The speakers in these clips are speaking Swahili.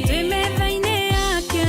Twĩ metha-inĩ yake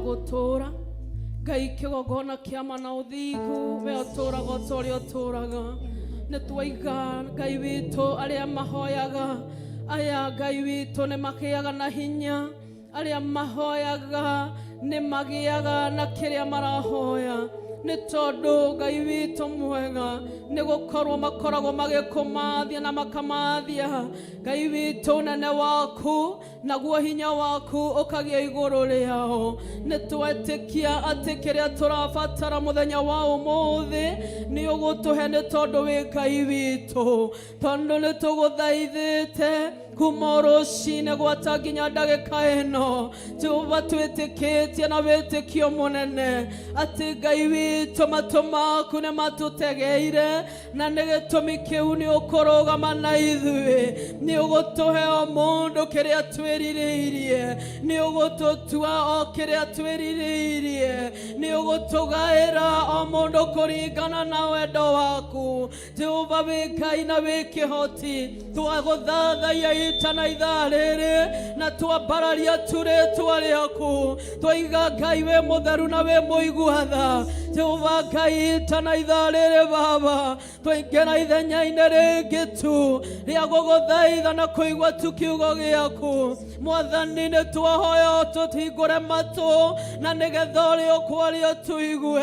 gutura Ngai kigogona kiama na uthingu we uturaga utori uturaga nitwaiga Ngai witu aria mahoyaga aya Ngai witu ni magiaga na hinya aria mahoyaga ni magiaga na kiria marahoya ni tondu Ngai witu mwega ni gukorwo makoragwo magikumathia na makamathia Ngai witu nene waku naguo hinya waku ukagia iguru riao ni twetikia ati kiria turabatara muthenya wa umuthi ni ugutuhe ni tondu wi Ngai witu tondu ni tuguthaithite kuma rucine gwata nginya ndagika ino Jehova twitikitie na witikio munene ati Ngai witu matu maku ni matutegeire na ni gitumi kiu ni ukurugama na ithui ni ugutuhe o mundu kiria twiririirie ni ugututua o kiria twiririirie ni ugutugaira o mundu kuringana na wendo waku Jehova wi Ngai na wi kihoti twaguthathaia itana ithariri na twambararia turitwa riaku twiga Ngai we mutheru na we muiguatha Jehova Ngai itana ithariri baba twingena ithenya-ini ringi tu ria guguthaitha na kuigua tu kiugo giaku Mwathani ni twahoya tuthingure matu na nigetha uria ukwaria tuigue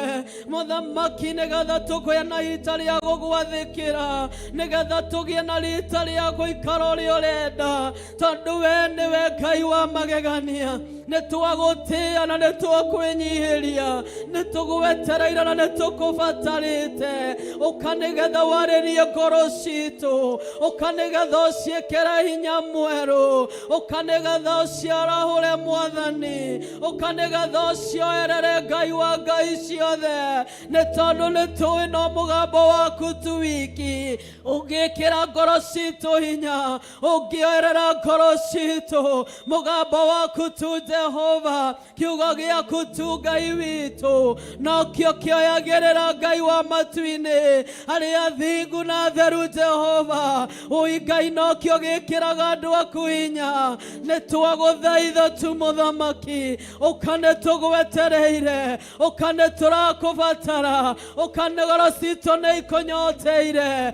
Muthamaki nigetha tukuya na ita ria gugwathikira nigetha tugie na rita ria guikara uria urenda tondu we niwe Ngai wa magegania nitwagutia na nitwakwenyihiria nitugwetereire na nitukubatarite ukanigetha waririe ngoro citu ukanigetha uciikire hinya mweru ukanigetha uciarahure Mwathani ukanigetha ucioerere Ngai wa ngai ciothe ni tondu nitui no mugambo waku tu wiki ungikira ngoro citu hinya ungioerera ngoro citu mugambo waku tu Jehova kiugo giaku tu Ngai witu nokio kioyagirira Ngai wa matu-ini aria thingu na theru Jehova ui Ngai nokio gikiraga andu aku hinya nitwaguthaitha tu Muthamaki ukane tugwetereire ukane turakubatara ukane ngoro citu ni ikunyoteire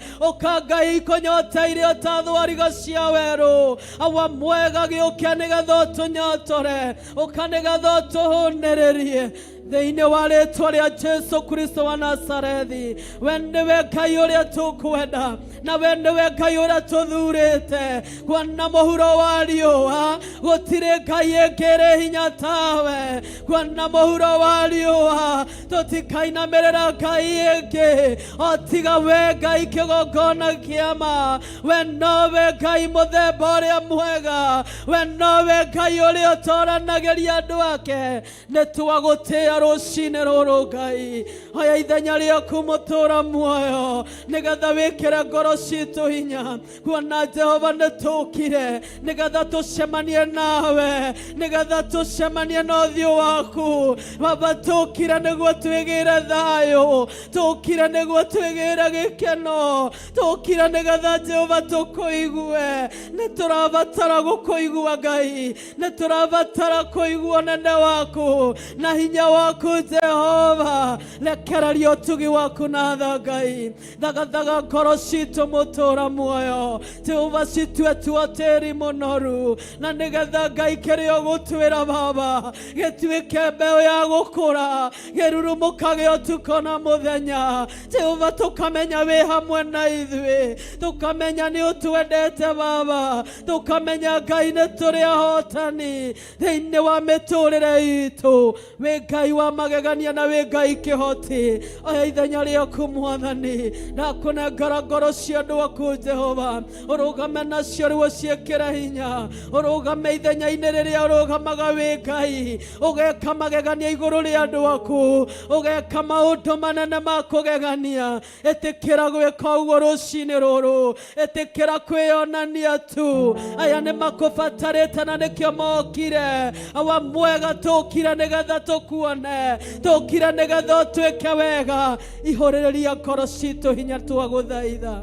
Ngai ikunyoteire utathwariga cia weru awa mwega giukia nigetha utunyotore ukanigetha utuhunererie thĩinĩ wa rĩĩtwa rĩa Jesu Kristo wa Nazarethi we nĩwe Ngai ũrĩa tũkwenda na we nĩwe Ngai ũrĩa tũthurĩte kuona mũhuro wa riũa gũtirĩ Ngai ĩngĩ hinya tawe kuona mũhuro wa riũa tũtikainamĩrĩra Ngai ĩngĩ o tiga we Ngai kĩgongona kĩa ma we nowe Ngai mũthemba ũrĩa mwega we nowe Ngai ũrĩa ũtoranagĩria andũ ake nĩtwagũtĩĩa rucine ruru Ngai aya ithenya riaku mutura muoyo nigetha wikire ngoro citu hinya kuona Jehova nitukire nigetha tucemanie nawe nigetha tucemanie na ũthiũ waku baba tukire niguo twigire thayo tukire niguo twigire gikeno tukire nigetha Jehova tukuigue niturabatara gukuigua Ngai niturabatara kuigua nene waku na hinya waku Jehova lekereria ũtugi waku na tha Ngai thagathaga ngoro citu mutura muoyo Jehova citue tuotĩri mũnoru na nigetha Ngai kĩrĩa ũgũtwĩra baba gĩtuĩke mbeũ ya gũkũra gĩrurumũkage ũtukũ na mũthenya Jehova tukamenya wĩ hamwe na ithuĩ tukamenya nĩ ũtwendete baba tukamenya Ngai nĩ tũrĩ ahotani thĩinĩ wa mĩtũrĩre itũ wĩ Ngai wa magegania na wĩ Ngai kĩhoti aya ithenya rĩaku Mwathani nakũnengera ngoro cia andũ aku Jehova ũrũgame nacio rĩu ũciĩkĩre hinya ũrũgame ithenya-inĩ rĩrĩa ũrũgamaga wĩ Ngai ũgeka magegania igũrũ rĩa andũ aku ũgeka maũndũ manene ma kũgegania ĩtĩkĩra gwĩka ũguo rũcinĩ rũrũ ĩtĩkĩra kwĩonania tu aya nĩ makũbatarĩte na nĩkĩo mokire awa mwega tũkire nĩgetha tũkuone tũkire nĩgetha ũtwĩke wega ihũrĩrĩria ngoro citu hinya twagũthaitha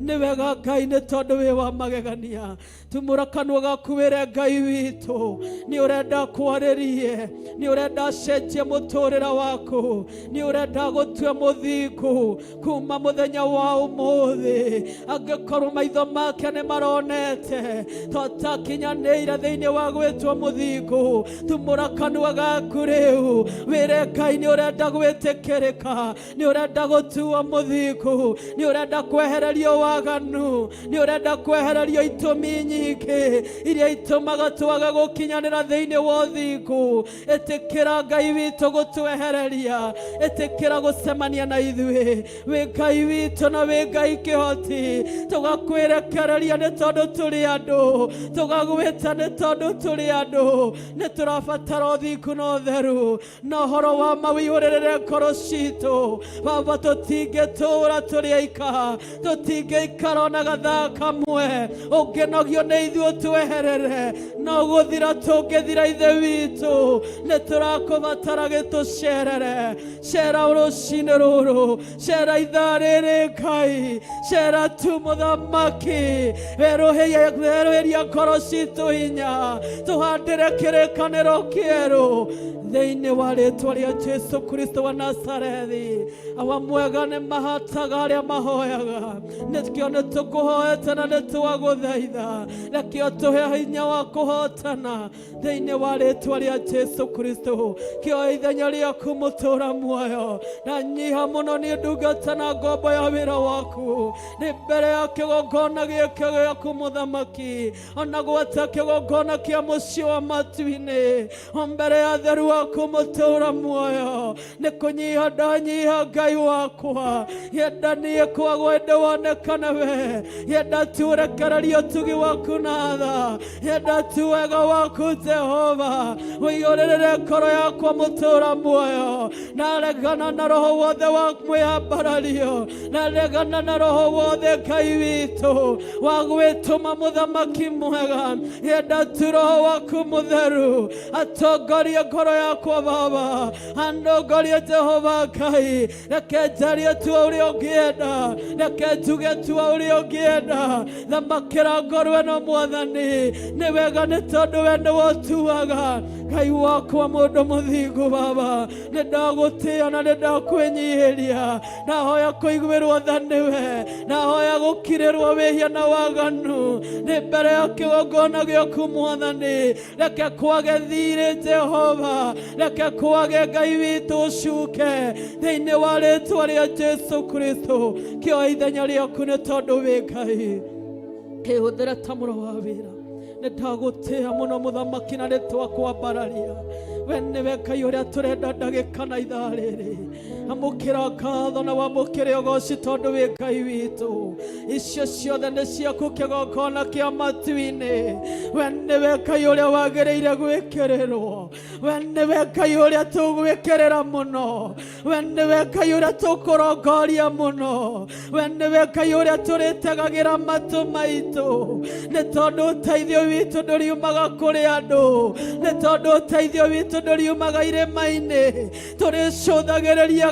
nĩ wega Ngai nĩ tondũ wĩ wa magegania tumũra kanua gaku wĩre Ngai witũ nĩ ũrenda kwarĩrie nĩ ũrenda cenjia mũtũrĩre waku nĩ ũrenda gũtua mũthingu kuma mũthenya wa ũmũthĩ angĩkorwo maitho make nĩ maronete tũtakinyanĩire thĩinĩ wa gwĩtwo mũthingu tumũra kanua gaku rĩu wĩre Ngai nĩ ũrenda gwĩtĩkĩrĩka nĩ ũrenda gũtua mũthingu nĩ ũrenda kwehererio waganu nĩ ũrenda kwehererio itũmi nyingĩ iria itũmaga twage gũkinyanĩra thĩinĩ wa ũthingu ĩtĩkĩra Ngai witũ gũtwehereria ĩtĩkĩra gũcemania na ithuĩ wĩ Ngai witũ na wĩ Ngai kĩhoti tũgakwĩrekereria nĩ tondũ tũrĩ andũ tũgagwĩta nĩ tondũ tũrĩ andũ nĩ tũrabatara ũthingu na ũtheru na ũhoro wa mawĩihũrĩrĩre ngoro citũ Baba tũtingĩtũũra tũrĩ aika tũtingĩikara na gathaa kamwe ũngĩnogio nĩ ithuĩ tweherere no gũthira tũngĩthira ithe witũ nĩ tũrakũbatara gĩtũcerere cera rũcinĩ rũrũ cera ithaa rĩrĩ Ngai cera tu mũthamaki werũhĩria ngoro citũ hinya tũhandĩre kĩrĩkanĩro kĩerũ thĩinĩ wa rĩĩtwa rĩa Jesũ Kristo wa Nazarethi awa mwega nĩ mahataga arĩa mahoyaga nĩkĩo nĩ tũkũhoete na nĩ twagũthaitha rekio tũhe hinya wa kũhotana thĩinĩ wa rĩĩtwa rĩa Jesũ Kristo kĩoya ithenya rĩaku mũtũũra muoyo na nyiha mũno nĩ ndungata na ngombo ya wĩra waku nĩ mbere ya kĩgongona gĩkĩ gĩaku mũthamaki ona gwata kĩgongona kĩa mũciĩ wa matu-inĩ o mbere ya theru waku mũtũũra muoyo nĩ kũnyiha ndanyiha Ngai wakwa yenda niĩ kwagwo ĩndĩ wonekane we yenda tu ũrekererie ũtugi waku na tha yenda tu wega waku Jehova ũihũrĩrĩre ngoro yakwa mũtũũra muoyo na regana na roho wothe wa mwĩyambarario na regana na roho wothe Ngai witũ wa gwĩtũma mũthamaki mwega yenda tu roho waku mũtheru atongorie ngoro yakwa Baba andongorie Jehova Ngai reke njarie tu ũrĩa ũngĩenda reke njuge tu ũrĩa ũngĩenda thamakĩra ngoro ĩno Mwathani nĩ wega nĩ tondũ we nĩwe ũtuaga Ngai wakwa mũndũ mũthingu Baba nĩ ndagũtĩĩa na nĩ ndakwĩnyihĩria ndahoya kũiguĩrwo tha nĩwe ndahoya gũkirĩrwo wĩhia na waganu nĩ mbere ya kĩgongona gĩaku Mwathani reke kwage thirĩ Jehova reke kwage Ngai witũ ũcuke thĩinĩ wa rĩĩtwa rĩa Jesũ Kristo kĩoya ithenya rĩaku nĩ tondũ wĩ Ngai kĩhũthĩre ta mũro wa wĩra nĩ ndagũtĩĩa mũno mũthamaki na nĩ twakwambararia we nĩwe Ngai ũrĩa tũrenda ndagĩka na ithaa rĩrĩ amũkĩra ngatho na wamũkĩre ũgooci tondũ wĩ Ngai witũ icio ciothe nĩ ciaku kĩgongona kĩa matu-inĩ we nĩwe Ngai ũrĩa wagĩrĩire gwĩkĩrĩrwo we nĩwe Ngai ũrĩa tũgwĩkĩrĩra mũno we nĩwe Ngai ũrĩa tũkũrongoria mũno we nĩwe Ngai ũrĩa tũrĩtegagĩra matũ maitũ nĩ tondũ ũteithio witũ ndũriumaga kũrĩ andũ nĩ tondũ ũteithio witũ ndũriumaga irĩma-inĩ tũrĩcũthagĩrĩria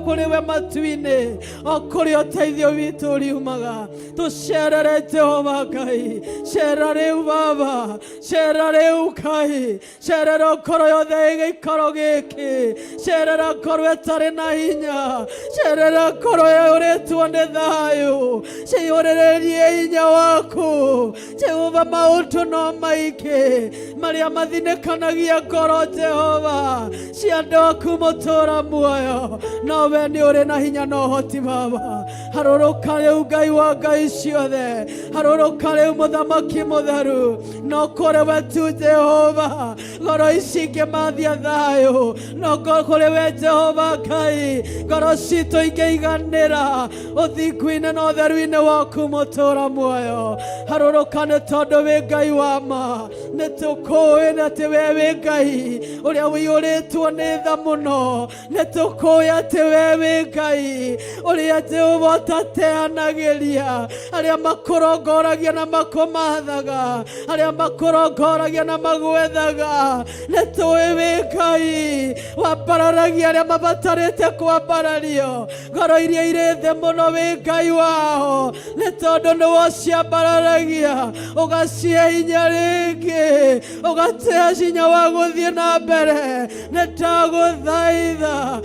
kũrĩ we matu-inĩ o kũrĩ ũteithio witũ ũriumaga tũcerere Jehova Ngai cera rĩu Baba cera rĩu Ngai cerera ngoro yothe gĩikaro gĩkĩ cerera ngoro ĩtarĩ na hinya cerera ngoro yũrĩtwo nĩ thayũ cihũrĩrĩrie hinya waku Jehova maũndũ no maingĩ marĩa mathinĩkanagia ngoro Jehova cia andũ aku mũtũũra muoyo no we nĩ ũrĩ na hinya na ũhoti Baba harũrũka rĩu Ngai wa Ngai ciothe harũrũka rĩu mũthamaki mũtheru no kũrĩ we tu Jehova ngoro ici ingĩmathia thayũ no kũrĩ we Jehova Ngai ngoro citũ ingĩiganĩra ũthingu-inĩ na ũtheru-inĩ waku mũtũũra muoyo harũrũka nĩ tondũ wĩ Ngai wa ma nĩ tũkũĩ atĩ we wĩ Ngai ũrĩa wĩiyũrĩtwo nĩ tha mũno nĩ tũkũĩ atĩ we wĩ Ngai ũrĩa Jehova Jehova tateanagiria aria makorongoragia na makomathaga aria makorongoragia na magwethaga netoi wikai wabararagia aria mabatarite kwambarario ngoro iria irethe muno wikai wao netondu ni wociambararagia ugacia hinya ringi ugatea hinya wa guthie na mbere nitaguthaitha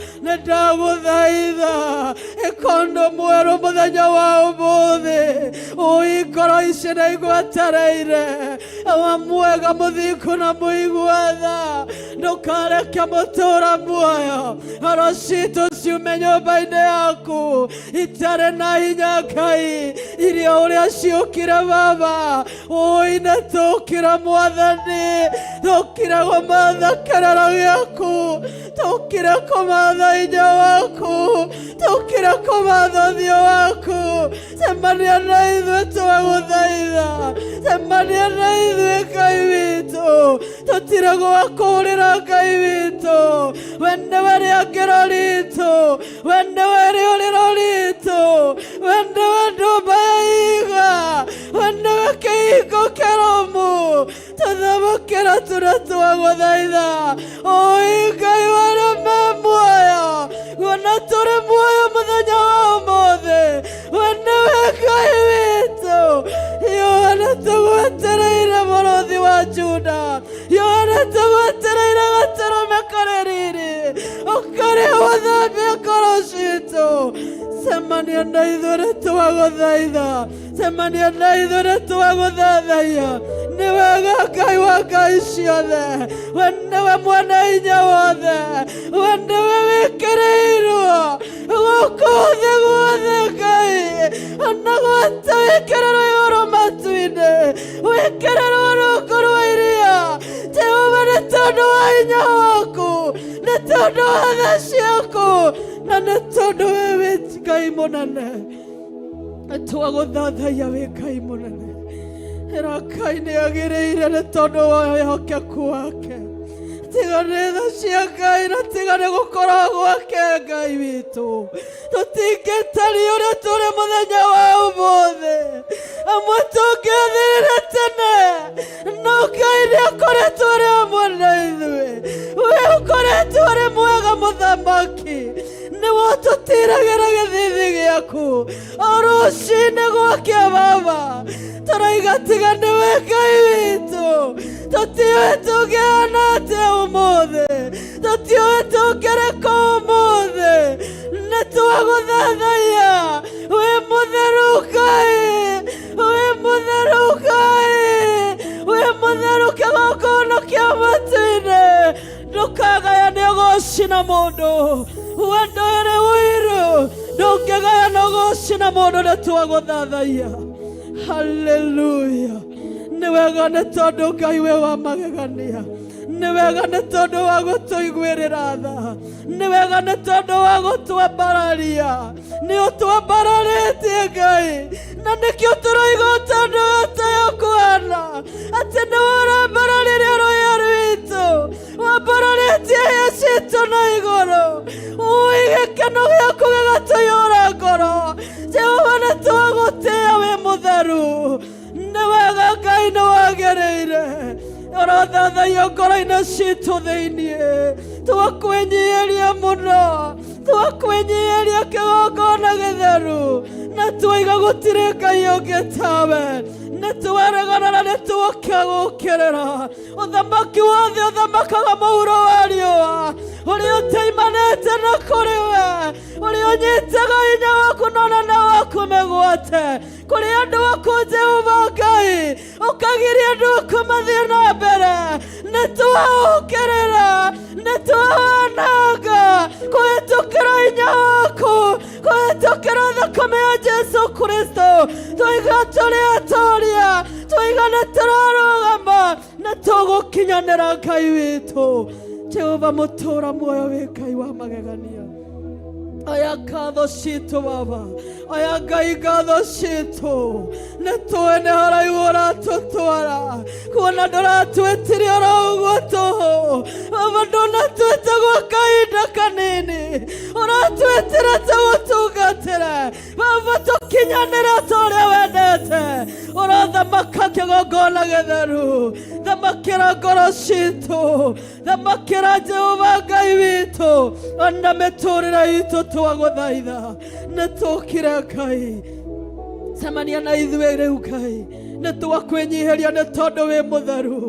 ikondo mweru muthenya wa umuthi uikoro ici na igwetereire wa mwega muthingu na muiguatha ndukareke mutura muoyo ngoro citu ciume nyumba-ini yaku itare na hinya Ngai irio uria ciukire Baba uine tukire Mwathani tukire kumatha kirero giaku tukire kumatha hinya waku tukire kumatha thio waku semania na ithuĩ twaguthaitha semania na ithuĩ Ngai witũ tutire gwakũrĩra Ngai witũ we nĩwe rĩangĩro ritũ we nĩwe rĩũrĩro ritũ we nĩwe ndũmba ya iga we nĩwe kĩhingo kĩrũmu tũthamũkĩra tũrĩa twaguthaitha oi Ngai warĩa me muoyo kuona tũrĩ muoyo mũthenya wa ũmũthĩ we nĩwe Ngai witũ Yohana tũgwetereire mũrũthi wa Juda Yohana tũgwetereire gatũrũme karĩ riri ũkarĩa gũthambia ngoro citũ semania na ithuĩ twaguthaitha semania na ithuĩ twaguthathaiya nĩ wega Ngai wa ngai ciothe we nĩwe mwene hinya wothe we nĩwe wĩkĩrĩirwo gũkũ thĩ guothe Ngai ona gwata wĩkĩrĩrwo igũrũ matu-inĩ wĩkĩrĩrwo rungu rwa iria Jehova nĩ tondũ wa hinya waku nĩ tondũ wa tha ciaku na nĩ tondũ we wĩ Ngai mũnene twagũthathaiya wĩ Ngai mũnene Ngai nĩ agĩrĩire nĩ tondũ wa wĩhokeku wake tiga nĩ tha cia Ngai na tiga nĩ gũkorwo gwake Ngai witũ tũtingĩtaria ũrĩa tũrĩ mũthenya wa ũmũthĩ amwe tũngĩathirire tene no Ngai nĩ akoretwo arĩ hamwe na ithuĩ we ũkoretwo arĩ mwega mũthamaki nĩwe ũtũtiragĩra gĩthithi gĩaku o rũcinĩ gwakĩa Baba tũrauga tiga nĩwe Ngai witũ tũtiũĩ tũngĩhana atĩa ũmũthĩ tũtiũĩ tũngĩrĩka ũmũthĩ nĩ twagũthathaiya wĩ mũtheru Ngai wĩ mũtheru Ngai wĩ mũtheru kĩgongona kĩa matu-inĩ ndũkagayania gũcina mũndũ wendo ĩrĩ ũiru ndũngĩgayania gũcina mũndũ nĩ twagũthathaiya haleluya nĩ wega nĩ tondũ Ngai we wa magegania nĩ wega nĩ tondũ wa gũtũiguĩrĩra tha nĩ wega nĩ tondũ wa gũtwambararia nĩ ũtwambararĩtie Ngai na nĩkĩo tũroiga ũtandũ gatayo kwana atĩ nĩ ũrambararĩria rũya rwitũ wambararĩtie hĩa citũ na igũrũ ũĩ gĩkeno gĩaku gĩgatũiyũra ngoro Jehova nĩ twagũtĩĩa wĩ mũtheru nĩ wega Ngai nĩ wagĩrĩire ũrothathaiyo ngoro-inĩ citũ thĩiniĩ twakwĩnyihĩria mũno twakwĩnyihĩria kĩgongona gĩtheru na twaiga gũtirĩ Ngai ũngĩ tawe nĩ twaregana na nĩ twoka gũkĩrĩra ũthamaki wothe ũthamakaga mũhuro wa riũa ũrĩa ũteimanĩte na kũrĩ we ũrĩa ũnyitaga hinya waku na ũnene waku mĩgwate kũrĩ andũ aku Jehova Ngai ũkagiria andũ aku mathiĩ na mbere nĩ twaũkĩrĩra nĩ twawananga kũhĩtũkĩra hinya waku kũhĩtũkĩra thakame ya Jesu Kristo twaiga tũrĩ atoria twaiga nĩ tũrarũgama nĩ tũgũkinyanĩra Ngai witũ Jehova mũtũra muoyo wĩ Ngai wa magegania aya ngatho citũ Baba, aya Ngai ngatho citũ nĩ tũĩ nĩ haraihu ũratũtwara, kuona ndũratwĩtire oro ũguo tũhũ Baba, ndũnatwĩte gwa kahinda kanini, ũratwĩtire ta gũtungatĩre Baba, tũkinyanĩre ta ũrĩa wendete. Ũrathamaka kĩgongona gĩtheru, thamakĩra ngoro citũ, thamakĩra Jehova Ngai witũ, ona mĩtũrĩre itũ twagũthaitha. Nĩ tũkire Ngai, cemania na ithuĩ rĩu Ngai, nĩ twakwĩnyiheria nĩ tondũ wĩ mũtheru,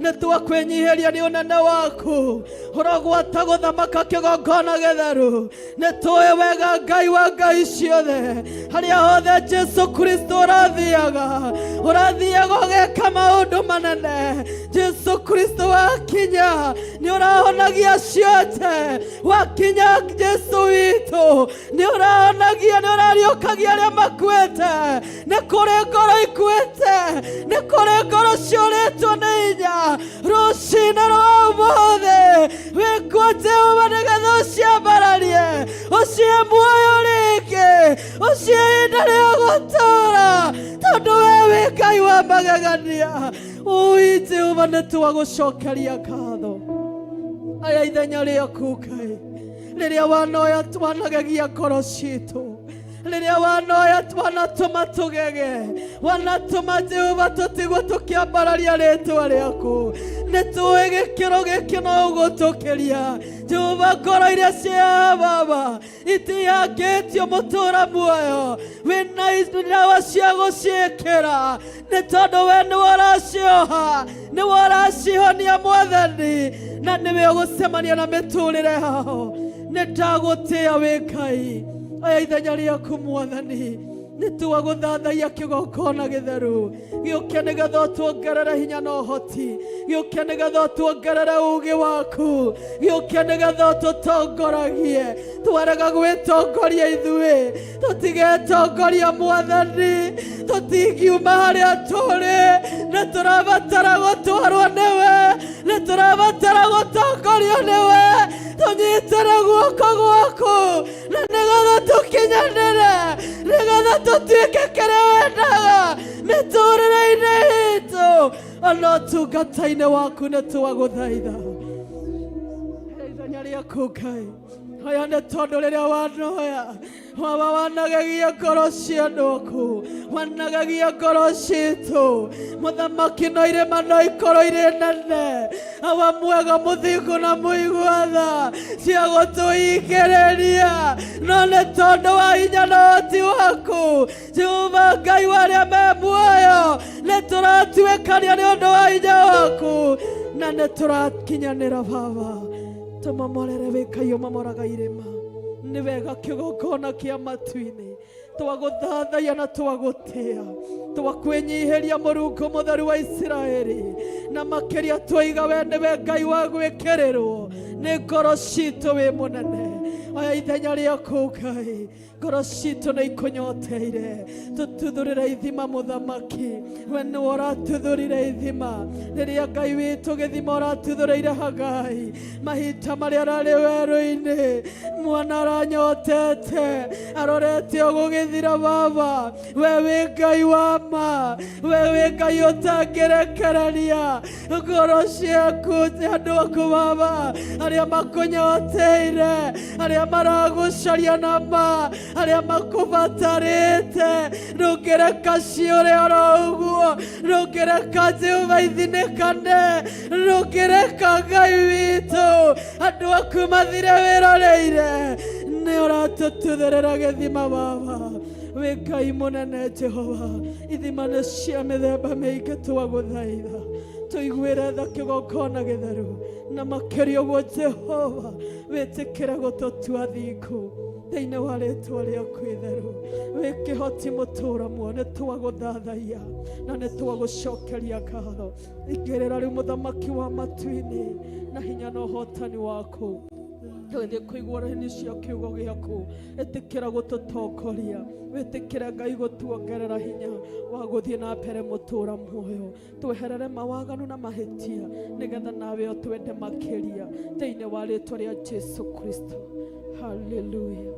nĩ twakwĩnyiheria nĩ ũnene waku, ũrogwata gũthamaka kĩgongona gĩtheru. Nĩ tũĩ wega Ngai wa ngai ciothe, harĩa hothe Jesu Kristo ũrathiaga ũgeka maũndũ manene. Jesu Kristo wakinya nĩ ũrahonagia ciothe, wakinya Jesu witũ nĩ ũrahonagia, nĩ ũrariũkagia arĩa makuĩte. Nĩ kũrĩ ngoro ikuĩte, nĩ kũrĩ ngoro ciũrĩtwo nĩ hinya rũcinĩ rwa ũmũthĩ. Wĩkuo Jehova nĩgetha ũciambararie, ũcihe muoyo rĩngĩ, ũcihe ihinda rĩa gũtũũra, tondũ we wĩ Ngai wa magegania. Ui Jehova, nĩ twagũcokeria ngatho aya ithenya rĩaku Ngai, rĩrĩa wanagegia ngoro citũ, rĩrĩa wanatũma tũgege, wanatũma Jehova tũtigwo tũkĩambararia rĩtwa rĩaku. Nĩ tũĩ gĩkĩro gĩkĩ no ũgũtũkĩria Jehova, ngoro iria cia Baba itihangĩtio mũtũũra muoyo, wĩna ndawa cia gũciĩkĩra, nĩ tondũ we nĩ waracioha, nĩ waracihonia Mwathani, na nĩwe ũgũcemania na mĩtũrĩre yao. Nĩ ndagũtĩĩa wĩ Ngai, aya ithenya rĩaku Mwathani, nĩ twagũthathaiya kĩgongona gĩtheru, gĩũke nĩgetha ũtuongerere hinya na ũhoti, gĩũke nĩgetha ũtuongerere ũũgĩ waku, gĩũke nĩgetha ũtũtongoragie. Twarega gwĩtongoria ithuĩ, tũtigetongoria Mwathani, tũtingiuma harĩa tũrĩ, nĩ tũrabatara gũtwarwo nĩwe, nĩ tũrabatara gũtongorio nĩwe. Tũnyitĩre guoko gwaku na nĩgetha tũkinyanĩre, nĩgetha tũtuĩke kĩrĩa wendaga mĩtũrĩre-inĩ itũ, ona ũtungata-inĩ waku. Nĩ twagũthaitha ithenya rĩaku Ngai, aya nĩ tondũ rĩrĩa wanoya Baba, wanagegia ngoro cia andũ aku, wanagegia ngoro citũ. Mũthamaki, no irĩma no ikorwo irĩ nene, awa mwega mũthingu na mũigua-tha cia gũtũingĩrĩria, no nĩ tondũ wa hinya na ũhoti waku Jehova Ngai wa arĩa me muoyo, nĩ tũratuĩkania nĩ ũndũ wa hinya waku, na nĩ tũrakinyanĩra Baba. Tũmomorere wĩ Ngai ũmomoraga irĩma, nĩ wega kĩgongona kĩa matu-inĩ, twagũthathaiya na twagũtĩĩa, twakwĩnyiheria Mũrungu mũtheru wa Isiraeli, na makĩria twoiga we nĩwe Ngai wa gwĩkĩrĩrwo nĩ ngoro citũ wĩ mũnene. Aya ithenya rĩaku Ngai, ngoro citũ nĩ ikũnyoteire, tũtuthũrĩre ithima Mũthamaki, we nĩwe ũratuthũrire ithima rĩrĩa Ngai witũ gĩthima ũratuthũrĩire Hagai mahinda marĩa ararĩ werũ-inĩ. Mwana aranyotete, arorete ũgũgĩthira Baba, we wĩ Ngai wa ma, we wĩ Ngai ũtangĩrekereria ngoro ciaku andũ aku Baba, arĩa makũnyoteire, arĩa maragũcaria na ma, arĩa makũbatarĩte. Ndũngĩreka ciũre oro ũguo, ndũngĩreka Jehova ithinĩkane, ndũngĩreka Ngai witũ andũ aku mathire wĩroreire. Nĩ ũratũtuthũrĩra gĩthima Baba, wĩ Ngai mũnene Jehova, ithima nĩ cia mĩthemba mĩingĩ. Twagũthaitha tũiguĩre tha kĩgongona gĩtheru, na makĩria ũguo Jehova wĩtĩkĩre gũtũtua thingu thĩinĩ wa rĩtwa rĩaku itheru. Wĩ kĩhoti mũtũũra muoyo, nĩ twagũthathaiya na nĩ twagũcokeria ngatho. Ingĩrĩra rĩu Mũthamaki wa matu-inĩ na hinya na ũhotani waku, twende kũigua reheni cia kiugo gĩaku, ĩtĩkĩra gũtũtongoria, wĩtĩkĩre Ngai gũtuongerera hinya wa gũthiĩ na mbere mũtũũra muoyo. Tweherere mawaganu na mahĩtia, nĩgetha nawe ũtwende makĩria thĩinĩ wa rĩtwa rĩa Jesu Kristo. Hallelujah.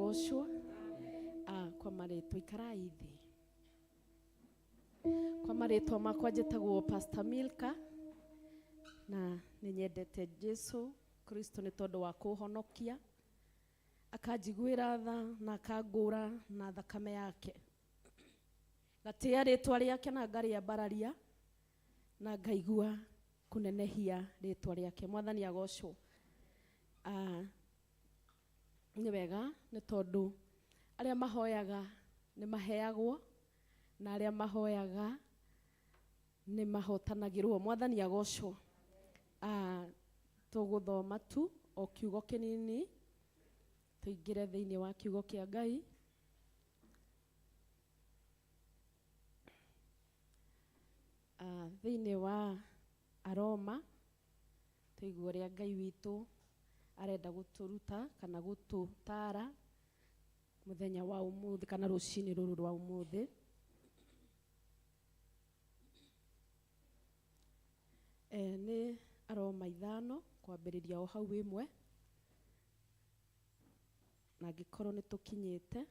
agocwo. Kwa marĩtwa ikarai thĩ. Kwa marĩtwa makwa njĩtagwo Pastor Milka, na nĩ nyendete Jesu Kristo nĩ tondũ wa kũhonokia, akanjiguĩra tha na akangũra na thakame yake. Ngatĩĩa rĩtwa rĩake na ngarĩambararia na ngaigua kũnenehia rĩtwa rĩake. Mwathani agocwo. Nĩ wega nĩ tondũ arĩa mahoyaga nĩ maheagwo na arĩa mahoyaga nĩ mahotanagĩrwo. Mwathani agocwo. Tũgũthoma tu o kiugo kĩnini tũingĩre thĩinĩ wa kiugo kĩa Ngai. Thĩinĩ wa Aroma tũigua ũrĩa Ngai witũ arenda gũtũruta kana gũtũtara mũthenya wa ũmũthĩ kana rũcinĩ rũrũ rwa ũmũthĩ. Nĩ Aroma 5 kwambĩrĩria o hau ĩmwe, na angĩkorwo nĩ tũkinyĩte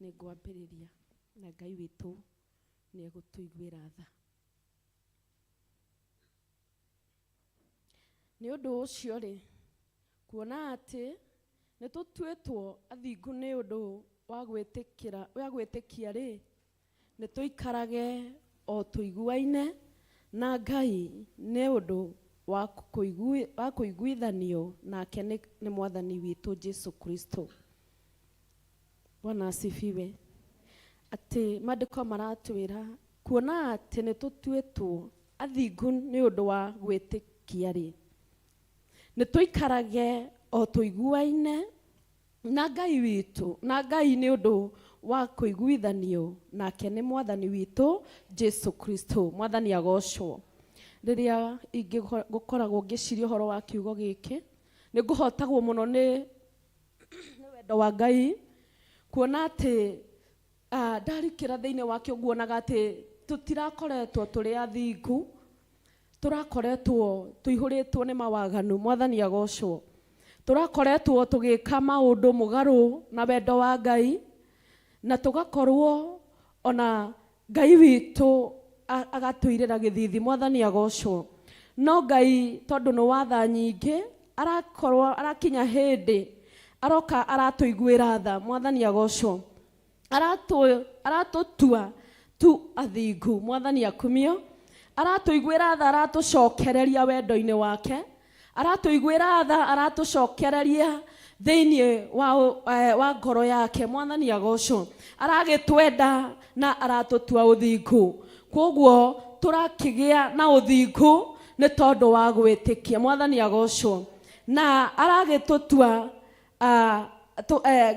nĩ ngwambĩrĩria na Ngai witũ nĩ egũtũiguĩra tha. Nĩ ũndũ ũcio rĩ, kuona atĩ nĩ tũtuĩtwo athingu nĩ ũndũ wa gwĩtĩkia rĩ, nĩ tũikarage o tũiguaine na Ngai nĩ ũndũ wa kũiguithanio nake nĩ Mwathani witũ Jesu Kristo. Bwana asifiwe. Atĩ maandĩko maratwĩra kuona atĩ nĩ tũtuĩtwo athingu nĩ ũndũ wa gwĩtĩkia rĩ, nĩ tũikarage o tũiguaine na Ngai witũ, na Ngai nĩ ũndũ wa kũiguithanio nake nĩ Mwathani witũ Jesu Kristo. Mwathani agocwo. Rĩrĩa ingĩkoragwo ngĩciria ũhoro wa kiugo gĩkĩ, nĩ ngũhotagwo mũno nĩ wendo wa Ngai, kuona atĩ ndarikĩra thĩinĩ wakĩo nguonaga atĩ tũtirakoretwo tũrĩ athingu, tũrakoretwo tũihũrĩtwo nĩ mawaganu. Mwathani agocwo. Tũrakoretwo tũgĩka maũndũ mũgarũ na wendo wa Ngai, na tũgakorwo ona Ngai witũ agatũirĩra gĩthithi. Mwathani agocwo. No Ngai tondũ nĩ wa tha nyingĩ arakinya hĩndĩ aroka aratũiguĩra tha. Mwathani agocwo. Aratũtua tu athingu. Mwathani akumio. Aratũiguĩra tha, aratũcokereria wendo-inĩ wake, aratũiguĩra tha, aratũcokereria thĩinĩ wa ngoro yake. Mwathani agocwo. Aragĩtwenda na aratũtua ũthingu. Koguo tũrakĩgĩa na ũthingu nĩ tondũ wa gwĩtĩkia. Mwathani agocwo. Na aragĩtũtua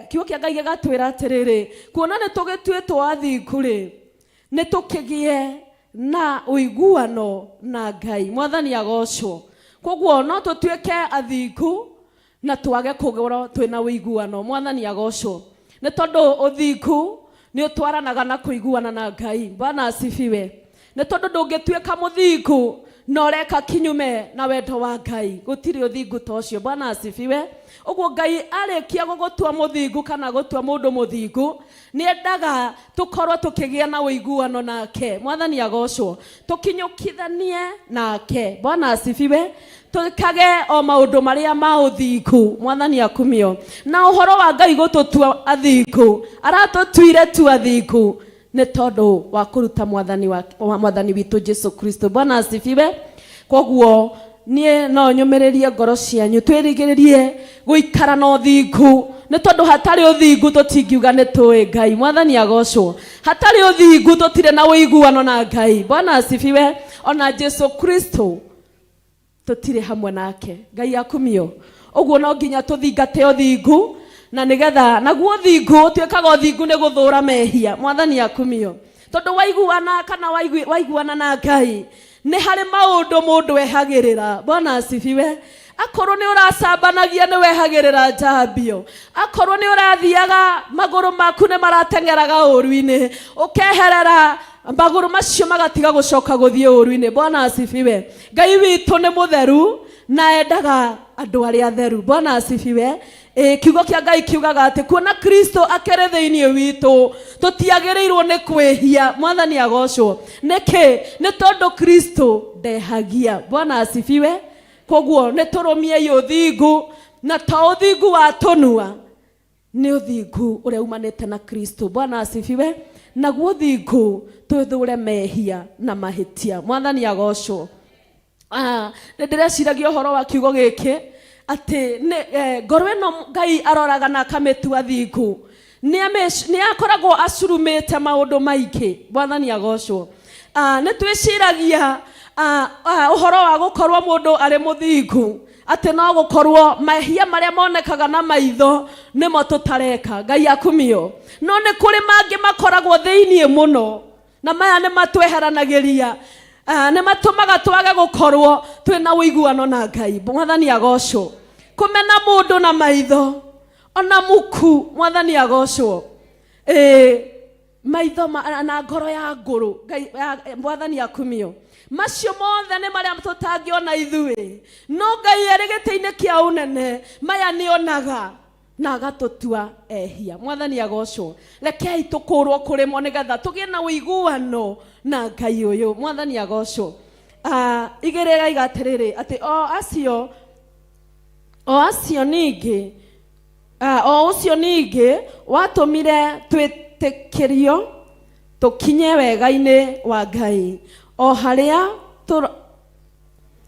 kiugo kĩa Ngai gĩgatwĩra atĩrĩrĩ, kuona nĩ tũgĩtuĩtwo athingu rĩ, nĩ tũkĩgĩe na ũiguano na Ngai. Mwathani agocwo. Koguo no tũtuĩke athingu na twage kũgorwo twĩna ũiguano. Mwathani agocwo. Nĩ tondũ ũthingu nĩ ũtwaranaga na kũiguana na Ngai. Bwana asifiwe. Nĩ tondũ ndũngĩtuĩka mũthingu na ũreka kinyume na wendo wa Ngai, gũtirĩ ũthingu ta ũcio. Bwana asifiwe. Ũguo Ngai arĩkia gũgũtua mũthingu kana gũtua mũndũ mũthingu, nĩ endaga tũkorwo tũkĩgĩa na ũiguano nake. Mwathani agocwo. Tũkinyũkithanie nake. Bwana asifiwe. Tũkage o maũndũ marĩa ma ũthingu. Mwathani akumio. Na ũhoro wa Ngai gũtũtua athingu, aratũtuire tu athingu nĩ tondũ wa kũruta Mwathani witũ Jesu Kristo. Bwana asifiwe. Koguo niĩ no nyũmĩrĩrie ngoro cianyu twĩrĩgĩrĩrie gũikara na ũthingu, nĩ tondũ hatarĩ ũthingu tũtingiuga nĩ tũĩ Ngai. Mwathani agocwo. Hatarĩ ũthingu tũtirĩ na ũiguano na Ngai. Bwana asifiwe. Ona Jesu Kristo tũtirĩ hamwe nake. Ngai akumio. Ũguo no nginya tũthingate ũthingu, na nĩgetha naguo ũthingu ũtuĩkaga ũthingu nĩ gũthũra mehia. Mwathani akumio. Tondũ waiguana kana waiguana na Ngai, nĩ harĩ maũndũ mũndũ ehagĩrĩra. Bwana asifiwe. Akorwo nĩ ũracambanagia nĩ wehagĩrĩra njambio. Akorwo nĩ ũrathiaga magũrũ maku nĩ maratengeraga ũru-inĩ, ũkeherera magũrũ macio magatiga gũcoka gũthiĩ ũru-inĩ. Bwana asifiwe. Ngai witũ nĩ mũtheru na endaga andũ arĩa atheru. Bwana asifiwe. kiugo kia Ngai kiugaga ati kuona Kristo akere thiini witu tutiagirirwo ni kwihia. Mwathani agocwo. Niki ni tondu Kristo ndehagia. Bwana asifiwe. Koguo ni turumie uthingu, na ta uthingu wa tunua ni uthingu uria umanite na Kristo. Bwana asifiwe. Naguo uthingu twithure mehia na mahitia. Mwathani agocwo. Ndireciiragia uhoro wa kiugo giki ati ngoro ino Ngai aroraga na akametua thingu ni akoragwo acurumite maundu maingi. Mwathani agocwo. Ni twiciragia uhoro wa gukorwo mundu ari muthingu ati no gukorwo mahia maria monekaga na maitho nimo tutareka. Ngai akumio. No ni kuri mangi makoragwo thiini muno, na maya ni matweheranagiria, ni matumaga twage gukorwo twina uiguano na Ngai. Mwathani agocwo. Kumena mundu na maitho ona muku. Mwathani agocwo. Maitho na ngoro ya nguru. Ngai Mwathani akumio. Macio mothe ni maria tutangiona ithui, no Ngai ari giti-ini kia unene maya ni onaga na agatutua ehia. Mwathani agocwo. Rekei tukurwo kurimo nigetha tugie na uiguano na Ngai uyu. Mwathani agocwo. Igirira igatiriri ati o acio ningi o ucio ningi watumire twitikirio tukinye wega-ini wa Ngai o haria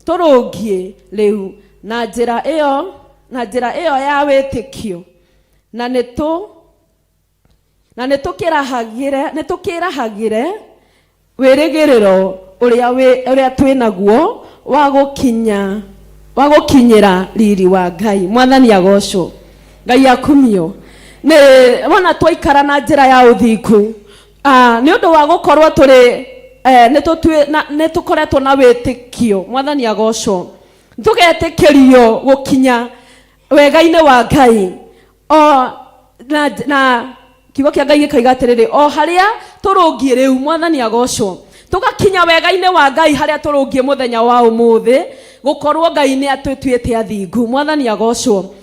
turungie riu na njira iyo ya witikio, na nitukirahagire wirigiriro uria twinaguo wa gukinyira riri wa Ngai. Mwathani agocwo. Ngai akumio. Ni wana twaikara na njira ya uthingu ni undu wa gukorwo turi ne tukoretwo na witikio. Mwathani agocwo. Tugetikirio gukinya wega-ini wa Ngai na kiugo kia Ngai gikaigatiriri o haria turungie riu. Mwathani agocwo. Tugakinya wega-ini wa Ngai haria turungie muthenya wa umuthi gukorwo Ngai ni atwituite athingu. Mwathani agocwo.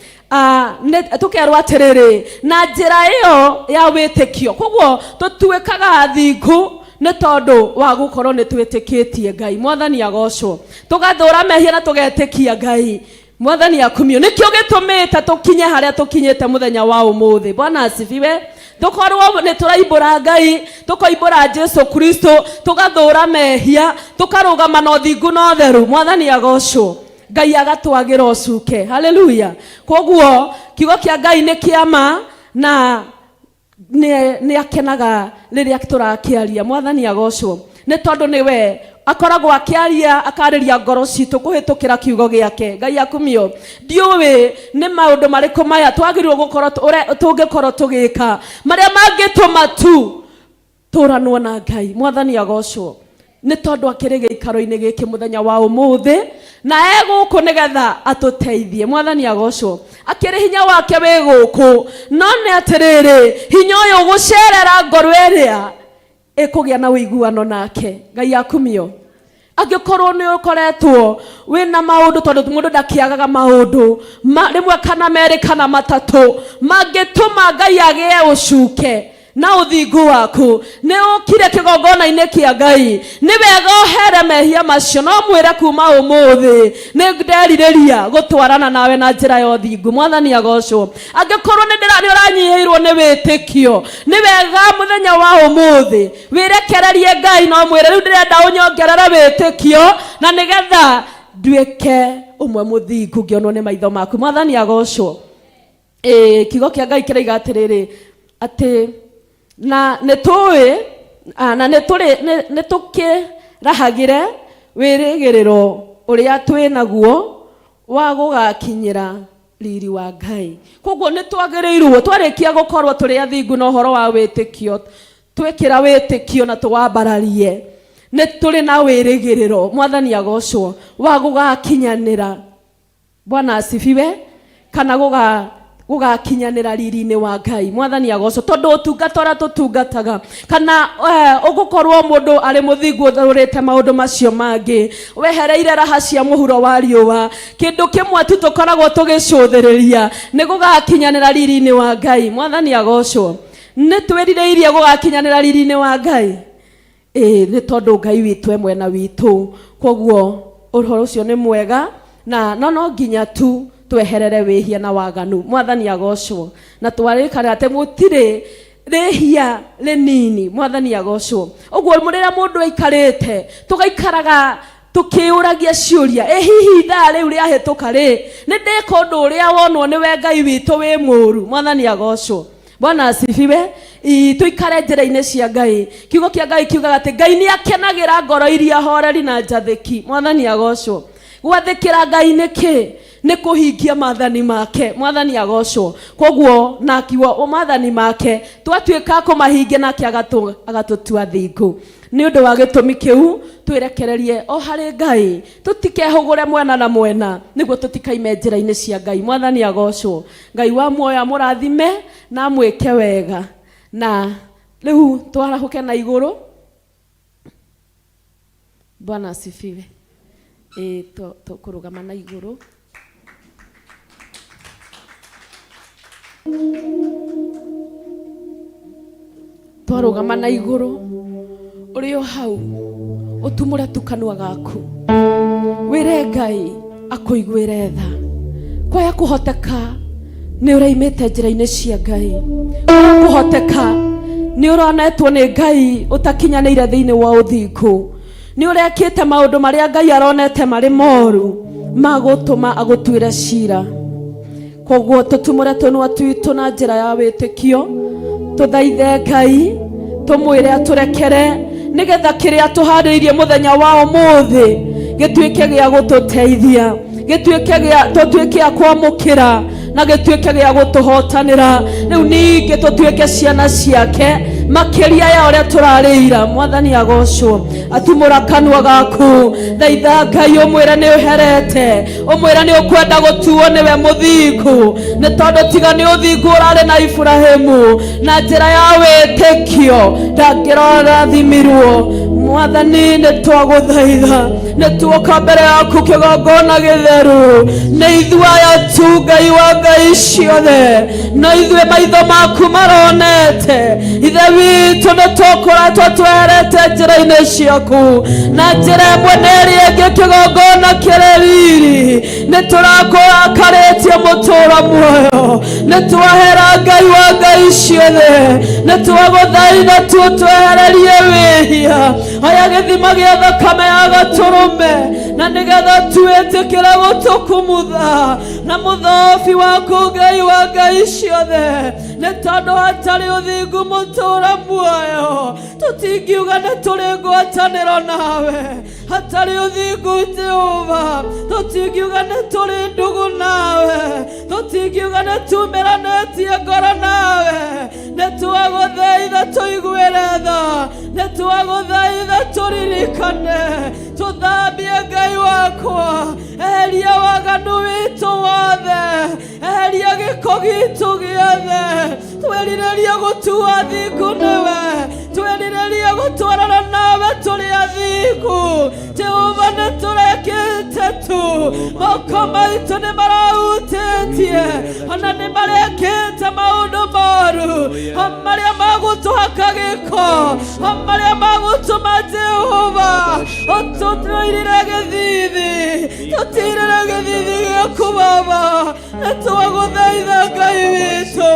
Tukerwo atiriri na njira iyo ya witikio. Koguo tutuikaga athingu ni tondu wa gukorwo ni twitikitie Ngai. Mwathani agocwo. Tugathura mehia na tugetikia Ngai. Mwathani akumio. Nikio gitumite tukinye haria tukinyite muthenya wa umuthi. Bwana asifiwe. Tukorwo ni turaimbura Ngai, tukoimbura Jesu Kristo, tugathura mehia, tukarugama na uthingu na utheru. Mwathani agocwo. Ngai agatwagira ucuke. Haleluya. Koguo kiugo kia Ngai ni kiama na ni akenaga riria turakiaria. Mwathani agocwo. Ni tondu niwe akoragwo akiaria akariria ngoro citu kuhitukira kiugo giake. Ngai akumio. Ndiuwi ni maundu mariku maya twagirirwo gukorwo tungikorwo tugika maria mangituma tu turanwo na Ngai. Mwathani agocwo. Ni tondu akiri giikaro-ini giki muthenya wa umuthi na guku nigetha atuteithie. Mwathani agocwo. Akiri hinya wake wi guku, no ni atiriri hinya uyu gucerera ngoro iria ikugia na uiguano nake. Ngai akumio. Angikorwo ni ukoretwo wina maundu tondu mundu ndakiagaga maundu rimwe kana meri kana matatu mangituma Ngai agie ucuke na uthingu waku, ni ukire kigongona-ini kia Ngai, ni wega uhere mehia macio. No mwire kuma umuthi ni ndeririria gutwarana nawe na njira ya uthingu. Mwathani agocwo. Angikorwo ni uranyihirwo ni witikio, ni wega muthenya wa umuthi wirekererie Ngai. No mwire riu ndirenda unyongerera witikio na nigetha nduike umwe muthingu ngionwo ni maitho maku. Mwathani agocwo. Kiugo kia Ngai kiraiga atiriri ati na netui na netukirahagire wirigiriro uria twinaguo wa gugakinyira riri wa Ngai. Koguo ni twagirirwo twarikia gukorwo turi athingu na uhoro wa witikio, twikira witikio na tuwambararie, ni turi na wirigiriro. Mwathani agocwo. Wa gugakinyanira. Bwana asifiwe. Kana gugakinyanira riri-ini wa Ngai. Mwathani agocwo tondu utungata uria tutungataga kana ugukorwo mundu ari muthingu urite maundu macio mangi wehereire raha cia muhuro wa riua kindu kimwe tu tukoragwo tugicuthiriria ni gugakinyanira riri-ini wa Ngai. Mwathani agocwo ni twirireirie gugakinyanira riri-ini wa Ngai ni tondu Ngai witu mwena witu koguo uhoro ucio ni mwega na no nginya tu tweherere wihia na waganu. Mwathani agocwo na twarikana ate mutire rehia renini. Mwathani agocwo uguo murira mundu aikarite tugaikaraga tukiuragia ciuria hihi ithaa riu riahituka ri ni ndika undu uria wonwo niwe Ngai witu wi muru. Mwathani agocwo Bwana asifiwe. Tuikare njira-ini cia Ngai. Kiugo kia Ngai kiugaga ati Ngai ni akenagira ngoro iria horeri na njathiki. Mwathani agocwo gwathikira Ngai niki ni kuhingia maathani make. Mwathani agocwo koguo na kiugo maathani make twatuika kumahingia nake agatutua thingu ni undu wa gitumi kiu twirekererie o hari Ngai tutikehugure mwena na mwena niguo tutikaime njira-ini cia Ngai. Mwathani agocwo Ngai wa muoyo amurathime na mwike wega na riu twarahuke na iguru. Bwana asifiwe. Tukurugama na iguru. Twarugama na iguru uri o hau utumure tukanwa gaku wire Ngai akuiguire tha kwaya kuhoteka ni uraimite njira-ini cia Ngai kuhoteka ni uronetwo ni Ngai utakinyanire thiini wa uthingu ni urekite maundu maria Ngai aronete mari moru magutuma agutwire cira koguo tutumure tunwa twitu na njira ya witikio tuthaithe Ngai tumwire aturekere nigetha kiria tuhariririe muthenya wa umuthi gituike gia gututeithia gituike gia tutuike akwamukira na gituike gia gutuhotanira riu ningi tutuike ciana ciake makiria ya uria turarira. Mwathani agocwo atumura kanwa gaku thaitha Ngai umwire ni uherete umwire ni ukwenda gutuo niwe muthingu ni tondu tiga ni uthingu urari na Ibrahimu na njira ya witikio ndangirarathimirwo. Mwathani ni twaguthaitha ni tuoka mbere yaku kigongona githeru ni ithuaya tu Ngai wa ngai ciothe na ithuĩ maitho maku maronete ithe witũ nĩ tũkoretwo twerete njĩra-inĩ ciaku na njĩra ĩmwe na ĩrĩa ĩngĩ kĩgongona kĩrĩ riri nĩ tũrakũrakarĩtie mũtũũra muoyo nĩ twahera Ngai wa ngai ciothe nĩ twagũthaitha tu twehererie wĩhia oya gĩthima gĩa thakame ya gatũrũme na nĩgetha twĩtĩkĩre gũtũkumutha na mũthobi waku Ngai wa ngai ciothe nĩ tondũ hatarĩ ũthingu mũtũũra muoyo tũtingiuga nĩ tũrĩ ngwatanĩro nawe hatarĩ ũthingu Jehova tũtingiuga nĩ tũrĩ ndugu nawe tũtingiuga nĩ tumĩranĩtie ngoro nawe nĩ twagũthaitha tũiguĩre tha nĩ twagũthaitha tũririkane tũthambie Ngai wakwa eheria waganu witũ wothe eheria gĩko gitũ gĩothe twĩrirĩrie gũtua thingu nĩwe twĩrirĩrie gũtwarana nawe tũrĩ athingu Jehova nĩ tũrekĩte tu moko maitũ nĩ marahutĩtie ona nĩ marekĩte maũndũ moru marĩa magũtũhaka gĩko marĩa magũtũma Jehova ũtũtũirĩre gĩthithi tũtirĩre gĩthithi gĩaku Baba nĩ twagũthaitha Ngai witũ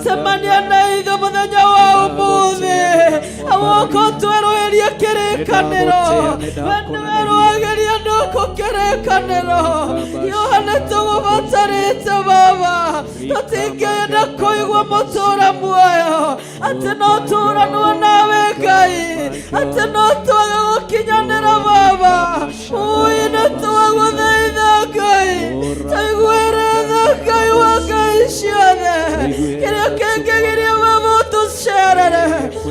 cemania na ithuĩ mũthenya wa ũmũthĩ awoko twerũhĩrie kĩrĩkanĩro we nĩwe rwagĩria nũkũ kĩrĩkanĩro Yoha nĩ tũgũbatarĩte Baba tũtingĩenda kũigua mũtũũra muoyo atĩ no tũũranwo nawe Ngai atĩ no twage gũkinyanĩra Baba ũĩ nĩ twagũthaitha Ngai tũiguĩre tha Ngai wa ngai ciothe kĩrĩa kĩngĩgiria Baba ũtũcerere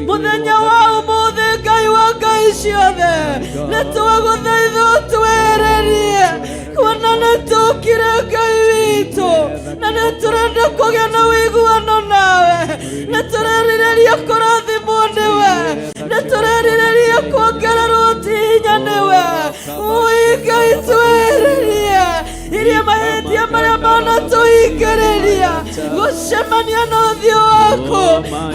mũthenya wa ũmũthĩ Ngai wa ngai ciothe nĩ twagũthaitha ũtwehererie kuona nĩ tũkire Ngai witũ witũ na nĩtũrenda kũgĩa na ũiguano nawe nĩtũrerirĩria kũrathimwo nĩwe nĩtũrerirĩria kuongererwo hinya nĩwe Ngai twĩrĩrie iria mahĩtia marĩa manatũhingĩrĩria gũcemania na ũthiũ waku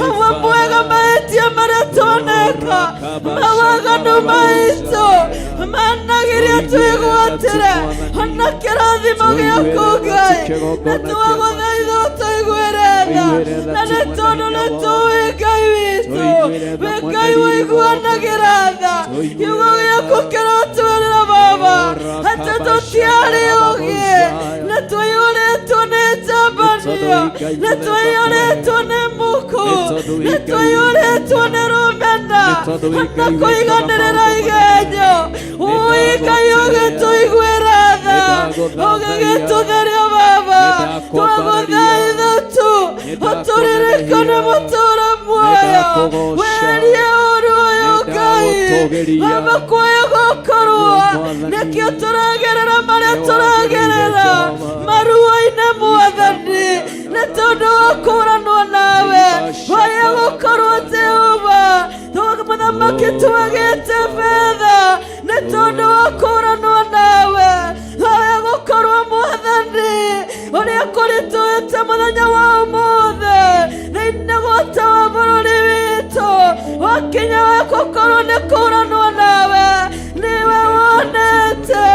hawa mwega mahĩtia marĩa twaneka mawaganu maitũ managiria twĩgwatĩre ona kĩrathimo gĩaku Ngai nĩtwagũthaitha ũtũiguĩre tha na nĩ tondũ nĩtũĩ Ngai witũ wĩ Ngai ũiguanagĩra tha kiugo gĩaku kĩratwĩrĩra Baba atĩ tũtiarĩ ũgĩ nĩtũiyũrĩtwo nĩ njambanio nĩtũiyũrĩtwo nĩ muku nĩtũiyũrĩtwo nĩ rũmena ona kũiganĩrĩra igenyo Ngai ũgĩtũiguĩra tha ũgĩgĩtũtheria Baba twagũthaitha tu ũtũririkane mũtũũra muoyo weherie ũũru ũyũ Ngai Baba kuoya gũkorwo nĩkĩo tũragerera marĩa tũragerera maruo-inĩ Mwathani nĩ tondũ wa kũũranwo nawe hoya gũkorwo Jehova mũthamaki twagĩte betha nĩ tondũ wa kũũranwo nawe hoya gũkorwo Mwathani ũrĩa kũrĩtũĩte mũthenya wa ũmũthĩ thĩinĩ gwothe wa bũrũri witũ wakinya wa gũkorwo nĩ kũũranwo nawe nĩwe wonete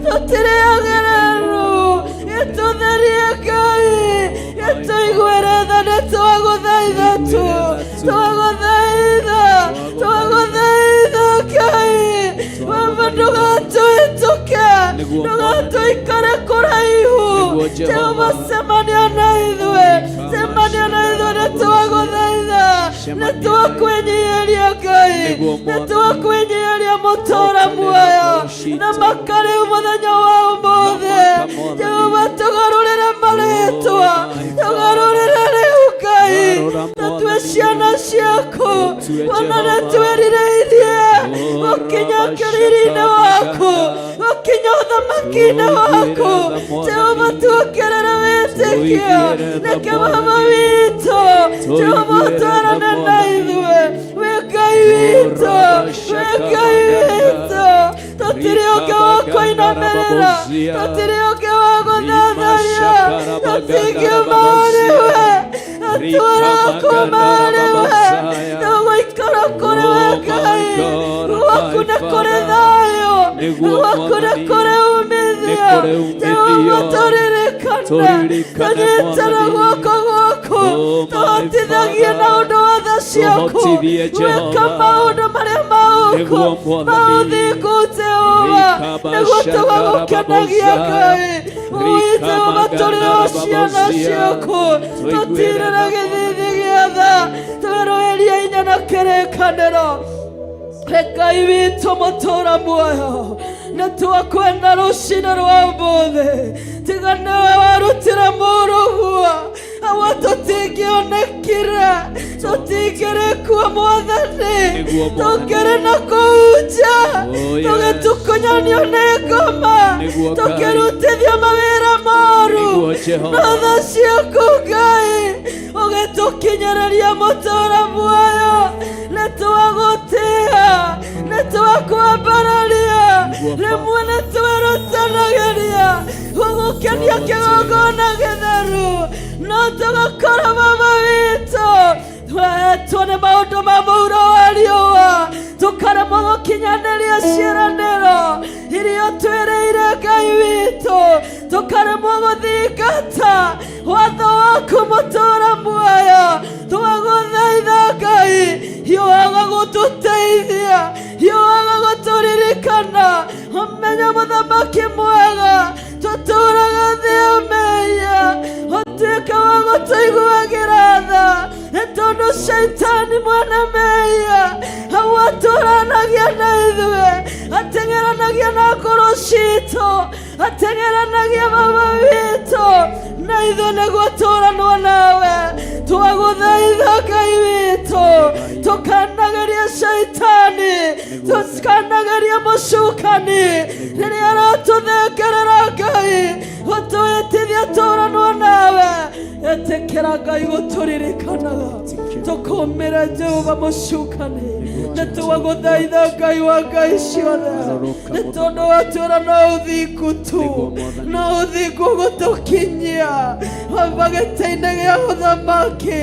tũtirĩ agĩrĩru gĩtũtherie Ngai gĩtũiguĩre tha nĩ twagũthaitha tu twagũthaitha Ngai Baba ndũgatũhĩtũke ndũgatũikare kũraihu Jehova cemania na ithuĩ nĩ twagũthaitha nĩ twakwĩnyihĩria Ngai nĩ twakwĩnyihĩria mũtũũra muoyo na makarĩu mũthenya wa ũmũthĩ Jehova tũgarũrĩre marĩtwa tũgarũrĩre rĩu Ngai tũtue ciana ciaku ona nĩ twĩrirĩirie gũkinya kĩriri-inĩ waku gũkinya ũthamaki-inĩ waku Jehova tuongerere wĩtĩkio reke Baba witũ Jehova ũtwarane na ithuĩ wĩ Ngai witũ tũtirĩ ũngĩ wa kũinamĩrĩra tũtirĩ ũngĩ wa gũthatharia tũtingiuma harĩwe atwara kuma harĩwe tũgũikara kũrĩ we Ngai gwaku nĩ kũrĩ thayũ gwaku nĩ kũrĩ umithio Jehova tũririkane tũnyitĩre guoko gwaku tũhotithagie na ũndũ wa tha ciaku gwĩka maũndũ marĩa maũku maũthingu Jehova nĩguo tũgagũkenagia Ngai Jehova tũrĩ o ciana ciaku tũtirĩra gĩthithi gĩa tha twĩrũĩria inya na kĩrĩkanĩro Ngai witũ mũtũũra muoyo nĩ twakwenda rũciinĩ rwa ũmũthĩ tiga nĩwe warutire mũrũguo hawa tũtingĩonekire tũtingĩrĩ kuo Mwathani tũngĩrĩ na kũu nja tũgĩtukunyanio nĩ ngoma tũkĩrutithia mawĩra moru no tha ciaku Ngai ũgĩtũkinyĩrĩria mũtũũra muoyo nĩ twagũtĩĩa nĩ twakwambararia rĩmwe nĩ twĩrutanagĩria gũgũkenia kĩgongona gĩtheru no tũgakora Baba witũ twehetwo nĩ maũndũ ma mũuro wa riũa tũkaremwo gũkinyanĩria ciĩranĩro iria twĩrĩire Ngai witũ tũkaremwo gũthingata watho waku mũtũũra muoyo twagũthaitha Ngai hiũhaga gũtũteithia hiũhaga gũtũririkana ũmenye mũthamaki mwega tũtũũraga thĩ ya mehia ũtuĩke wa gũtũiguagĩra tha nĩ tondũ Shaitani mwene mehia hawa atũũranagia na ithuĩ ateng'eranagia na ngoro citũ ateng'eranagia Baba witũ na ithuĩ nĩguo tũũranwo nawe twagũthaitha Ngai witũ tũkanagĩria Shaitani tũkanagĩria mũcukani rĩrĩa aratũthengerera Ngai ũtwĩtithia tũũranwo Netekera Ngai guturirikanaga tukumira Jehova mucukani netwaguthaitha Ngai wa Ngai ciothe nitondu watura na uthingu tu na uthingu gutukinyia bagitaine gia uthamaki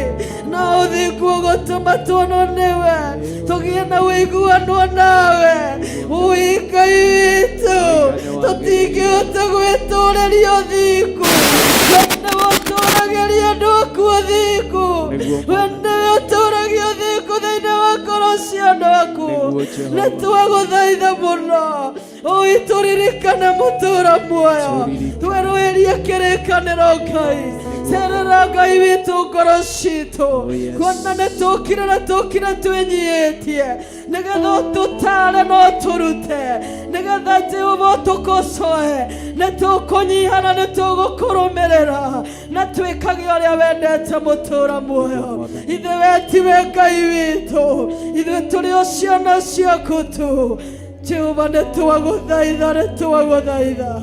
na uthingu gutuma tuononewe tugie na wiguano nawe Ngai witu tutingihota gwitureria uthingu wene waturagiria andu aku uthingu wene waturagia uthingu thiini wa ngoro cia andu aku nitwaguthaitha muno turirikane mutura muoyo tweruirie kirikaniro Ngai cerera Ngai witu ngoro citu kuona nitukire na tukire twinyiitie nigetha tutare no turute nigetha Jehova tukocoe nitukunyiha na nitugukurumirira na twikage uria wendete mutura muoyo ithe wetiwe Ngai witu ithe turi o ciana ciaku tu Jehova nitwaguthaitha nitwaguthaitha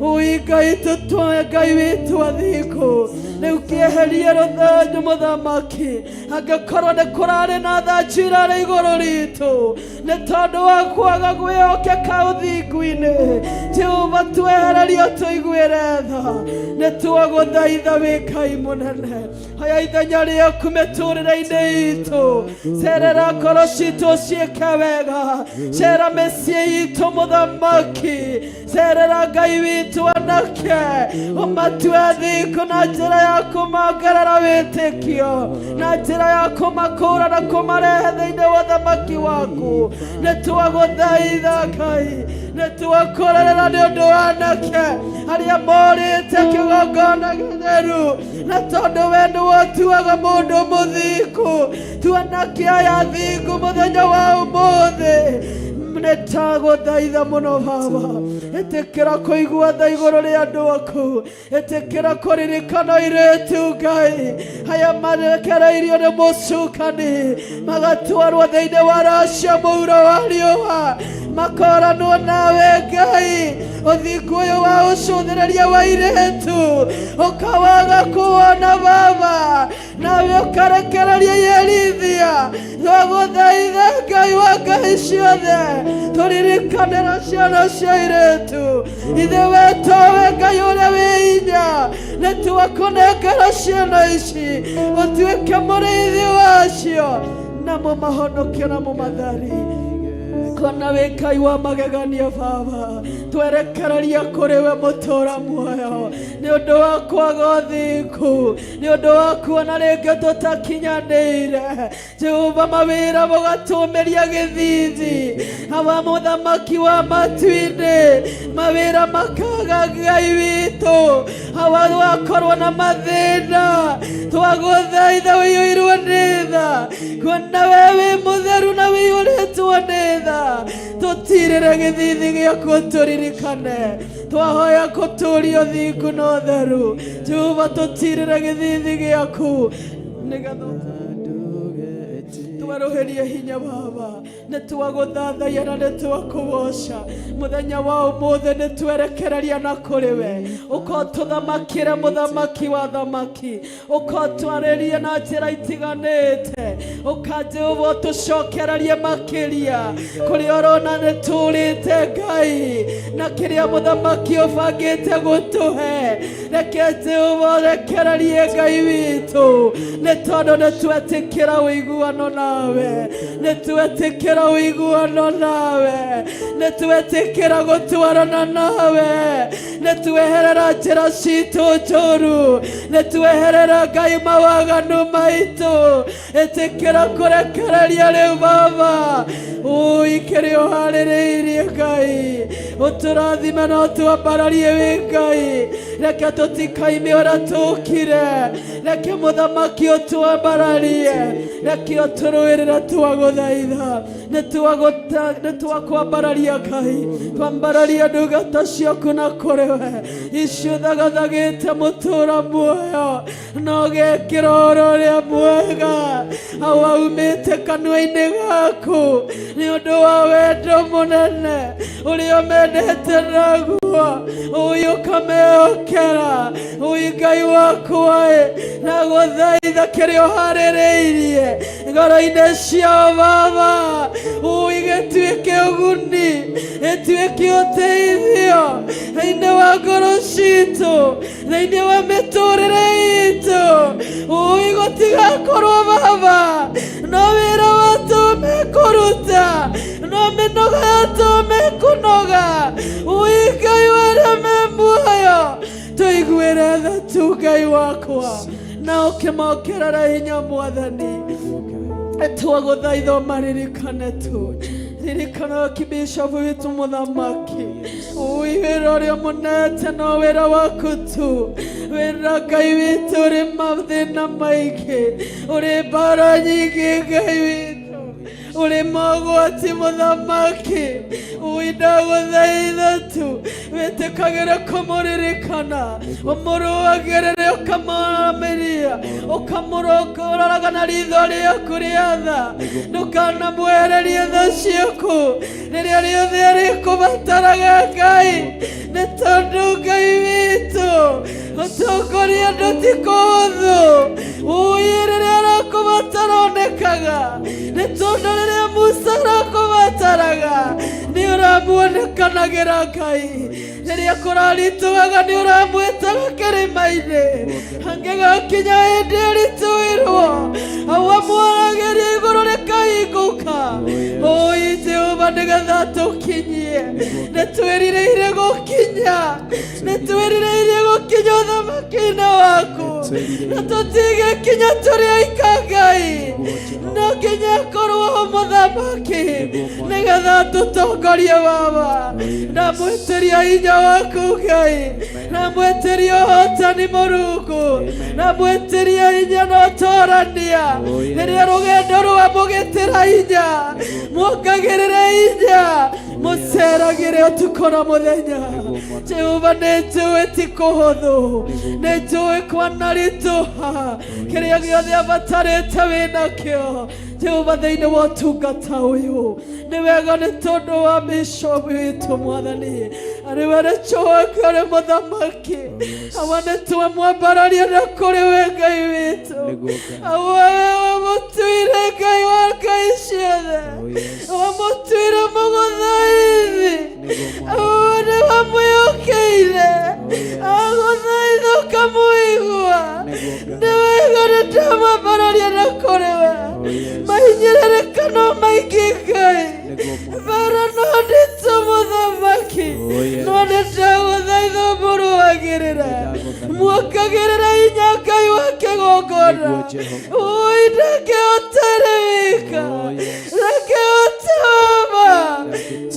Ngai tutwae Ngai witu athingu riu kieherie ruthanju muthamaki angikorwo ni kurari na thanju irari iguru ritu ni tondu wa kwaga gwiyokeka uthingu-ini Jehova twehererie tuiguire tha nitwaguthaitha wi Ngai munene haya ithenya riaku miturire-ini itu cerera ngoro citu ciike wega cera mĩciĩ itu muthamaki cerera Ngai witu anake umatue athingu na njĩra ya kumongerera wĩtĩkio na njĩra ya kumakũra na kumarehe thĩinĩ wa ũthamaki waku nĩtwagũthaitha Ngai nĩtwakorerera nĩ ũndũ wa anake arĩa morĩte kĩgongona gĩtheru na tondũ we nĩwe ũtuaga mũndũ mũthingu tua anake aya athingu mũthenya wa ũmũthĩ nĩtagũthaitha mũno Baba ĩtĩkĩra kũigua tha igũrũ rĩa andũ aku ĩtĩkĩra kũririkana airĩtu Ngai aya marekereirio nĩ mũcukani magatwarwo thĩinĩ wa racia mũuro wa riũa makoranwo nawe Ngai ũthingu ũyũ wa ũcũthĩrĩria wa airĩtu ũkawaga kuona Baba nawe ũkarekereria yerithia twagũthaitha Ngai wa Ngai ciothe turirikanĩra ciana cia airĩtu ithe wetowe Ngai ũrĩa wĩ hinya nĩtwakũnengera ciana ici ũtuĩke mũrĩithi wacio na mũmahonokie na mũmathari kona we Ngai wa magegania Baba twerekereria kũrĩ we mũtũra muoyo nĩ ũndũ wa kwaga ũthingu nĩ ũndũ wa kuona rĩngĩ tũtakinyanĩire Jehova mawĩra mũgatũmĩria gĩthithi hawa mũthamaki wa matu-inĩ mawĩra makaga Ngai witũ hawa wakorwo na mathĩna twagũthaitha wĩiyũirwo nĩ tha kuona we wĩ mũtheru na wĩiyũrĩtwo nĩ tha tutirire githithi giaku turirikane twahoya gũtũũria ũthingu na ũtheru Jehova tutirire githithi giaku nigetha twaruhirie hinya Baba nĩtwagũthathaiya na nĩtwakũgoca mũthenya wa ũmũthĩ nĩtwerekereria na kũrĩ we ũkotũthamakĩre mũthamaki wa thamaki ũkotwarĩrie na njĩra itiganĩte Jehova ũtũcokererie makĩria kũrĩa ũrona nĩtũũrĩte Ngai na kĩrĩa mũthamaki ũbangĩte gũtũhe reke Jehova ũrekererie Ngai witũ nĩ tondũ nĩtwetĩkĩra ũiguano nawe nĩtwetĩkĩra ũiguano nawe nĩtwetĩkĩra gũtwarana nawe nĩtweherera njĩra citũ njũru nĩtweherera Ngai mawaganu maitũ ĩtĩkĩra kũrekereria rĩu Baba ikĩrĩ ũharĩrĩirie Ngai ũtũrathime na ũtwambararie wĩ Ngai reke tũtikaime ũrĩa tũkire reke mũthamaki ũtwambararie reke ũtũrũĩrĩre twagũthaitha nĩtwakwambararia Ngai twambararie ndungata ciaku na kũrĩ we iciũthagathagĩte mũtũra muoyo na ũgekĩra ũhoro ũrĩa mwega waumĩte kanua-inĩ gaku nĩ ũndũ wa wendo mũnene ũrĩa ũmendete naguo wakwa uyu kameokera uyu Ngai wakwa na guthaitha kirio harireirie ngoro-ini ciao Baba uyu gituike uguni gituike uteithio thĩinĩ wa ngoro ciitũ thĩinĩ wa mĩtũrĩre itũ uyu gũtigakorwo Baba no wĩra watũ mekũruta no mĩnoga yatũ mekũnoga uyu Ngai warĩa me muoyo tũiguĩre tha tu Ngai wakwa na ũkĩmongerera hinya Mwathani twagũthaitha ũmaririkane tu ririkana kibishofu witũ mũthamaki wĩra ũrĩa mũnete no wĩra waku tu wĩra Ngai witũ ũrĩ mathĩna maingĩ ũrĩ mbara nyingĩ Ngai witũ ũrĩ mogwati mũthamaki ndagũthaitha tu wĩtĩkagĩre kũmũririkana ũmũrũagĩrĩre ũkamũramĩria ũkamũroraga na ritho rĩaku rĩa tha ndũkanamwehererie tha ciaku rĩrĩa rĩothe arĩkũbataraga Ngai nĩ tondũ Ngai witũ ũtongoria andũ ti kũhũthũ rĩrĩa arakũbatara onekaga nĩ tondũ rĩrĩa Musa arakũbataraga nĩ ũramuonekanagĩra Ngai rĩrĩa kũraritũhaga nĩ ũramwĩtaga kĩrĩma-inĩ hangĩgakinya hĩndĩ ĩritũhĩrwo wamwaragĩria igũrũ rĩkahingũka Jehova nĩgetha tũkinyie nĩ twĩrireire gũkinya ũthamaki-inĩ waku na tũtigĩkinya tũrĩ aika Ngai no nginya korwo mũthamaki nĩgetha tũtongorie Baba ndamwĩtĩria hinya waku Ngai ndamwĩtĩria ũhotani Mũrungu ndamwĩtĩria hinya na ũtorania rĩrĩa rũgendo rwamũgĩtĩra hinya muongagĩrĩre hinya mũceragĩre ũtukũ na mũthenya Jehova nĩ njũĩ ti kũhũthũ nĩ njũĩ kwanaritũha kĩrĩa gĩothe abatarĩte wĩnakĩo Jehova thĩinĩ wa ũtungata ũyũ nĩ wega nĩ tondũ wa bishopu witũ Mwathani arĩ we nĩtũĩ arĩ mũthamaki awa nĩtwamwambararia na kũrĩ we Ngai witũ awa wamũtuire Ngai wa ngai ciothe wamũtuire mũgũthaithi awa nĩwamwĩhokeire agũthaitha ũkamũigua nĩ wega nĩndamwambararia na kũrĩ we mahinyĩrĩrĩkano maingĩ Ngai bara no nditũ mũthamaki no nĩndagũthaitha ũmũrũagĩrĩre muongagĩrĩre hinya Ngai wa kĩgongona ndangĩhota rĩwika ndangĩhota Baba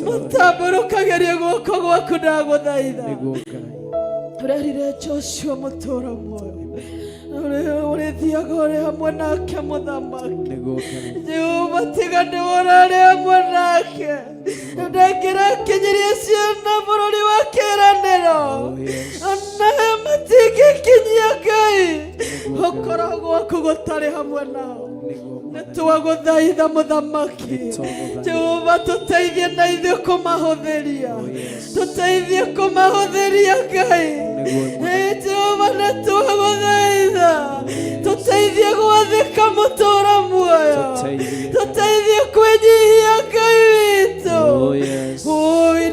mũtambũrũkagĩrie guoko gwaku ndagũthaitha ũrerire Joshua mũtũũra muoyo ũrĩthiaga ũrĩ hamwe nake mũthamaki Jehova tiga ndĩwona ũrĩ hamwe nake ndangĩrakinyirie ciana bũrũri wa kĩĩranĩro ona matingĩkinyia Ngai ũkorwo gwaku gũtarĩ hamwe nao nĩtwagũthaitha mũthamaki Jehova tũteithie na ithuĩ kũmahũthĩria tũteithie kũmahũthĩria Ngai Jehova nĩtwagũthaitha tũteithie gwathĩka mũtũũra muoyo tũteithie kwĩnyihia Ngai witũ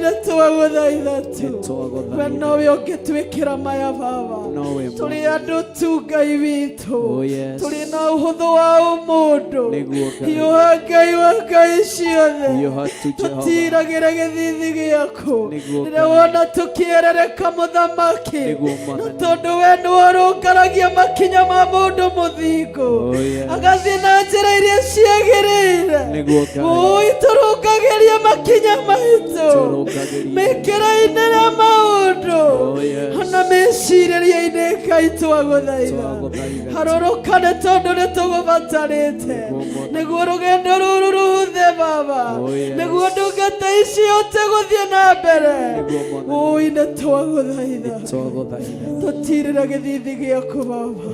nĩtwagũthaitha tu we nowe ũngĩtwĩkĩra maya Baba tũrĩ andũ tu Ngai witũ tũrĩ na ũhũthũ wa ũmũndũ hiũha Ngai wa ngai ciothe tũtiragĩre gĩthithi gĩaku rĩrĩa wona tũkĩerereka mũthamaki na tondũ we nĩwe ũrũngaragia makinya ma mũndũ mũthingu agathiĩ na njĩra iria ciagĩrĩire tũrũngagĩria makinya maitũ mĩkĩra-inĩ na maũndũ ona mĩcirĩrie-inĩ Ngai twagũthaitha harũrũkane tondũ nĩtũgũbatarĩte nĩguo rũgendo rũrũ rũhũthe Baba nĩguo ndungata ici ihote gũthiĩ na mbere nĩtwagũthaitha tũtirĩre gĩthithi gĩaku Baba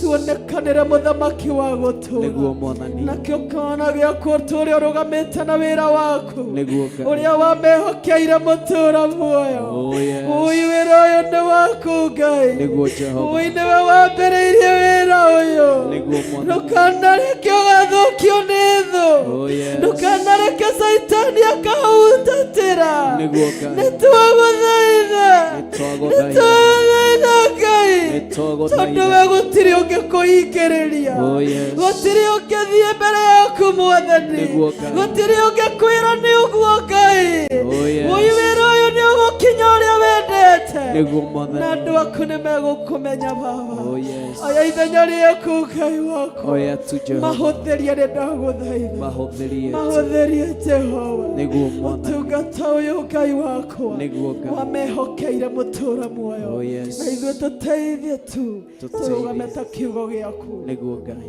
tuonekanĩre mũthamaki wa gũtũũra nakĩo kana gĩaku ũtũũre ũrũgamĩte na wĩra waku ũrĩa wamehokeire mũtũũra muoyo. Ũyũ wĩra ũyũ nĩ waku Ngai, ũyũ nĩwe wambĩrĩirie wĩra ũyũ. Ndũkanareke ũgathũkio nĩ thũ, ndũkanareke Saitani akahutatĩra. Nĩtwagũthaitha Ngai, tondũ we gũtirĩ ũngĩkũhingĩrĩria, gũtirĩ ũngĩthiĩ mbere yaku Mwathani, gũtirĩ ũngĩkwĩra nĩ ũguo Ngai. Ũyũ wĩra ũyũ nĩ ũgũkinya ũrĩa wendete, na andũ aku nĩ megũkũmenya Baba. Oya ithenya rĩaku Ngai wakwa, mahũthĩrie nĩ ndagũthaitha, mahũthĩrie Jehova. Ũtungata ũyũ Ngai wakwa wamehokeire mũtũũra muoyo, na ithuĩ tũteithie tu tũrũgame ta kiugo gĩaku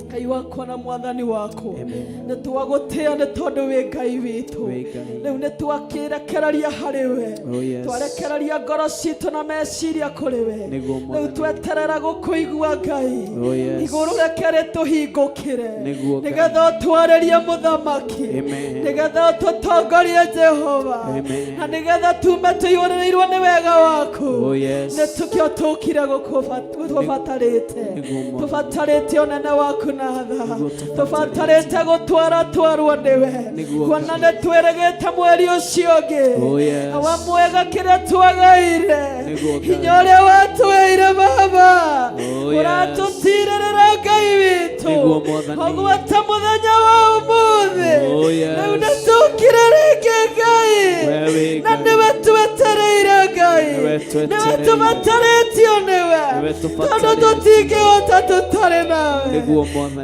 Ngai wakwa na Mwathani wakwa. Nĩ twagũtĩa nĩ tondũ wĩ Ngai witũ. Rĩu nĩ twakĩrekereria harĩ we, twarekereria ngoro citũ na meciria kũrĩ we. Rĩu tweterera gũkũigua Ngai, igũrũ reke rĩtũhingũkĩre, nĩgetha ũtwarĩrie mũthamaki, nĩgetha ũtũtongorie Jehova, na nĩgetha tume tũiyũrĩrĩirwo nĩ wega waku. Nĩ tũkĩo tũkire gũkũbatarĩte, tũbatarĩte ũnene waku na tha, tũbatarĩte gũtwarwo nĩwe, kuona nĩ twĩrĩgĩte mweri ũcio ũngĩ wa mwega kĩrĩa twagaire, hinya ũrĩa watũheire Baba, ũratũtirĩrĩra Ngai witũ, koguo ta mũthenya wa ũmũthĩ rĩu nĩ tũkire rĩngĩ Ngai, na nĩwe twetereire Ngai, nĩwe tũbatarĩtio nĩwe, tondũ tũtingĩhota tũtarĩ nawe.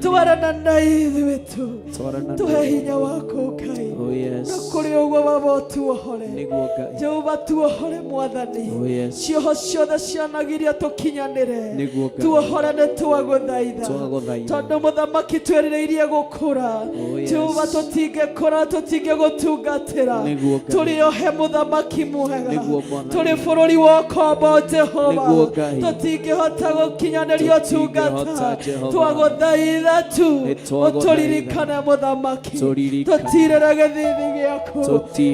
Twarana na ithuĩ tu, tũhe hinya waku Ngai, na kũrĩ ũguo Baba ũtuohore, Jehova tuohore Mwathani, cioho ciothe cianagiria tũkinyanĩre, tuohore nĩ twagũthaitha, tondũ mũthamaki twĩrĩrĩirie gũkũra. Jehova tũtingĩkũra, tũtingĩgũtungatĩra tũrĩohe mũthamaki mwega, tũrĩ bũrũri wa ũkombo Jehova, tũtingĩhota gũkinyanĩria ũtungata. Twagũthaitha tu ũtũririkane mũthamaki, tũtirĩre gĩthithi gĩaku.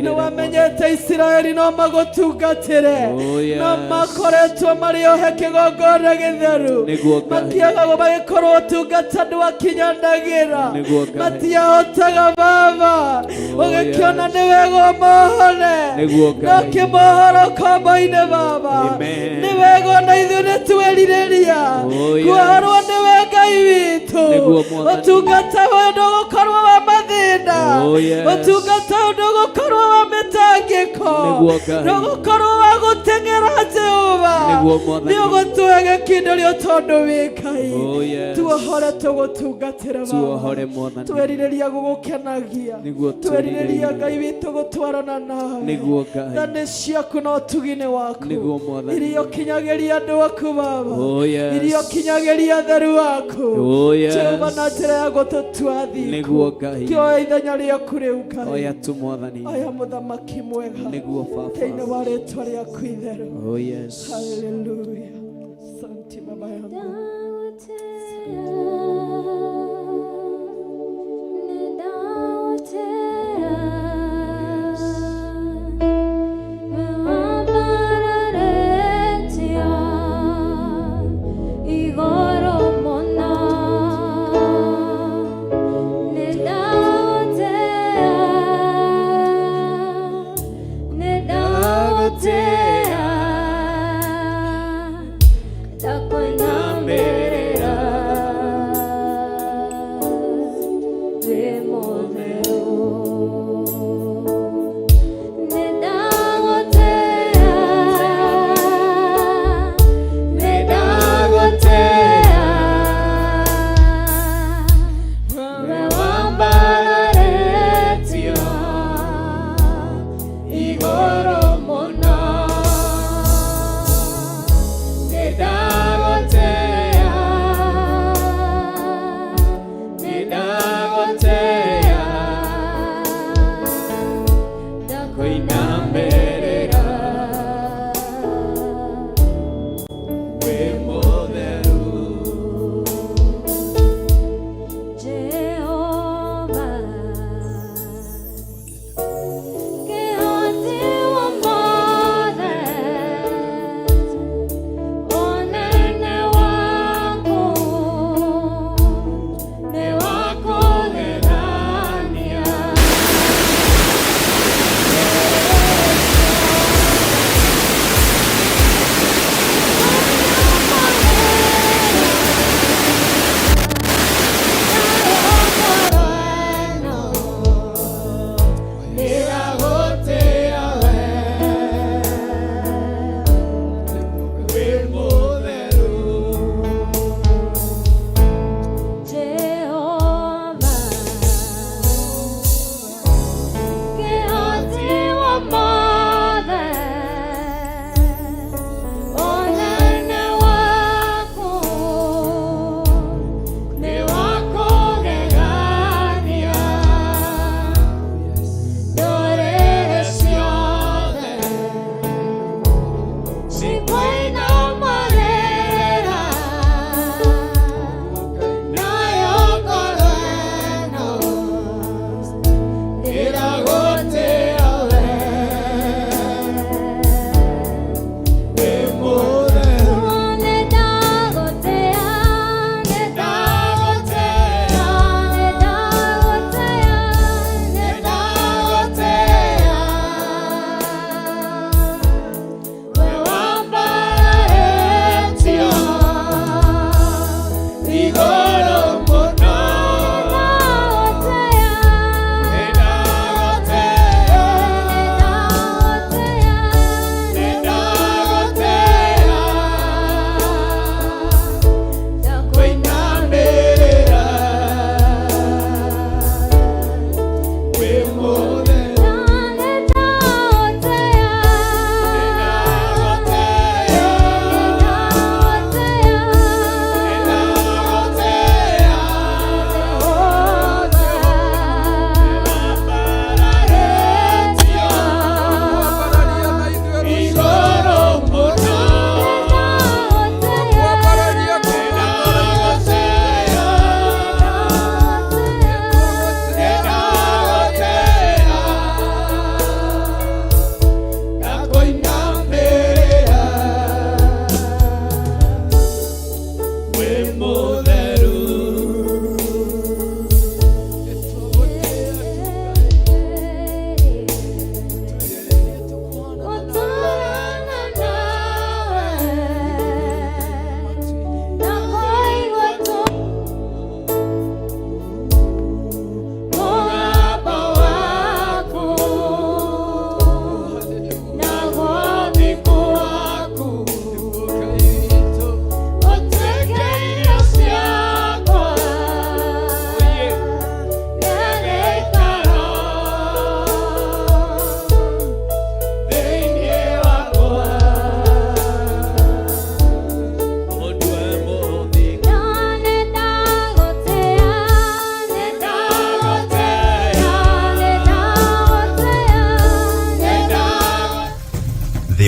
Nĩwamenyete Isiraeli no magũtungatĩre, no makoretwo marĩohe kĩgongona gĩtheru, makĩaga magĩkorwo ũtungata ndwakinyanagĩra, matiahotaga Baba, ũgĩkĩona nĩ wega ũmohore, no kĩmohoro ũkombo-inĩ Baba. Nĩ wega ona ithuĩ nĩ twerirĩria kuohorwo nĩwe Ngai witũ. Ũtungata ũyũ ndũgũkorwo wa mathĩna, ũtungata ũyũ ndũgũkorwo wa mĩtangĩko, ndũgũkorwo wa gũteng'era Jehova, nĩ ũgũtũhe gĩkindĩrio tondũ wĩ Ngai. Tuohore tũgũtungatĩre Baba, twerirĩria gũgũkenagia, twerirĩria Ngai witũ gũtwarana nawe. Tha nĩ ciaku no tugi-inĩ waku, iria ũkinyagĩria andũ aku Baba, iria ũkinyagĩria theru waku Jehova, na njĩra ya gũtũtua thingu. Kĩoya ithenya rĩaku rĩu Ngai, oya mũthamaki mwega thĩinĩ wa rĩĩtwa rĩaku itheru. Haleluya. Asante Baba yangu.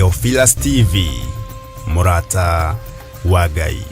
Theophilus TV, Murata wa Ngai.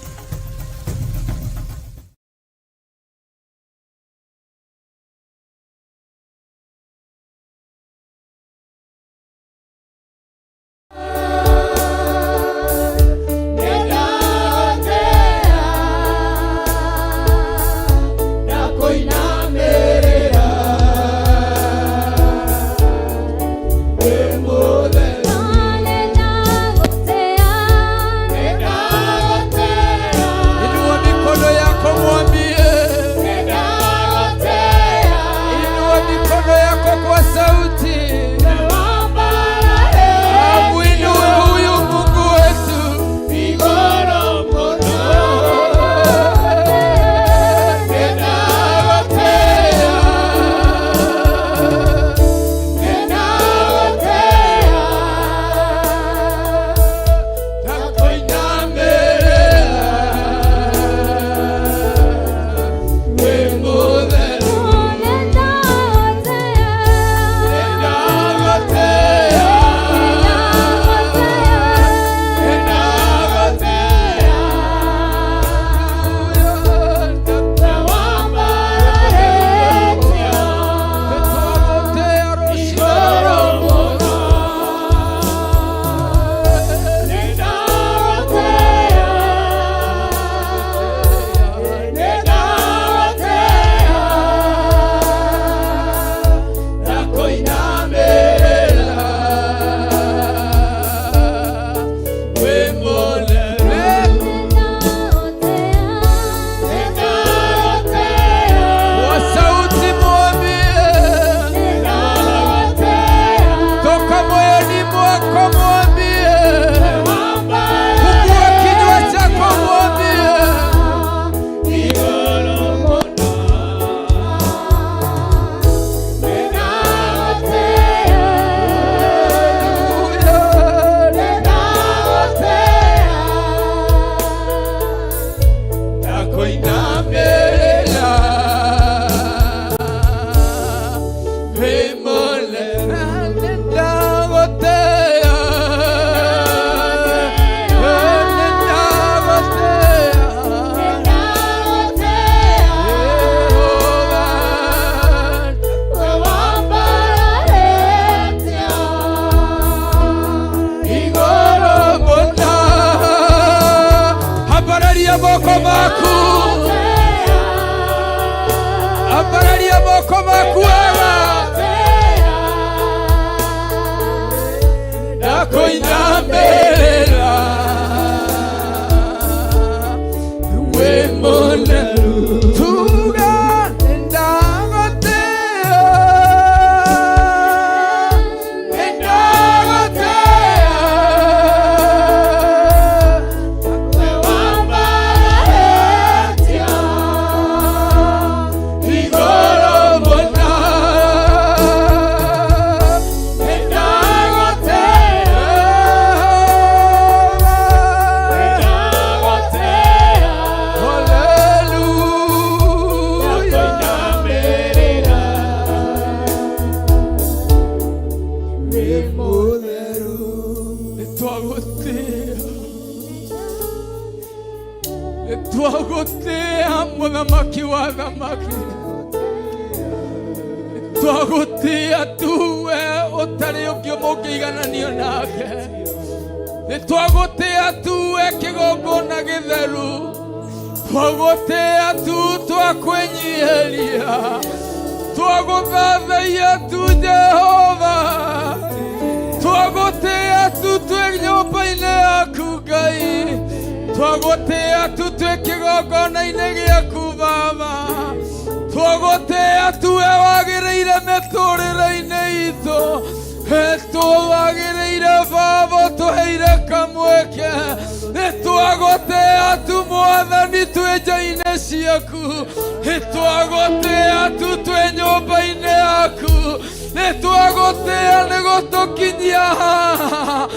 Twagutea muthamaki wa thamaki, twagutia tuwe utari ungi mungiigananio nake, twagutia tuwe kigongona githeru, twagutia tu twakwenyiheria, twaguthathaia tu Jehova, twagutia tu twi nyumba-ini yaku Ngai, twagutia tu twi kigongona-ini giaku Baba, twagutia tu we wagiriire miturire-ini itu, twagireire Baba tuheire kamweke, twagutia tu Mwathani twi nja-ini ciaku, twagutia tu twi nyumba-ini yaku, twagutia ni gutukinyia haha,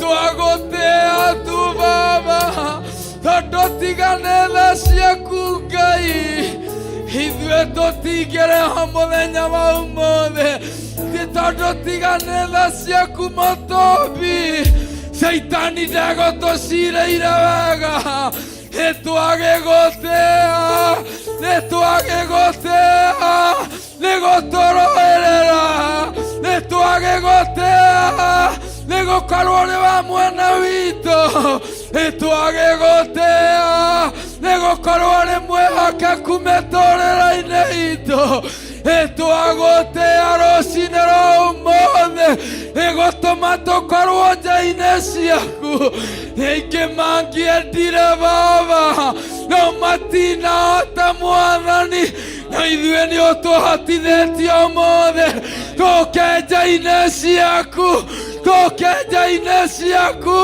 twagutia tu Baba tondu tigane tha ciaku Ngai, ithuĩ tũtingĩrĩha mũthenya wa ũmũthĩ tondu tigane tha ciaku Mutumbi Saitani ndegũtũciirĩire wega nĩtwagĩgũtĩĩa nĩgũtũrũĩrĩra nĩtwagĩgũtĩĩa nĩgũkorwo ũrĩ wa mwena witũ nĩtwagĩgũtĩĩa nĩgũkorwo ũrĩ mwĩhokeku mĩtũrĩre-inĩ itũ nĩtwagũtĩĩa rũcinĩ rwa ũmũthĩ nĩgũtũma tũkorwo nja-inĩ ciaku nĩingĩ mangĩendire Baba no matinahota Mwathani no ithuĩ nĩ ũtũhotithĩtie ũmũthĩ tũke nja-inĩ ciaku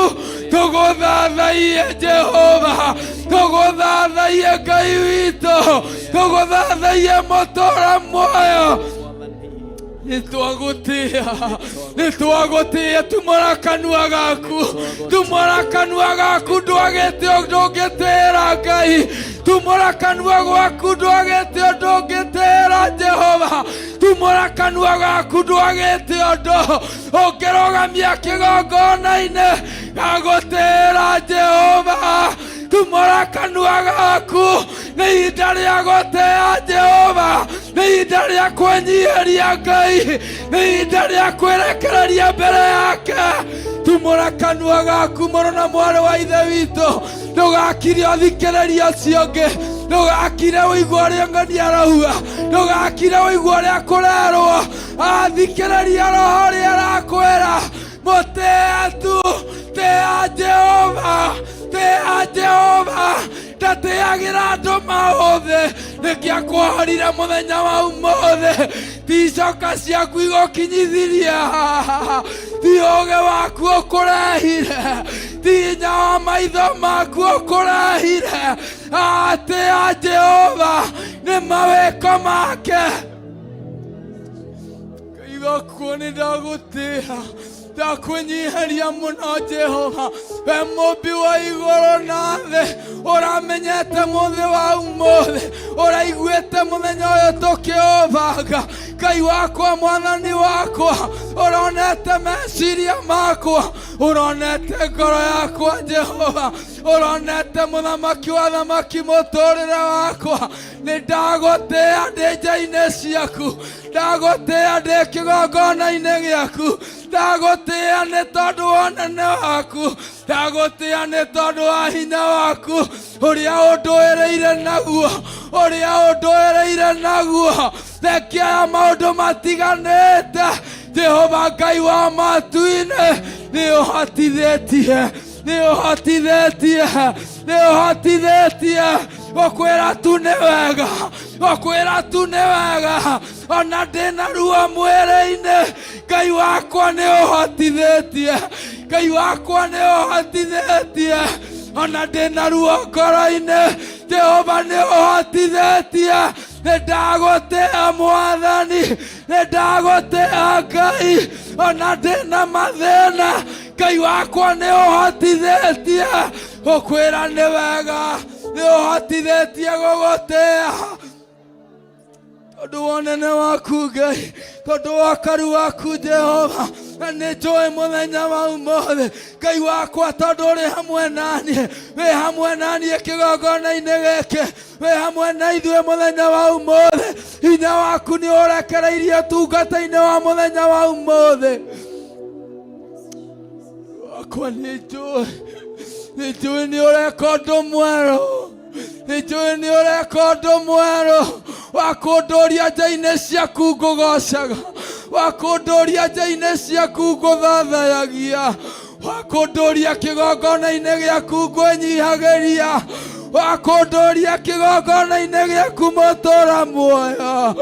tũgũthathaiye Jehova tũgũthathaiye Ngai witũ tũgũthathaiye mũtũũra muoyo nĩtwagũtĩĩa tumũra kanua gaku ndwagĩte ũndũ ũngĩtĩĩra Ngai tumũra kanua gwaku ndwagĩte ũndũ ũngĩtĩĩra Jehova tumũra kanua gaku ndwagĩte ũndũ ũngĩrũgamia kĩgongona-inĩ gagũtĩĩra Jehova tumũra kanua gaku nĩ ihinda rĩa gũtĩĩa Jehova nĩ ihinda rĩa kwĩnyihĩria Ngai nĩ ihinda rĩa kwĩrekereria mbere yake tumũra kanua gaku mũrũ na mwarĩ wa ithe witũ ndũgakire ũthikĩrĩria ũcio ũngĩ ndũgakire ũigua ũrĩa ng'ania arauga ndũgakire ũigua ũrĩa kũrerwo athikĩrĩria roho ũrĩa arakwĩra mũtĩĩa tu tĩĩa Jehova ndatĩagĩra andũ maũthĩ nĩkĩakwohorire mũthenya wa ũmũthĩ ti icoka ciaku igũkinyithirie ti ũũgĩ waku ũkũrehire ti hinya wa maitho maku ũkũrehire tĩĩa Jehova nĩ mawĩko make Ngai wakuo nĩ ndagũtĩĩa ndakwĩnyihĩria mũno Jehova we mũmbi wa igũrũ na thĩ ũramenyete mũthĩ wa ũmũthĩ ũraiguĩte mũthenya ũyũ tũkĩũbanga Ngai wakwa Mwathani wakwa ũronete meciria makwa ũronete ngoro yakwa Jehova ũronete mũthamaki wa thamaki mũtũũrĩre wakwa nĩ ndagũtĩĩa ndĩ nja-inĩ ciaku ndagũtĩĩa ndĩ kĩgongona-inĩ gĩaku ndagũtĩĩa nĩ tondũ wa ũnene waku ndagũtĩĩa nĩ tondũ wa hinya waku ũrĩa ũndũĩrĩire naguo thengia ya maũndũ matiganĩte Jehova Ngai wa matu-inĩ nĩ ũhotithĩtie gũkwĩra tu nĩ wega ona ndĩna ruo mwĩrĩ-inĩ Ngai wakwa nĩ ũhotithĩtie ona ndĩna ruo ngoro-inĩ Jehova nĩ ũhotithĩtie nĩ ndagũtĩĩa Mwathani nĩ ndagũtĩĩa Ngai ona ndĩna mathĩna Ngai wakwa nĩ ũhotithĩtie gũkwĩra nĩ wega nĩ ũhotithĩtie gũgũtĩĩa tondũ wa ũnene waku Ngai tondũ wa karu waku Jehova na nĩ njũĩ mũthenya wa ũmũthĩ Ngai wakwa tondũ ũrĩ hamwe naniĩ wĩ hamwe naniĩ kĩgongona-inĩ gĩkĩ wĩ hamwe na ithuĩ mũthenya wa ũmũthĩ hinya waku nĩ ũrekereirie ũtungata-inĩ wa mũthenya wa ũmũthĩ wakwa nĩ njũĩ nĩ ũreka ũndũ mwerũ nĩnjũĩ nĩ ũreka ũndũ mwerũ wa kũndũũria nja-inĩ ciaku ngũgocaga wa kũndũũria nja-inĩ ciaku ngũthathayagia wa kũndũũria kĩgongona-inĩ gĩaku ngwĩnyihagĩria wa kũndũũria kĩgongona-inĩ gĩaku mũtũũra muoyo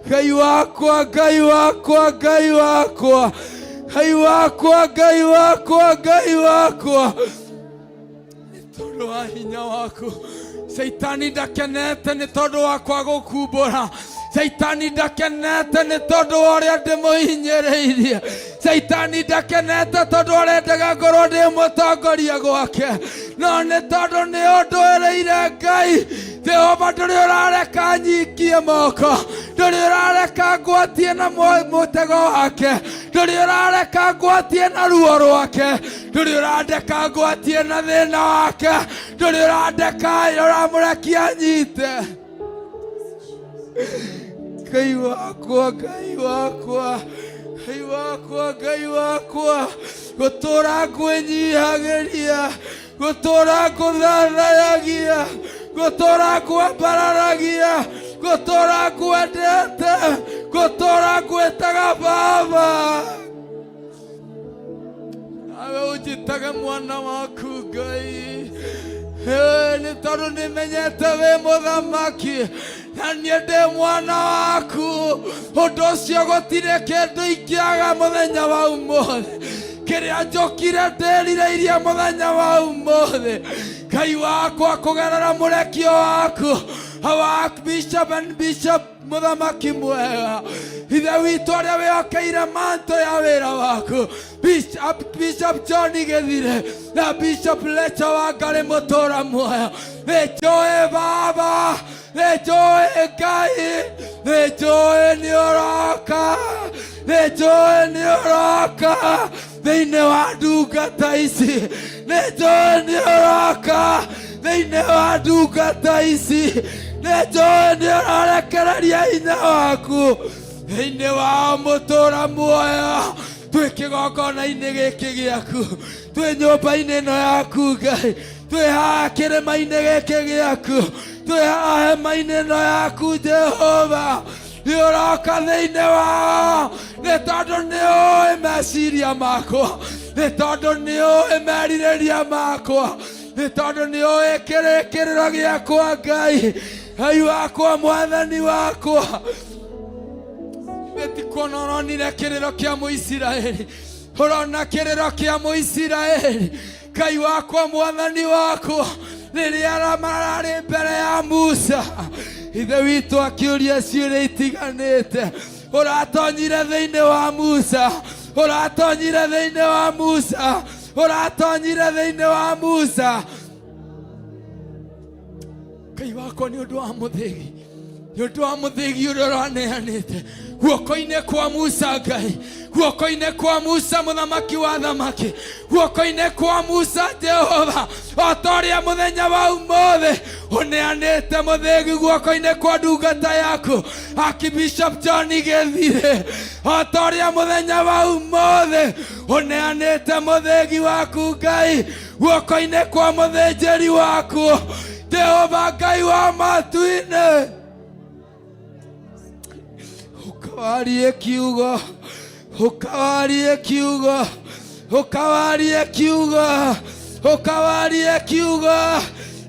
Ngai wakwa Ngai wakwa Ngai wakwa Ngai wakwa Ngai wakwa Ngai wakwa nĩ tondũ wa hinya waku Saitani ndakenete nĩ tondũ wa kwaga gũkumbũra Saitani ndakenete nĩ tondũ wa ũrĩa ndĩmũhinyĩrĩirie Saitani ndakenete tondũ arendaga ngorwo ndĩ mũtongoria gwake no nĩ tondũ nĩ ũndũĩrĩire Ngai Jehova ndũrĩ ũrareka nyikie moko nduri urareka ngwatie na mutego wake, nduri urareka ngwatie na ruo rwake, nduri urandeka ngwatie na thina wake, nduri urandeka uramurekia nyite. Ngai wakwa, Ngai wakwa, Ngai wakwa, Ngai wakwa, gutura ngwinyihagiria, gutura nguthathayagia, gutura ngwambararagia, gutura ngwendete, gutura ngwitaga baba. Nawe unjitaga mwana waku Ngai, nĩ tondũ nĩmenyete wĩ mũthamaki na niĩ ndĩ mwana waku. Ũndũ ũcio gũtirĩ kĩndũ ingĩaga mũthenya wa ũmũthĩ, kĩrĩa njũkire ndĩrireirie mũthenya wa ũmũthĩ. Ngai wakwa kũgerera mũrekio waku wa Bishop mũthamaki mwega, ithe witũ ũrĩa wĩhokeire manto ya wĩra waku, Bishop John Gĩthire na Bishop Lecha Wangari mũtũra muoyo. Nĩnjũĩ baba, nĩnjũĩ Ngai, nĩnjũĩ nĩ ũroka, nĩnjũĩ nĩ ũroka thĩinĩ wa ndungata ici, nĩnjũĩ nĩ ũroka thĩinĩ wa ndungata ici, nĩnjũĩ nĩ ũrarekereria hinya waku thĩinĩ wa mũtũra muoyo. Twĩ kĩgongona-inĩ gĩkĩ gĩaku, twĩ nyũmba-inĩ ĩno yaku Ngai, twĩ haha kĩrĩma-inĩ gĩkĩ gĩaku, twĩ haha hema-inĩ ĩno yaku Jehova. Nĩ ũroka thĩinĩ wao nĩ tondũ nĩ ũĩ meciria makwa, nĩ tondũ nĩ ũĩ merirĩria makwa, nĩ tondũ nĩ ũĩ kĩrĩkĩrĩro gĩakwa Ngai, Ngai wakwa, mwathani wakwa. Ndikuona ũronire kĩrĩro kĩa Mũisiraeli, ũrona kĩrĩro kĩa Mũisiraeli. Ngai wakwa, mwathani wakwa, rĩrĩa mararĩ mbere ya Musa, ithe witũ akĩũria ciũria itiganĩte. Ũratonyire thĩinĩ wa Musa, ũratonyire thĩinĩ wa Musa, ũratonyire thĩinĩ wa Musa. Ngai wakwa, nĩ ũndũ wa mũthĩgi, nĩ ũndũ wa mũthĩgi ũrĩa ũraneanĩte guoko-inĩ kwa Musa Ngai, guoko-inĩ kwa Musa mũthamaki wa thamaki, guoko-inĩ kwa Musa Jehova, o ta ũrĩa mũthenya wa ũmũthĩ ũneanĩte mũthĩgi guoko-inĩ kwa ndungata yaku Archbishop John Gĩthire, o ta ũrĩa mũthenya wa ũmũthĩ ũneanĩte mũthĩgi waku Ngai guoko-inĩ kwa mũthĩnjĩri waku Jehova Ngai wa matu-inĩ. Ukawarie kiugo, ukawarie kiugo, ukawarie kiugo, ukawarie kiugo,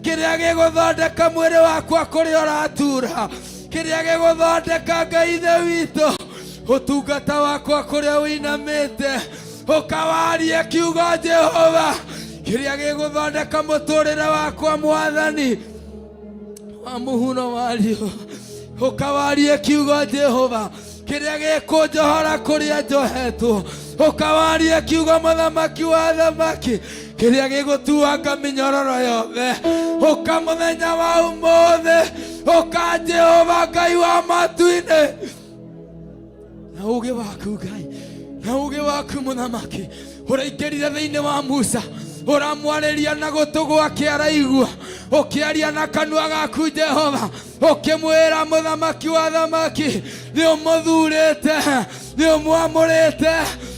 kĩrĩa gĩgũthondeka mwĩrĩ wakwa kũrĩa ũratura, kĩrĩa gĩgũthondeka Ngai ithe witũ ũtungata wakwa kũrĩa ũinamĩte. Ukawarie kiugo Jehova, kĩrĩa gĩgũthondeka mũtũrĩre wakwa mwathani wa mũhuno wa riũa. Ukawarie kiugo Jehova, kĩrĩa gĩkũnjohora kũrĩa njohetwo. Ukawarie kiugo mũthamaki wa thamaki, kĩrĩa gĩgũtuanga mĩnyororo yothe. Uka mũthenya wa ũmũthĩ, uka Jehova Ngai wa matu-inĩ, na ũũgĩ waku Ngai, na ũũgĩ waku mũthamaki ũraingĩrire thĩinĩ wa Musa, ũramwarĩria na gũtũ gwake araigua, ũkĩaria na kanua gaku Jehova, ũkĩmwĩra mũthamaki wa thamaki nĩ ũmũthurĩte, nĩ ũmwamũrĩte,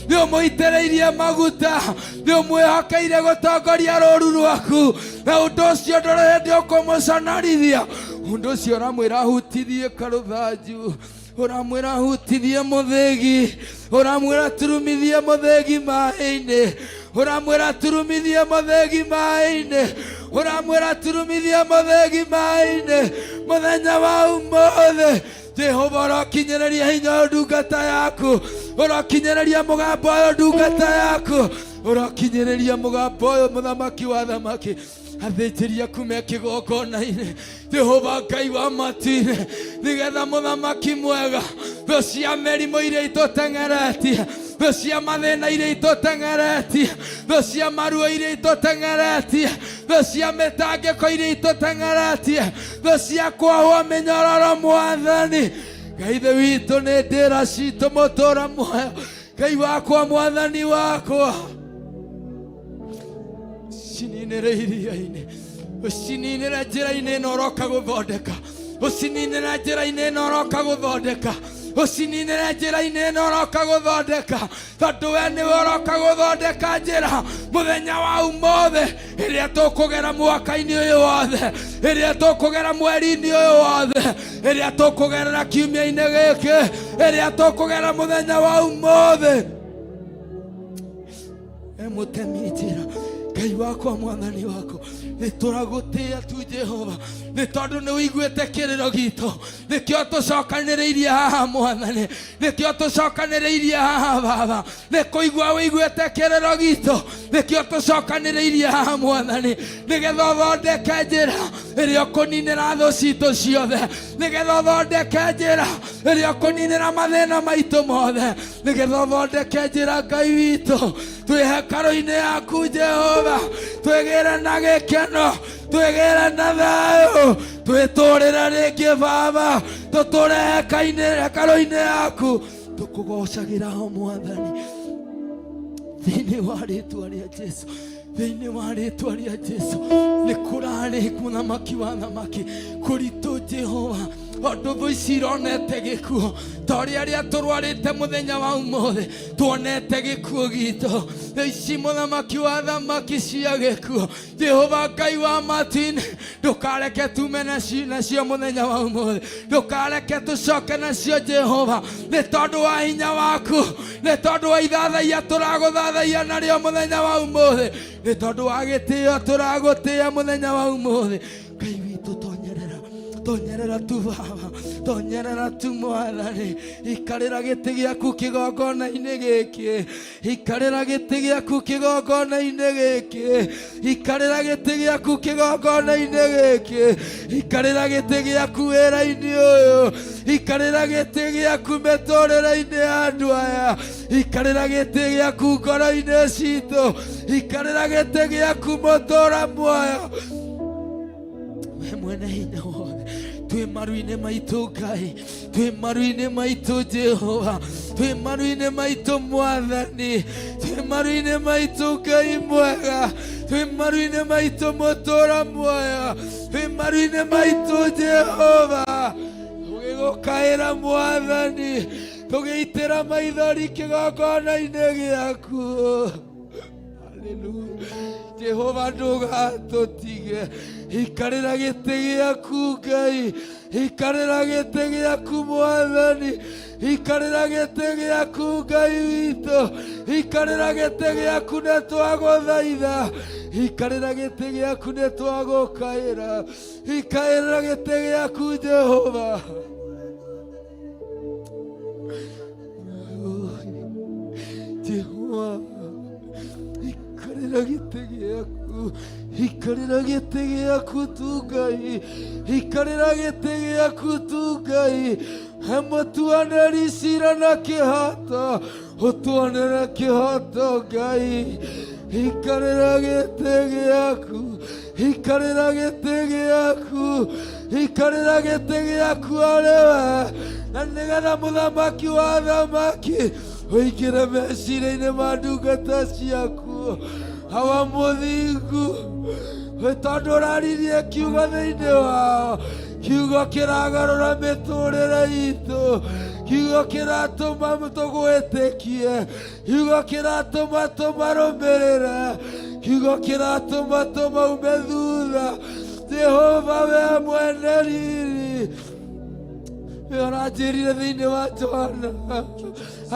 nĩ ũmũitĩrĩirie maguta, nĩ ũmwĩhokeire gũtongoria rũũru rwaku, na ũndũ ũcio ndũrĩ hĩndĩ ũkũmũconorithia. Ũndũ ũcio ũramwĩra ahutithie karũthanju, ũramwĩra ahutithie mũthĩgi, ũramwĩra turumithie mũthĩgi maĩ-inĩ, ũramwĩra turumithie mũthĩgi maĩ-inĩ, ũramwĩra turumithie mũthĩgi maĩ-inĩ. Mũthenya wa ũmũthĩ Jehova ũrokinyĩrĩria hinya ũyũ ndungata yaku, ũrokinyĩrĩria mũgambo ũyũ ndungata yaku, ũrokinyĩrĩria mũgambo ũyũ mũthamaki wa thamaki. Athĩnjĩri aku me kĩgongona-inĩ Jehova Ngai wa matu-inĩ, nĩgetha mũthamaki mwega thũ cia mĩrimũ iria itũteng'eretie, thũ cia mathĩna iria itũteng'eretie, thũ cia maruo iria itũteng'eretie, thũ cia mĩtangĩko iria itũteng'eretie, thũ cia kuohwo mĩnyororo mwathani Ngai ithe witũ nĩ ndĩra citũ mũtũũra muoyo. Ngai wakwa mwathani wakwa, cininĩre iria-inĩ, ũcininĩre njĩra-inĩ ĩno ũroka gũthondeka, ũcininĩre njĩra-inĩ ĩno ũroka gũthondeka, ũcininĩre njĩra-inĩ ĩno ũroka gũthondeka, tondũ we nĩwe ũroka gũthondeka njĩra mũthenya wa ũmũthĩ, ĩrĩa tũkũgera mwaka-inĩ ũyũ wothe, ĩrĩa tũkũgera mweri-inĩ ũyũ wothe, ĩrĩa tũkũgerera kiumia-inĩ gĩkĩ, ĩrĩa tũkũgera mũthenya wa ũmũthĩ. Mũtemi njĩra, Ngai wakwa mwathani wako, nĩ tũragũtĩĩa tu Jehova, nĩ tondũ nĩ ũiguĩte kĩrĩro gitũ, nĩkĩo tũcokanĩrĩirie haha Mwathani, nĩkĩo tũcokanĩrĩirie haha Baba, nĩ kũigua ũiguĩte kĩrĩro gitũ, nĩkĩo tũcokanĩrĩirie haha Mwathani, nĩgetha ũthondeke njĩra ĩrĩa ũkũninĩra thũ citũ ciothe, nĩgetha ũthondeke njĩra ĩrĩa ũkũninĩra mathĩna maitũ mothe, nĩgetha ũthondeke njĩra Ngai witũ, twĩ hekarũ-inĩ yaku Jehova, twĩgĩre na gĩkeno, twĩgĩre na thayũ, twĩtũũrĩre rĩngĩ Baba, tũtũũre hekarũ-inĩ yaku, tũkũgocagĩra ho Mwathani, thĩinĩ wa rĩĩtwa rĩa Jesũ, thĩinĩ wa rĩĩtwa rĩa Jesũ. Nĩ kũrarĩ mũthamaki wa thamaki kũritũ Jehova, tondũ thũ ici ironete gĩkuũ, ta ũrĩa arĩa tũrwarĩte mũthenya wa ũmũthĩ tuonete gĩkuũ gitũ, thũ ici mũthamaki wa thamaki cia gĩkuũ, Jehova Ngai wa matu-inĩ, ndũkareke tume nacio mũthenya wa ũmũthĩ, ndũkareke tũcoke nacio Jehova, nĩ tondũ wa hinya waku, nĩ tondũ wa ithathaia tũragũthathaia narĩo mũthenya wa ũmũthĩ, nĩ tondũ wa gĩtĩo tũragũtĩĩa mũthenya wa ũmũthĩ. Ngai witũ tonyerera tu Baba, tonyerera tu Mwathani, ikarĩra gĩtĩ gĩaku kĩgongona-inĩ gĩkĩ, ikarĩra gĩtĩ gĩaku kĩgongona-inĩ gĩkĩ, ikarĩra gĩtĩ gĩaku kĩgongona-inĩ gĩkĩ, ikarĩra gĩtĩ gĩaku wĩra-inĩ ũyũ, ikarĩra gĩtĩ gĩaku mĩtũrĩre-inĩ ya andũ aya, ikarĩra gĩtĩ gĩaku ngoro-inĩ citũ, ikarĩra gĩtĩ gĩaku mũtũũra muoyo. We mwene hinya wothe, twĩ maru-inĩ maitũ Ngai, twĩ maru-inĩ maitũ Jehova, twĩ maru-inĩ maitũ Mwathani, twĩ maru-inĩ maitũ Ngai mwega, twĩ maru-inĩ maitũ mũtũũra muoyo, twĩ maru-inĩ maitũ Jehova, tũgĩgũkaĩra Mwathani, tũgĩitĩra maithori kĩgongona-inĩ gĩaku. Hallelujah. Jehova ndũgatũtige, ikarĩra gĩtĩ gĩaku Ngai, ikarĩra gĩtĩ gĩaku Mwathani, ikarĩra gĩtĩ gĩaku Ngai witũ, ikarĩra gĩtĩ gĩaku nĩ twagũthaitha, ikarĩra gĩtĩ gĩaku nĩ twagũkaĩra, ikarĩra gĩtĩ gĩaku Jehova. Jehova, ikarĩra gĩtĩ gĩaku, ikarĩra gĩtĩ gĩaku tu Ngai, ikarĩra gĩtĩ gĩaku tu Ngai, he mũtuanĩri cira na kĩhoto, ũtuanĩre kĩhoto Ngai, ikarĩra gĩtĩ gĩaku, ikarĩra gĩtĩ gĩaku, ikarĩra gĩtĩ gĩaku arĩ we, na nĩgetha mũthamaki wa thamaki ũingĩre meciria-inĩ ma ndungata ciaku, hawa mũthingu, tondũ ũraririe kiugo thĩinĩ wao, kiugo kĩragarũra mĩtũrĩre itũ, kiugo kĩratũma tũgwĩtĩkie, kiugo kĩratũma tũmarũmĩrĩre, kiugo kĩratũma tũmaume thutha. Jehova we mwene riri, we ũranjĩrire thĩinĩ wa Johana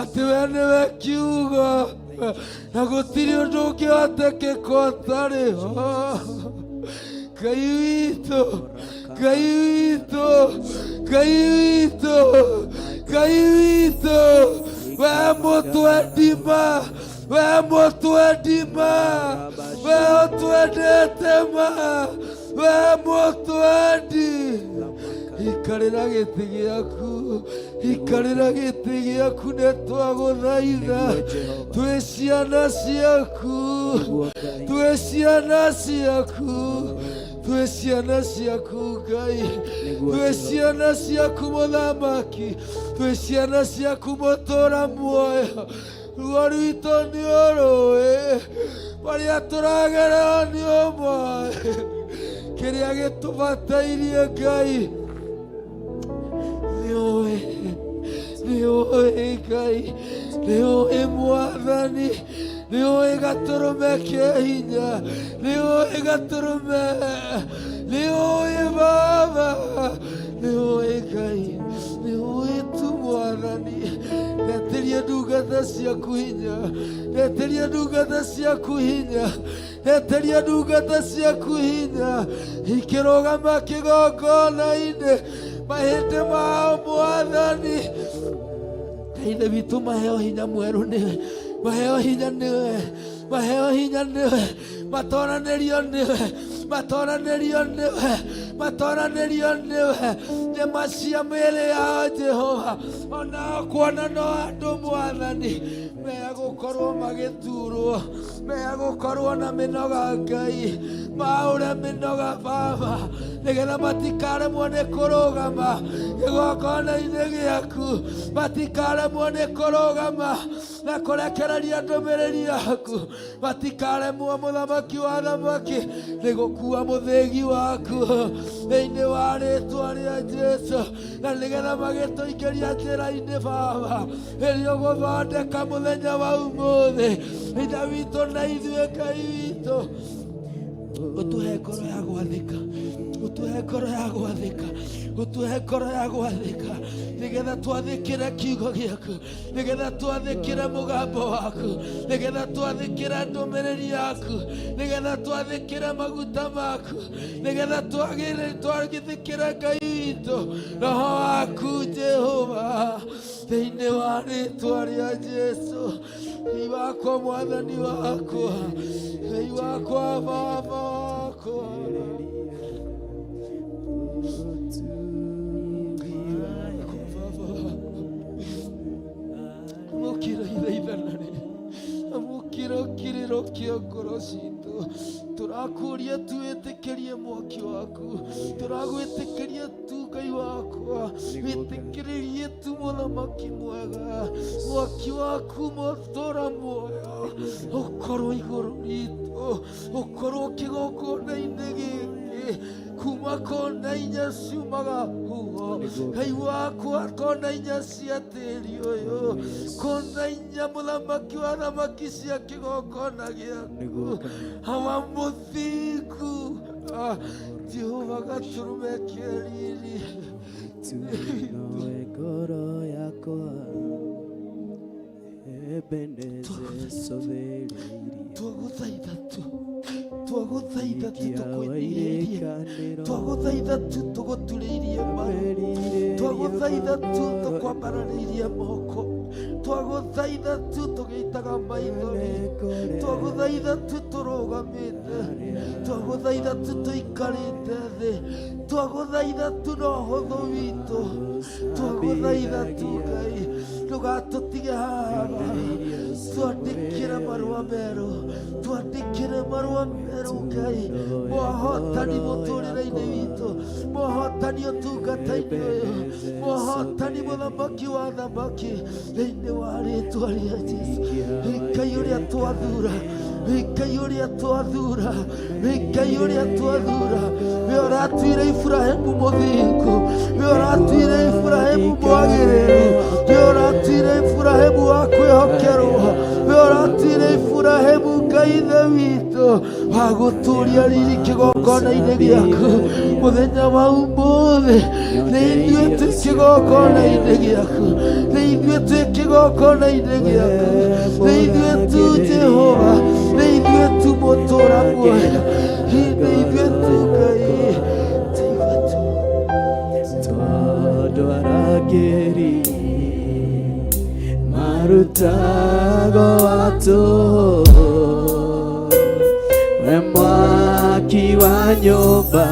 atĩ we nĩwe kiugo, na gũtirĩ ũndũ ũngĩhotekeka ũtarĩ ho. Ngai witũ, Ngai witũ, Ngai witũ, Ngai witũ, we mũtwe ndima, we mũtwe ndima, we ũtwendete ma, we mũtwe ndima. Ikarĩra gĩtĩ gĩaku, ikarĩra gĩtĩ gĩaku nĩ twagũthaitha, twĩ ciana ciaku, twĩ ciana ciaku, Tue ciana ciaku Ngai, tue ciana ciaku Mũthamaki, tue ciana ciaku Mũtũũra muoyo. Ruo rwitũ nĩ ũrũĩ, marĩa tũragerera nĩ ũmwe, kĩrĩa gĩtũbatairie Ngai nĩ ũĩ, nĩ ũĩ Ngai, nĩ ũĩ Mwathani, nĩ ũĩ Gatũrũme kĩa hinya, nĩ ũĩ Gatũrũme, nĩ ũĩ Baba, nĩ ũĩ Ngai, nĩ ũĩ tu Mwathani. Ndeteria ndungata ciaku hinya, ndeteria ndungata ciaku hinya, ndeteria ndungata ciaku hinya, ikĩrũgama kĩgongona-inĩ mahĩndĩ mao Mwathani. Ithe witũ maheo hinya mwerũ nĩwe, maheo hinya nĩwe, maheo hinya nĩwe, matoranĩrio nĩwe, matoranĩrio nĩwe, matoranĩrio nĩwe. Nyama cia mĩĩrĩ yao Jehova onao kuona no andũ Mwathani, megũkorwo magĩturwo, megũkorwo na mĩnoga Ngai, maũre mĩnoga Baba, nĩgetha matikaremwo nĩ kũrũgama kĩgongona-inĩ gĩaku, matikaremwo nĩ kũrũgama na kũrekereria ndũmĩrĩri yaku, matikaremwo Mũthamaki wa thamaki nĩ gũkua mũthĩgi waku thĩinĩ wa rĩĩtwa rĩa Jesu, na nĩgetha magĩtũingĩria njĩra-inĩ Baba ĩrĩa ũgũthondeka mũthenya wa ũmũthĩ. Ithe witũ na ithuĩ Ngai witũ, ũtũhe ngoro ya gwathĩka, ũtũhe ngoro ya gwathĩka, ũtũhe ngoro ya gwathĩka, nĩgetha twathĩkĩre kiugo gĩaku, nĩgetha twathĩkĩre mũgambo waku, nĩgetha twathĩkĩre ndũmĩrĩri yaku, nĩgetha twathĩkĩre maguta maku, nĩgetha twagĩthĩkĩre Ngai witũ Roho waku Jehova thĩinĩ wa rĩĩtwa rĩa Jesu. Ngai wakwa Mwathani wakwa, Ngai wakwa Baba wakwa, amũkĩra ithaithanarĩ, amũkĩra ũkĩrĩro kĩa ngoro citũ. Tũrakũria tu wĩtĩkĩrie mwaki waku, tũragwĩtĩkĩria tu Ngai wakwa, wĩtĩkĩrĩrie tu Mũthamaki mwega, mwaki waku Mũtũũra muoyo ũkorwo igũrũ ritũ, ũkorwo kĩgongona-inĩ gĩkĩ, kuma kona inya ciumaga huo, Ngai wakwa kona inya cia tĩĩri ũyũ, kona inya Mũthamaki wa thamaki cia kĩgongona gĩaku, hawa mũthingu Jehova Gatũrũme kĩa riri. Tunoe ngoro yakwa ebeneze sovereiria, twagũthaitha tu, twagũthaitha tu tũkwĩnyiihĩrie, twagũthaitha tu tũgũturĩirie maru, twagũthaitha tu tũkwambarĩirie moko, twagũthaitha tu tũgĩitaga maithori, twagũthaitha tu tũrũgamĩte, twagũthaitha tu tũikarĩte thĩ, twagũthaitha tu na ũhũthũ witũ, twagũthaitha tu Ngai ndũgatũtige haha, twandĩkĩre marũa merũ, twandĩkĩre marũa merũ Ngai, mũhotani mũtũũrĩre-inĩ witũ, mũhotani ũtungata-inĩ ũyũ, mũhotani Mũthamaki wa thamaki thĩinĩ wa rĩĩtwa rĩa Jesu. Ngai ũrĩa twathura, Ngai ũrĩa twathura, Ngai ũrĩa twathura, we ũratuire Iburahĩmu mũthingu, we ũratuire Iburahĩmu mwagĩrĩru, we ũratuire Iburahĩmu wa kwĩhokerwo, we ũratuire Iburahĩmu Ngai ithe witũ wa gũtũũria riri kĩgongona-inĩ gĩaku mũthenya wa ũmũthĩ. Nĩ ithuĩ twĩ kĩgongona-inĩ gĩaku, nĩ ithuĩ twĩ kĩgongona-inĩ gĩaku, nĩ ithuĩ tu Jehova, nĩ ithuĩ tu Mũtũũra muoyo, nĩ ithuĩ tu Ngai, nĩ ithuĩ tu. tondũ arangĩri marutago watu, we mwaki wa nyũmba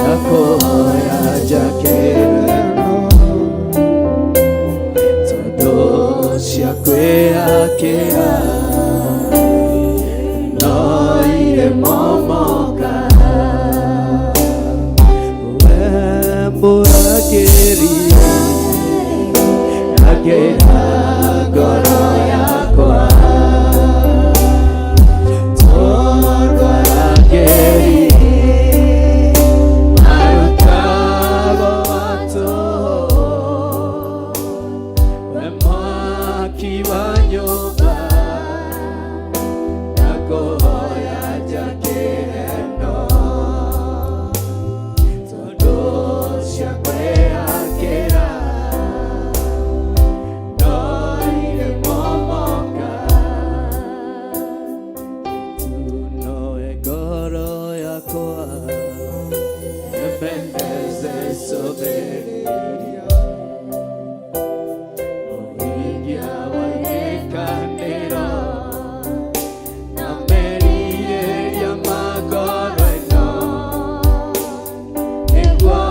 yako ya jakeno, tondũ cia kwĩakĩra no irĩ momoka yakera ngoro yakwa tondũ arangeri arutago watu we mwaki wa nyũmba na kũhoya njakĩrendo tondũ cia kwĩyakĩra no irĩ momoka tunoe ngoro yakwa embendeze soberia ũhingia wa ikanĩro na merirĩria magoro ĩno nĩguo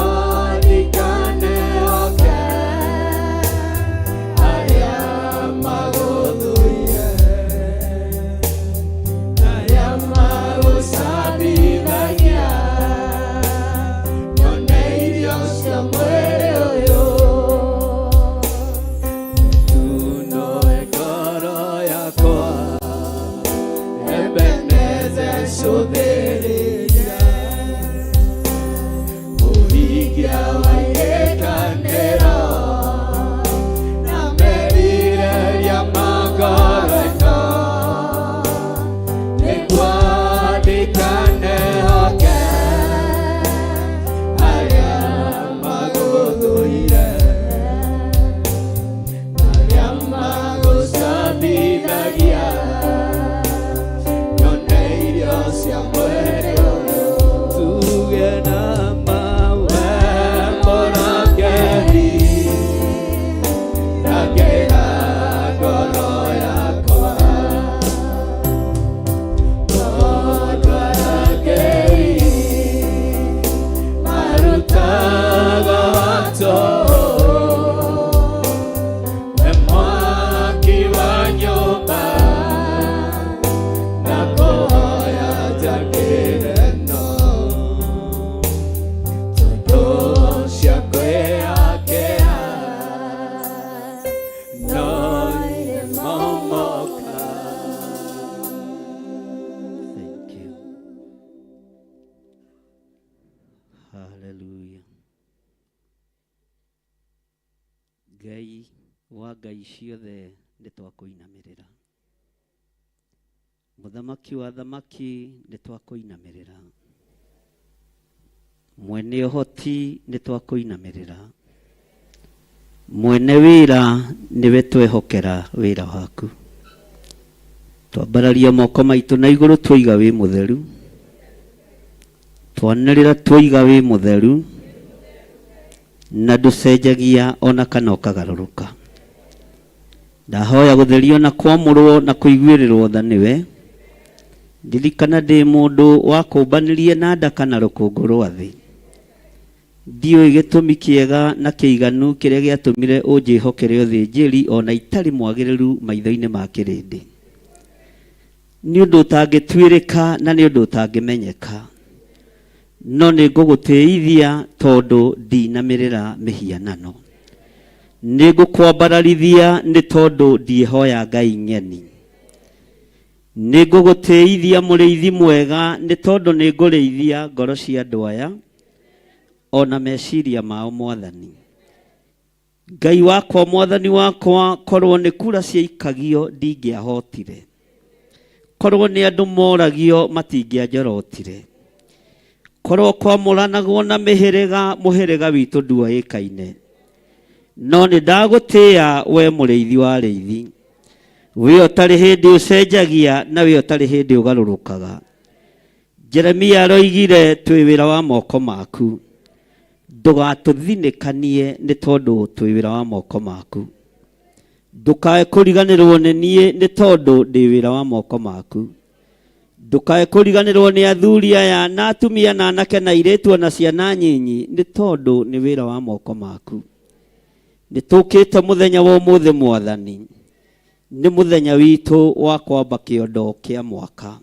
ndikane oke arĩa magũthũire arĩa magũcambithagia nyone irio cia mwĩrĩ ũyũ tunoe ngoro yakwa Ebeneze cũthĩrĩria ũhingia wa ikanĩro na merirĩria magoro ĩno nĩguo ndikane hoke arĩa magũthũire arĩa magũcambithagia nyone irio cia mwĩrĩ ũyũ tuge na mawembo na ngeri ndakĩra ngoro yakwa tondũ arangeri marutaga watu we mwaki wa nyũmba na kũhoya njakĩrendo tondũ cia kwĩyakĩra no irĩ momoka. Thank you. Hallelujah. Ngai wa ngai ciothe nĩ twakũinamĩrĩra. Mũthamaki wa thamaki nĩ twakũinamĩrĩra. Mwene ũhoti nĩ twakũinamĩrĩra. Mwene wĩra nĩwe twehokera wĩra waku. Twambararia moko maitũ na igũrũ twoiga wĩ mũtheru. Twanĩrĩra twoiga wĩ mũtheru na ndũcenjagia ona kana ũkagarũrũka. Ndahoya gũtherio na kwamũrwo na kũiguĩrĩrwo tha nĩwe. Ndirikana ndĩ mũndũ wa kũmbanĩrie na nda kana rũkũngũ rwa thĩ. Ndiũĩ gĩtũmi kĩega na kĩiganu kĩrĩa gĩatũmire ũnjĩhokere ũthĩnjĩri ona itarĩ mwagĩrĩru maitho-inĩ ma kĩrĩndĩ. Nĩ ũndũ ũtangĩtuĩrĩka na nĩ ũndũ ũtangĩmenyeka. No nĩ ngũgũtĩithia tondũ ndinamĩrĩra mĩhianano. Nĩ ngũkwambararithia nĩ tondũ ndiĩhoya ngai ng'eni. Nĩ ngũgũtĩithia mũrĩithi mwega nĩ tondũ nĩ ngũrĩithia ngoro cia andũ aya ona meciria mao Mwathani. Ngai wakwa Mwathani wakwa, korwo nĩ kura ciaikagio ndingĩahotire. Korwo nĩ andũ moragio matingĩanjorotire. Korwo kwamũranagwo na mũhĩrĩga witũ nduoĩkaine. No nĩ ndagũtĩĩa we mũrĩithi wa rĩithi. We ũtarĩ hĩndĩ ũcenjagia na we ũtarĩ hĩndĩ ũgarũrũkaga. Jeremia aroigire twĩ wĩra wa moko maku. Ndũgatũthinĩkanie nĩ tondũ twĩ wĩra wa moko maku. Ndũkae kũriganĩrwo nĩ niĩ nĩ tondũ ndĩ wĩra wa moko maku. Ndũkae kũriganĩrwo nĩ athuri aya na atumia na anake na airĩtu na ciana nyinyi nĩ tondũ nĩ wĩra wa moko maku. Nĩ tũkĩte mũthenya wa ũmũthĩ Mwathani. Nĩ mũthenya witũ wa kwamba kĩondo kĩa mwaka.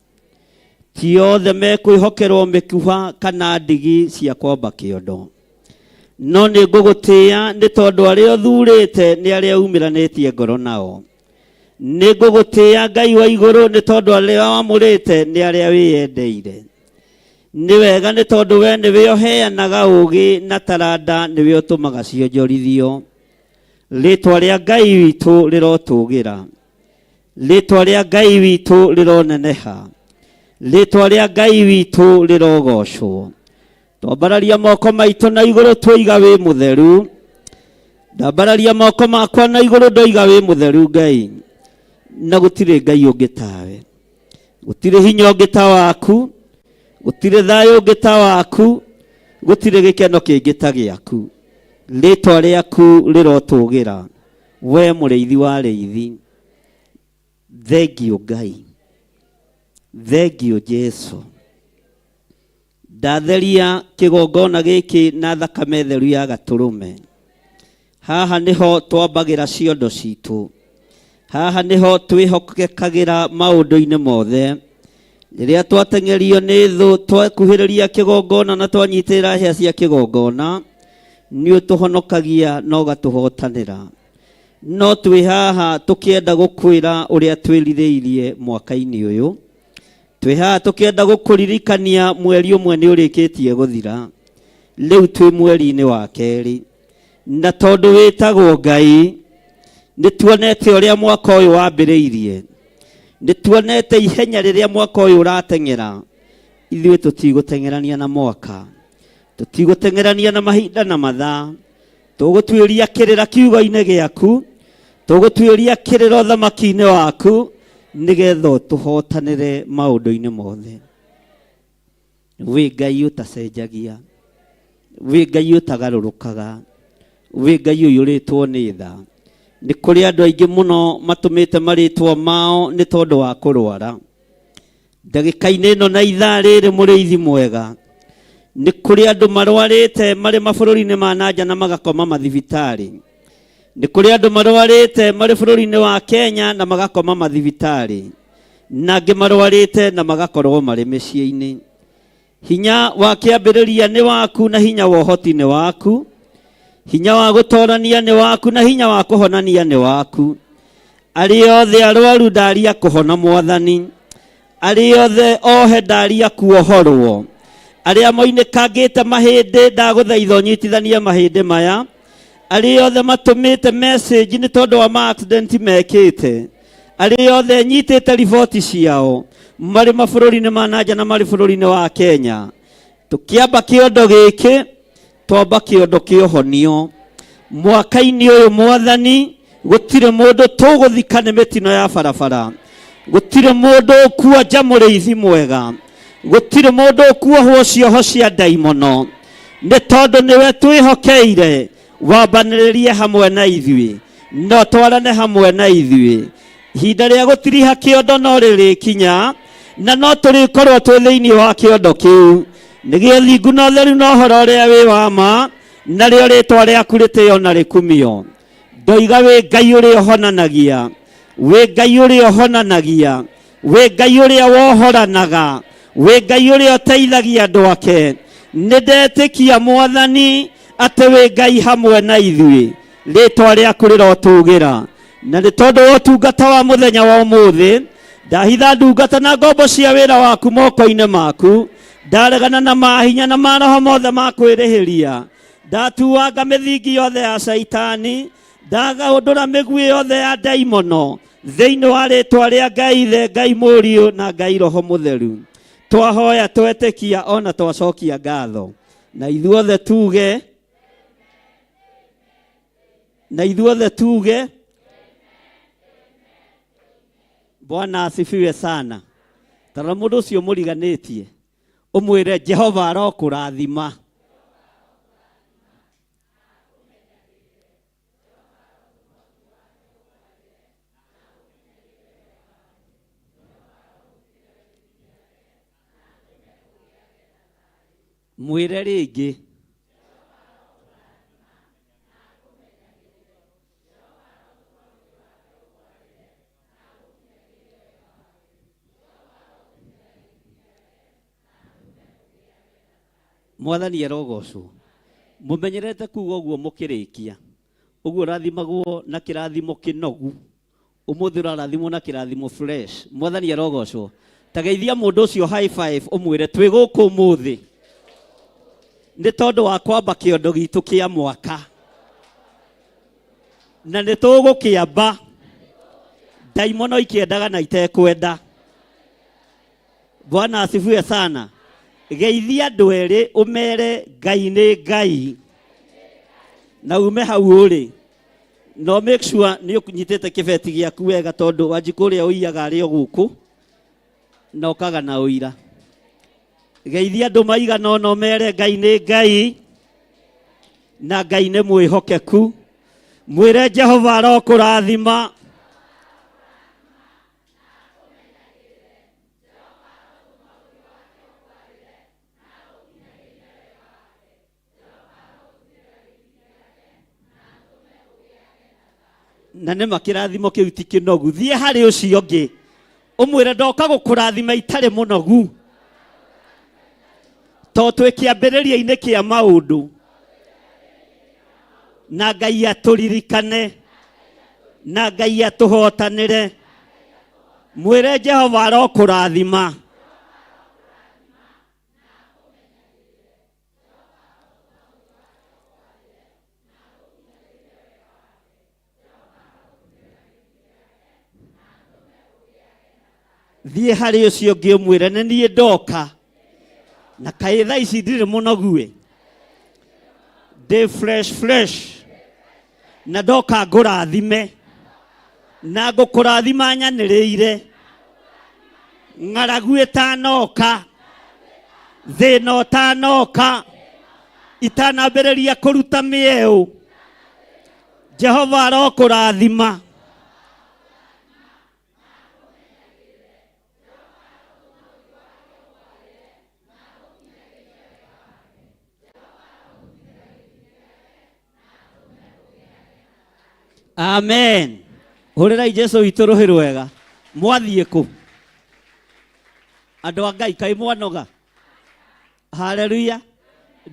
Ti othe mekwĩhokerwo mĩkuha kana ndigi cia kwamba kĩondo. no nĩ ngũgũtĩĩa nĩ tondũ arĩa ũthurĩte nĩ arĩa umĩranĩtie ngoro nao. Nĩ ngũgũtĩĩa Ngai wa igũrũ nĩ tondũ arĩa wamũrĩte nĩ arĩa wĩyendeire. Nĩ wega nĩ tondũ we nĩwe ũheanaga ũũgĩ na taranda, nĩwe ũtũmaga cionjorithio. Rĩĩtwa rĩa Ngai witũ rĩrotũũgĩra, rĩĩtwa rĩa Ngai witũ rĩroneneha, rĩĩtwa rĩa Ngai witũ rĩrogocwo. Twambararia moko maitũ na igũrũ twoiga wĩ mũtheru. Ndambararia moko makwa na igũrũ ndoiga wĩ mũtheru Ngai, na gũtirĩ Ngai ũngĩ tawe, gũtirĩ hinya ũngĩ ta waku, gũtirĩ thayũ ũngĩ ta waku, gũtirĩ gĩkeno kĩngĩ ta gĩaku. Rĩĩtwa rĩaku rĩrotũũgĩra, we mũrĩithi wa arĩithi. Thengiũ Ngai, thengiũ Jesu. Ndatheria kĩgongona gĩkĩ na thakame theru ya Gatũrũme. Haha nĩho twambagĩra ciondo citũ, haha nĩho twĩhokekagĩra maũndũ-inĩ mothe. Rĩrĩa twateng'erio nĩ thũ twakuhĩrĩria kĩgongona na twanyitĩrĩra hĩa cia kĩgongona, nĩ ũtũhonokagia na ũgatũhotanĩra. No twĩ haha tũkĩenda gũkwĩra ũrĩa twĩrirĩirie mwaka-inĩ ũyũ. Twĩ haha tũkĩenda gũkũririkania mweri ũmwe nĩ ũrĩkĩtie gũthira, rĩu twĩ mweri-inĩ wa kerĩ. Na tondũ wĩtagwo Ngai, nĩ tuonete ũrĩa mwaka ũyũ wambĩrĩirie, nĩ tuonete ihenya rĩrĩa mwaka ũyũ ũrateng'era. Ithuĩ tũtigũteng'erania na mwaka, tũtigũteng'erania na mahinda na mathaa. Tũgũtuĩria kĩrĩra kiugo-inĩ gĩaku, tũgũtuĩria kĩrĩra ũthamaki-inĩ waku, nĩgetha tũhotanĩre maũndũ-inĩ mothe. Wĩ Ngai ũtacenjagia, wĩ Ngai ũtagarũrũkaga, wĩ Ngai ũiyũrĩtwo nĩ tha. Nĩ kũrĩ andũ aingĩ mũno matũmĩte marĩtwa mao nĩ tondũ wa kũrwara. Ndagĩka-inĩ ĩno na ithaa rĩrĩ mũrĩithi mwega, nĩ kũrĩ andũ marwarĩte marĩ mabũrũri-inĩ ma nanja na magakoma mathibitarĩ. Nĩ kũrĩ andũ marwarĩte marĩ bũrũri-inĩ wa Kenya na magakoma mathibitarĩ, na angĩ marwarĩte na magakorwo marĩ mĩciĩ-inĩ. Hinya wa kĩambĩrĩria nĩ waku na hinya wa ũhoti nĩ waku, hinya wa gũtoorania nĩ waku na hinya wa kũhonania nĩ waku. Arĩ othe arwaru ndaria kũhona Mwathani, arĩ othe ohe ndaria kuohorwo, arĩa moinĩkangĩte mahĩndĩ ndagũthaitha ũnyitithanie mahĩndĩ maya, arĩ othe matũmĩte message nĩ tondũ wa ma-accident mekĩte, arĩ othe nyitĩte riboti ciao marĩ mabũrũri-inĩ ma nanja na marĩ bũrũri-inĩ wa Kenya. Tũkĩamba kĩondo gĩkĩ, twamba kĩondo kĩohonio. Mwaka-inĩ ũyũ Mwathani, gũtirĩ mũndũ tũgũthika nĩ mĩtino ya barabara, gũtirĩ mũndũ ũkuonja mũrĩithi mwega, gũtirĩ mũndũ ũkuohwo cioho cia ndaimono, nĩ tondũ nĩwe twĩhokeire wambanĩrĩrie hamwe na ithuĩ, no twarane hamwe na ithuĩ. Ihinda rĩa gũtiriha kĩondo no rĩrĩkinya, na no tũrĩkorwo twĩ thĩinĩ wa kĩondo kĩu. Nĩ gĩthingu na ũtheru na ũhoro ũrĩa wĩ wa ma, narĩo rĩĩtwa rĩaku rĩtĩĩo na rĩkumio. Ndoiga wĩ Ngai ũrĩa ũhonanagia, wĩ Ngai ũrĩa ũhonanagia, wĩ Ngai ũrĩa wohoranaga, wĩ Ngai ũrĩa ũteithagia andũ ake. Nĩ ndetĩkia Mwathani atĩ wĩ Ngai hamwe na ithuĩ, rĩĩtwa rĩaku rĩrotũũgĩra. Na nĩ tondũ wa ũtungata wa mũthenya wa ũmũthĩ, ndahitha ndungata na ngombo cia wĩra waku moko-inĩ maku, ndaregana na mahinya na maroho mothe ma kwĩrĩhĩria, ndatuanga mĩthingi yothe ya Saitani, ndagaũndũra mĩguĩ yothe ya ndaimono thĩinĩ wa rĩĩtwa rĩa Ngai Ithe, Ngai Mũriũ na Ngai Roho Mũtheru. Twahoya twetĩkia ona twacokia ngatho, na ithuothe tuge, na ithuothe tuge Bwana asifiwe sana. Tara mũndũ ũcio mũriganĩtie ũmwĩre Jehova arokũrathima. Mwĩre rĩngĩ. Mwathani arogocwo. mumenyerete kuga uguo mukirikia uguo rathimagwo na kirathimo kinogu umuthi rathimwo na kirathimo fresh mwathani arogocwo tageithia mundu ucio high five umwire twi guku muthi ni tondu wa kwamba kiondo gitu kia mwaka na ni tugukiamba daimono ikiendaga na itekwenda. Bwana asifiwe sana. Geithia andu eri umere Ngai ni Ngai na ume hau uri no make sure ni ukunyitete kibeti giaku wega tondu wanjikuria uiyaga ari o guku na ukaga na uira. Geithia andu maigana no mere Ngai ni Ngai na Ngai ni mwihokeku mwire Jehova arokurathima na nä makirathimo kä u ti kä nogu thiä harä å cio ngä å mwä re ndoka gå kå rathima itarä må nogu to twä kä ambä rä ria-inä kä a maå ndå na Ngai atå ririkane na Ngai atå hotanä re mwä re Jehova arokå rathima thiä harä å cio ngä å mwä re nä niä ndoka na kaä tha ici ndirä må noguä ndä fresh na ndoka ngå rathime na ngå kå rathima nyanä rä ire ng'aragu ĩtanoka thĩna ũtanoka itanambä rä ria kå ruta mä eå Jehova arokå rathima amen. Hurira Jesu witå rå hä rwega mwathiä kå andå a Ngai kaä mwanoga haleluya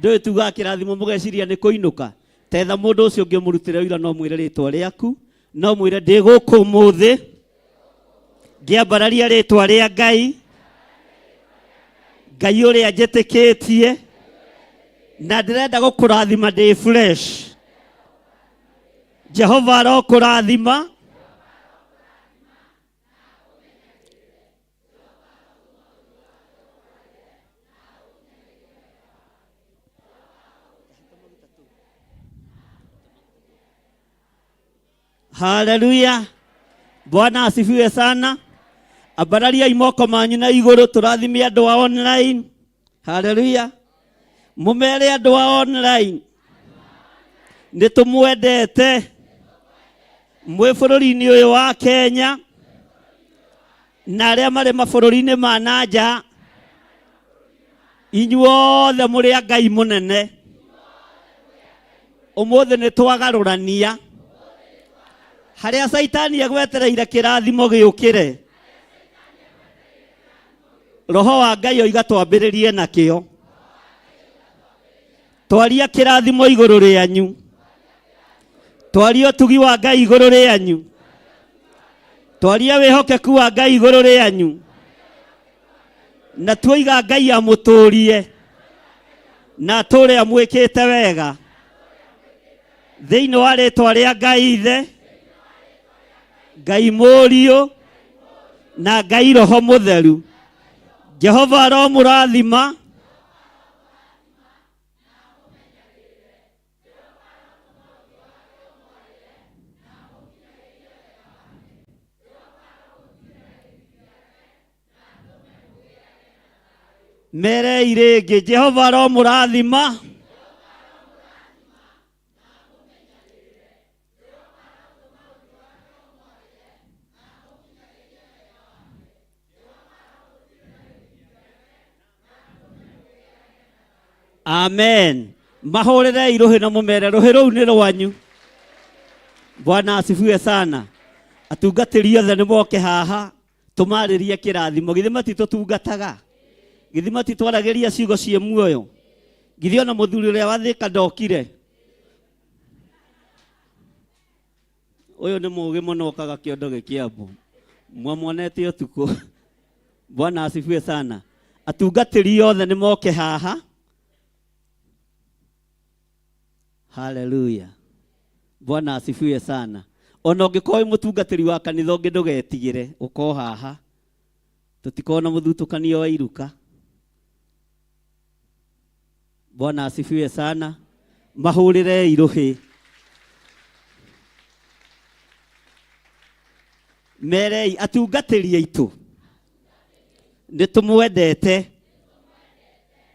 ndå tuga kä rathimo må geciria nä kå inå ka tetha må ndå å cio ngä må rutä re wira no mwä re rä twa rä aku no mwä re ndä gå kå må thä ngä ambararia rä twa rä a Ngai Ngai å rä a njä tä kä tie na ndä renda gå kå rathima ndä fresh Jehova arokå rathima haleluya. Bwana asifiwe sana. Abararia imoko manyu na iguru turathime andu a online haleluya. Mumere andu a online nĩ tũmwendete mwĩ bũrũri-inĩ ũyũ wa Kenya na arĩa marĩ mabũrũri-inĩ ma nanja inyuothe mũrĩ a Ngai mũnene ũmũthĩ nĩ twagarũrania harĩa Saitani egwetereire kĩrathimo gĩũkĩre roho wa Ngai oiga twambĩrĩrie nakĩo twaria kĩrathimo igũrũ rĩanyu twaria ũtugi wa Ngai igũrũ rĩanyu twaria wĩhokeku wa Ngai igũrũ rĩanyu na tuoiga Ngai amũtũrie na atũre amwĩkĩte wega thĩinĩ wa rĩtwa rĩa Ngai Ithe Ngai Mũriũ na Ngai Roho Mũtheru. Jehova aromũrathima mere irĩngĩ Jehova aromũrathima amen. Mahũrĩre irũhĩ na mũmere rũhĩ rũu nĩ rwanyu. Bwana asifiwe sana. Atungatĩri othe nĩ moke haha tũmarĩrie kĩrathimo githĩ matitũtungataga githĩ matitwaragĩria ciugo ciĩ muoyo Githio na muthuri uria wathika ndokire. Uyu ni mugi muno kaga kiondo gikiambu. Mwamonete utuku. Bwana asifiwe sana. Atungatiri yothe ni moke haha. Hallelujah. Bwana asifiwe sana. Ona ungikoi mutungatiri wa kanitha ungi ndugetigire uko haha. Tutikona muthutukanio wa iruka. Bwana asifiwe sana. Mahurire iruhi. Merei atungatiri aitu. Nitumwendete.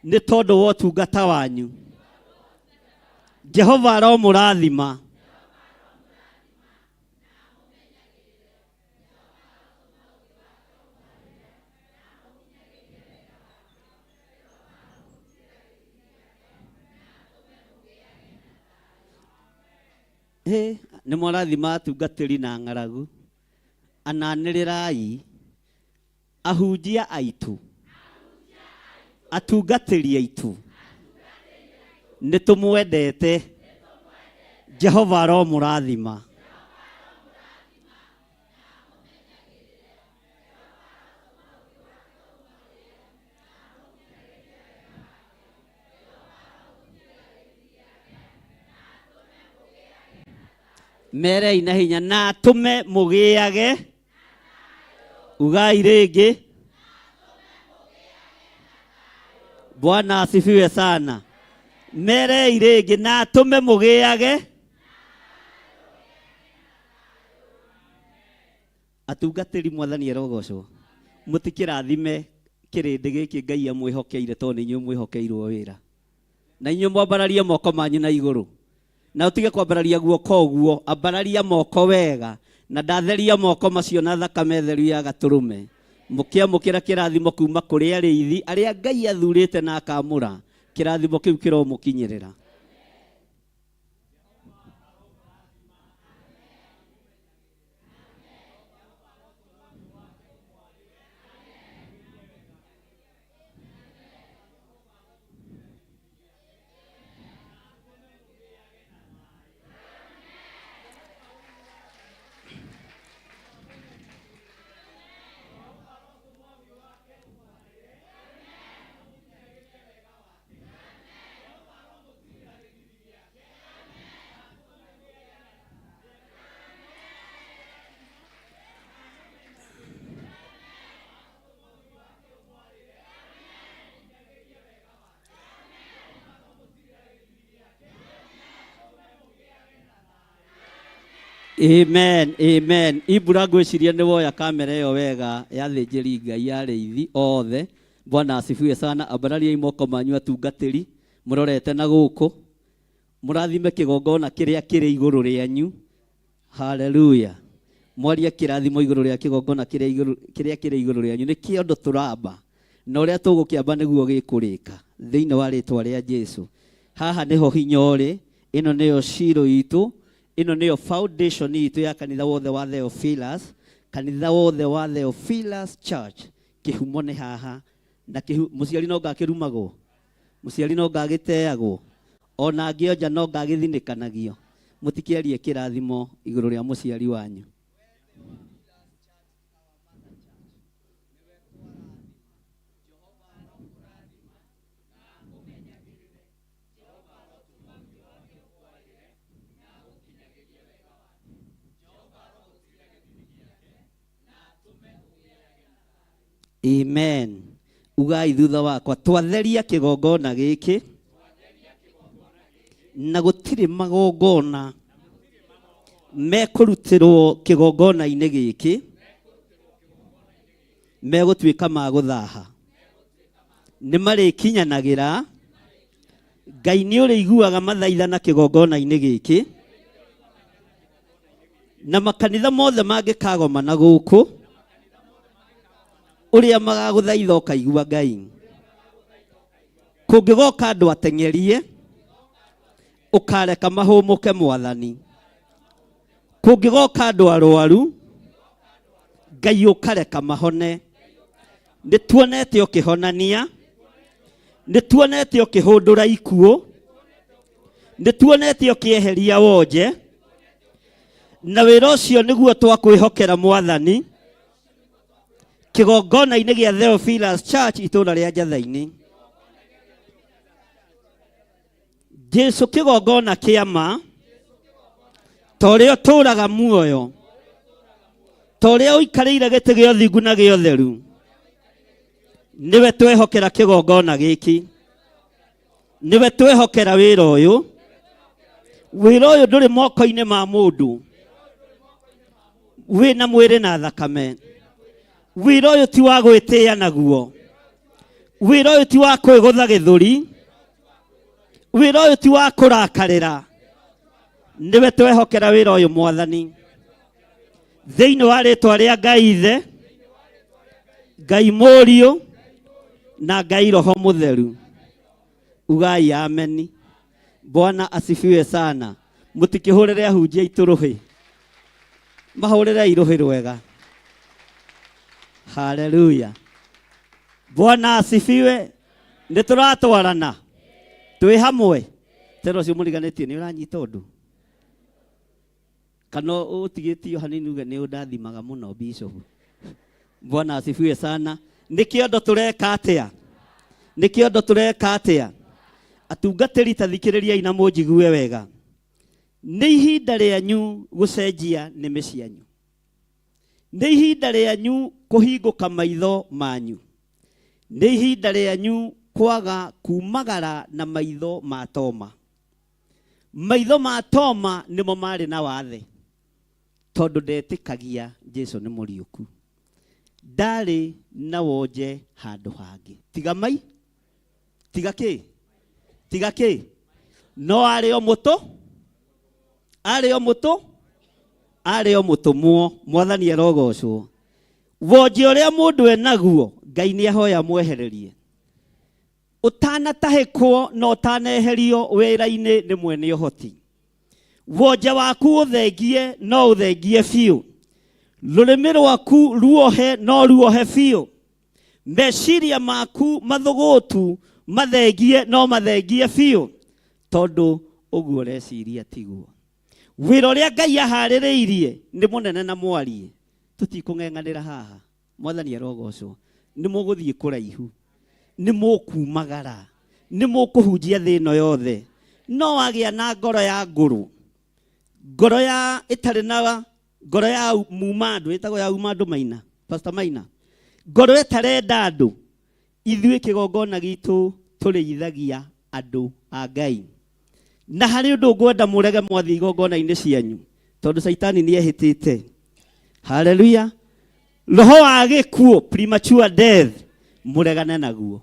Ni tondu wa utungata wanyu. Jehova aromurathima. Ni murathima atungatiri na ng'aragu. Ananirirai ahunjia aitu. Atungatiri aitu. Nitumwendete. Jehova aromurathima. Merei na hinya na tume mugiage. Ugai ringi. Bwana asifiwe sana. Merei ringi na tume mugiage. Atungatiri mwathani arogocwo. Mutikirathime kirindi giki Ngai amwihokeire to ni nyu mwihokeirwo wira. Na inyu mwambararia moko manyu na iguru. Na utige kwambararia guoko uguo, ambararia moko wega. Na ndatheria moko macio na thakame theru ya gaturume. Mukiamukira kirathimo kuma kuri ariithi aria Ngai athurite na akamura. Kirathimo kiu kiromukinyirira. Amen, amen. Ibura gwiciria ni woya kamera iyo wega ya thinjiri Ngai ya riithi othe. Bwana asifiwe sana. Ambararia imoko manyu atungatiri murorete na guku. Murathime kigongona kiria kiri iguru rianyu. Hallelujah. Mwaria kirathimo iguru ria kigongona kiria kiri iguru rianyu ni kiondo turamba. Na uria tugukiamba niguo gikurika thiini wa ritwa ria Jesu. Haha niho hinya uri. Ino niyo shiro itu. Ino niyo foundation itu ya kanitha wothe wa Theophilus. Kanitha wothe wa Theophilus Church. Kihumo ni haha. Na muciari no ngakirumagwo. Muciari no ngagiteagwo. Ona ngionja no ngagithinikanagio. Mutikiarie kirathimo iguru ria muciari wanyu. Amen. Ugai thutha wakwa twatheria kigongona giki na gutiri magongona mekurutirwo kigongona-ini giki megutwika maguthaha ni marikinyanagira. Ngai ni uri iguaga mathaithana kigongona-ini giki na makanitha mothe mangikagoma na guku uria magaguthaitha ukaigua Ngai. Kungigoka andu atengerie ukareka mahumuke mwathani. Kungigoka andu arwaru Ngai ukareka mahone. Nituonete ukihonania nituonete ukihundura ikuo, nituonete ukieheria wonje, na wira ucio niguo twakwihokera Mwathani kigongona-inĩ gĩa Theophilus Church itũra rĩa Njathaini. Jesu kigongona kĩa ma, torĩa ũtũraga muoyo, torĩa ũikarĩire gĩtĩ gĩa ũthingu na gĩa ũtheru, niwe twehokera kigongona gĩkĩ, niwe twehokera wĩra ũyũ. Wĩra ũyũ ndũrĩ moko-inĩ ma mũndũ wĩna mwĩrĩ na thakame. Wĩra ũyũ ti wa gwĩtĩĩa naguo, wĩra ũyũ ti wa kwĩgũtha gĩthũri, wĩra ũyũ ti wa kũrakarĩra. Niwe twehokera wĩra ũyũ Mwathani, thĩinĩ wa rĩtwa rĩa Ngai Ithe, Ngai Mũriũ na Ngai Roho Mũtheru. Ugai ameni. Bwana asifiwe sana. Mutikihurire ahunjia ituruhi, mahurire iruhi rwega. Haleluya. Bwana asifiwe. Nituratwarana twi hamwe. Tero cio muriganitie ni uranyita undu kana utigitio hanini uge ni undathimaga muno bishop. Bwana asifiwe sana. Nikiondo tureka atia, nikiondo tureka atia. Atungatĩri tathikĩrĩriai na mũnjigue wega. Nĩ ihinda rĩanyu gũcenjia nĩmĩ cianyu, nĩ ihinda rĩanyu kũhingũka maitho manyu, nĩ ihinda rĩanyu kwaga kumagara na maitho ma Toma. Maitho ma Toma nĩmo marĩ na wathe, tondũ ndetĩkagia Jesu nĩ mũriũku. Ndarĩ na wonje handũ hangĩ tiga mai, tiga kĩ, tiga kĩ, no arĩ o mũtũ, arĩ o mũtũ, arĩ o mũtũmwo. Mwathani arogocwo. Wonje ũrĩa mũndũ enaguo Ngai nĩ ahoya mwehererie. Ũtanatahĩkwo no ũtaneherio wĩra-inĩ nĩ mwene ũhoti. Wonje waku ũthengie no ũthengie biũ, rũrĩmĩ rwaku ruohe no ruohe biũ, meciria maku mathũgũtu mathengie no mathengie biũ, tondũ ũguo reciria tiguo. Wĩra ũrĩa Ngai aharĩrĩirie nĩ mũnene na mwarie, tũtikũng'eng'anĩra haha. Mwathani arogocwo. Nĩ mũgũthiĩ kũraihu, nĩ mũkumagara, nĩ mũkũhunjia thĩ ĩno yothe. No wagĩa na ngoro ya ngũrũ, ngoro ya ĩtarĩ na ngoro ya muma andũ, ĩtagwo ya uma andũ Maina, Pastor Maina, ngoro ĩtarenda andũ. Ithuĩ kĩgongona gitũ tũrĩithagia andũ a Ngai, na harĩ ũndũ ngwenda mũrege mwathiĩ igongona-inĩ cianyu, tondũ Saitani nĩ ehĩtĩte. Haleluya. Roho wa gĩkuũ, premature death, mũregane naguo.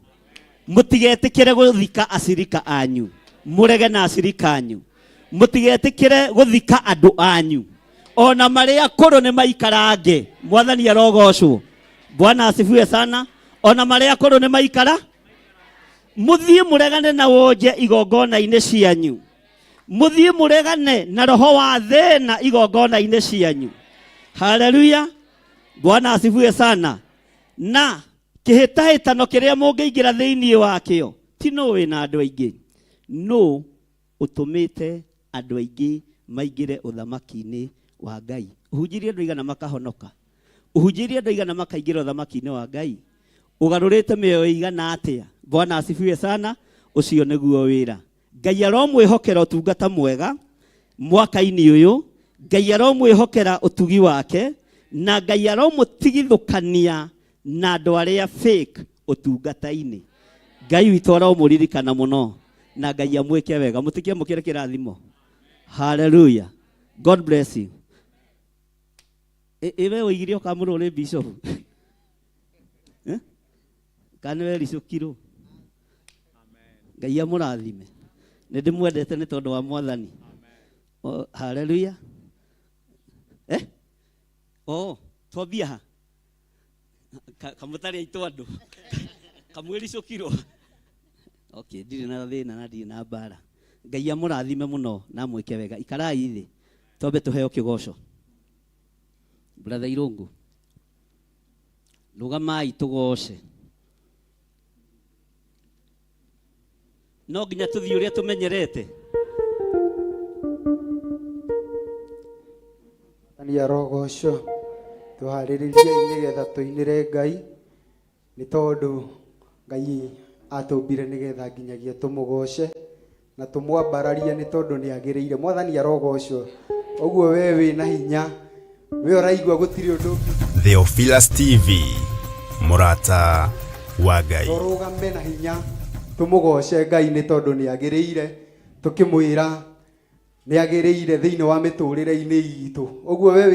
Mũtigetĩkĩre gũthika acirika anyu, mũrege na acirika anyu. Mũtigetĩkĩre gũthika andũ anyu, ona marĩa akũrũ nĩ maikarange. Mwathani arogocwo. Bwana asifiwe sana. Ona marĩa akũrũ nĩ maikara. Mũthiĩ mũregane na wonje igongona-inĩ cianyu, mũthiĩ mũregane na roho wa thĩna igongona-inĩ cianyu. Haleluya. Bwana asifiwe sana. Na kĩhĩtahĩtano kĩrĩa mũngĩingĩra thĩinĩ wakĩo ti nũ wĩna andũ aingĩ, nũ ũtũmĩte andũ aingĩ maingĩre ũthamaki-inĩ wa Ngai. Ũhunjirie andũ aigana makahonoka, ũhunjirie andũ aigana makaingĩra ũthamaki-inĩ wa Ngai, ũgarũrĩte mĩoyo igana atĩa. Bwana asifiwe sana. Ũcio nĩguo wĩra. Ngai aromwĩhokera ũtungata mwega mwaka-inĩ ũyũ, Ngai aromwĩhokera ũtugi wake, na Ngai aromũtigithũkania na andũ arĩa fake ũtungata-inĩ. Ngai witũ aromũririkana mũno, na Ngai amwĩke wega. Mũtikĩamũkĩre kĩrathimo. Hallelujah. God bless you. Ewe oigire ũkamũrũrĩ bishop. Kanwe ricukirwo. Ngai amũrathime. Nĩ ndĩmwendete nĩ tondũ wa Mwathani. Hallelujah. Twambia ha kamũtarĩ aitũ andũ kamwĩricũkirwo. Okay, ndirĩ na thĩna na ndirĩ na mbara. Ngai amũrathime mũno na mwĩke wega. Ikarai thĩ twambe tũheo kĩgoco. Brother Irũngũ, rũgamai tũgoce. no nginya tuthii uria tumenyerete. Ani arogoco tuhariririe nigetha tuinire Ngai ni tondu Ngai atumbire nigetha nginyagia tumugoce na tumwambararie ni tondu ni agiriire. Mwathani arogoco oguo we wina hinya we oraigua gutiri undu Theophilus TV Murata wa Ngai. Torugame na hinya tumugoce Ngai ni tondu ni agiriire tukimwira ni agiriire thiini wa miturire-ini itu. Oguo we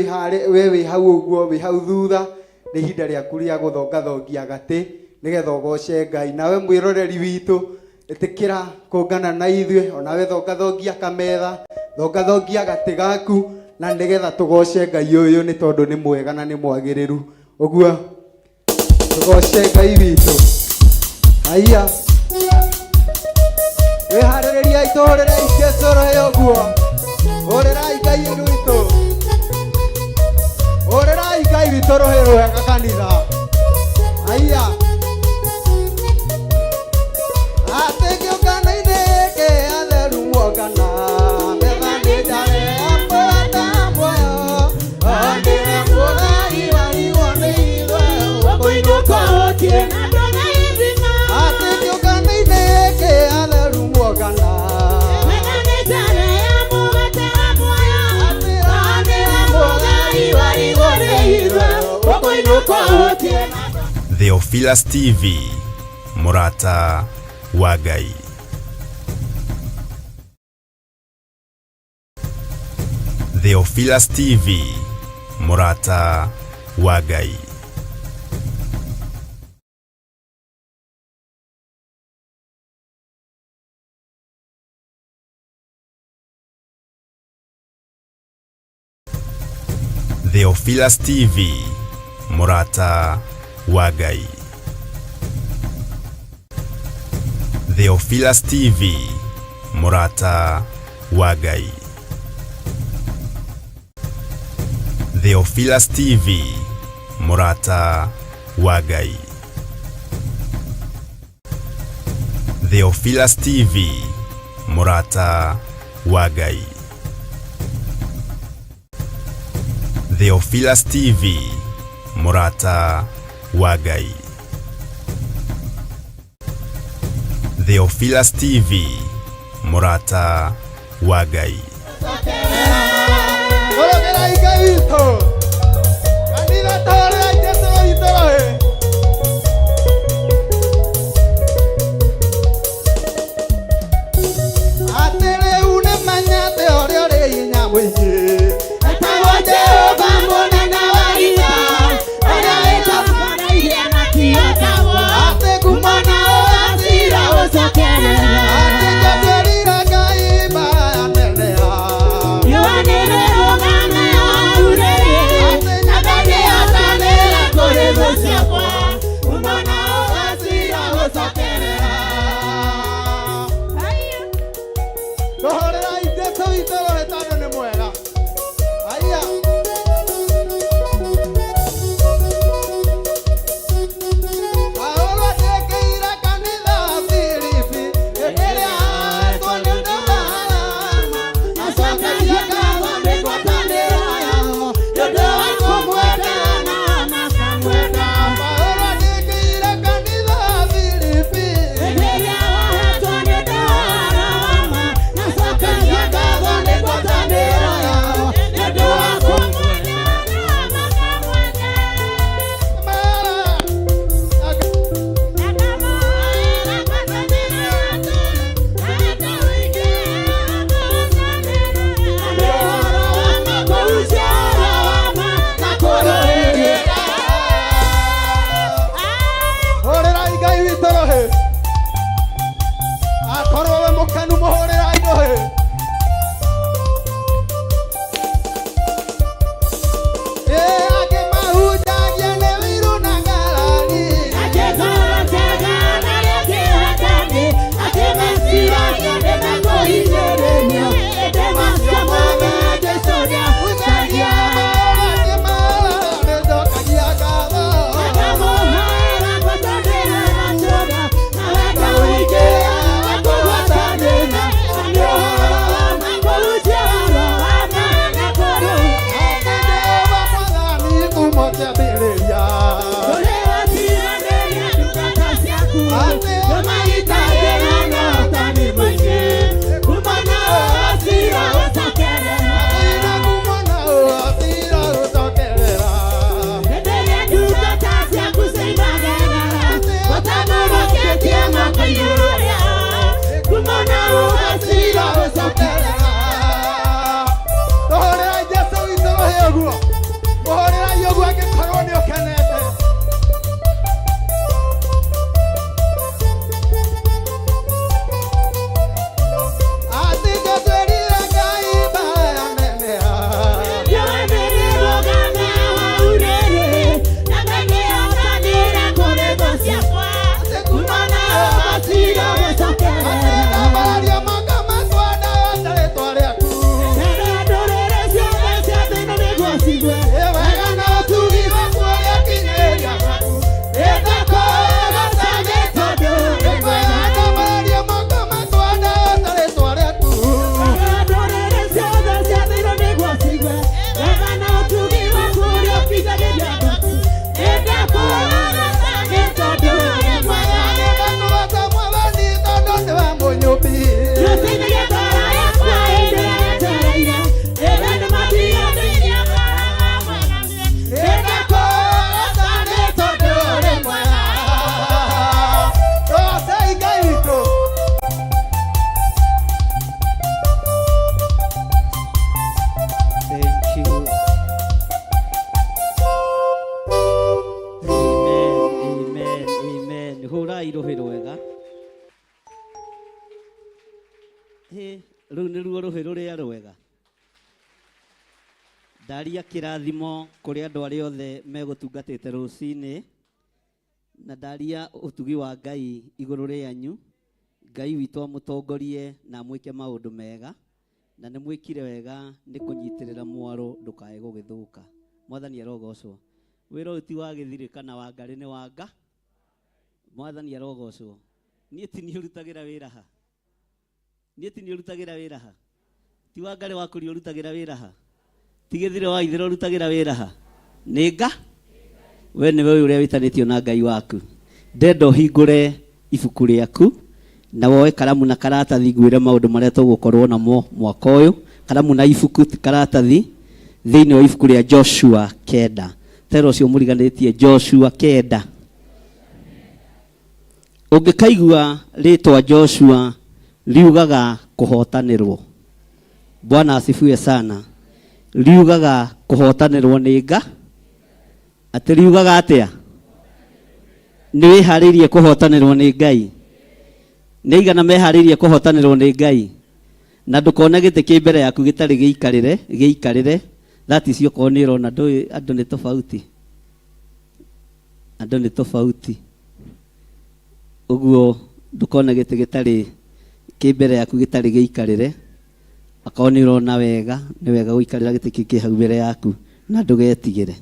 wi hau uguo wi hau thutha ni hinda riaku ria guthongathongia gati nigetha ugoce Ngai. Nawe mwiroreri witu itikira kungana na ithuĩ onawe thongathongia kametha thongathongia gati gaku na nigetha tugoce Ngai uyu ni tondu ni mwega na ni mwagiriru. Oguo tugoce Ngai witu. Haya we harĩrĩria itũrĩre ikesoro yoguo ũrĩrai Ngai witũ ũrĩrai Ngai witũ rũhĩ rwega kanitha. Haya atĩ kĩũngano-inĩ gĩkĩ atheru muongana methanĩ ndare amwata muoyo ondĩre mũgai warigwo nĩ ithuĩ ũkũinũka ũtirĩ na ndona ithima. Atĩ kĩũngano-inĩ gĩkĩ atheru muongana methanĩ ndare amwata muoyo ondĩre mũgai warigwo nĩ ithuĩ ũkũinũka ũtirĩ na ndona. Theophilus TV Murata wa Ngai. Theophilus TV Murata wa Ngai. Theophilus TV Murata wa Ngai. Theophilus TV Murata wa Ngai. Theophilus TV Murata wa Ngai. Theophilus TV Murata wa Ngai. Theophilus TV Murata wa Ngai. Theophilus TV Murata wa Ngai. Ũrĩrai Ngai witũ kanitha tũrĩrai Jesũ witũ rũhĩ. Atĩ rĩu nĩmenyete ũrĩa ũrĩ hinya mũingĩ etagwo Jehova mũnene wa hinya ũrĩa wĩtambanĩirie na kĩotagwo atĩ kumana ũgacira ũcokerera atĩ njacerire Ngai maya neneha yuanĩre rũgame aurĩrie Ndaria kirathimo kuri andu ari othe megutungatite rucini na ndaria utugi wa Ngai iguru rianyu. Ngai witu amutongorie na mwike maundu mega na ni mwikire wega ni kunyitirira mwaro ndukae gugithuka. Mwathani arogocwo. Wira uti wa githirikana wa Ngai ni wanga. Mwathani arogocwo. Nie ti ni urutagira wira ha. Nie ti ni urutagira wira ha. Ti wa Ngai waku ri urutagira wira ha. Tigithire wa ithiro rutagira wira ha. Ninga we niwe uria witanitio na Ngai waku. Ndendo hingure ibuku riaku na woe karamu na karatathi ngwire maundu maria tugukorwo namo mwaka uyu. Karamu na ibuku karatathi thiini wa ibuku ria Joshua 9. Tero cio muriganitie Joshua 9. Ungikaigua ritwa Joshua riugaga kuhotanirwo. Bwana asifiwe sana. Riugaga kuhotanirwo ni Nga. Ati riugaga atia? Ni wiharirie kuhotanirwo ni Ngai. Ni igana meharirie kuhotanirwo ni Ngai. Na ndukona gite ki mbere yaku gitari giikarire. That is yo koniro na andu ni tofauti. Andu ni tofauti. Uguo ndukona gite gitari ki mbere yaku gitari giikarire. Akoniro na wega ni wega guikarira gite ki hau mbere yaku na ndugetigire.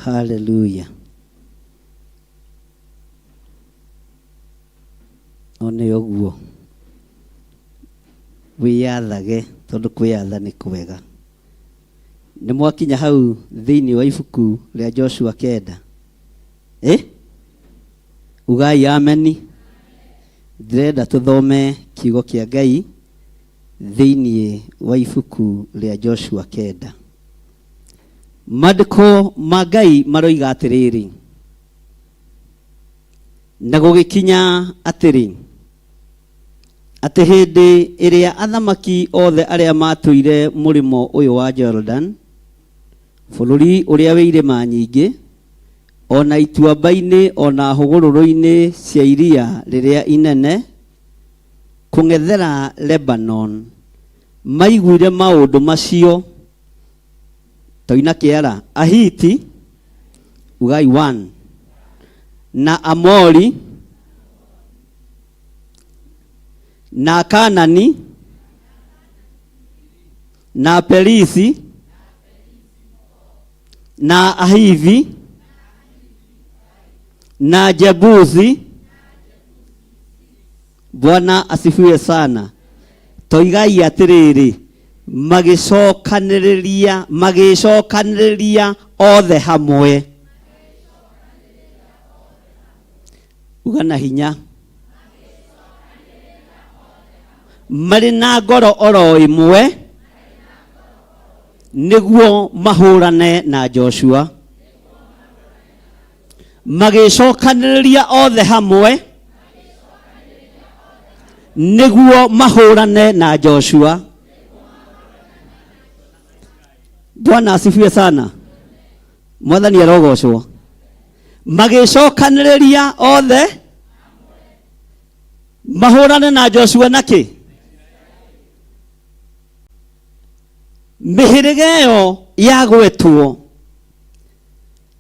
Hallelujah. One oguo wiyathage tondu kwiyatha ni kwega. Ni mwakinya hau thiini wa ibuku ria Joshua 9. Ugai ameni. Ndirenda tuthome kiugo kia Ngai thiini wa ibuku ria Joshua 9. Maandiko ma Ngai maroiga atiriri na gugikinya atiri ati hindi iria athamaki othe aria matuire murimo uyu wa Jordan bururi uria wi irima nyingi ona ituamba-ini ona hugururu-ini cia iria riria inene kung'ethera Lebanon maiguire maundu macio. Toina kiara Ahiti ugai 1 na Amori na Kanani na Perisi na Ahivi na Jebusi. Bwana asifiwe sana. Toigai atiriri magicokaniriria othe hamwe. Ugana hinya. Mari na ngoro oro imwe niguo mahurane na Joshua. Magicokaniriria othe hamwe niguo mahurane na Joshua. Bwana asifiwe sana. Mwathani arogocwo. Magicokaniriria othe mahurane na Joshua naki mihirige yo yagwetwo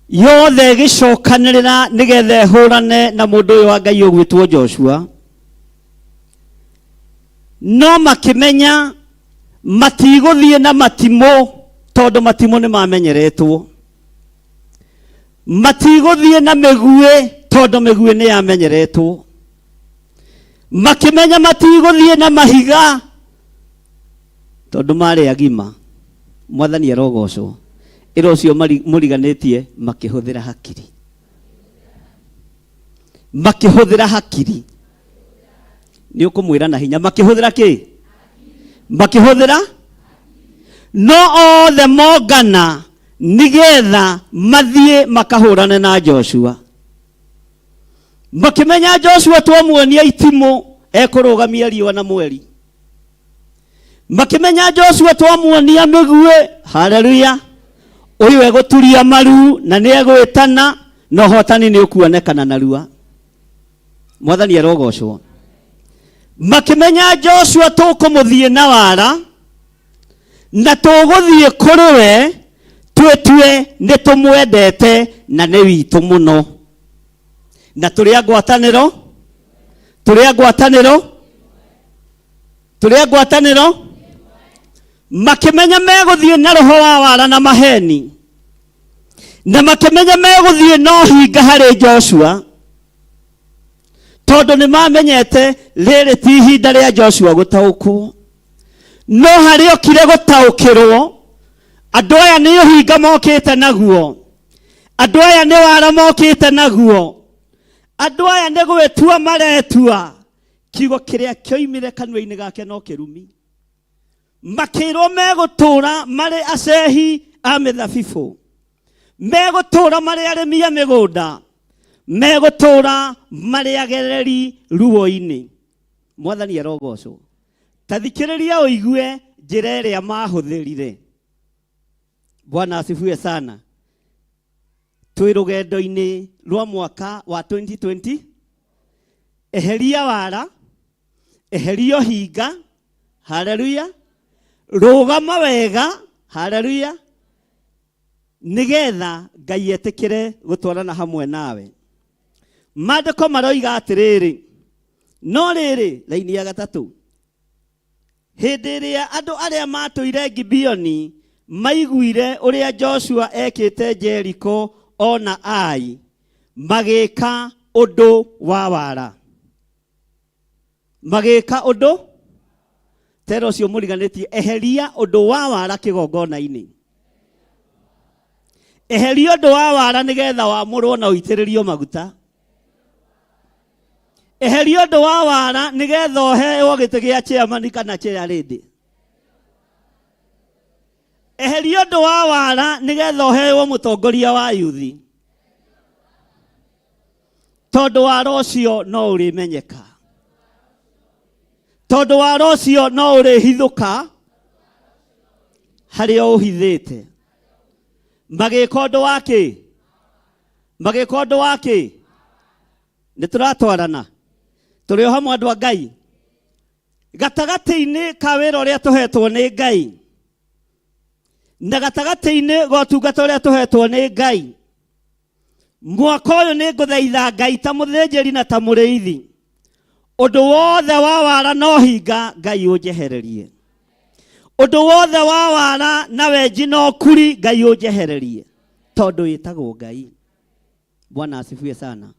yothe gicokanirira nigethe hurane na mundu uyu wa Ngai ugwitwo Joshua. No makimenya matigũthiĩ na matimũ tondũ matimũ nĩ mamenyeretwo, matigũthiĩ na mĩguĩ tondũ mĩguĩ nĩ yamenyeretwo, makĩmenya matigũthiĩ na mahiga tondũ marĩ agima. Mwathani arogocwo. Ĩro ũcio mũriganĩtie makĩhũthĩra hakiri, makĩhũthĩra hakiri. Nĩ ũkũmwĩra na hinya makĩhũthĩra kĩ? Makĩhũthĩra no othe mongana nĩgetha mathiĩ makahũrane na Joshua. Makĩmenya Joshua twamuonia itimũ ekũrũgamia riũa na mweri. Makĩmenya Joshua twamuonia mĩguĩ, haleluya, ũyũ egũturia maru na nĩ egwĩtana na ũhotani nĩ ũkuonekana narua. Mwathani arogocwo. Makĩmenya Joshua tũkũmũthiĩ na wara na tũgũthiĩ kũrĩ we twĩtue nĩ tũmwendete na nĩ witũ mũno na tũrĩ a ngwatanĩro, tũrĩ a ngwatanĩro, tũrĩ a ngwatanĩro. Makĩmenya megũthiĩ na roho wa wara na maheni, na makĩmenya megũthiĩ na ũhinga harĩ Joshua tondũ nĩ mamenyete rĩrĩ ti ihinda rĩa Joshua gũtaũkwo, no harĩ okire gũtaũkĩrwo. Andũ aya nĩ ũhinga mokĩte naguo, andũ aya nĩ wara mokĩte naguo, andũ aya nĩ gwĩtua maretua. Kiugo kĩrĩa kĩoimire kanua-inĩ gake no kĩrumi. Makĩrwo megũtũũra marĩ acehi a mĩthabibũ, megũtũũra marĩ arĩmi a mĩgũnda, megũtũũra marĩ agereri ruo-inĩ. Mwathani arogocwo. Ta thikĩrĩria ũigue njĩra ĩrĩa mahũthĩrire. Bwana asifiwe sana. Twĩ rũgendo-inĩ rwa mwaka wa 2020, eheria wara, eheria ũhinga, haleluya, rũgama wega, haleluya, nĩgetha Ngai etĩkĩre gũtwarana hamwe nawe. Maandĩko maroiga atĩrĩrĩ, no rĩrĩ, raini ya gatatũ, hĩndĩ ĩrĩa andũ arĩa matũire Gibeoni maiguire ũrĩa Joshua ekĩte Jeriko ona Ai, magĩka ũndũ wa wara. Magĩka ũndũ, tero ũcio mũriganĩtie, eheria ũndũ wa wara kĩgongona-inĩ. Eheria ũndũ wa wara nĩgetha wamũrwo na ũitĩrĩrio maguta. Eheria ũndũ wa wara nĩgetha ũheo gĩtĩ gĩa chairman kana chair lady. Eheria ũndũ wa wara nĩgetha ũheo mũtongoria wa yuthi. Tondũ wara ũcio no ũrĩmenyeka, tondũ wara ũcio no ũrĩhithũka harĩa ũhithĩte. Magĩka ũndũ wa kĩ? Magĩka ũndũ wa kĩ? Nĩ tũratwarana, tũrĩ o hamwe andũ a Ngai. Gatagatĩ-inĩ ka wĩra ũrĩa tũhetwo nĩ Ngai na gatagatĩ-inĩ ga ũtungata ũrĩa tũhetwo nĩ Ngai, mwaka ũyũ nĩ ngũthaitha Ngai ta mũthĩnjĩri na ta mũrĩithi, ũndũ wothe wa wara no hinga Ngai ũnjehererie. Ũndũ wothe wa wara na wenji no kuri Ngai ũnjehererie, tondũ wĩtagwo Ngai. Bwana asifiwe sana.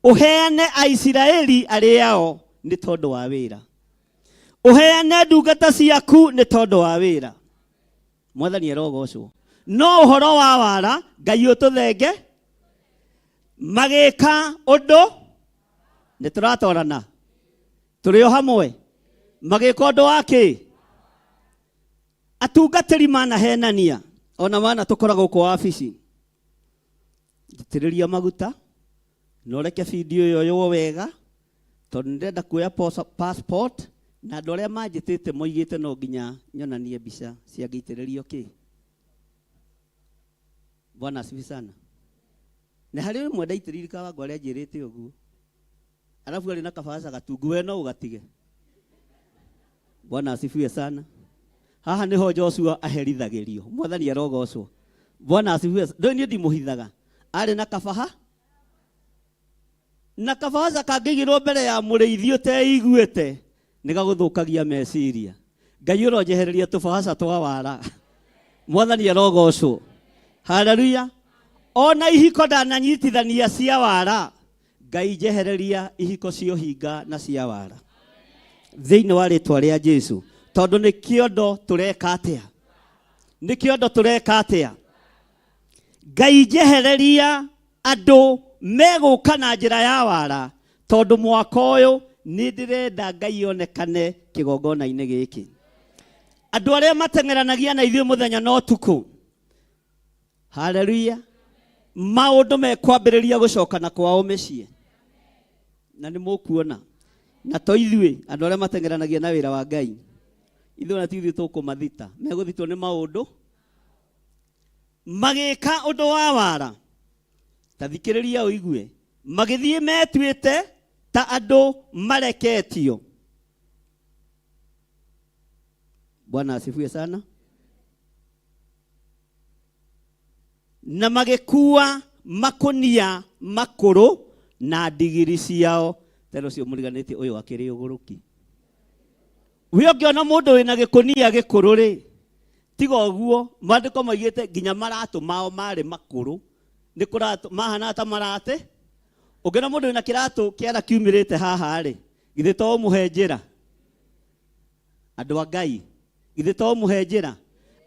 Uheane Aisiraeli arĩao nĩ tondũ wa wĩra, uheane ndungata ciaku nĩ tondũ wa wĩra. Mwathani arogocwo. No ũhoro wa wara Ngai ũtũthenge. Magĩka ũndũ, nĩ tũratwarana, tũrĩ o hamwe. Magĩka ũndũ wa kĩ? Atungatĩri manahenania, ona mana tũkoragwo kwa wabici. Itĩrĩria maguta, no reke video ĩyo yũo wega, tondũ nĩndenda kuoya passport, na andũ arĩa manjĩtĩte moigĩte no nginya nyonanie mbica cia gĩitĩrĩrio kĩ. Bwana asifiwe sana. Na harĩ ũmwe ndaitĩrĩrika wangu arĩa njĩrĩte ũguo, arabu arĩ na kabaca gatungu, we no ũgatige. Bwana asifiwe sana. Haha niho Joshua aherithagĩrio. Mwathani arogocwo. Bwana asifiwe. Ndũĩ ndimũhithaga. Arĩ na kabaha, na kabaca kangĩigirwo mbere ya mũrĩithi ũteiguĩte nĩ gagũthũkagia meciria. Ngai uronjehereria tũbahaca twa wara. Mwathani arogocwo. Haleluya. Ona ihiko ndananyitithania cia wara. Ngai njehereria ihiko cia hinga na cia wara. Thĩinĩ wa rĩtwa rĩa Jesu. Tondũ nĩ kĩondo tũreka atĩa. Nĩ kĩondo tũreka atĩa. Ngai njehereria andũ megũka na njĩra ya wara. Tondũ mwaka ũyũ nĩ ndĩrenda Ngai onekane kĩgongona-inĩ gĩkĩ. Andũ arĩa mateng'eranagia na ithuĩ mũthenya na ũtukũ. Haleluya. Maũndũ mekwambĩrĩria gũcokana kwao mĩciĩ. Na nĩ mũkuona. Na to ithuĩ andũ arĩa mateng'eranagia na wĩra wa Ngai. Ithuĩ na tithuĩ tũkũmathita. Megũthitwo nĩ maũndũ. Magĩka ũndũ wa wara. Ta thikĩrĩria ũigue. Magĩthiĩ metuĩte ta andũ mareketio. Bwana asifiwe sana. Na magĩkua makonia makũrũ na ndigiri ciao. Tero cio mũriganĩtie ũyũ akĩrĩ ũgũrũki. We ũngĩona mũndũ wĩna gĩkonia gĩkũrũ rĩ. Tiga ũguo maandĩko maigĩte nginya maratũ mao marĩ makũrũ. Nĩ kũratũ mahana ta maratĩ. Ũngĩona mũndũ wĩna kĩratũ kĩara kiumĩrĩte haha rĩ. Githĩ to mũhe njĩra. Andũ a Ngai. Githĩ to mũhe njĩra.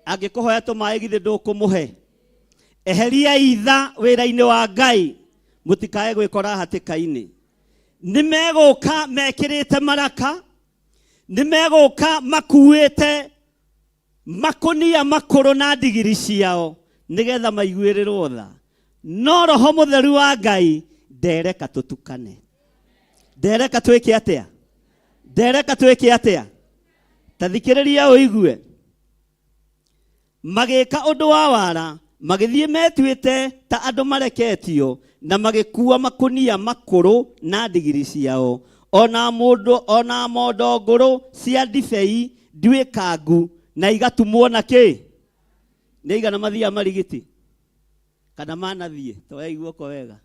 Angĩkũhoya tũmaĩ githĩ ndũkũmũhe. Eheria itha wĩra-inĩ wa Ngai. Mũtikae gwĩkora hatĩka-inĩ. Nĩ megũka mekĩrĩte maraka. Nĩ megũka makuĩte makonia makũrũ na ndigiri ciao. Nĩgetha maiguĩrĩrwo tha. No Roho Mũtheru wa Ngai ndereka tũtukane. Ndereka twĩke atĩa. Ndereka twĩke atĩa. Ta thikĩrĩria ũigue. Magĩka ũndũ wa wara. Magĩthiĩ metuĩte ta andũ mareketio. Na magĩkua makonia makũrũ na ndigiri ciao. Ona mondo ngũrũ cia ndibei nduĩkangu na igatumwo na kĩ. Nĩ igana mathiaga marigiti. Kana manathiĩ. Toya iguoko wega.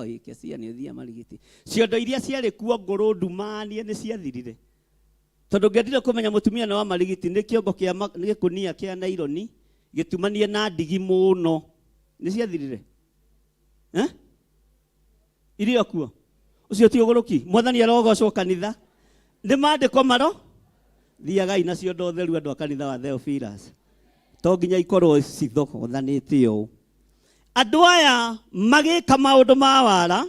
Ike cia nĩ ũthia marigiti. Ciondo iria ciarĩ kuo ngũrũ ndumanie nĩ ciathirire. Tondũ ngĩendire kũmenya mũtumia nĩ wa marigiti nĩ kĩongo kĩa gĩkonia kĩa naironi gĩtumanie na ndigi mũno. Nĩ ciathirire. Irio kuo. Ũcio ti ũgũrũki. Mwathani arogocwo kanitha. Nĩ maandĩko maro. Thiagai na ciondo theru andũ a kanitha wa Theophilus. To nginya ikorwo cithogothanĩte ũũ. Andũ aya magĩka maũndũ ma wara.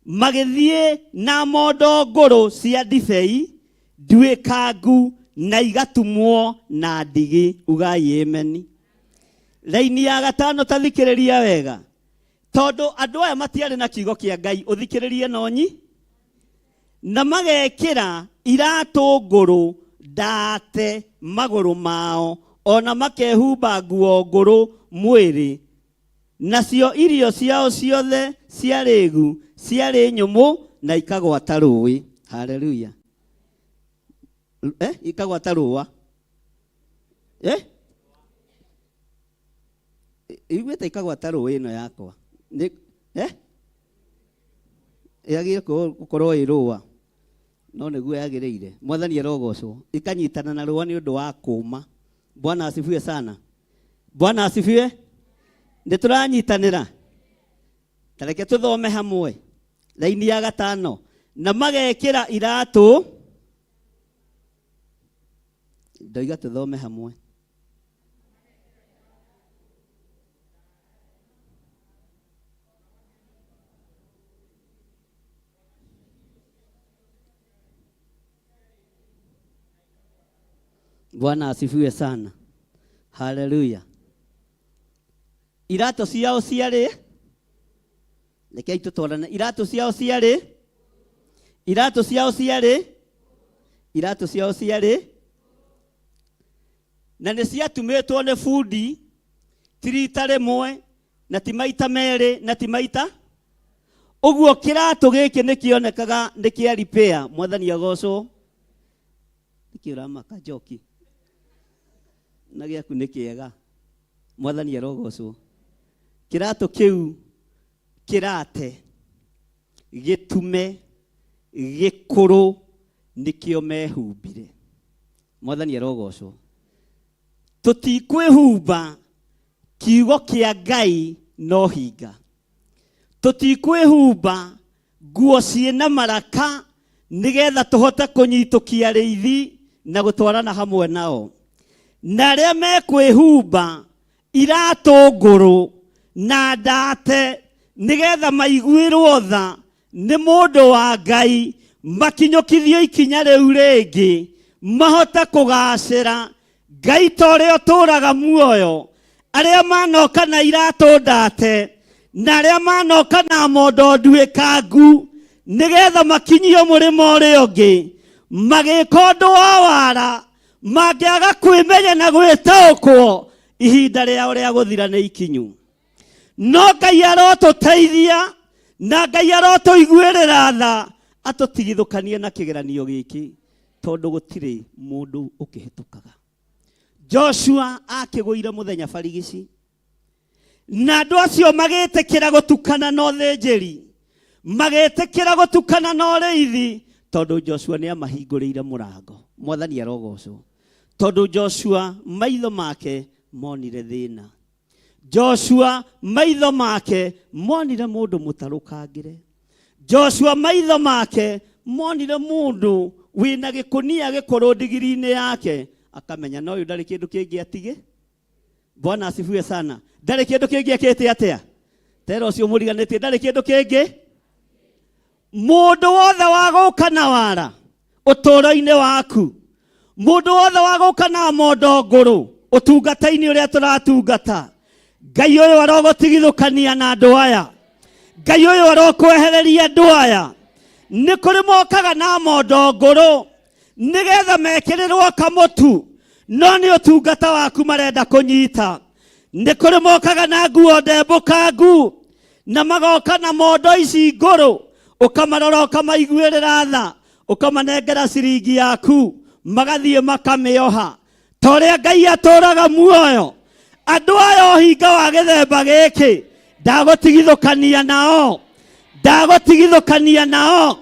Magĩthiĩ na mondo ngũrũ cia ndibei nduĩkangu na igatumwo na ndigi. Ugai ameni. Raini ya gatano ta thikĩrĩria wega. Tondũ andũ aya matiarĩ na kiugo kĩa Ngai. Ũthikĩrĩrie nonyi. Na magekĩra iratũ ngũrũ ndate magũrũ mao. Ona makehumba nguo ngũrũ mwĩrĩ. Nacio irio ciao ciothe ciarĩgu ciarĩ nyũmũ na ikagwata rũĩ. Haleluya. Ikagwata rũa. Iguĩte ikagwata rũĩ ĩno yakwa. Yagĩrĩire gũkorwo ĩ rũa. No nĩguo yagĩrĩire. Mwathani arogocwo. Ikanyitana na rũa nĩ ũndũ wa kũũma. Bwana asifiwe sana. Bwana asifiwe. Nĩ tũranyitanĩra. Tareke tũthome hamwe. Raini ya gatano. Na magekĩra iratũ. Ndoiga tũthome hamwe. Bwana asifiwe sana. Haleluya. Iratũ ciao ciarĩ. Rekei tũtwarane. Iratũ ciao ciarĩ. Iratũ ciao ciarĩ. Iratũ ciao ciarĩ. Na nĩ ciatumĩtwo nĩ bundi. Ti rita rĩmwe. Na ti maita merĩ. Na ti maita. Ũguo kĩratũ gĩkĩ nĩ kĩonekaga nĩ kĩa repair. Mwathani agocwo. Nĩkĩ ũramaka njoki. Na gĩaku nĩ kĩega. Mwathani arogocwo. Kĩratũ kĩu kĩrate gĩtume gĩkũrũ nĩkĩo mehumbire. Mwathani arogocwo. Tutikwihumba kiugo kia Ngai no hinga. Tutikwihumba nguo ciina maraka nigetha tuhote kunyitukia riithi na gutwarana hamwe nao. Na aria mekwihumba iratu nguru na ndate nigetha maiguirwo tha ni mundu wa Ngai makinyukithio ikinya riu ringi mahota kugacira Ngai tore oturaga muoyo aria manoka na iratu ndate na aria manoka na mondo nduikangu nigetha makinyio murimo uria ungi magikondo wa wara mangiaga kwimenya na gwitaukwo ihinda riao ria guthira ni ikinyu. No Ngai arotuteithia na Ngai arotuiguirira tha atutigithukanie na kigeranio giki tondu gutiri mundu ukihitukaga. Joshua akiguire muthenya barigici na andu acio magitikira gutukana no thinjiri magitikira gutukana no riithi tondu Joshua ni amahingurire murango. Mwathani arogocwo. Tondu Joshua maitho make monire thina. Joshua maitho make monire mundu mutarukangire. Joshua maitho make monire mundu wina gikunia gikuru digiri-ini yake akamenya no uyu ndari kindu kingi atige. Bwana asifiwe sana. Ndari kindu kingi akite atia tero ucio muriganite ndari kindu kingi. Mundu wothe wa guka na wara uturo-ini waku, mundu wothe wa guka na mondo nguru utungata-ini uria turatungata, Ngai uyu arogutigithukania na andu aya. Ngai uyu arokwehereria andu aya. Ni kuri mokaga na mondo nguru nigetha mekirirwo kamutu no ni utungata waku marenda kunyita. Ni kuri mokaga na nguo ndembukangu na magoka na mondo ici nguru ukamarora ukamaiguirira tha ukamanengera ciringi yaku magathie makamioha. Toria Ngai aturaga muoyo andu aya hinga wa githemba giki ndagutigithukania nao, ndagutigithukania nao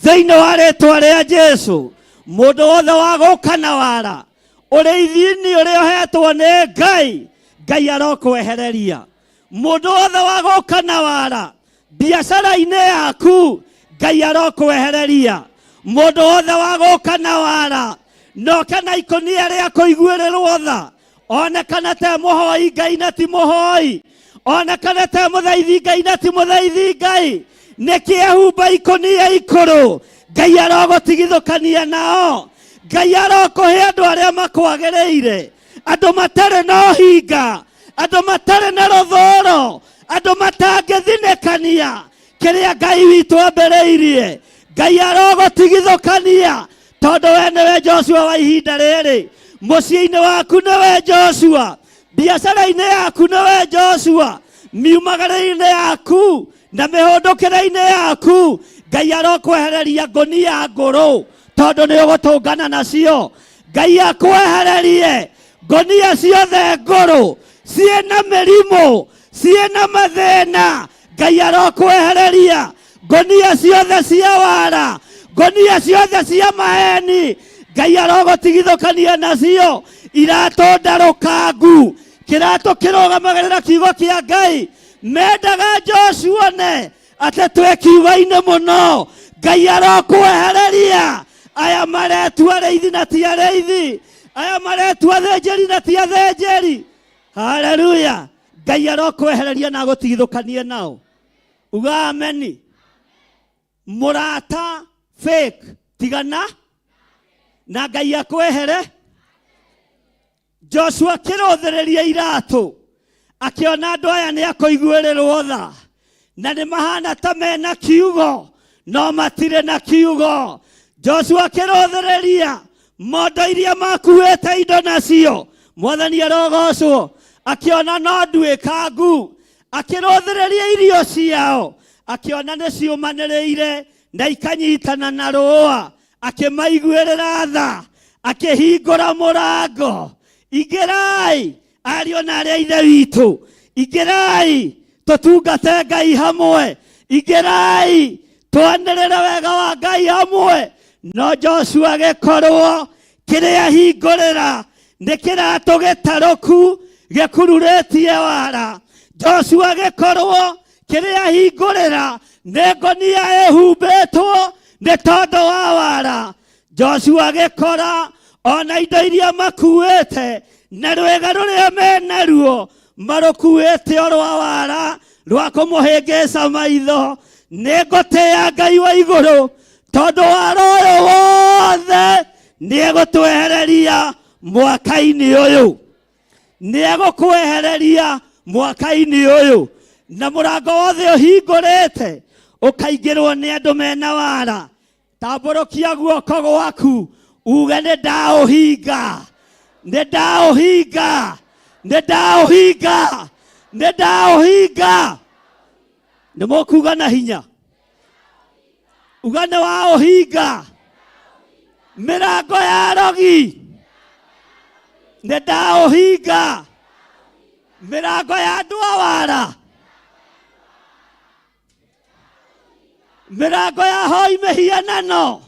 thiini wa ritwa ria Jesu. Mundu wothe wa guka na wara uriithi-ini uria uhetwo ni Ngai, Ngai arokwehereria. Mundu wothe wa guka na wara biacara-ini yaku, Ngai arokwehereria. Mundu wothe wa guka na wara no kana ikonia ria kuiguirirwo tha onekana te muhoi Ngai na ti muhoi, onekana te muthaithi Ngai na ti muthaithi Ngai, nikihumba ikonia ikuru, Ngai arogutigithukania nao. Ngai arokuhe andu aria makwagiriire, andu matare no hinga, andu matare na ruthoro, andu matangithinekania kiria Ngai witu ambereirie. Ngai arogutigithukania tondu we niwe Joshua wa ihinda riri. Mucii-ini waku niwe Joshua, biacara-ini yaku niwe Joshua, miumagara-ini yaku na mihundukire-ini yaku Ngai arokwehereria ngonia nguru tondu ni ugutungana nacio. Ngai akwehererie ngonia ciothe nguru ciina mirimo ciina mathina. Ngai arokwehereria ngonia ciothe cia wara, ngonia ciothe cia maheni. Ngai arogutigithukania nacio. Iratu ndarukangu, kiratu kirugamagirira kiugo kia Ngai. Mendaga Joshua ne ate twe kiugo-ini muno. Ngai arokwehereria aya maretua reithi na ti areithi, aya maretua thenjeri na ti athenjeri. Haleluya. Ngai arokwehereria na gutigithukanie nao. Uga ameni. Murata fake tigana na Ngai akwehere. Joshua kirothereria iratu akiona andu aya ni akuiguirirwo tha na ni mahana ta mena kiugo no matire na kiugo. Joshua kirothereria mondo iria makuite indo nacio. Mwathani arogocwo. Akiona no nduikangu, akirothereria irio ciao, akiona ni ciumaniriire na ikanyitana na rũa, akimaiguirira tha, akihingura murango. Igerai ariũ na arĩa ithe witũ, igerai tutungate Ngai hamwe, igerai twanĩrĩre wega wa Ngai hamwe. No Joshua gikorwo kiria hingurira ni kirato gitaroku gikururetie wara. Joshua gikorwo kiria hingurira ni ngonia ehumbitwo ni tondu wa wara. Joshua gikora ona indo iria makuite na rwega ruria menaruo marukuite orwa wara rwa kumuhingisa maitho. Ni ngutia Ngai wa iguru tondu wara uyu wothe ni egutwehereria mwaka-ini uyu, ni egukwehereria mwaka-ini uyu. Na murango wothe uhingurite ukaingirwo ni andu mena wara, tamburukia guoko gwaku uge ni ndauhinga, ni ndauhinga, ni ndauhinga, ni ndauhinga. Ni mukuga na hinya ugane wa uhinga mirango ya rogi, ni ndauhinga mirango ya andu a wara, mirango ya hoi mihianano.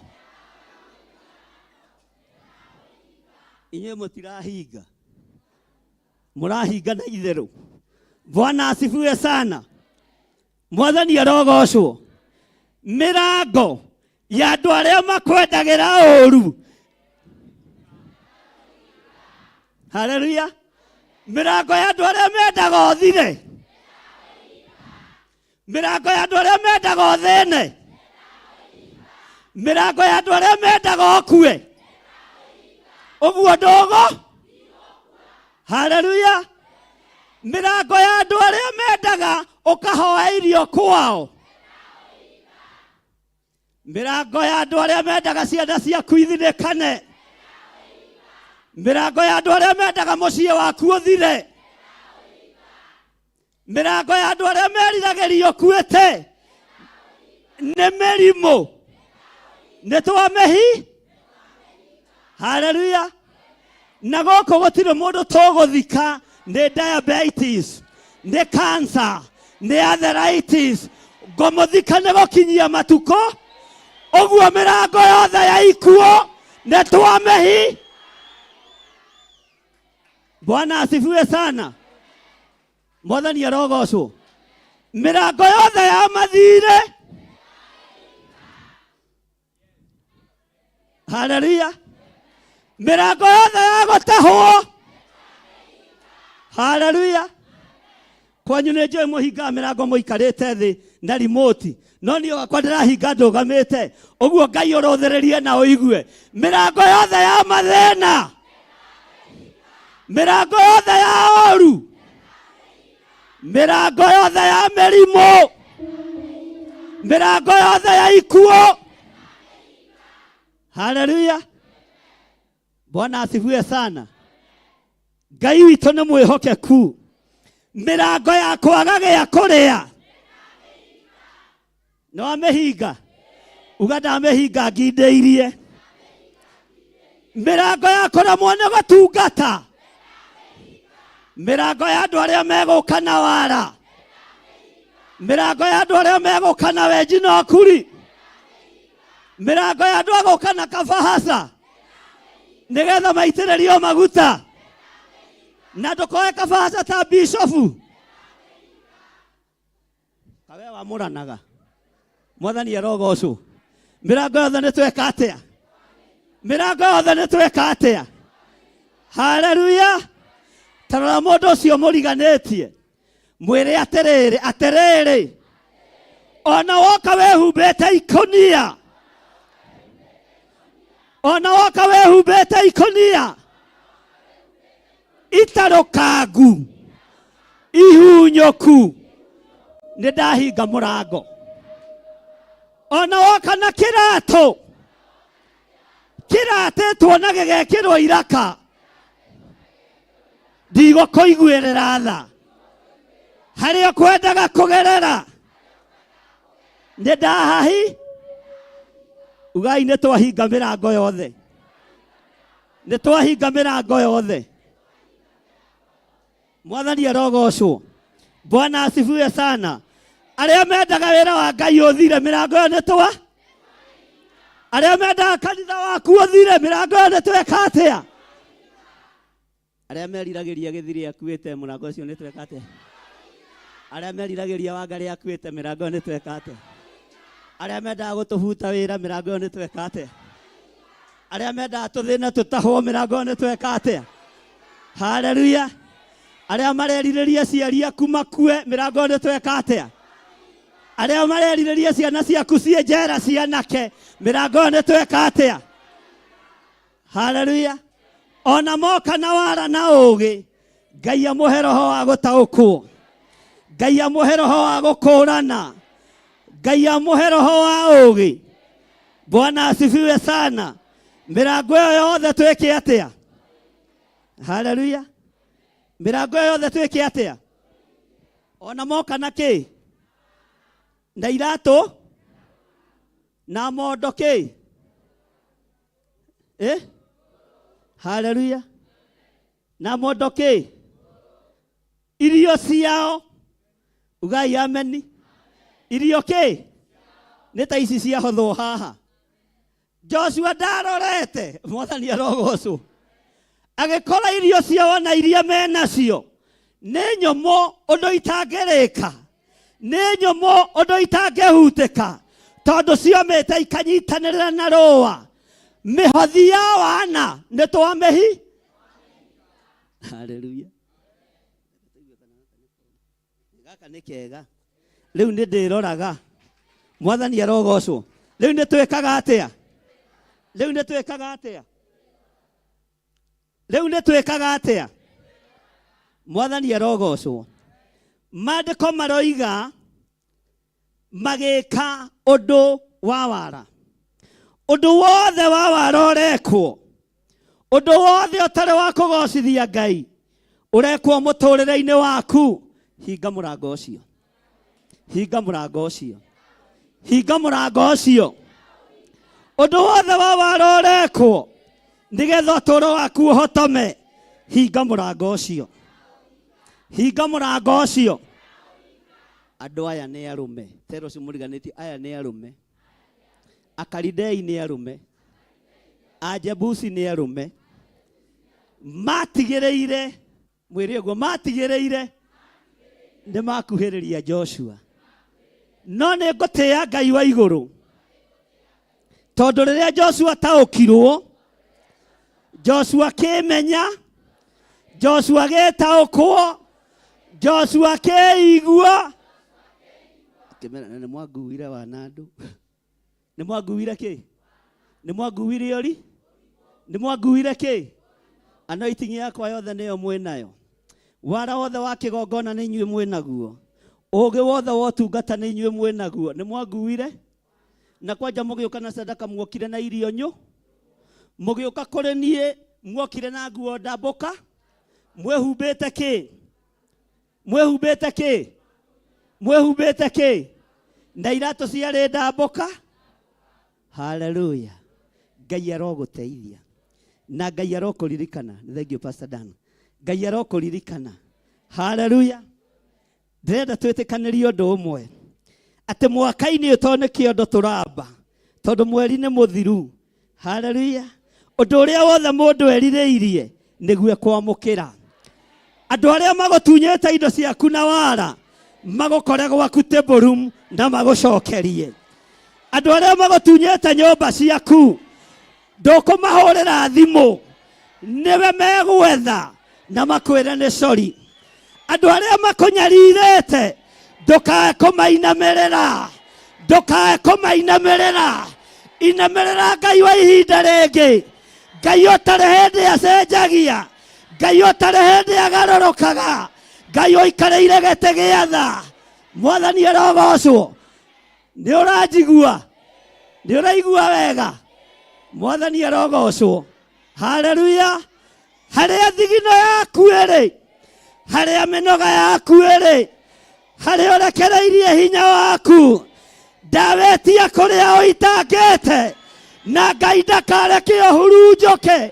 Inye mutirahinga, murahinga na itheru. Bwana asifiwe sana. Mwathani arogocwo. Mirango ya andu aria makwendagira uru. Haleluya. Mirango ya andu aria mendaga uthire, mirango ya andu aria mendaga uthine, mirango ya andu aria mendaga ukue, uguo ndogo. Haleluya. Mirango ya andu aria mendaga ukahoa irio kwao, mirango ya andu aria mendaga ciana ciaku ithirikane, mirango ya andu aria mendaga mucii waku uthire, mirango ya andu aria meriragiria ukuite ni mirimu ni twamehi. Haleluya. Na goko gutire mundu toguthika ni diabetes, ni cancer, ni arthritis. Ngomuthika ni gukinyia matuko. Uguo mirango yothe ya ikuo ni twamehi. Bwana asifiwe sana. Mwathani arogocwo. Mirango yothe ya mathire. Haleluya. Mirango yothe ya gutahwo. Haleluya. Kwanyu ni njoe muhinga mirango muikarite thi na remote, no ni wakwa ndirahinga ndugamite. Uguo Ngai urothererie na uigue. Mirango yothe ya mathina, mirango yothe ya oru, mirango yothe ya mirimu, mirango yothe ya ikuo. Haleluya. Bwana asifiwe sana. Ngai witũ nĩ mwĩhokeku. Mirango ya kwaga gĩa kũrĩa no amehinga, uga ndamehinga ngindĩirie. Mirango ya kũremwo nĩ gũtungata, mirango ya andũ arĩa megũka na wara, mirango ya andũ arĩa megũka na wenji na ũkuri, mirango ya andũ agũka na kabahasa nĩgetha maitĩrĩrio maguta na ndukoe kabahasa ta bishofu. Kawe wa muranaga. Mwathani arogocwo. Mirango yothe nĩ tweka atia? Mirango yothe nĩ tweka atia? Haleluya. Tarora mũndũ ũcio mũriganĩtie mwĩre atĩrĩrĩ, ona woka wehumbĩte ikonia, ona woka wehumbĩte ikonia itarokangu ihunyoku, nĩ ndahinga mũrango. Ona woka na kĩratũ kĩratĩtwo na gĩgekĩrwo iraka, ndigũkũiguĩrĩra tha. Harĩa ũkwendaga kũgerera nĩ ndahahi. Ugai nĩ twahinga mĩrango yothe, nĩ twahinga mĩrango yothe. Mwathani arogocwo. Bwana asifiwe sana. Arĩa mendaga wĩra wa Ngai ũthire, mirango yo nĩ twa Arĩa mendaga kanitha waku ũthire mĩrango ĩyo nĩtweka atĩa? Arĩa meriragĩria gĩthiri akuĩte mũrango ũcio nĩtweka atĩa? Arĩa meriragĩria Wangari akuĩte mĩrango ĩyo nĩtweka atĩa? Arĩa mendaga gũtũbuta wĩra mĩrango ĩyo nĩtweka atĩa? Arĩa mendaga tũthĩne tũtahwo mĩrango ĩyo nĩtweka atĩa? Haleluya. Arĩa marerirĩria ciari aku makue mĩrango ĩyo nĩtweka atĩa? Arĩa marerirĩria ciana ciaku ciĩ njera cianake mĩrango ĩyo nĩtweka atĩa? Haleluya. Ona moka na wara na ũgĩ, Ngai amũhe roho wa gũtaũkwo, Ngai amũhe roho wa gũkũrana, Ngai amũhe roho wa ũgĩ. Bwana asifiwe sana. Mĩrango ĩyo yothe twĩke atĩa? Haleluya. Mĩrango ĩyo yothe twĩke atĩa? Ona moka na kĩ? Na iratũ na mondo kĩ? Haleluya. Na mondo kĩ? Irio ciao. Ugai ameni. Irio kĩ? Nĩ ta ici ciahũthwo haha. Joshua ndarorete, Mwathani arogocwo. Agĩkora irio ciao na iria menacio nĩ nyũmũ ũndũ itangĩrĩka, nĩ nyũmũ ũndũ itangĩhutĩka, tondũ ciomĩte ikanyitanĩrĩra na rũa. Mĩhothi ya wana nĩ twamĩhi. Haleluya. Gaka nĩ kega. Rĩu nĩ ndĩroraga. Mwathani arogocwo. Rĩu nĩ twĩkaga atĩa? Rĩu nĩ twĩkaga atĩa? Rĩu nĩ twĩkaga atĩa? Mwathani arogocwo. Maandĩko maroiga magĩka ũndũ wa wara. Ũndũ wothe wa wara ũrekwo. Ũndũ wothe ũtarĩ wa kũgocithia Ngai ũrekwo mũtũrĩre-inĩ waku. Hinga mũrango ũcio. Hinga mũrango ũcio. Hinga mũrango ũcio. Ũndũ wothe wa wara ũrekwo nĩgetha ũtũũro waku ũhotome. Hinga mũrango ũcio. Hinga mũrango ũcio. Andũ aya nĩ arũme. Tero cimũriganĩtie, aya nĩ arũme. Akalidei nĩ arũme. Ajebusi nĩ arũme. Matigĩrĩire, mwĩrĩ ũguo, matigĩrĩire nĩ makuhĩrĩria Joshua. No nĩ ngũtĩĩa Ngai wa igũrũ, tondũ rĩrĩa Joshua taũkirwo, Joshua kĩmenya, Joshua gĩtaũkwo, Joshua kĩigua. Nĩ mwanguire wanandũ. Nĩ mwanguire kĩ? Nĩ mwanguire ũri? Nĩ mwanguire kĩ? Anointing yakwa yothe nĩyo mwĩnayo. Wara wothe wa kĩgongona nĩ inyuĩ mwĩnaguo. Ũgĩ wothe wa ũtungata nĩ inyuĩ mwĩnaguo. Nĩ mwanguire? Na kwanja mũgĩũka na sadaka muokire na irio nyũ. Mũgĩũka kũrĩ niĩ muokire na nguo ndambũka. Mwĩhumbĩte kĩ? Mwĩhumbĩte kĩ? Mwĩhumbĩte kĩ? Na iratũ ciarĩ ndambũka. Haleluya. Ngai arogũteithia. Na Ngai arokũririkana. Thank you Pastor Dan. Ngai arokũririkana. Haleluya. Ndĩrenda twĩtĩkanĩrie ũndũ ũmwe. Atĩ mwaka-inĩ ũyũ nĩ kĩondo tũramba. Tondũ mweri nĩ mũthiru. Haleluya. Ũndũ ũrĩa wothe mũndũ erirĩirie nĩguo kwamũkĩra. Andũ arĩa magũtunyĩte indo ciaku na wara magũkore gwaku table na magũcokerie. Andũ arĩa magũtunyĩte nyũmba ciaku ndũkũmahũrĩra thimũ, nĩwe megwetha na makwĩre nĩ sorry. Andũ arĩa makũnyarirĩte ndũkae kũmainamĩrĩra, ndũkae kũmainamĩrĩra. Inamĩrĩra Ngai wa ihinda rĩngĩ. Ngai ũtarĩ hĩndĩ acenjagia, Ngai ũtarĩ hĩndĩ agarũrũkaga, Ngai ũikarĩire gĩtĩ gĩa tha. Mwathani arogocwo. Nĩ ũranjigua? Nĩ ũraigua wega? Mwathani arogocwo. Haleluya. Harĩa thigino yaku ĩrĩ, harĩa mĩnoga yaku ĩrĩ, harĩa ũrekereirie hinya waku, ndawetia kũrĩa ũitangĩte, na Ngai ndakareke ũhurunjũke,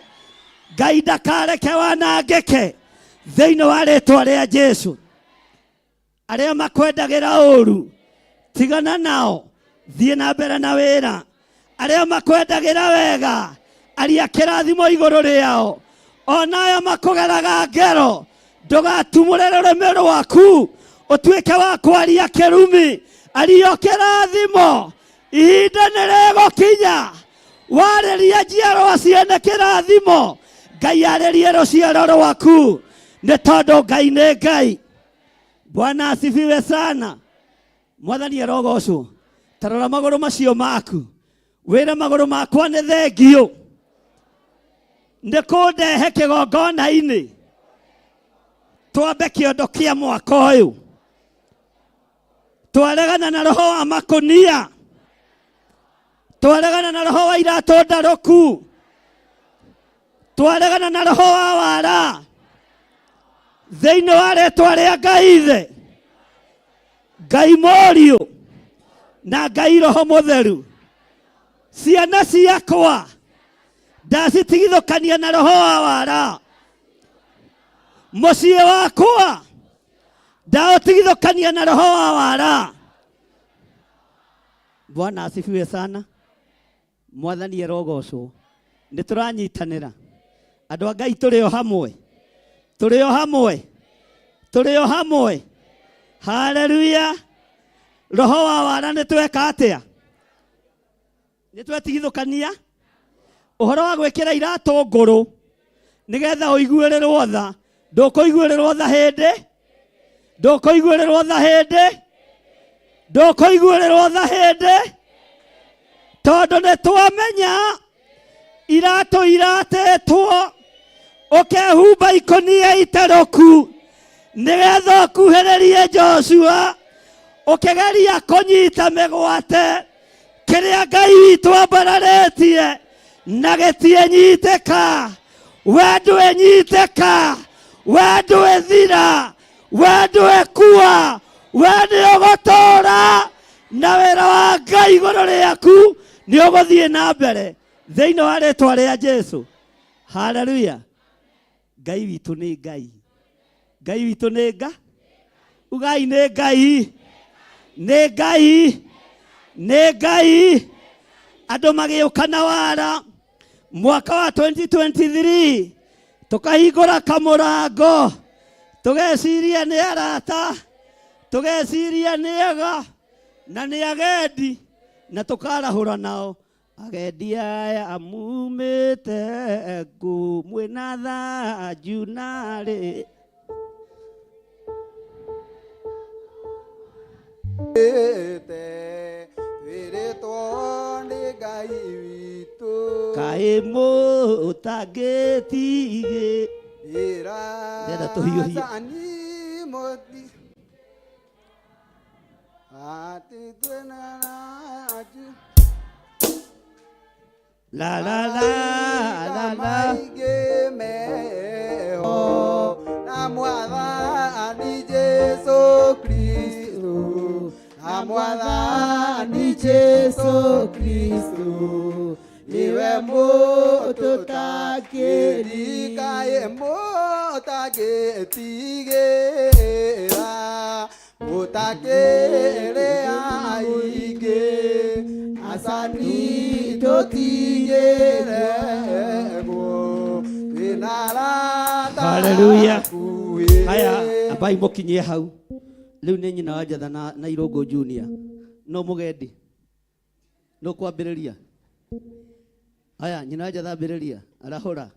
Ngai ndakareke wanangĩke thĩinĩ wa rĩĩtwa rĩa Jesũ. Arĩa makwendagĩra ũũru tigana nao, thiĩ na mbere na wĩra. aria makwendagira wega aria kirathimo iguru riao ona aya makugeraga ngero ndugatumure rurimi rwaku utuike wa kwaria kirumi ario kirathimo ihinda nirigukinya wareria njiarwa ciene kirathimo Ngai arerie ruciaro rwaku ni tondu Ngai ni Ngai. Bwana asifiwe sana. Mwathani arogocwo. Tarora maguru macio maku wira maguru makwa ni thengio ndikundehe kigongona-ini twambe kiondo kia mwaka uyu twaregana na roho wa makunia twaregana na roho wa iratu ndaruku twaregana na roho wa wara thiini wa ritwa ria Ngai ithe Ngai Morio na Ngai Roho Mutheru. Ciana ciakwa ndacitigithukania na roho wa wara mucii wakwa ndaũtigithukania na roho wa wara. Bwana asifiwe sana. Mwathani arogocwo. Nĩ tũranyitanĩra andũ a Ngai tũrĩ o hamwe tũrĩ o hamwe. Haleluya. Roho wa wara nĩ tweka atĩa? Nĩ twetigithũkania ũhoro wa gwĩkĩra iratũ ngũrũ nĩgetha ũiguĩrĩrwo tha. Ndũkũiguĩrĩrwo tha hĩndĩ tondũ nĩ twamenya iratũ iratĩtwo ũkehumba ikũnia itarũku nĩgetha ũkuhĩrĩrie Joshua ũkĩgeria kũnyita mĩgwate kĩrĩa Ngai witũ ambararĩtie na gĩtiĩnyitĩka. We ndwĩnyitĩka, we ndwĩthira, we ndwĩkua, we nĩũgũtũũra na wĩra wa Ngai igũrũ rĩaku nĩũgũthiĩ na mbere thĩinĩ wa rĩtwa rĩa Jesũ. Haleluya. Ngai witũ nĩ Ngai. Ngai witũ nĩ Ngai. Ugai nĩ Ngai. Nĩ Ngai. Nĩ Ngai. Andũ magĩũka na wara mwaka wa 2023 tukahingũra kamũrango tũgeciria nĩ arata tũgeciria nĩ ega na nĩ agendi na tũkarahũra nao. Agendi aya amumĩte ngũ mwĩna thanju narĩ kaĩ mũtangĩtigĩ ndenda tũhiũhie la la la la la na Mwathani Jesu Kristo na Mwathani Jesu Kristo iwe mũtũtakĩrika mũtagĩtigĩra mũtakĩrĩ aingĩ acani tũtigĩragwo wĩnarata. Haleluya. Haya ambai mũkinyie hau rĩu nĩ nyina wa Njatha na Irũngũ Junior no mũgendi no kwambĩrĩria. Haya nyina wa Njatha ambĩrĩria arahũra.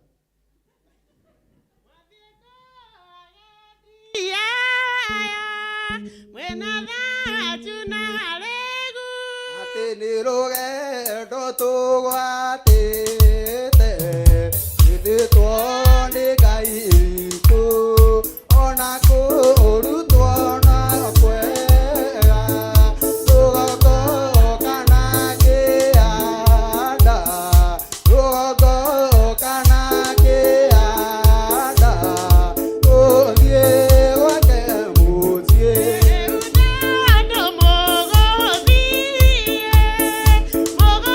Atĩ nĩ rũgendo tũgwatĩte ithĩtwo nĩ Ngai witũ ona kũrutwo na kwega rũgongo kana kĩanda rũgongo kana kĩanda ũthiĩ gwake mũciĩ. Mogo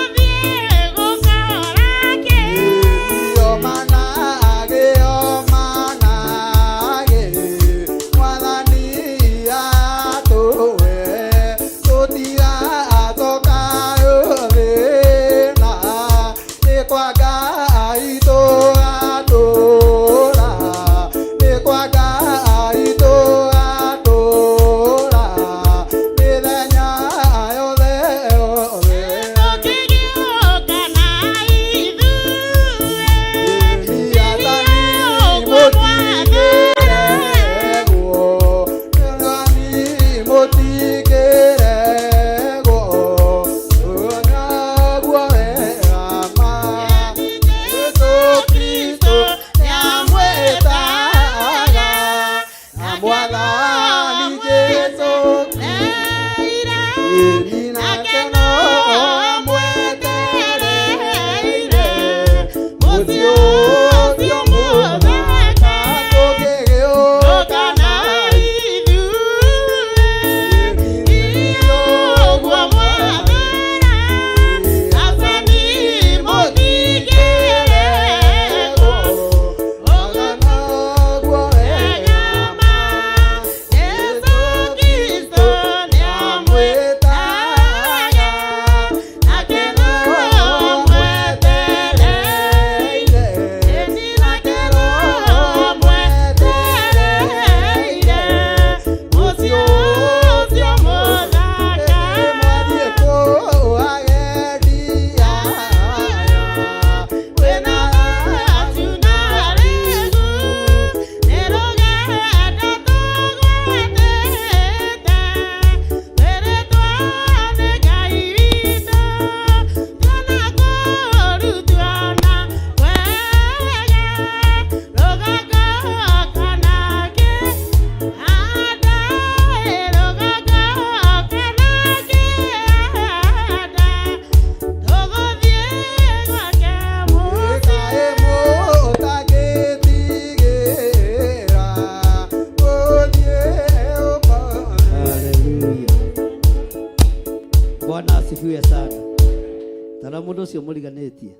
Ucio muriganetie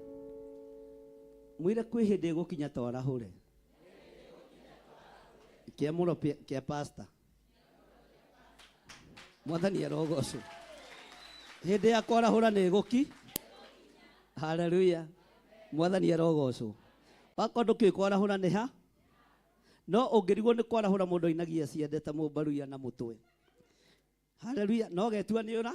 mwire kwi hindi gukinya twarahure kia muno kia pastor mwathani arogocwo hindi ya kwarahura ni guki haleluya mwathani arogocwo wako nduki kwarahura ni ha no ungirigwo ni kwarahura mundu inagia ciendete mumbaruya na mutwe haleluya no getua ni ura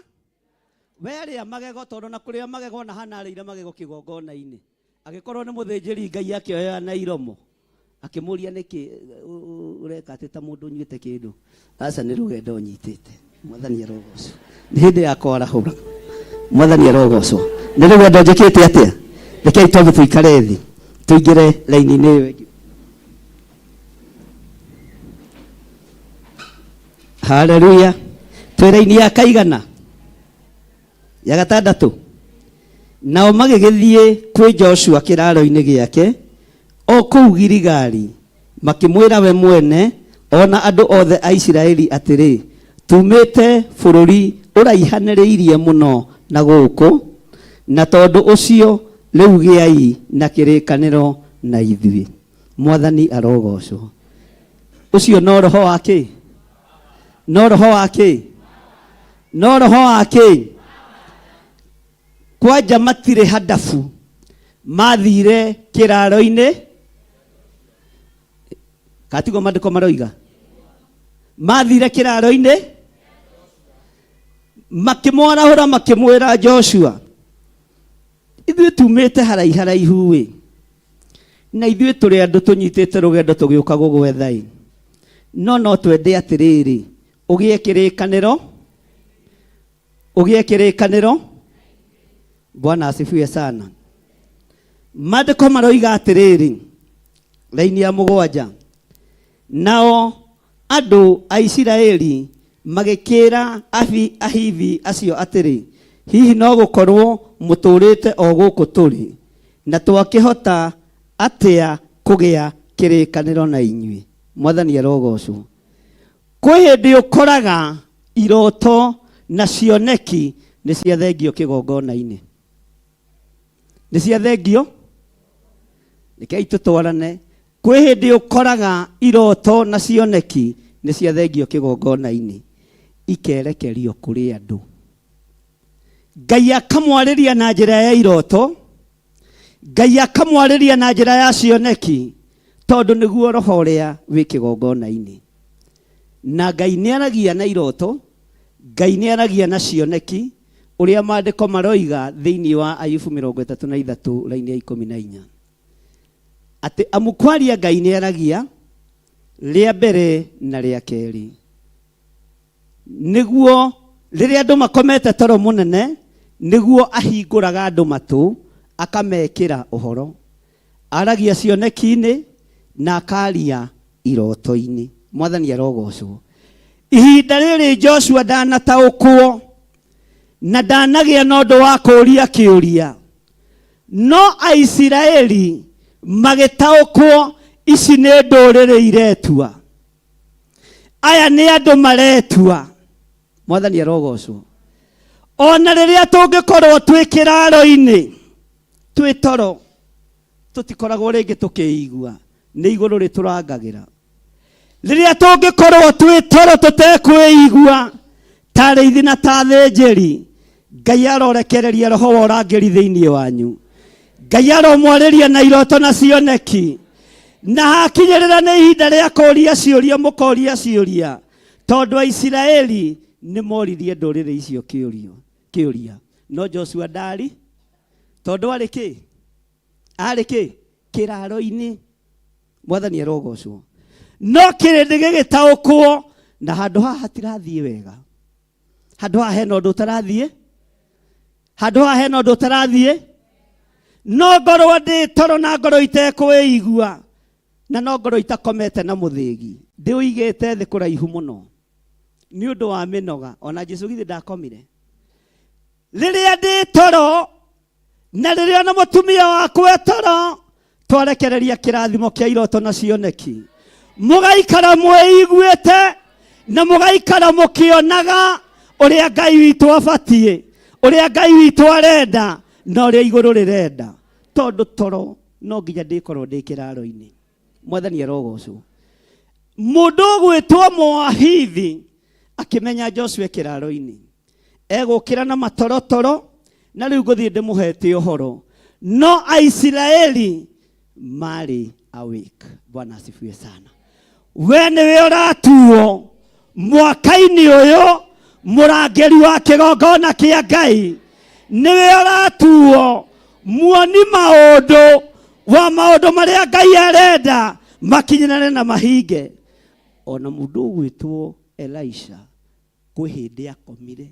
were amagego tondu na kuria magego na hanarire magego kigongona-ini agikorwo ni muthinjiri ngai akioya na iromo akimuria niki ureka atita mundu nyite kindu asa ni rugendo nyitite mwathani arogocwo ni hindi ya kwarahura mwathani arogocwo ni rugendo njikite atia rekei twambe tuikare thi tuingire laini-ini iyo ingi haleluya twi laini ya kaigana ya gatandatu nao magigithie kwi Joshua kiraro-ini giake o kuu Girigari makimwira we mwene ona andu othe a Isiraeli atiri tumite bururi uraihaniriirie muno na guku na tondu ucio riu giai na kirikaniro na ithui mwathani arogocwo ucio no roho wake no roho wake no roho wake kwanja matire hadafu mathire kiraro-ini katigo mandiko maroiga mathire kiraro-ini makimwarahura makimwira Joshua ithuĩ tumĩte haraihu we na ithuĩ tũrĩ andũ tũnyitĩte rũgendo tũgĩũka gũgwetha no twende atĩrĩrĩ ũgĩe kĩrĩkanĩro Bwana asifiwe sana mandĩko maroiga atĩrĩrĩ laini ya 7 nao andũ a Isiraeli magĩkĩra ahivi acio atĩrĩ hihi no gũkorwo mũtũrĩte o gũkũ tũrĩ na twakĩhota atĩa kũgĩa kĩrĩkanĩro na inyuĩ mwathani arogocwo kwĩ hĩndĩ ũkoraga iroto na cioneki nĩ ciathengio kĩgongona-inĩ nĩ ciathengio rekei tũtwarane kwĩ hĩndĩ ũkoraga iroto na cioneki nĩ ciathengio kĩgongona-inĩ ikerekerio kũrĩ andũ Ngai akamwarĩria na njĩra ya iroto Ngai akamwarĩria na njĩra ya cioneki tondũ nĩguo roho ũrĩa wĩ kĩgongona-inĩ na Ngai nĩaragia na iroto Ngai nĩaragia na cioneki ũrĩa maandĩko maroiga thĩinĩ wa Ayubu 33 laini ya 14 ati amukwaria Ngai nĩ aragia rĩa mbere na rĩa kerĩ nĩguo rĩrĩa andũ makomete toro mũnene nĩguo ahingũraga andũ matũ akamekĩra ũhoro aragia cioneki-inĩ na akaria iroto-inĩ. Mwathani arogocwo. Ihinda rĩrĩ Joshua ndanataũkwo na ndanagĩa na ũndũ wa kũũria kĩũria, no Aisiraeli magĩtaũkwo ici nĩ ndũrĩrĩ iretua, aya nĩ andũ maretua. Mwathani arogocwo. Ona rĩrĩa tũngĩkorwo twĩ kĩraro-inĩ twĩ toro tũtikoragwo rĩngĩ tũkĩigua, nĩ igũrũ rĩtũrangagĩra. Rĩrĩa tũngĩkorwo twĩ toro tũtekwĩigua tarĩ ithi na ta thĩnjĩri, Ngai arorekereria roho wa ũrangĩri thĩinĩ wanyu. Ngai aromwarĩria na iroto na cioneki, na hakinyĩrĩra nĩ ihinda rĩa kũũria ciũria mũkoria ciũria, tondũ Aisiraeli nĩ moririe ndũrĩrĩ icio kĩũria. No Joshua ndari, tondũ arĩ kĩ? Arĩ kĩ? Kĩraro-inĩ. Mwathani arogocwo. No kĩrĩndĩ gĩgĩtaũkwo na handũ haha hatirathiĩ wega. Handũ haha hena ũndũ ũtarathiĩ. Handũ haha hena ũndũ ũtarathiĩ. No ngorwo ndĩ toro na ngorwo itekwĩigua na no ngorwo itakomete na mũthĩgi, ndĩũigĩte thĩ kũraihu mũno nĩ ũndũ wa mĩnoga. Ona Jesũ githĩ ndakomire? Rĩrĩa ndĩ toro na rĩrĩa na mũtumia wakwa toro, twarekereria kĩrathimo kĩa iroto na cioneki, mũgaikara mwĩiguĩte na mũgaikara mũkĩonaga ũrĩa Ngai witũ abatiĩ, ũrĩa Ngai witũ arenda na ũrĩa igũrũ rĩrenda, tondũ toro no nginya ndĩkorwo ndĩ kĩraro-inĩ. Mwathani arogocwo. Mũndũ ũgwĩtwo Mũahithi akĩmenya Joshua kĩraro-inĩ, egũkĩra na matorotoro na rĩu ngũthiĩ ndĩmũhete ũhoro, no Aisiraeli marĩ awake. Bwana asifiwe sana. We nĩwe ũratuo mwaka-inĩ ũyũ mũrangĩri wa kĩgongona kĩa Ngai, nĩwe ũratuo muoni maũndũ wa maũndũ marĩa Ngai arenda makinyĩrane na mahinge. Ona mũndũ ũgwĩtwo Elisha kwĩ hĩndĩ akomire,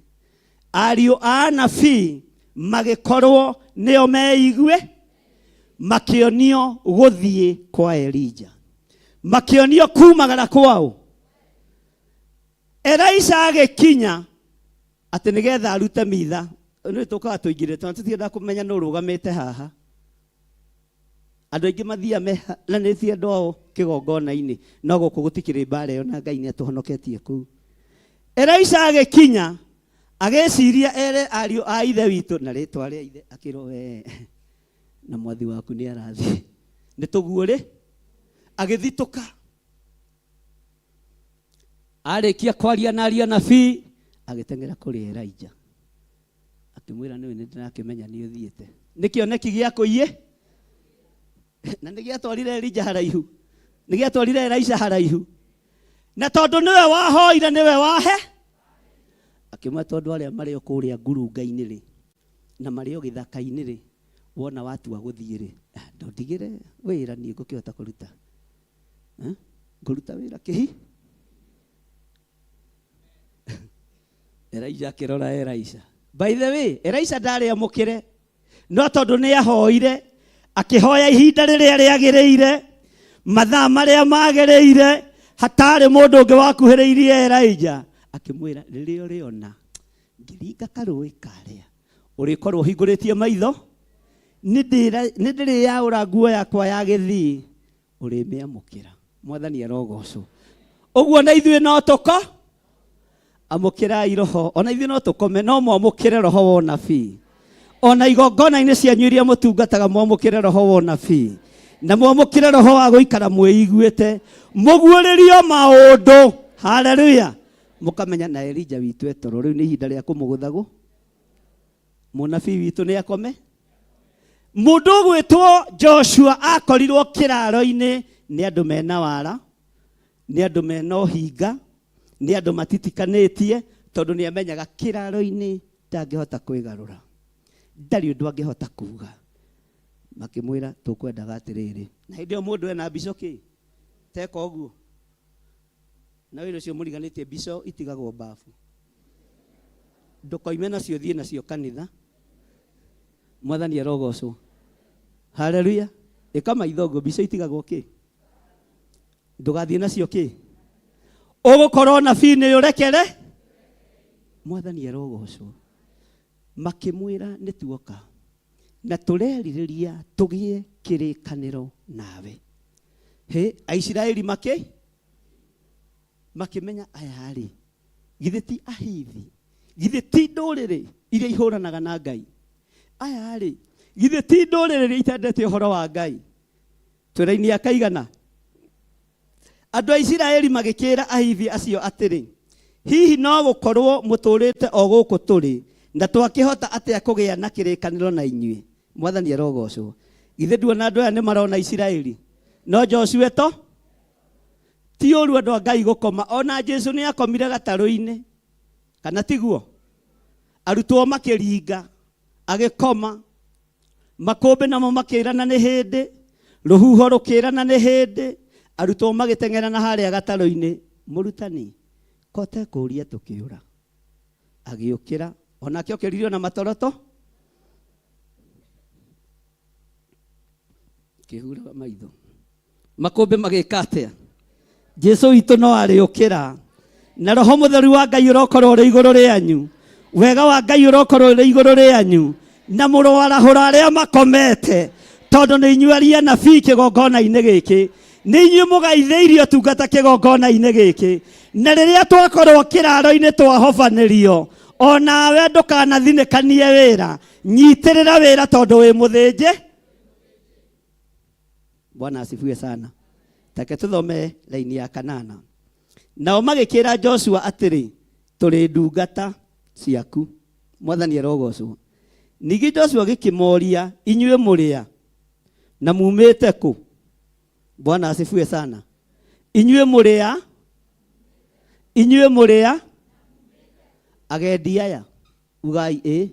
ariũ a anabii magĩkorwo nĩo meigue, makĩonio gũthiĩ kwa Elija, makĩonio kumagara kwao. Elisha agĩkinya atĩ nĩgetha arute mitha. Nĩ tũkaga tũingĩrĩte na tũtienda kũmenya nũ ũrũgamĩte haha. Andũ aingĩ mathiaga mehananĩtie andũ ao kĩgongona-inĩ, no gũkũ gũtikĩrĩ mbara ĩyo na Ngai nĩatũhonoketie kũu. Elisha agĩkinya agĩciria ere ariũ a ithe witũ na rĩtwa rĩa ithe, akĩrwo we na mwathi waku nĩ arathiĩ, nĩ tũguo rĩ. Agĩthitũka, arĩkia kwaria na ariũ anabii agĩteng'era kũrĩ Elija, akĩmwĩra nĩwe nĩ ndĩrakĩmenya nĩ ũthiĩte, nĩ kĩoneki gĩakũ iye na nĩ gĩatwarire Elija haraihu, nĩ gĩatwarire Elisha haraihu, na tondũ nĩwe wahoire nĩwe wahe. Akĩmwĩra tondũ arĩa marĩ o kũrĩa ngurunga-inĩ rĩ na marĩ o gĩthaka-inĩ rĩ, wona watua gũthiĩ rĩ, ndũndigĩre wĩra niĩ ngũkĩhota kũruta. Ngũruta wĩra kĩhi. Elija akĩrora Elisha. By the way, Elisha ndarĩ amũkĩre, no tondũ nĩ ahoire, akĩhoya ihinda rĩrĩa rĩagĩrĩire, mathaa marĩa magĩrĩire, hatarĩ mũndũ ũngĩ wakuhĩrĩirie Elija. Akĩmwĩra rĩrĩa ũrĩona ngĩringa karũĩ karĩa ũrĩkorwo ũhingũrĩtie maitho, nĩ ndĩrĩyaũra nguo yakwa ya gĩthii, ũrĩmĩamũkĩra. Mwathani arogocwo. Ũguo na ithuĩ no tũko amũkĩrai roho, ona ithuĩ no tũkome, no mwamũkĩre roho wa ũnabii. Ona igongona-inĩ cianyu iria mũtungataga mwamũkĩre roho wa ũnabii, na mwamũkĩre roho wa gũikara mwĩiguĩte, mũguũrĩrio maũndũ. Haleluya. Mũkamenya na Elija witũ etoro, rĩu nĩ ihinda rĩa kũmũgũthagũ. Mũnabii witũ nĩ akome. Mũndũ ũgwĩtwo Joshua akorirwo kĩraro-inĩ nĩ andũ mena wara, nĩ andũ mena ũhinga, nĩ andũ matitikanĩtie, tondũ nĩ amenyaga kĩraro-inĩ ndangĩhota kwĩgarũra, ndarĩ ũndũ angĩhota kuga, makimwira tukwendaga atiriri na hindi o mundu ena bico ki teka uguo na wira cio muriganitie bico itigagwo bafu ndukoime nacio thie nacio kanitha mwathani arogocwo haleluya ikama ithogo bico itigagwo ki ndugathie nacio ki ugukorwo na fini urekere mwathani arogocwo makimwira nituoka na tureririria tugie kirikaniro nawe he Aisiraeli makimenya ayari githeti ahithi githeti nduriri iria ihuranaga na Ngai ayari githeti nduriri iria itendete uhoro wa Ngai twiraini ya kaigana andu a Isiraeli magikira ahithi acio atiri hihi no gukorwo muturite o guku turi na twakihota atia kugia na kirikaniro na inyue mwathani arogocwo githe nduona andu aya ni marona Isiraeli no Joshua to ti uru andu a Ngai gukoma ona Jesu ni akomire gataru-ini kana tiguo arutwo makiringa agikoma makumbi namo makirana ni hindi ruhuho rukirana ni hindi arutwo magiteng'era na haria gataru-ini murutani kote kuria tukiura agiukira onake okiririo na matoroto kihura maitho makumbi magikatea Jesu itu no ariukira na roho mutheru wa Ngai urokorwo ri iguru rianyu wega wa Ngai urokorwo ri iguru rianyu na murwarahura aria makomete tondu ni inyuĩ aria nabii kigongona-inĩ gĩkĩ ni inyuĩ mũgaithĩirio tungata kigongona-inĩ gĩkĩ na rĩrĩa twakorwo kĩraro-inĩ twahobanĩrio onawe ndũkanathinĩkanie wĩra nyitĩrĩra wĩra tondũ wĩ mũthĩnje Bwana asifiwe sana take tuthome laini ya 8 nao magĩkĩra Joshua atĩrĩ tũrĩ ndungata ciaku mwathani arogocwo ningĩ Joshua gĩkĩmoria inyuĩ mũrĩa na mumĩte kũ Bwana asifiwe sana inyuĩ mũrĩa agendi aya ugai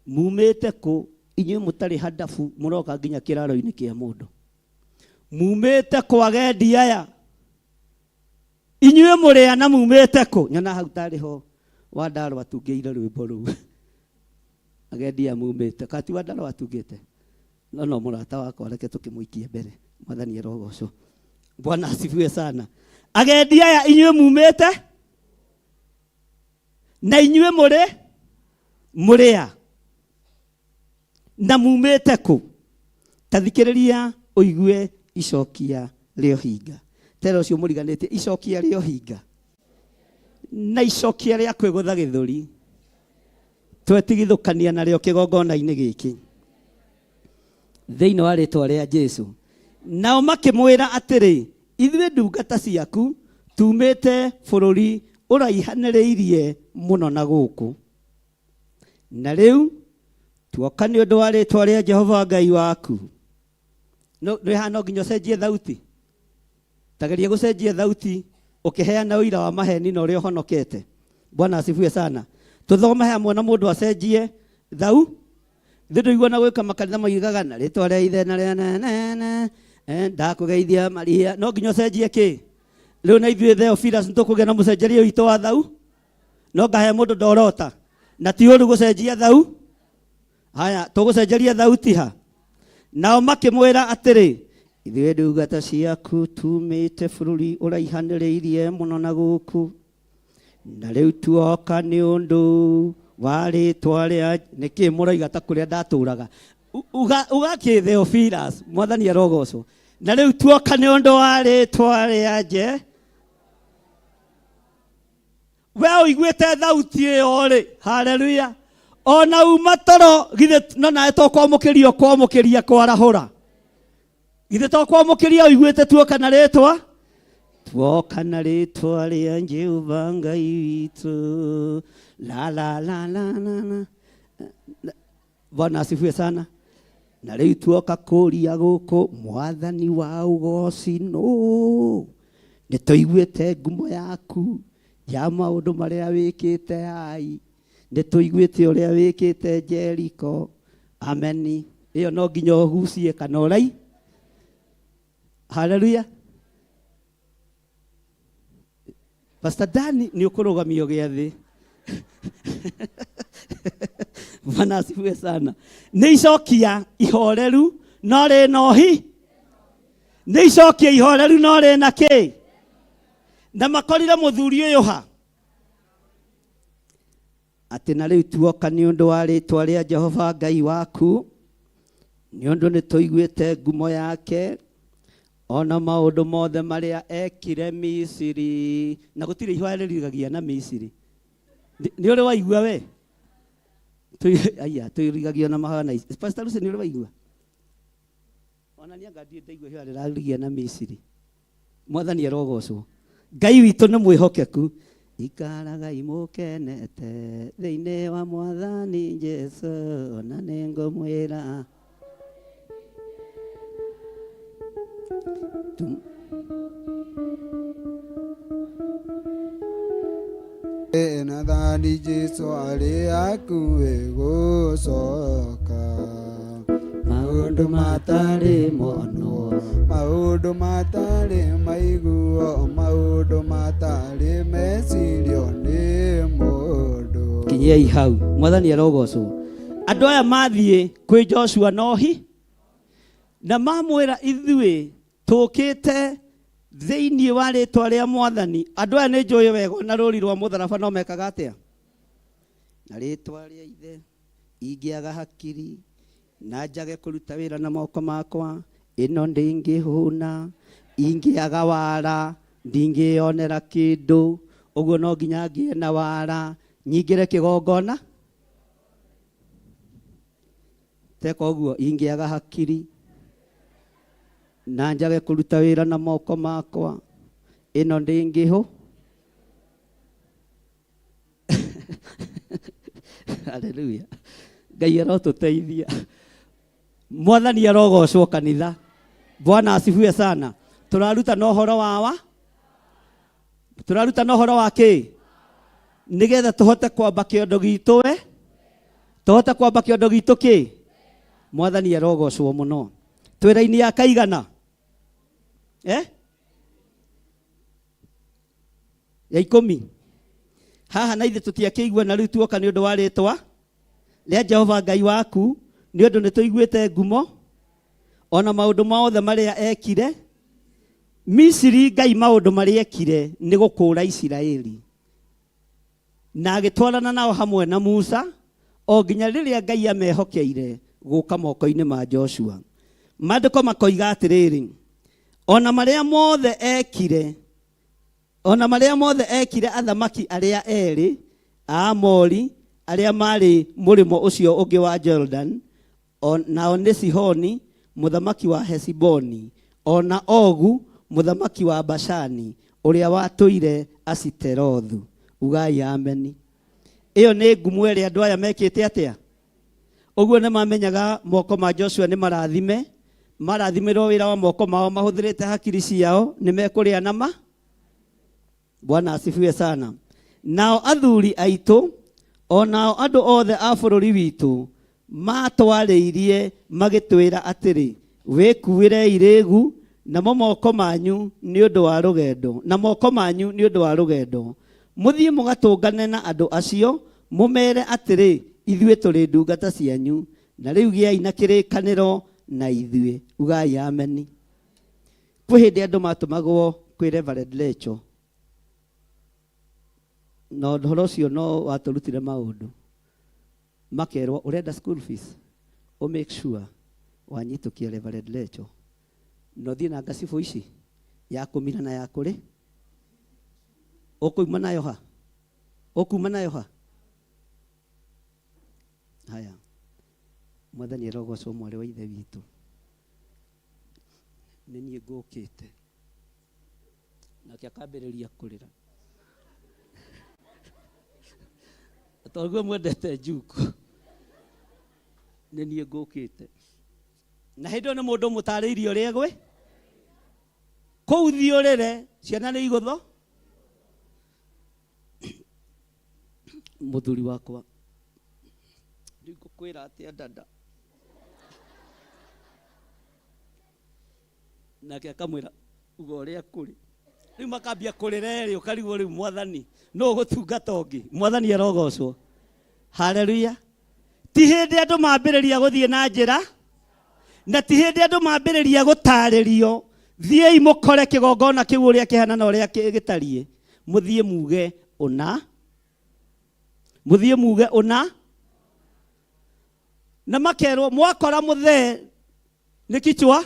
mumĩte kũ inyuĩ mũtarĩ hadafu mũroka nginya kĩraro-inĩ kĩa mũndũ mumĩte kũ agendi aya inyuĩ mũrĩa na mumĩte kũ nyona hau tarĩ ho Wandaro atungĩire rwĩmbo rũu agendi aya mumĩte kati Wandaro atungĩte no mũrata wakwa reke tukĩmũikie mbere mwathani arogocwo Bwana asifiwe sana agendi aya inyuĩ mumĩte na inyuĩ mũrĩa na mumĩte kũ tathikĩrĩria ũigue icokia rĩo hinga tero cio mũriganĩtie icokia rĩo hinga na icokia rĩa kwĩgũtha gĩthũri twetigithũkania narĩo kĩgongona-inĩ gĩkĩ thĩinĩ wa rĩtwa rĩa Jesu nao makĩmwĩra atĩrĩ ithuĩ ndungata ciaku tumĩte bũrũri ũraihanĩrĩirie mũno na gũkũ na rĩu tuoka nĩ ũndũ wa rĩtwa rĩa Jehova Ngai waku no nginya ũcenjie thauti tageria gũcenjia thauti ũkĩheana ũira wa maheni na ũrĩa ũhonokete Bwana asifiwe sana tuthome hamwe na mũndũ acenjie thau ndĩrĩigua na gwĩka makanitha maigaga na rĩtwa rĩa ithe na rĩa ndakũgeithia Maria no nginya ũcenjie kĩ rĩu na ithuĩ Theophilus nĩtũkũgĩa na mũcenjeria witũ wa thau no ngahe mũndũ ndorota na ti ũru gũcenjia thau haya tũgũcenjeria thauti ha nao makĩmwĩra atĩrĩ ithuĩ ndungata ciaku tumĩte bũrũri ũraihanĩrĩirie mũno na gũkũ na rĩu tuoka nĩ ũndũ wa rĩtwa rĩa nĩkĩ mũroiga ta kũrĩa ndatũraga ugakĩ Theophilus mwathani arogocwo na rĩu tuoka nĩ ũndũ wa rĩtwa rĩa we ũiguĩte thauti ĩyo rĩ haleluya ona uma toro githĩ no nawe kwamũkĩria kwarahũra githĩ to kwamũkĩria ũiguĩte tuoka na rĩtwa rĩa Jehova Ngai witũ la Bwana asifiwe sana na rĩu tuoka kũria gũkũ mwathani wa ũgoci no nĩtũiguĩte ngumo yaku ya maũndũ marĩa wĩkĩte Ai nĩtũiguĩte ũrĩa wĩkĩte Jericho ameni iyo no nginya uhucie kana urai. Haleluya. Pastor Dani ni ukurugamio giathi. Bwana asifiwe sana. Nĩ icokia ihoreru no rĩ nohi. Nĩ icokia ihoreru no rĩ na kĩ. Na makorire mũthuri ũyũ ha. Atĩ na rĩu tuoka nĩ ũndũ wa rĩĩtwa rĩa Jehova Ngai waku, nĩ ũndũ nĩ tũiguĩte ngumo yake, ona maũndũ mothe marĩa ekire Misiri. Na gũtirĩ ihoya rĩrĩgagia na Misiri. Nĩ ũrĩ waigua we? Aya, tũirigagio na mahoya na Pastor Lucy nĩ ũrĩ waigua? Ona niĩ ngathiĩ ndaigua ihoya rĩrarĩgia na Misiri. Mwathani arogocwo. Ngai witũ nĩ mwĩhokeku. Ikaraga imukenete thĩinĩ wa Mwathani Jesu, na nĩ ngũmwĩra Nathani Jesu arĩ akuĩ gũcoka. maũndũ matarĩ mono, Maũndũ matarĩ maiguo, maũndũ matarĩ mecirio nĩ mũndũ. kinyei hau. Mwathani arogocwo. Andũ aya mathiĩ kwĩ Joshua nohi na mamwĩra ithuĩ tũkĩte thĩinĩ wa rĩĩtwa rĩa Mwathani. Andũ aya nĩ njũĩ wega na rũri rwa mũtharaba no mekaga atĩa? Na rĩĩtwa rĩa ithe ingĩaga hakiri na njage kũruta wĩra na moko makwa, ĩno ndĩngĩhũna. Ingĩaga wara ndingĩonera kĩndũ, ũguo no nginya ngĩe na wara nyingĩre kĩgongona. Teka ũguo, ingĩaga hakiri na njage kũruta wĩra na moko makwa, ĩno ndĩngĩhũ. Haleluya. Ngai arotũteithia. Mwathani arogocwo kanitha. Bwana asifiwe sana. Tũraruta na ũhoro wa tũraruta na ũhoro wa kĩ? Nĩgetha tũhote kwamba kĩondo gitũ we. Tũhote kwamba kĩondo gitũ kĩ? Mwathani arogocwo mũno. Twĩra-inĩ ya kaigana? Ya 10. Haha na ithe tũtiakĩigua na rĩu tuoka nĩ ũndũ wa rĩĩtwa rĩa Jehova Ngai waku, nĩ ũndũ nĩ tũiguĩte ngumo ona maũndũ mothe marĩa ekire Misiri. Ngai maũndũ marĩa ekire nĩ gũkũũra Isiraeli, na agĩtwarana nao hamwe na Musa o nginya rĩrĩa Ngai amehokeire gũka moko-inĩ ma Joshua. Maandĩko makoiga atĩrĩrĩ, ona marĩa mothe ekire athamaki arĩa erĩ Aamori arĩa marĩ mũrĩmo ũcio ũngĩ wa Jordan, nao nĩ Sihoni mũthamaki wa Hesiboni, ona Ogu mũthamaki wa Bashani ũrĩa watũire Asiterothu. Ugai ameni. Ĩyo nĩ ngumo ĩrĩa andũ aya mekĩte atĩa? Ũguo nĩ mamenyaga moko ma Joshua nĩ marathime, marathimirwo wĩra wa moko mao, mahũthĩrĩte hakiri ciao, nĩ mekũrĩa nama. Bwana asifiwe sana. Nao athuri aitũ, onao andũ othe a bũrũri witũ matwarĩirie magĩtwĩra atĩrĩ, wĩkuĩre irĩgu namo moko manyu nĩ ũndũ wa rũgendo, na moko manyu nĩ ũndũ wa rũgendo. Mũthiĩ mũgatũngane na andũ acio, mũmere atĩrĩ, ithuĩ tũrĩ ndungata cianyu, na rĩu gĩai na kĩrĩkanĩro na ithuĩ. Ugai ameni. Kwĩ hĩndĩ andũ matũmagwo kwĩ Reverend Lecho, na ũhoro ũcio no watũrutire maũndũ, makerwo ũrenda school fees, make sure wanyitũkia Reverend Lecho, no thiĩ na ngacibũ ici ya kũmina na ya kũrĩ, ũkuma nayo ha? Ũkuma nayo ha? Haya, Mwathani arogocwo mwarĩ wa ithe witũ. Nĩ niĩ ngũkĩte nake akambĩrĩria kũrĩra. Tondũ mwendete njuko, nĩ niĩ ngũkĩte. Na hĩndĩ ĩyo nĩ mũndũ mũtarĩirie ũrĩa gwĩ kũu thiũrĩre, ciana nĩ igũtho. Mũthuri wakwa, rĩu ngũkwĩra atĩa dada, nake akamwira uga uria kuri riu makambia kurireri ukarigwo riu mwathani no gutungata ungi mwathani arogocwo haleluya ti hindi andu mambiriria guthie na njira na ti hindi andu mambiriria gutaririo thiei mukore kigongona kiu uria kihana na uria gitarie muthie muge una na makerwo mwakora muthe ni kichwa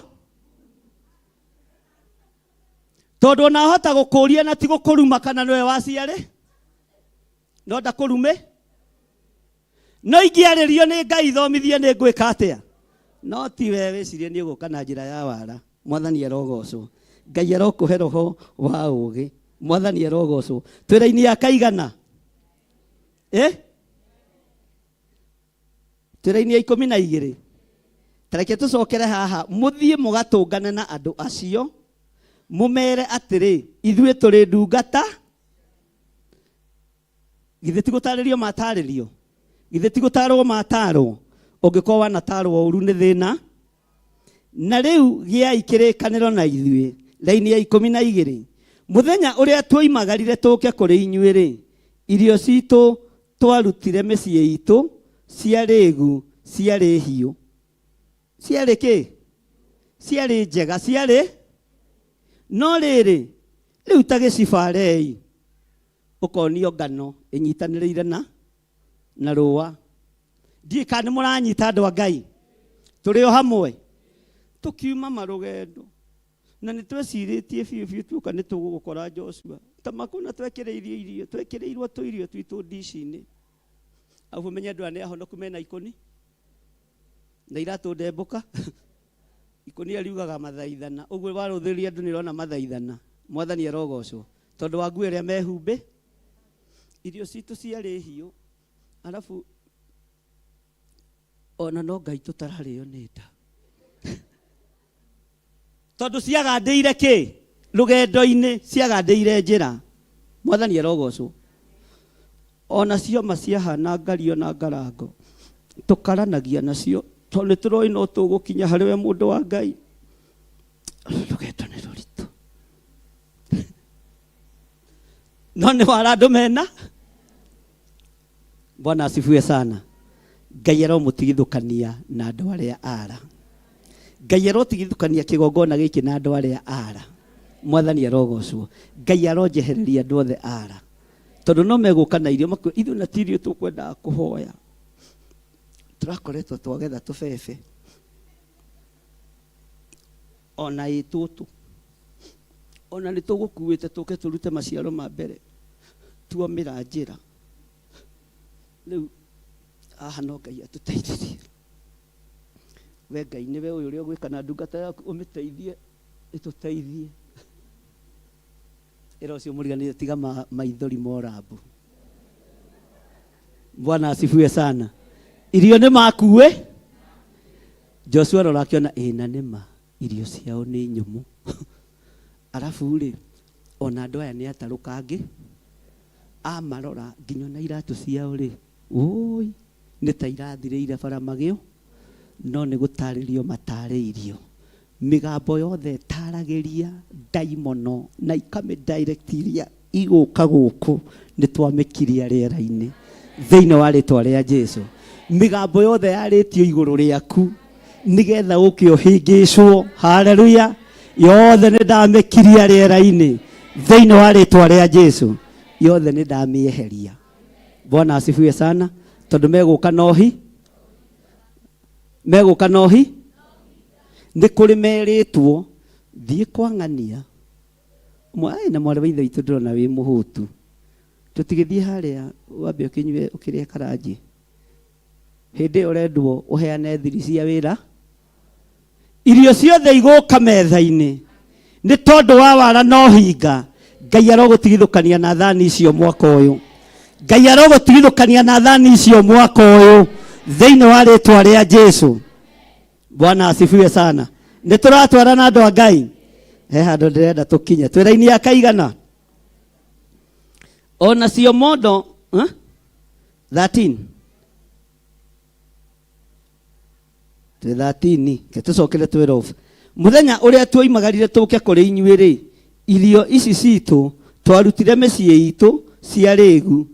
tondu na hota gukuria na ti gukuruma kana niwe waciare no ndakurume no ingiaririo ni Ngai thomithie ni ngwika atia no ti we wicirie ni uguka na njira ya wara mwathani arogocwo Ngai arokuhe roho wa ugi mwathani arogocwo twira-ini ya kaigana twira-ini ya 12 tareke tucokere haha muthie mugatungane na andu acio mumere atiri ithue turi ndungata githe ti gutaririo mataririo githe ti gutarwo matarwo ungikorwo wanatarwo uru ni thina na riu giai kirikaniro na ithue raini ya 12 muthenya uria twoimagarire tuke kuri inyuiri irio citu twarutire micii itu ciari gu ciari hiu ciari ki ciari njega ciari no riri riu ta gicibarei ukonio ngano inyitaniriire na ruwa ndika ni muranyita andu a Ngai turi o hamwe tukiuma marugendo na ni tweciritie biu tuka ni tugukora Joshua tamakuna twekereirio irio twekereirwo tuirio twitu dici-ini afu menya andu ane ahonoku mena ikoni na iratu ndembuka ikoni ariugaga mathaithana uguo waruthiria andu ni rona mathaithana mwathani arogocwo tondu wa nguo iria mehumbe irio citu ciari hiu alafu ona no Ngai tutarario ni nda tondu ciagandeire ki rugendo-ini ciagandeire njira mwathani arogocwo ona cio maciahana ngario na ngarango tukaranagia nacio tondu turoi no tugukinya hariwe mundu wa Ngai rugendo ni ruritu no ni wara andu mena Bwana asifiwe sana Ngai aromutigithukania na andu aria ara Ngai arotigithukania kigongona giki na andu aria ara mwathani arogocwo Ngai aronjehereria andu othe ara tondu no meguka na irio makwe ithu na tirio tukwenda kuhoya turakoretwo twagetha tubebe ona itutu ona ni tugukuite tuke turute maciaro ma mbere tuomira njira riu aha no Ngai atuteithirie we Ngai niwe uyu uria gwika na ndungata yaku umiteithie ituteithie ero cio muriganire tiga maithori morambu Bwana asifiwe sana irio ni makuwe Joshua rorakiona ina nima irio ciao ni nyumu alafu ri ona andu aya ni atarukangi amarora nginya na iratu ciao ri oi ni ta irathiriire bara magio no ni gutaririo matariirio migambo yothe taragiria daimono na ikame directiria iguka guku ni twamikiria riera-ini thiini wa ritwa ria Jesu migambo yothe yaritio iguru riaku nigetha ukio hingicwo haleluya yothe ni ndamikiria riera-ini thiini wa ritwa ria Jesu yothe ni ndamieheria Bwana asifiwe sana tondu meguka nohi ni kuri meritwo thie kwang'ania mwai na mwari waithe itu ndirona wi muhutu tutigithie haria wambe ukinywe ukiria karanji hindi urendwo uheane thiri cia wira irio ciothe iguka metha-ini ni tondu wa wara no hinga Ngai arogutigithukania na thani icio mwaka uyu Ngai arogutigithukania na thani icio mwaka uyu thiini wa ritwa ria Jesu Bwana asifiwe sana ni turatwara na andu a Ngai he handu ndirenda tukinye twira-ini ya kaigana ona cio mondo 13 13 ke tucokere 12 muthenya uria twoimagarire tuke kuri inyuĩ-rĩ, irio ici citũ twarutire mĩciĩ itũ cia rĩgu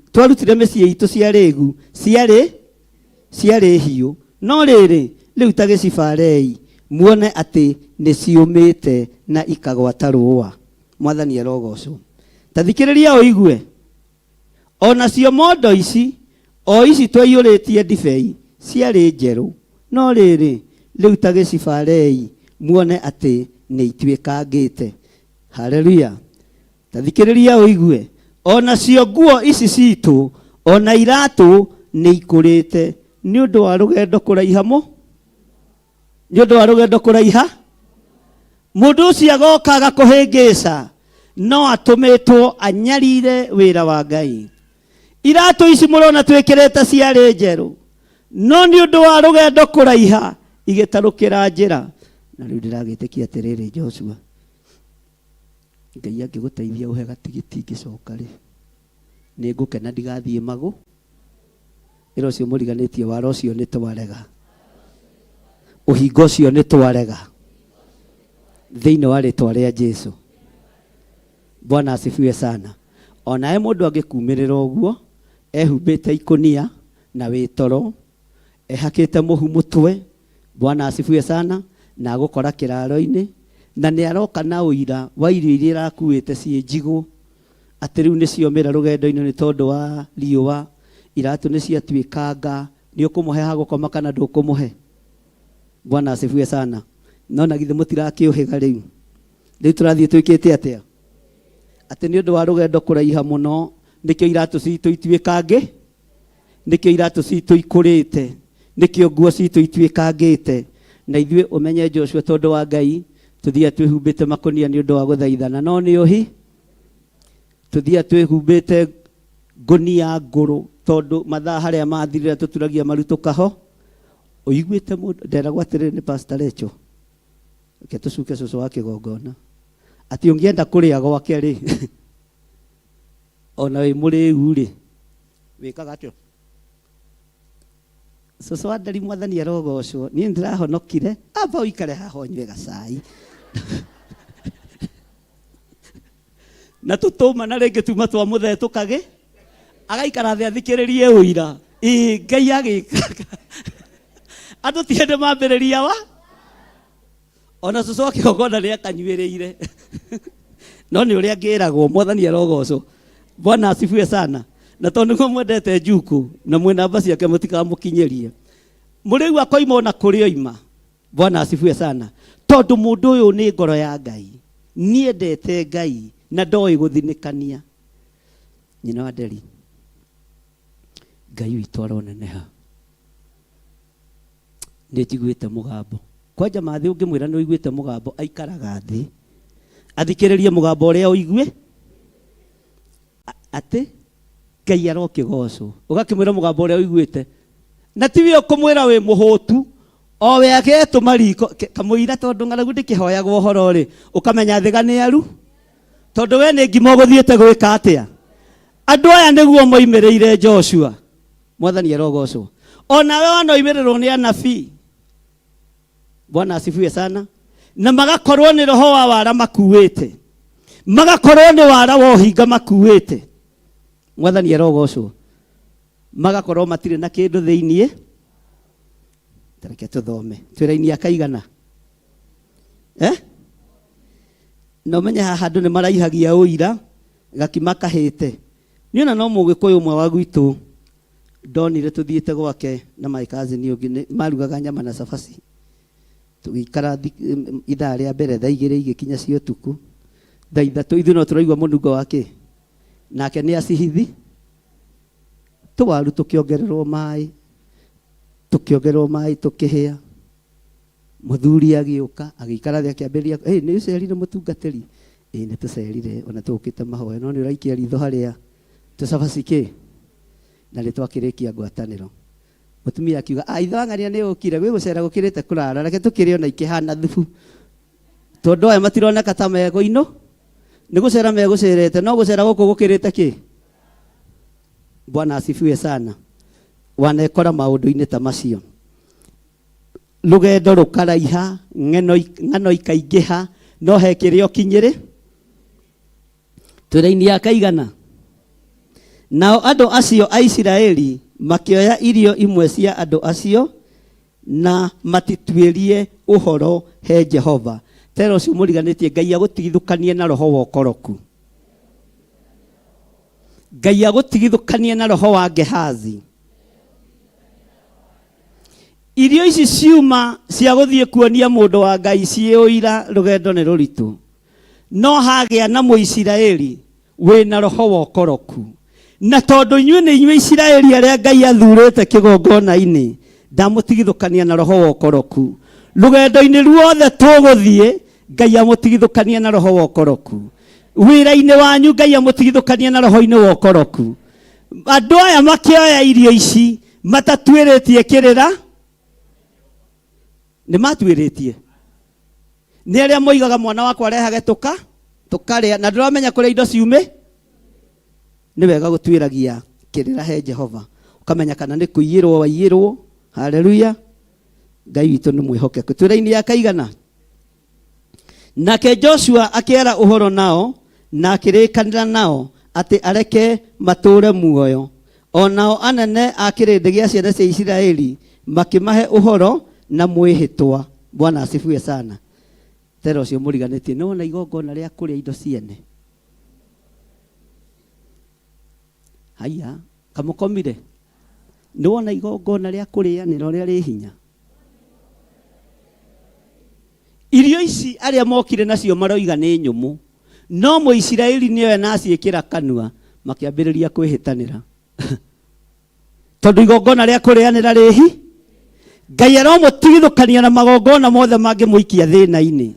ciarĩ hiũ, no rĩrĩ rĩu ta gĩcibarei muone atĩ nĩ ciũmĩte na ikagwata rũũa. Mwathani arogocwo. Ta thikĩrĩria ũigue, onacio mondo ici twaiyũrĩtie ndibei ciarĩ njerũ, no rĩrĩ rĩu ta gĩcibarei muone atĩ nĩ ituĩkangĩte. Haleluya. Ta thikĩrĩria ũigue, onacio nguo ici citũ ona iratũ nĩ ikũrĩte nĩ ũndũ wa rũgendo kũraiha. Mũndũ ũcio agoka agakũhĩngĩca, no atũmĩtwo anyarire wĩra wa Ngai. Iratũ ici mũrona twĩkĩrĩte ciarĩ njerũ, no nĩ ũndũ wa rũgendo kũraiha igĩtarũkĩra njĩra. Na rĩu ndĩragĩtĩkia atĩrĩrĩ Joshua, Ngai angĩgũteithia ũhe gatigiti ngĩcoka-rĩ, nĩ ngũkena ndigathiĩ magũ. Ĩra ũcio mũriganĩtie wara ũcio nĩ twarega, ũhingo ũcio nĩ twarega thĩinĩ wa rĩtwa rĩa Jesũ. Bwana asifiwe sana. Onae mũndũ angĩkumĩrĩra ũguo ehumbĩte ikũnia na wĩtoro, ehakĩte mũhu mũtwe, Bwana asifiwe sana, na agũkora kĩraro-inĩ, na nĩ aroka na ũira wa irio iria irakuĩte ciĩ njigũ, atĩ rĩu nĩ ciomĩra rũgendo-inĩ nĩ tondũ wa riũa, iratũ nĩ ciatuĩkanga, nĩ ũkũmũhe ha gũkoma kana ndũkũmũhe? Bwana asifiwe sana. No na githĩ mũtirakĩũhĩga rĩu tũrathiĩ twĩkĩte atĩa? Atĩ nĩ ũndũ wa rũgendo kũraiha mũno nĩkĩo iratũ citũ ituĩkange, nĩkĩo iratũ citũ ikũrĩte, nĩkĩo nguo citũ ituĩkangĩte. Na ithuĩ ũmenye Joshua, tondũ wa Ngai tũthiĩ twĩhumbĩte makũnia nĩ ũndũ wa gũthaithana, no nĩ ũhi tũthiĩ twĩhumbĩte ngũnia ngũrũ tondũ mathaa harĩa mathirĩra tũturagia maru tũkaho. Ũiguĩte mũndũ nderagwo atĩrĩrĩ nĩ Pastor Rachel, reke tũcuke cũcũ wa kĩgongona, atĩ ũngĩenda kũrĩa gwake-rĩ ona wĩ mũrĩu-rĩ wĩkaga atĩa? Cũcũ wa Ndari, Mwathani arogocwo, niĩ ndĩrahonokire. Amba ũikare haha ũnyue gacai na tũtũma na rĩngĩ tuma twa mũthetũkage, agaikara thĩ athikĩrĩrie ũira. Ngai agĩkaga andũ ti hĩndĩ mambĩrĩria wa ona cũcũ wa kĩgongona nĩ akanyuĩrĩire no nĩ ũrĩa ngĩragwo. Mwathani arogocwo. Bwana asifiwe sana. Na tondũ nĩguo mwendete Njuku na mwĩ namba ciake mũtikamũkinyĩrie, mũrĩu akoima ona kũrĩ oima. Bwana asifiwe sana. Tondũ mũndũ ũyũ nĩ ngoro ya Ngai, niendete Ngai na ndoĩ gũthinĩkania. Nyina wa Nderi, Ngai witũ aroneneha. Nĩ njiguĩte mũgambo kwanja mathĩ, ũngĩmwĩra nĩ ũiguĩte mũgambo aikaraga thĩ athikĩrĩrie mũgambo ũrĩa ũigue atĩ Ngai arokĩgocwo. Ũgakĩmwĩra mũgambo ũrĩa ũiguĩte, na tiwe ũkũmwĩra wĩ mũhũtu o we agetũma riko kamũira, tondũ ng'aragu ndĩkĩhoyagwo ũhoro-rĩ ũkamenya thĩga nĩ aru, tondũ we nĩ ngima ũgũthiĩte gwĩka atĩa. Andũ aya nĩguo moimĩrĩire Joshua. Mwathani arogocwo. Onawe wanoimĩrĩrwo nĩ anabii. Bwana asifiwe sana. Na magakorwo nĩ roho wa wara makuĩte, magakorwo nĩ wara wa ũhinga makuĩte. Mwathani arogocwo. Magakorwo matirĩ na kĩndũ thĩiniĩ. Tareke tũthome twĩra-inĩ akaigana na ũmenye haha andũ nĩ maraihagia ũira gakima kahĩte. Niĩ ona no mũgĩkũyũ ũmwe wa gwitũ ndonire tũthiĩte gwake na my cousin ũngĩ marugaga nyama na cabaci, tũgĩikara ithaa rĩa mbere, thaa igĩrĩ igĩkinya cia ũtukũ, thaa ithatũ ithuĩ no tũraigua mũnungo wake, nake nĩ acihithi. Tũwaru tũkĩongererwo maĩ tũkĩhĩa. Mũthuri agĩũka agĩikara thĩ akĩambĩrĩria, nĩ ũcerire mũtungatĩri? Nĩ tũcerire, ona tũkĩte mahoya, no nĩ ũraikia ritho harĩa tũcabaci kĩ, na nĩ twakĩrĩkia ngwatanĩro. Mũtumia akiuga, ithe wa ng'ania nĩ ũkire, gwĩ gũcera gũkĩrĩte kũrara, reke tũkĩrĩ ona ikĩhana thubu, tondũ aya matironeka ta megũ-inũ, nĩ gũcera megũcerete, no gũcera gũkũ gũkĩrĩte kĩ? Bwana asifiwe sana. Wanekora maũndũ-inĩ ta macio. rugendo rukaraiha ng'ano ikaingĩha no he kĩrĩa ũkinyĩrĩ twĩra-inĩ ya kaigana. Nao andũ acio a Isiraeli makĩoya irio imwe cia andũ acio na matituĩrie ũhoro he Jehova. Tera ũcio mũriganĩtie, Ngai agũtigithũkanie na roho wa ũkoroku. Ngai agũtigithũkanie na roho wa Gehazi. Irio ici ciuma cia gũthiĩ kuonia mũndũ wa Ngai ciĩũira rũgendo nĩ rũritũ. No hagĩa na Mũisiraeli wĩna roho wa ũkoroku. Na tondũ inyuĩ nĩ inyuĩ Isiraeli arĩa Ngai athurĩte kĩgongona-inĩ, ndamũtigithũkania na roho wa ũkoroku. Rũgendo-inĩ ruothe tũgũthiĩ, Ngai amũtigithũkania na roho wa ũkoroku. Wĩra-inĩ wanyu Ngai amũtigithũkania na roho-inĩ wa ũkoroku. Andũ aya makĩoya irio ici matatuĩrĩtie kĩrĩra, nĩ matuĩrĩtie. Nĩ arĩa moigaga mwana wakwa arehage tũkarĩa na ndũramenya kũrĩa indo ciumĩ. Nĩ wega gũtuĩragia kĩrĩra he Jehova, ũkamenya kana nĩ kũiyĩrwo waiyĩrwo. Haleluya. Ngai witũ nĩ mwĩhokeku. Twĩra-inĩ ya kaigana, nake Joshua akĩara ũhoro nao na akĩrĩkanĩra nao atĩ areke matũũre muoyo. O nao anene a kĩrĩndĩ gĩa ciana cia Isiraeli makĩmahe ũhoro na mwĩhĩtwa. Bwana asifiwe sana. Tera ũcio mũriganĩtie, nĩ wona igongona rĩa kũrĩa indo ciene. Haya, kamũkomire. Nĩ wona igongona rĩa kũrĩanĩra ũrĩa rĩ hinya. Irio ici arĩa mokire nacio maroiga nĩ nyũmũ, no Mũisiraeli nĩoe naciĩkĩra kanua makĩambĩrĩria kwĩhĩtanĩra. Tondũ igongona rĩa kũrĩanĩra rĩhi, Ngai aromũtigithũkania na magongona mothe mangĩmũikia thĩna-inĩ.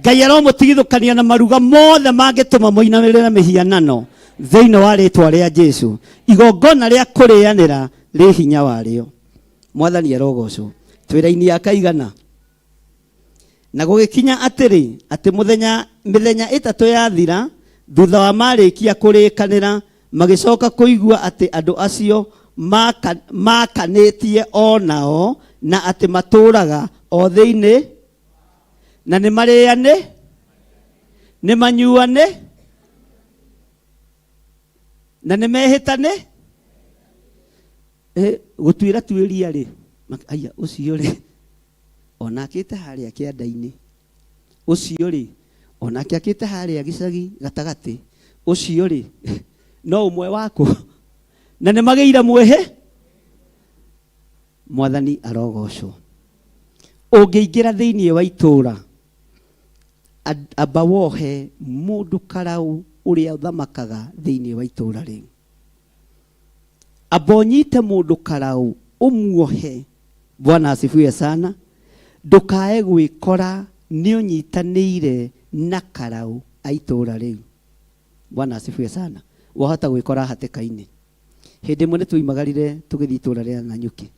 Ngai aromũtigithũkania na maruga mothe mangĩtũma mũinamĩrĩre mĩhianano thĩinĩ wa rĩtwa rĩa Jesũ. Igongona rĩa kũrĩanĩra rĩ hinya warĩo. Mwathani arogocwo. Twĩra-inĩ ya kaigana, na gũgĩkinya atĩrĩ atĩ mĩthenya ĩtatũ yathira, thutha wa marĩkia kũrĩkanĩra, magĩcoka kũigua atĩ andũ acio makanĩtie o nao na atĩ matũũraga o thĩinĩ, na nĩ marĩane, nĩ manyuane, na nĩ mehĩtane. Gũtuĩra tuĩria rĩ, aya ũcio rĩ, ona akĩte harĩa kĩanda-inĩ. Ũcio rĩ, ona akĩte harĩa gĩcagi gatagatĩ. Ũcio rĩ, no ũmwe wako. Na nĩ magĩire mwĩhĩ. Mwathani arogocwo. Ũngĩingĩra thĩinĩ wa itũũra, amba wohe mũndũ karaũ ũrĩa ũthamakaga thĩinĩ wa itũũra rĩu. Amba ũnyite mũndũ karaũ ũmuohe. Bwana asifiwe sana. Ndũkae gwĩkora nĩ ũnyitanĩire na karaũ a itũũra rĩu. Bwana asifiwe sana. Wahota gwĩkora hatĩka-inĩ. Hĩndĩ ĩmwe nĩ twoimagarire tũgĩthiĩ itũũra rĩa Nanyuki,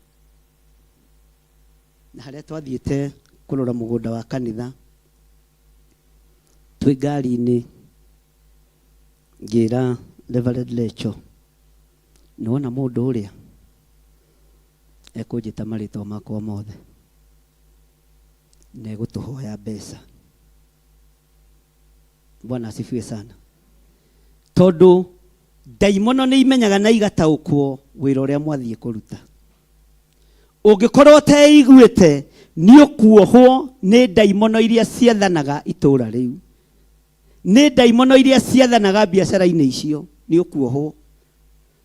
na harĩa twathiĩte kũrora mũgũnda wa kanitha, twĩ ngari-inĩ, ngĩra Reverend Lecho, nĩ wona mũndũ ũrĩa ekũnjĩta marĩtwa makwa mothe na egũtũhoya mbeca. Bwana asifiwe sana. Tondũ ndaimono nĩ imenyaga na igataũkwo wĩra ũrĩa mwathiĩ kũruta. Ũngĩkorwo ũteiguĩte, nĩ ũkuohwo nĩ ndaimono iria ciathanaga itũũra rĩu, nĩ ndaimono iria ciathanaga biacara-inĩ icio, nĩ ũkuohwo.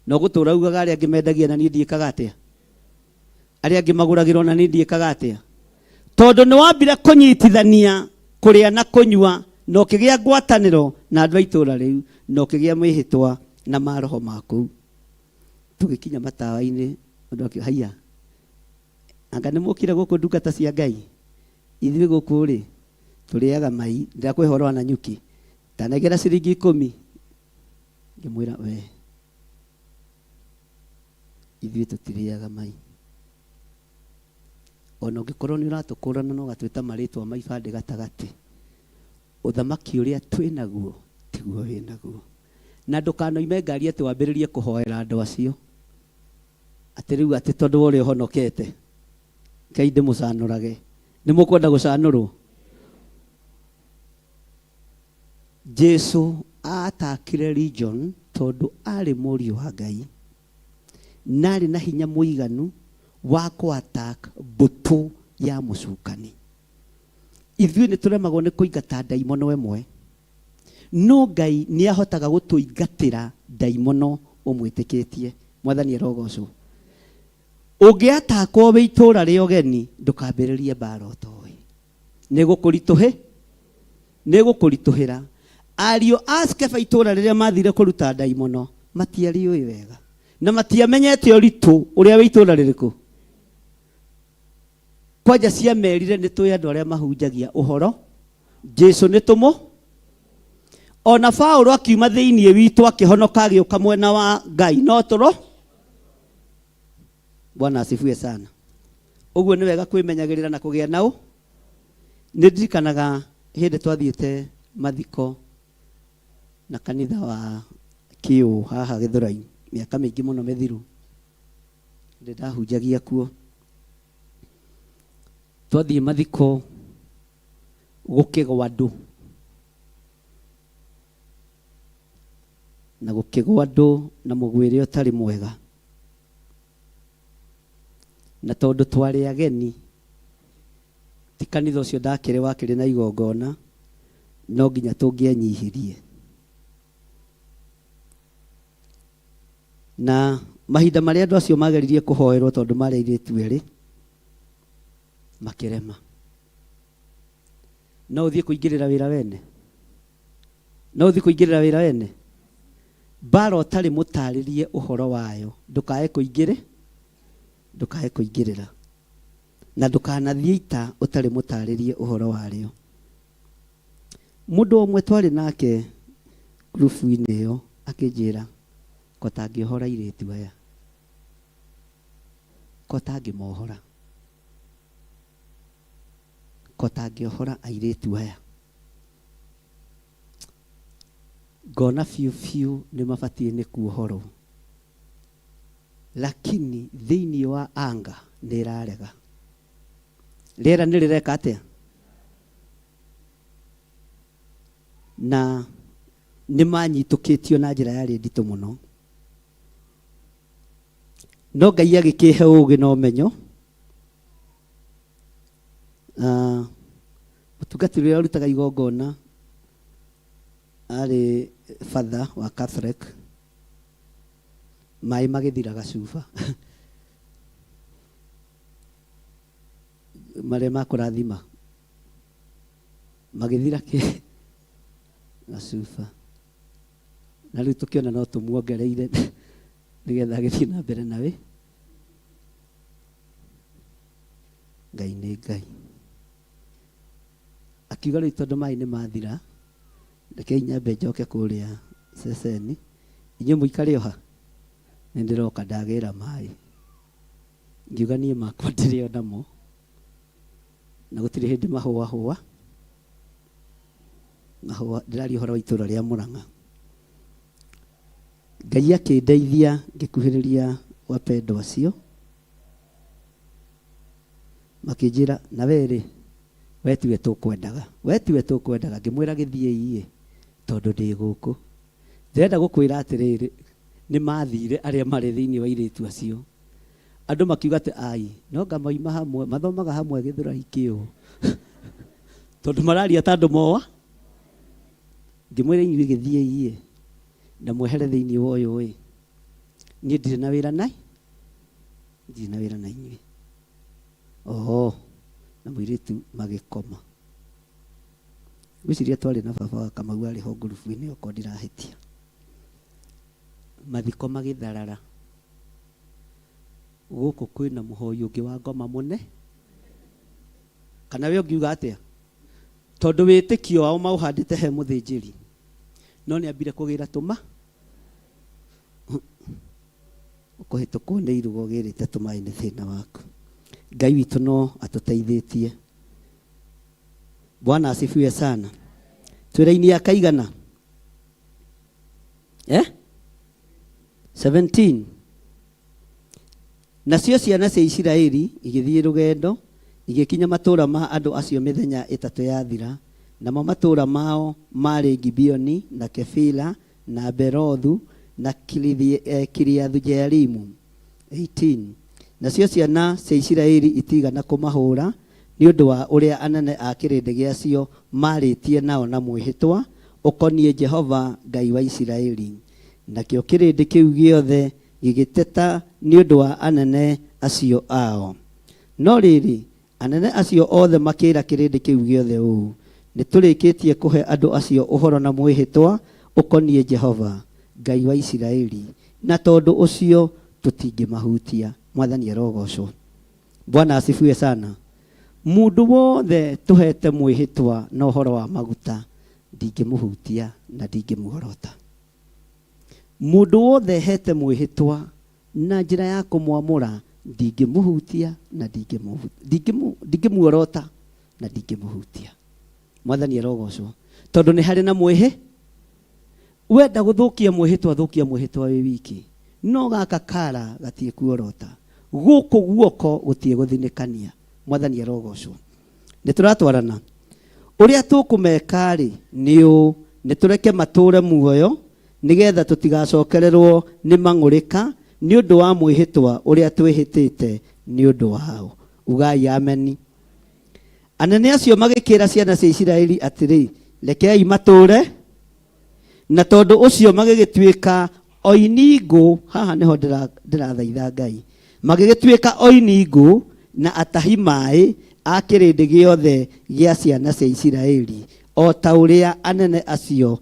Na ũgũtũũra ugaga arĩa angĩ mendagia na niĩ ndiĩkaga atĩa, arĩa angĩ magũragĩrwo na niĩ ndiĩkaga atĩa. Tondũ nĩ wambire kũnyitithania kũrĩa na kũnyua, na ũkĩgĩa ngwatanĩro na andũ a itũũra rĩu, na ũkĩgĩa mwĩhĩtwa na maroho maku. Tũgĩkinya matawa-inĩ, mũndũ akĩuga, haiya, anga nĩ mũkire gũkũ ndungata cia Ngai? Ithuĩ gũkũ rĩ, tũrĩaga mai. Ndĩrakũhe ũhoro wa Nanyuki, tanegera ciringi 10. Ngĩmwĩra, we, ithuĩ tũtirĩaga mai. Ona ũngĩkorwo nĩ ũratũkũrana na ũgatwĩta marĩtwa ma ibandĩ gatagatĩ, ũthamaki ũrĩa twĩnaguo tiguo wĩnaguo. Na ndũkanoime ngari atĩ wambĩrĩrie kũhoera andũ acio atĩ rĩu atĩ tondũ ũrĩa ũhonokete Ngai ndĩmũcanũrage. nĩ mũkwenda gũcanũrwo. Jesu atakire region tondũ arĩ mũriũ wa Ngai na arĩ na hinya mũiganu wa kũ-attack mbũtũ ya mũcukani. Ithuĩ nĩ tũremagwo nĩ kũingata ndaimono ĩmwe, no Ngai nĩ ahotaga gũtũingatĩra ndaimono ũmwĩtĩkĩtie. Mwathani arogocwo. Ũngĩatakwo wĩ itũũra rĩa ũgeni, ndũkambĩrĩrie mbara ũtoĩ. Nĩ gũkũritũhĩra. Ariũ a Skeva itũũra rĩrĩa mathire kũruta ndaimono matiarĩũĩ wega na matiamenyete ũritũ ũrĩa wĩ itũũra rĩrĩkũ. Kwanja ciamerire nĩ tũĩ andũ arĩa mahunjagia ũhoro. Jesu nĩ tũmũ. Ona Paulo akiuma thĩinĩ witũ akĩhonoka agĩũka mwena wa Ngai, no tũro. Bwana asifiwe sana. Ũguo nĩ wega kwĩmenyagĩrĩra na kũgĩa nao. Nĩ ndirikanaga hĩndĩ twathiĩte mathiko na kanitha wa Kĩũ haha Gĩthũrai mĩaka mĩingĩ mũno mĩthiru. Ndĩ ndahunjagia kuo. Twathiĩ mathiko gũkĩgwa andũ. Na gũkĩgwa andũ na mũgwĩre ũtarĩ mwega. Na tondũ twarĩ ageni, ti kanitha ũcio ndakĩrĩ wakĩrĩ na igongona, no nginya tũngĩanyihirie. Na mahinda marĩa andũ acio mageririe kũhoerwo tondũ marĩ airĩtu erĩ makĩrema. No ũthiĩ kũingĩrĩra wĩra wene. Mbara ũtarĩ mũtarĩrie ũhoro wayo ndũkae kũingĩrĩra. Na ndũkanathiĩ ita ũtarĩ mũtarĩrie ũhoro warĩo. Mũndũ ũmwe twarĩ nake grupu-inĩ ĩyo akĩnjĩra kotangĩohora airĩtu aya. Kotangĩohora airĩtu aya. Ngona biũ nĩ mabatiĩ nĩ kuohorwo. Lakini thĩinĩ wa anga nĩ ĩrarega. Rĩera nĩ rĩreka atĩa? Na nĩ manyitũkĩtio na njĩra yarĩ nditũ mũno. No Ngai agĩkĩhe ũũgĩ na ũmenyo. Mũtungatĩri ũrĩa ũrutaga igongona arĩ father wa Catholic. Maĩ magĩthiraga cuba. Marĩa makũrathima magĩthira gacuba. Na rĩu tũkĩona no tũmuongereire nĩgetha agĩthiĩ na mbere nawe. Ngai nĩ Ngai. Akiuga rĩu tondũ maĩ nĩ mathira, reke nyambe njoke kũrĩa ceceni. Inyuĩ mũikare oha. Nĩ ndĩroka ndagĩra maĩ. Ngiuga niĩ makwa ndĩrĩ o namo. Na gũtirĩ hĩndĩ mahũa. Ndĩraria ũhoro wa itũũra rĩa Mũrang'a. Ngai akĩndeithia ngĩkuhĩrĩria wapendwa acio. Makĩnjĩra na werĩ we tiwe tũkwendaga. Ngĩmwĩra gĩthiĩ tondũ ndĩ gũkũ. Ndĩrenda gũkwĩra atĩrĩrĩ, nĩ mathire arĩa marĩ thĩinĩ wa airĩtu acio. Andũ makiuga atĩ ai no ngamaima hamwe, mathomaga hamwe Gĩthũrai Kĩũ. Tondũ mararia ta andũ moa. Ngĩmwĩra inyuĩ gĩthiĩ na mwehere thĩinĩ wa ũyũ. Niĩ ndirĩ na wĩra na inyuĩ. Na mũirĩtu magĩkoma. Gwĩciria twarĩ na baba wa Kamau arĩ ho ngurubu-inĩ oko ndirahĩtia. Mathiko magĩtharara. Gũkũ kwĩna mũhoi ũngĩ wa ngoma mũne. Kana we ũngiuga atĩa? Tondũ wĩtĩkio wao maũhandĩte he mũthĩnjĩri. No nĩ ambire kũgĩra tũma. Ũkũhĩtũkwo nĩ irugo gĩrĩte tũmaĩ nĩ thĩna waku. Ngai witũ no atũteithĩtie. Bwana asifiwe sana. Twĩra-inĩ ya kaigana? 17. Nacio ciana cia Isiraeli igĩthiĩ rũgendo Igikinya matura ma andu acio mithenya 3 yathira, namo matura mao mari Gibeoni na Kefila na Berothu na Kiriathu Jearimu. 18. Nacio ciana cia Isiraeli itigana kumahura ni undu wa uria anene a kirindi giacio maritie nao na mwihitwa ukonie Jehova Ngai wa Isiraeli. Nakio kirindi kiu giothe gigiteta ni undu wa anene acio ao. No riri anene acio othe makira kirindi kiu giothe uu: niturikitie kuhe andu acio uhoro na mwihitwa ukonie Jehova Ngai wa Isiraeli, na tondu ucio tutingimahutia. Mwathani arogocwo. Bwana asifiwe sana. Mundu wothe tuhete mwihitwa na uhoro wa maguta ndingimuhutia na ndingimuhorota. Mundu wothe hete mwihitwa na njira ya kumwamura ndingimuhutia na ndingimuhorota na ndingimuhutia. Mwathani arogocwo. Tondu ni hari na mwihi wenda guthukia mwihitwa, thukia mwihitwa wi wiki, no gaka kara gatie kuorota, guku guoko gutie guthinikania. Mwathani arogocwo. Nituratwarana uria tukumeka ri niu nitureke mature muoyo nigetha tutigacokererwo ni mang'urika ni undu wa mwihitwa uria twihitite ni undu wao. Ugai ameni. Anene acio magikira ciana cia Isiraeli atiri, rekei mature, na tondu ucio magigituika oiningu. Haha niho ndirathaitha Ngai. Magigituika oiningu na atahi mai a kirindi giothe gia ciana cia Isiraeli, o ta uria anene acio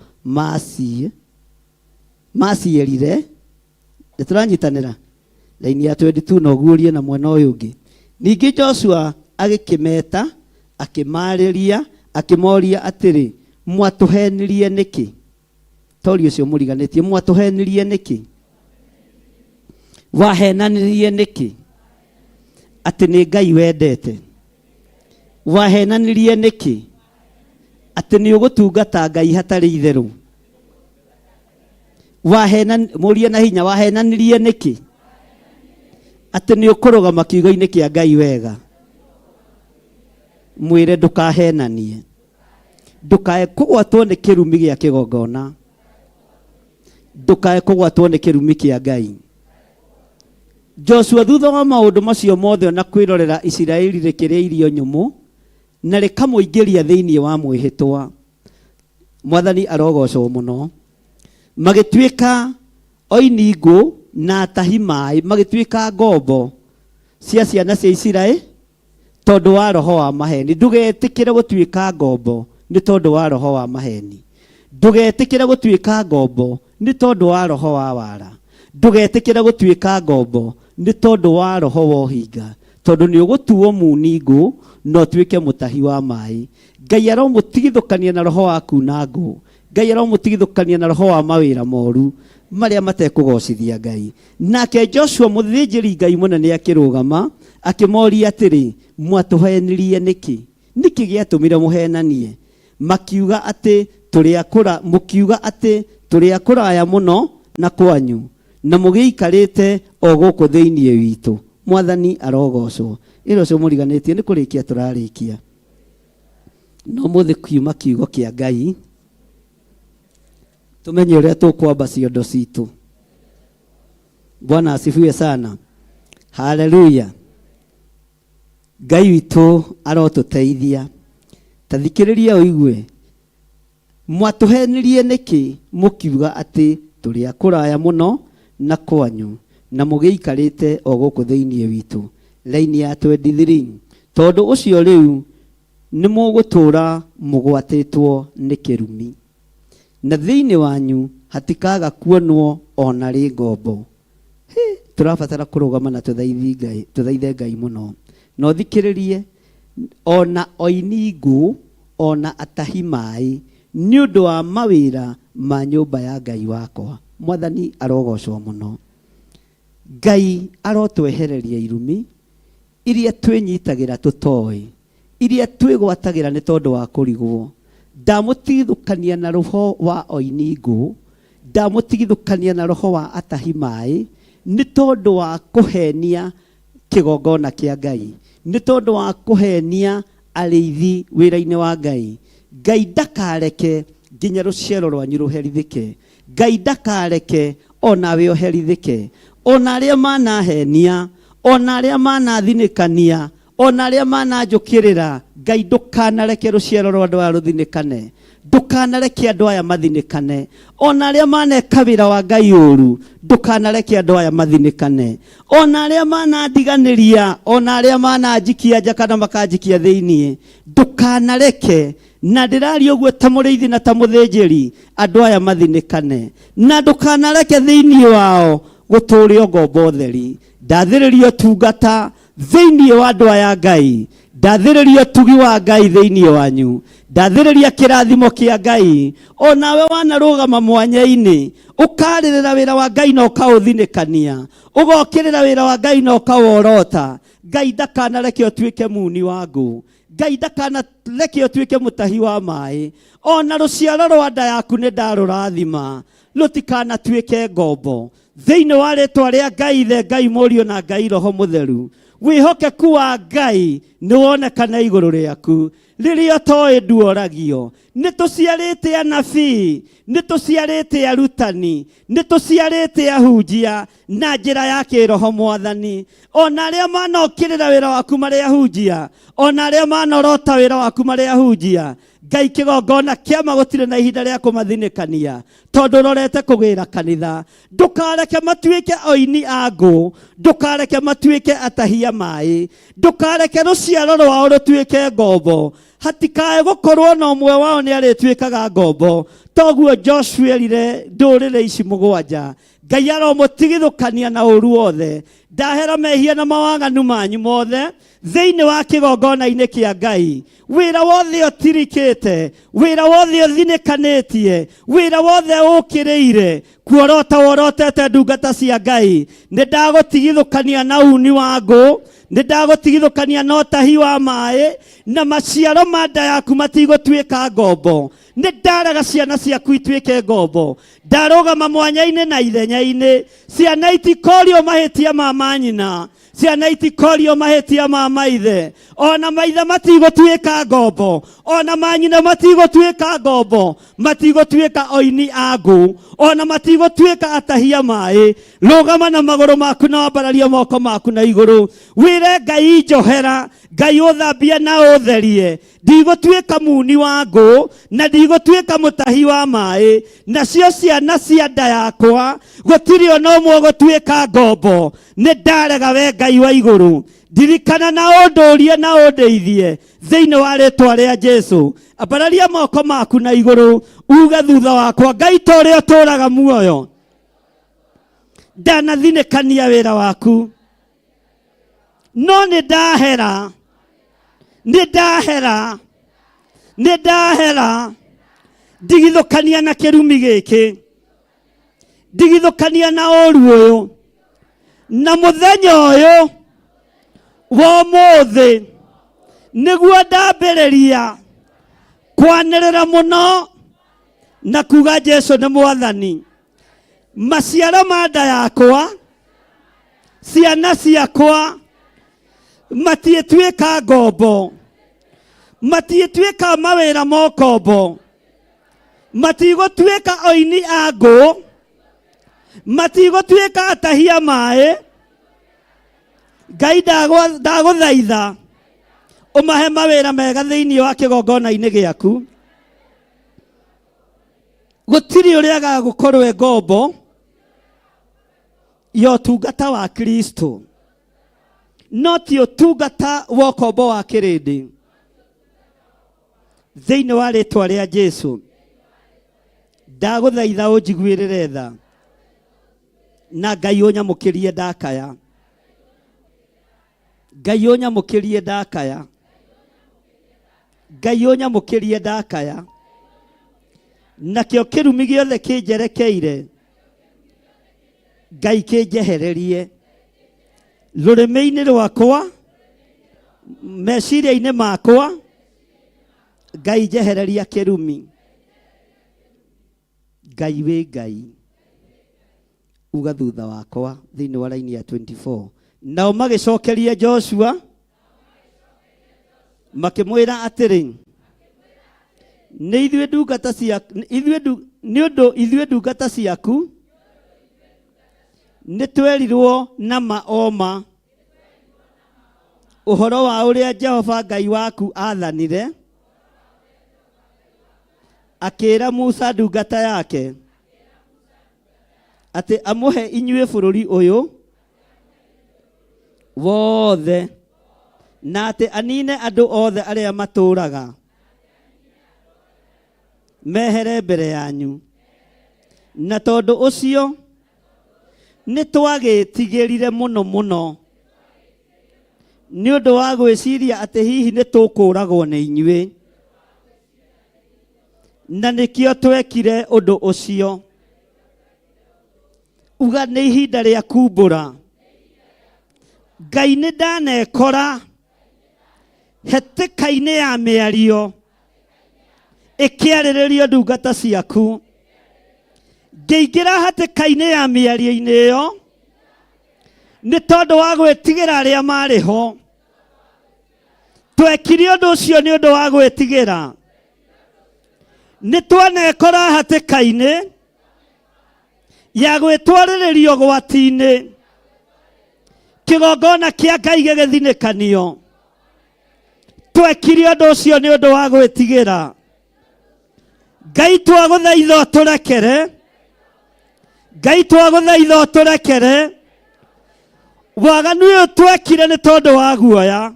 macierire. Nituranyitanira laini ya 22 no guurie na mwena uyu ungi. Ningi Joshua agikimeta akimariria akimoria atiri, mwatuhenirie niki? Tori ucio muriganitie, mwatuhenirie niki? Wahenanirie niki? Ati ni Ngai wendete? Wahenanirie niki? Ati ni ugutungata Ngai hatari itheru? Murie na hinya, wahenanirie niki? Ati ni ukurugama kiugo-ini kia Ngai wega? Mwire ndukahenanie, ndukae kugwatwo ni kirumi gia kigongona, ndukae kugwatwo ni kirumi kia Ngai. Joshua thutha wa maundu macio mothe na kwirorera Isiraeli rikiria irio nyumu na rikamuingiria thiini wa mwihitwa. Mwathani arogocwo muno. Magituika oiningu na atahi mai, magituika ngombo cia ciana cia Isiraeli tondu wa roho wa maheni. Ndugetikire gutuika ngombo ni tondu wa roho wa maheni. Ndugetikire gutuika ngombo ni tondu wa roho wa wara. Ndugetikire gutuika ngombo ni tondu wa roho wa uhinga, tondu ni ugutuo muningu no tuike mutahi wa mai. Ngai aromutigithukania na roho waku na ngu. Ngai aromutigithukania na roho wa mawira moru maria matekugocithia Ngai. Nake Joshua muthĩnjĩri Ngai munene akirugama akimoria atiri, mwatuhenirie niki? Niki giatumire muhenanie? Makiuga ati mukiuga ati turi akuraya muno na kwanyu na mugiikarite o guku thiini witu. Mwathani arogocwo. Iro cio muriganitie ni kurikia turarikia. No muthi kiuma kiugo kia Ngai tumenye uria tukwamba ciondo citu. Bwana asifiwe sana. Haleluya. Ngai witu arotuteithia. Tathikiriria uigue. Mwatuhenirie niki mukiuga ati turi akuraya muno na kwanyu na mugiikarite o guku thiini witu. Laini ya 23. Tondu ucio riu ni mugutura mugwatitwo ni kirumi, na thiini wanyu hatikaga kuonwo ona ri ngombo. Turabatara kurugama na tuthaithe Ngai muno. No thikiririe, ona oiningu ona atahi mai ni undu wa mawira ma nyumba ya Ngai wakwa. Mwathani arogocwo muno. Ngai arotwehereria irumi iria twinyitagira tutoi, iria twigwatagira ni tondu wa kurigwo. Ndamutigithukania na roho wa oiningu, ndamutigithukania na roho wa atahi mai ni tondu wa kuhenia kigongona kia Ngai, nĩ tondũ wa kũhenia arĩithi wĩra-inĩ wa Ngai. Ngai ndakareke nginya rũciaro rwanyu rũherithĩke. Ngai ndakareke onawe ũherithĩke. Ona arĩa manahenia, ona arĩa manathinĩkania, ona arĩa mananjũkĩrĩra, Ngai ndũkanareke rũciaro rwa andũ aya rũthinĩkane. Ndũkanareke andũ aya mathinĩkane. Ona arĩa maneka wĩra wa Ngai ũru, ndũkanareke andũ aya mathinĩkane. Ona arĩa manandiganĩria, ona arĩa mananjikia nja kana makanjikia thĩiniĩ, ndũkanareke. Na ndĩraria ũguo ta mũrĩithi na ta mũthĩnjĩri, andũ aya mathinĩkane. Na ndũkanareke thĩiniĩ wao gũtũũre ngombo theri. Ndathĩrĩria ũtungata thĩiniĩ wa andũ aya Ngai. Ndathĩrĩria ũtugi wa Ngai thĩiniĩ wanyu. Ndathĩrĩria kĩrathimo kĩa Ngai. Onawe wanarũgama mwanya-inĩ ũkarĩrĩra wĩra wa Ngai na ũkaũthinĩkania, ũgokĩrĩra wĩra wa Ngai na ũkaworota, Ngai ndakanareke ũtuĩke muni wa ngũ. Ngai ndakanareke ũtuĩke mũtahi wa maĩ. Ona rũciaro rwa nda yaku nĩ ndarũrathima, rũtikanatuĩke ngombo. Thĩinĩ wa rĩĩtwa rĩa Ngai Ithe, Ngai Mũriũ na Ngai Roho Mũtheru, wĩhokeku wa Ngai nĩ wonekana igũrũ rĩaku. Rĩrĩa ũtoĩ nduoragio. Nĩ tũciarĩte anabii, nĩ tũciarĩte arutani, nĩ tũciarĩte ahunjia na njĩra ya kĩroho Mwathani. Ona arĩa manokĩrĩra wĩra waku marĩ ahunjia, ona arĩa manorota wĩra waku marĩ ahunjia, Ngai kĩgongona kĩama gũtirĩ na ihinda rĩa kũmathinĩkania, tondũ ũrorete kũgĩra kanitha. Ndũkareke matuĩke oini a ngũ, ndũkareke matuĩke atahia maĩ, ndũkareke rũciaro rwao rũtuĩke ngombo. Hatikae gũkorwo na ũmwe wao nĩ arĩtuĩkaga ngombo. Toguo Joshua erire ndũrĩrĩ ici mũgwanja, Ngai aromũtigithũkania na ũru wothe. Ndahera mehia na mawaganu manyu mothe thĩinĩ wa kĩgongona-inĩ kĩa Ngai. Wĩra wothe ũtirikĩte, wĩra wothe ũthinĩkanĩtie, wĩra wothe ũkĩrĩire kuorota worotete ndungata cia Ngai, nĩ ndagũtigithũkania na uni wa ngũ, nĩ ndagũtigithũkania na ũtahi wa maĩ, na maciaro ma nda yaku matigũtuĩka ngombo. Nĩ ndarega ciana ciaku ituĩke ngombo. Ndarũgama mwanya-inĩ na ithenya-inĩ. Ciana itikorio mahĩtia ma manyina, ciana itikorio mahĩtia ma maithe. Ona maithe matigũtuĩka ngombo, ona manyina matigũtuĩka ngombo, matigũtuĩka oini a ngũ, ona matigũtuĩka atahia maĩ. Rũgama na magũrũ maku na wambararie moko maku na igũrũ. Wĩre Ngai njohera, Ngai ũthambie na ũtherie. Ndigũtuĩka muni wa ngũ, na ndigũtuĩka mũtahi wa maĩ. Nacio ciana cia nda yakwa gũtirĩ ona ũmwe gũtuĩka ngombo. Nĩ ndarega we Ngai wa igũrũ. Ndirikana na ũndũrie na ũndeithie thĩinĩ wa rĩĩtwa rĩa Jesũ. Ambararia moko maku na igũrũ, uge thutha wakwa, Ngai ta ũrĩa ũtũũraga muoyo, ndanathinĩkania wĩra waku, no nĩ ndahera, nĩ ndahera, nĩ ndahera. Ndigithũkania na kĩrumi gĩkĩ, ndigithũkania na ũru ũyũ, na mũthenya ũyũ wa ũmũthĩ nĩguo ndambĩrĩria kwanĩrĩra mũno na kuga Jesũ nĩ Mwathani. Maciaro ma nda yakwa, ciana ciakwa matiĩtuĩka ngombo, matiĩtuĩka mawĩra ma ũkombo, matigũtuĩka oini a ngũ, matigũtuĩka atahia maĩ. Ngai ndagũthaitha ũmahe mawĩra mega thĩinĩ wa kĩgongona-inĩ gĩaku. Gũtirĩ ũrĩa agagũkorwo ngombo ya ũtungata wa Kristo, no ti ũtungata wa ũkombo wa kĩrĩndĩ. Thĩinĩ wa rĩĩtwa rĩa Jesũ ndagũthaitha ũnjiguĩrĩre tha, na Ngai ũnyamũkĩrie ndakaya. Ngai ũnyamũkĩrie ndakaya. Ngai ũnyamũkĩrie ndakaya. Nakĩo kĩrumi gĩothe kĩnjerekeire, Ngai kĩnjehererie. Rũrĩmĩ-inĩ rwakwa, meciria-inĩ makwa, Ngai njehereria kĩrumi. Ngai wĩ Ngai. Uga thutha wakwa thĩinĩ wa raini ya 24. Nao magĩcokeria Joshua makimwira atiri nĩ ithuĩ ndungata ciaku nĩ ũndũ ithuĩ ndungata ciaku nĩ twerirwo na maoma ũhoro wa ũrĩa Jehova Ngai waku athanire akĩra Musa ndungata yake atĩ amũhe inyuĩ bũrũri ũyũ wothe na atĩ anine andũ othe arĩa matũũraga mehere mbere yanyu na tondũ ũcio nĩ twagĩtigĩrire mũno mũno nĩ ũndũ wa gwĩciria atĩ hihi nĩ tũkũũragwo nĩ inyuĩ na nĩkĩo twekire ũndũ ũcio. Uga nĩ ihinda rĩa kumbũra. Ngai nĩ ndanekora hetĩka-inĩ ya mĩario ĩkĩarĩrĩrio ndungata ciaku. Ngĩingĩra hatĩka-inĩ ya mĩario-inĩ ĩyo nĩ tondũ wa gwĩtigĩra arĩa marĩ ho. Twekire ũndũ ũcio nĩ ũndũ wa gwĩtigĩra. Nĩ twanekora hatĩka-inĩ ya gwĩtwarĩrĩrio gwati-inĩ kĩgongona kĩa Ngai gĩgĩthinĩkanio. Twekire ũndũ ũcio nĩ ũndũ wa gwĩtigĩra. Ngai twagũthaitha ũtũrekere. Ngai twagũthaitha ũtũrekere. Waganu ũyũ twekire nĩ tondũ wa guoya.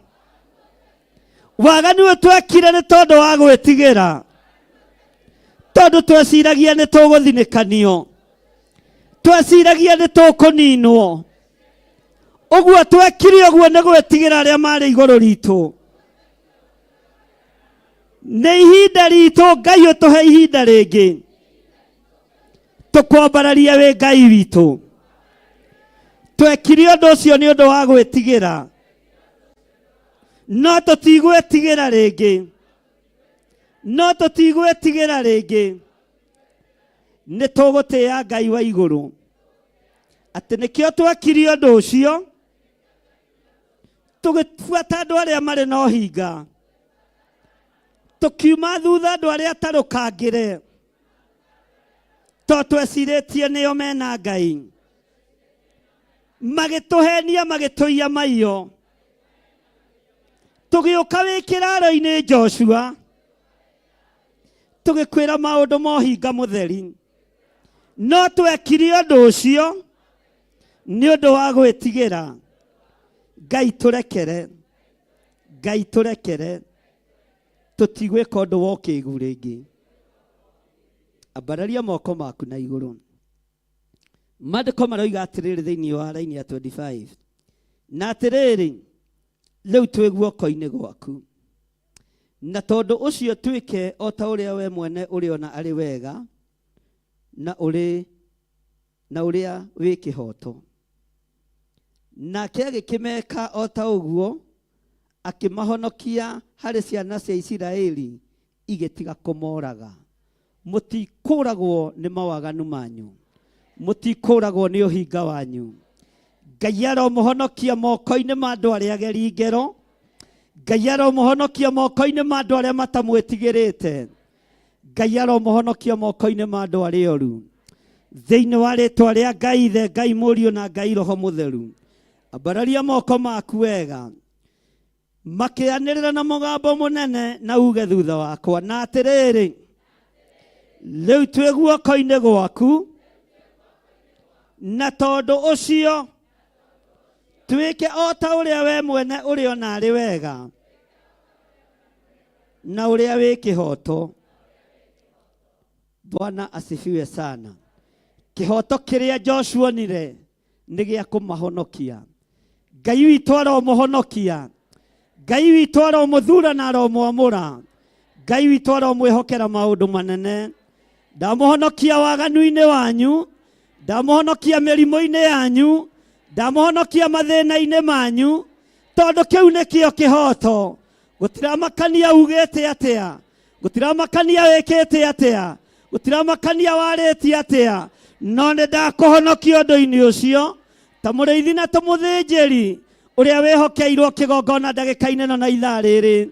Waganu ũyũ twekire nĩ tondũ wa gwĩtigĩra. Tondũ tweciragia nĩ tũgũthinĩkanio. Tweciragia nĩ tũkũninwo. Ũguo twekire ũguo nĩ gwĩtigĩra arĩa marĩ igũrũ ritũ. Nĩ ihinda ritũ. Ngai ũtũhe ihinda rĩngĩ tũkwambararia wĩ Ngai witũ. Twekire ũndũ ũcio nĩ ũndũ wa gwĩtigĩra. No tũtigwĩtigĩra rĩngĩ. No tũtigwĩtigĩra rĩngĩ. Nĩ tũgũtĩĩa Ngai wa igũrũ. Atĩ nĩkĩo twekire ũndũ ũcio. Tũgĩbuata andũ arĩa marĩ na ũhinga. Tukiuma thutha andũ arĩa atarũkangĩre. To twecirĩtie nĩo mena Ngai. Magĩtũhenia magĩtũiya maiyo. Tũgĩũka wĩ kĩraro-inĩ Joshua. Tũgĩkwĩra maũndũ ma ũhinga mũtheri. No twekire ũndũ ũcio nĩ ũndũ wa gwĩtigĩra. Ngai tũrekere. Ngai tũrekere. Tũtigwĩka ũndũ wa ũkĩĩgu rĩngĩ. Ambararia moko maku na igũrũ. Maandĩko maroiga atĩrĩrĩ thĩinĩ wa raini ya 25. Na atĩrĩrĩ, rĩu twĩ guoko-inĩ gwaku. Na tondũ ũcio twĩke o ta ũrĩa we mwene ũrĩ ona arĩ wega na ũrĩa wĩ kĩhoto. Nake agĩkĩmeka o ta ũguo akĩmahonokia harĩ ciana cia Isiraeli igĩtiga kũmoraga. Mũtikũragwo nĩ mawaganu manyu. Mũtikũragwo nĩ ũhinga wanyu. Ngai aromũhonokia moko-inĩ ma andũ arĩa ageri ngero. Ngai aromũhonokia moko-inĩ ma andũ arĩa matamwĩtigĩrĩte. Ngai aromũhonokia moko-inĩ ma andũ arĩa oru. Thĩinĩ wa rĩĩtwa rĩa Ngai Ithe, Ngai Mũriũ na Ngai Roho Mũtheru. Ambararia moko maku wega. Makĩanĩrĩra na mũgambo mũnene na uge thutha wakwa. Na atĩrĩrĩ, rĩu twĩ guoko-inĩ gwaku. Na tondũ ũcio twĩke o ta ũrĩa we mwene ũrĩ ona arĩ wega na ũrĩa wĩ kĩhoto. Bwana asifiwe sana. Kĩhoto kĩrĩa Joshua onire nĩ gĩa kũmahonokia. Ngai witũ aromũhonokia. Ngai witũ aromũthura na aromwamũra. Ngai witũ aromwĩhokera maũndũ manene. Ndamũhonokia waganu-inĩ wanyu. Ndamũhonokia mĩrimũ-inĩ yanyu. Ndamũhonokia mathĩna-inĩ manyu. Tondũ kĩu nĩkĩo kĩhoto. Gũtiramakania ugĩte atĩa. Gũtiramakania wĩkĩte atĩa. Gũtiramakania warĩtie atĩa. No nĩ ndakũhonokia ũndũ-inĩ ũcio. Ta mũrĩithi na ta mũthĩnjĩri ũrĩa wĩhokeirwo kĩgongona ndagĩka-inĩ na ithaa rĩrĩ.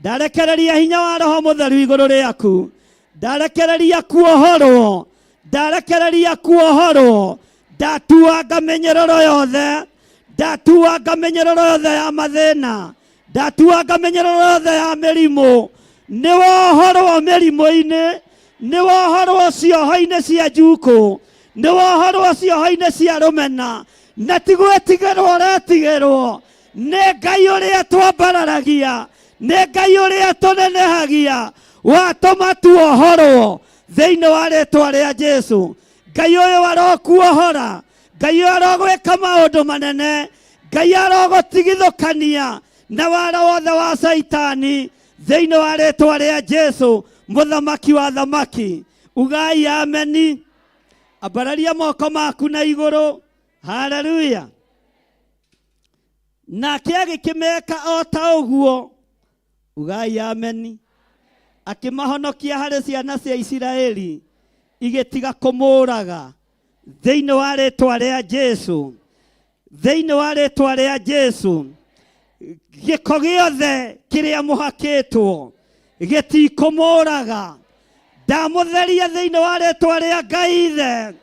ndarekereria hinya wa Roho Mũtheru igũrũ rĩaku, ndarekereria kuohorwo, ndarekereria kuohorwo, ndatuanga mĩnyororo yothe, ndatuanga mĩnyororo yothe ya mathĩna, ndatuanga mĩnyororo yothe ya mĩrimũ, nĩ wohorwo mĩrimũ-inĩ, nĩ wohorwo cioho-inĩ cia njukũ, nĩ wohorwo cioho-inĩ cia rũmena, na ti gwĩtigĩrwo ũretigĩrwo nĩ Ngai ũrĩa twambararagia, nĩ Ngai ũrĩa tũnenehagia, watũma tuohorwo thĩinĩ wa rĩĩtwa rĩa Jesũ. Ngai ũyũ arokuohora, Ngai ũyũ arogwĩka maũndũ manene, Ngai arogũtigithũkania na wara wothe wa Saitani thĩinĩ wa rĩĩtwa rĩa Jesũ, mũthamaki wa thamaki. Ugai ameni. Ambararia moko maku na igũrũ. Haleluya. Nake agĩkĩmeka o ta ũguo. Ugai ameni. Akĩmahonokia harĩ ciana cia Isiraeli igĩtiga kũmũũraga thĩinĩ wa rĩĩtwa rĩa Jesũ, thĩinĩ wa rĩĩtwa rĩa Jesũ. Gĩko gĩothe kĩrĩa mũhakĩtwo gĩtikũmũũraga. Ndamũtheria thĩinĩ wa rĩĩtwa rĩa Ngai Ithe,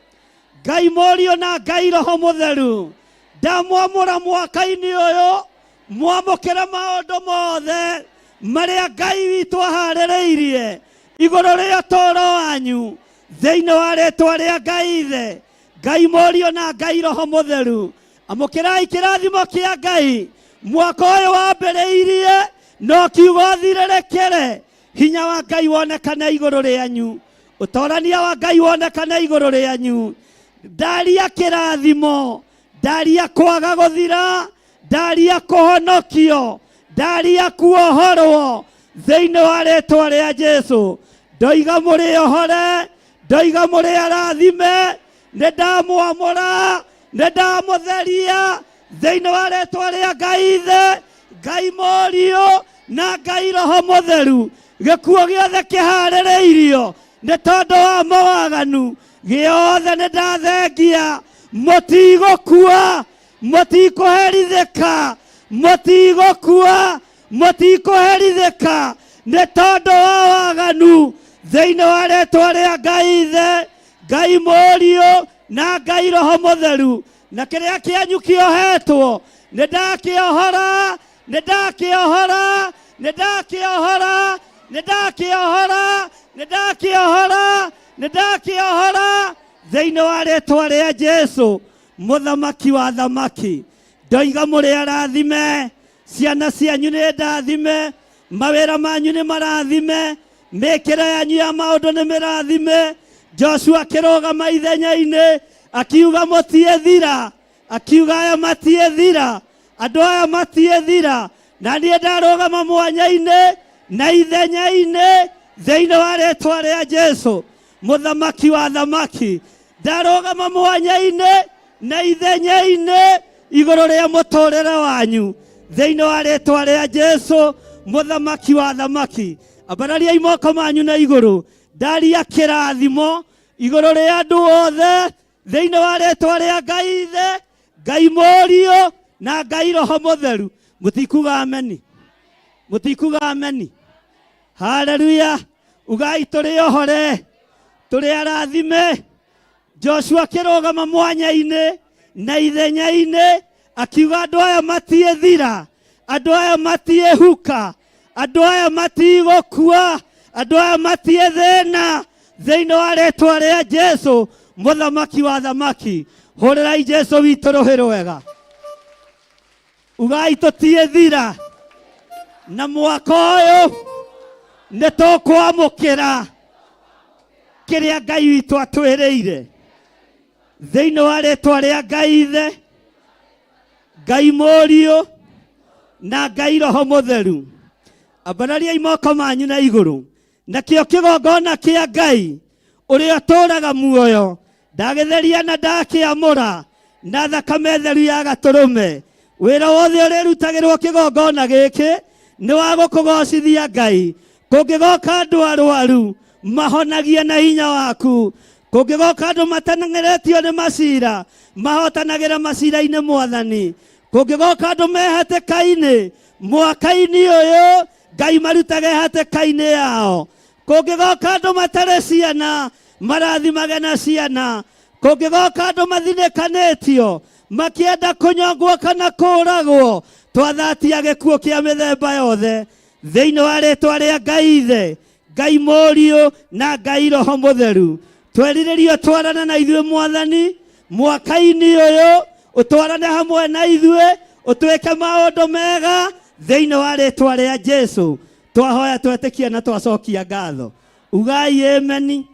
Ngai Mũriũ na Ngai Roho Mũtheru. Ndamwamũra mwaka-inĩ ũyũ, mwamũkĩre maũndũ mothe marĩa Ngai witũ aharĩrĩirie igũrũ rĩa ũtũũro wanyu thĩinĩ wa rĩĩtwa rĩa Ngai Ithe, Ngai Mũriũ na Ngai Roho Mũtheru. Amũkĩrai kĩrathimo kĩa Ngai. Mwaka ũyũ wambĩrĩirie no kiugo thirĩrĩkĩre, hinya wa Ngai wonekane igũrũ rĩanyu, ũtorania wa Ngai wonekane igũrũ rĩanyu. Ndaria kĩrathimo, ndaria kwaga gũthira, ndaria kũhonokio, ndaria kuohorwo thĩinĩ wa rĩĩtwa rĩa Jesũ. Ndoiga mũrĩ ohore, ndoiga mũrĩ arathime, nĩ ndamwamũra, nĩ ndamũtheria thĩinĩ wa rĩĩtwa rĩa Ngai Ithe, Ngai Mũriũ na Ngai Roho Mũtheru. Gĩkuũ gĩothe kĩharĩrĩirio nĩ tondũ wa mawaganu, gĩothe nĩ ndathengia. Mũtigũkua, mũtikũherithĩka, mũtigũkua, mũtikũherithĩka nĩ tondũ wa waganu thĩinĩ wa rĩĩtwa rĩa Ngai Ithe, Ngai Mũriũ na Ngai Roho Mũtheru. Na kĩrĩa kĩanyu kĩohetwo nĩ ndakĩohora, nĩ ndakĩohora, nĩ ndakĩohora, nĩ ndakĩohora, nĩ ndakĩohora, nĩ ndakĩohora thĩinĩ wa rĩĩtwa rĩa Jesũ, mũthamaki wa thamaki. Ndoiga mũrĩ arathime, ciana cianyu nĩ ndathime, mawĩra manyu nĩ marathime, mĩĩkĩre yanyu ya maũndũ nĩ mĩrathime. Joshua akĩrũgama ithenya-inĩ akiuga mũtiethira, akiuga aya matiethira, andũ aya matiethira, na niĩ ndarũgama mwanya-inĩ na ithenya-inĩ thĩinĩ wa rĩĩtwa rĩa Jesũ, mũthamaki wa thamaki. Ndarũgama mwanya-inĩ na ithenya-inĩ igũrũ rĩa mũtũũrĩre wanyu thĩinĩ wa rĩĩtwa rĩa Jesũ, mũthamaki wa thamaki. Ambarariai moko manyu na igũrũ. Ndaria kĩrathimo igũrũ rĩa andũ othe thĩinĩ wa rĩĩtwa rĩa Ngai Ithe, Ngai Mũriũ na Ngai Roho Mũtheru. Mũtikuga ameni, mũtikuga ameni. Haleluya. Ugai tũrĩ ohore, tũrĩ arathime. Joshua akĩrũgama mwanya-inĩ na ithenya-inĩ akiuga andũ aya matiethira, andũ aya matiehuka, andũ aya matigũkua, andũ aya matiethĩna thĩinĩ wa rĩĩtwa rĩa Jesũ, mũthamaki wa thamaki. Hũrĩrai Jesũ witũ rũhĩ rwega. Ugai tũtiethira, na mwaka ũyũ nĩ tũkwamũkĩra kĩrĩa Ngai witũ atwĩrĩire thĩinĩ wa rĩĩtwa rĩa Ngai Ithe, Ngai Mũriũ na Ngai Roho Mũtheru. Ambarariai moko manyu na igũrũ. Nakĩo kĩgongona kĩa Ngai ũrĩa ũtũũraga muoyo ndagĩtheria na ndakĩamũra na thakame theru ya gatũrũme. Wĩra wothe ũrĩrutagĩrwo kĩgongona gĩkĩ nĩ wa gũkũgocithia Ngai. Kũngĩgoka andũ arwaru mahonagie na hinya waku. Kũngĩgoka andũ mataneng'eretio nĩ macira mahotanagĩra macira-inĩ Mwathani. Kũngĩgoka andũ mehatĩka-inĩ mwaka-inĩ ũyũ Ngai marutage hatĩka-inĩ yao. Kũngĩgoka andũ matarĩ ciana, marathimage na ciana. Kũngĩgoka andũ mathinĩkanĩtio, makĩenda kũnyongwo kana kũũragwo, twathatia gĩkuũ kĩa mĩthemba yothe thĩinĩ wa rĩĩtwa rĩa Ngai Ithe, Ngai Mũriũ na Ngai Roho Mũtheru. Twerirĩrio twarana na ithuĩ Mwathani mwaka-inĩ ũyũ, ũtwarane hamwe na ithuĩ, ũtwĩke maũndũ mega thĩinĩ wa rĩĩtwa rĩa Jesũ. Twahoya twetĩkia na twacokia ngatho. Ugai ameni.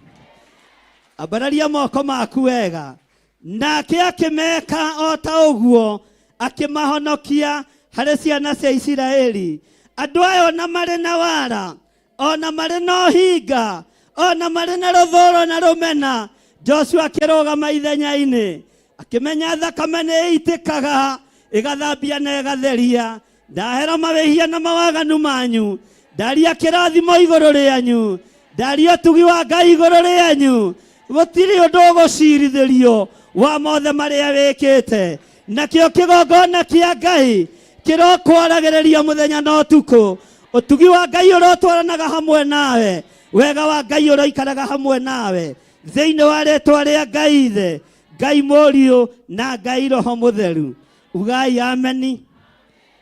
Ambararia moko maku wega. Nake akĩmeka o ta ũguo, akĩmahonokia harĩ ciana cia Isiraeli. Andũ aya ona marĩ na wara, ona marĩ na ũhinga, ona marĩ na rũthũũro na rũmena, Joshua akĩrũgama ithenya-inĩ, akĩmenya thakame nĩ ĩitĩkaga, ĩgathambia na ĩgatheria. Ndahera mawĩhia na mawaganu manyu, ndaria kĩrathimo igũrũ rĩanyu, ndaria ũtugi wa Ngai igũrũ rĩanyu. Gũtirĩ ũndũ ũgũcirithĩrio wa mothe marĩa wĩkĩte. Nakĩo kĩgongona kĩa Ngai kĩrokwaragĩrĩria mũthenya na ũtukũ. Ũtugi wa Ngai ũrotwaranaga hamwe nawe, wega wa Ngai ũroikaraga hamwe nawe thĩinĩ wa rĩĩtwa rĩa Ngai Ithe, Ngai Mũriũ na Ngai Roho Mũtheru. Ugai ameni.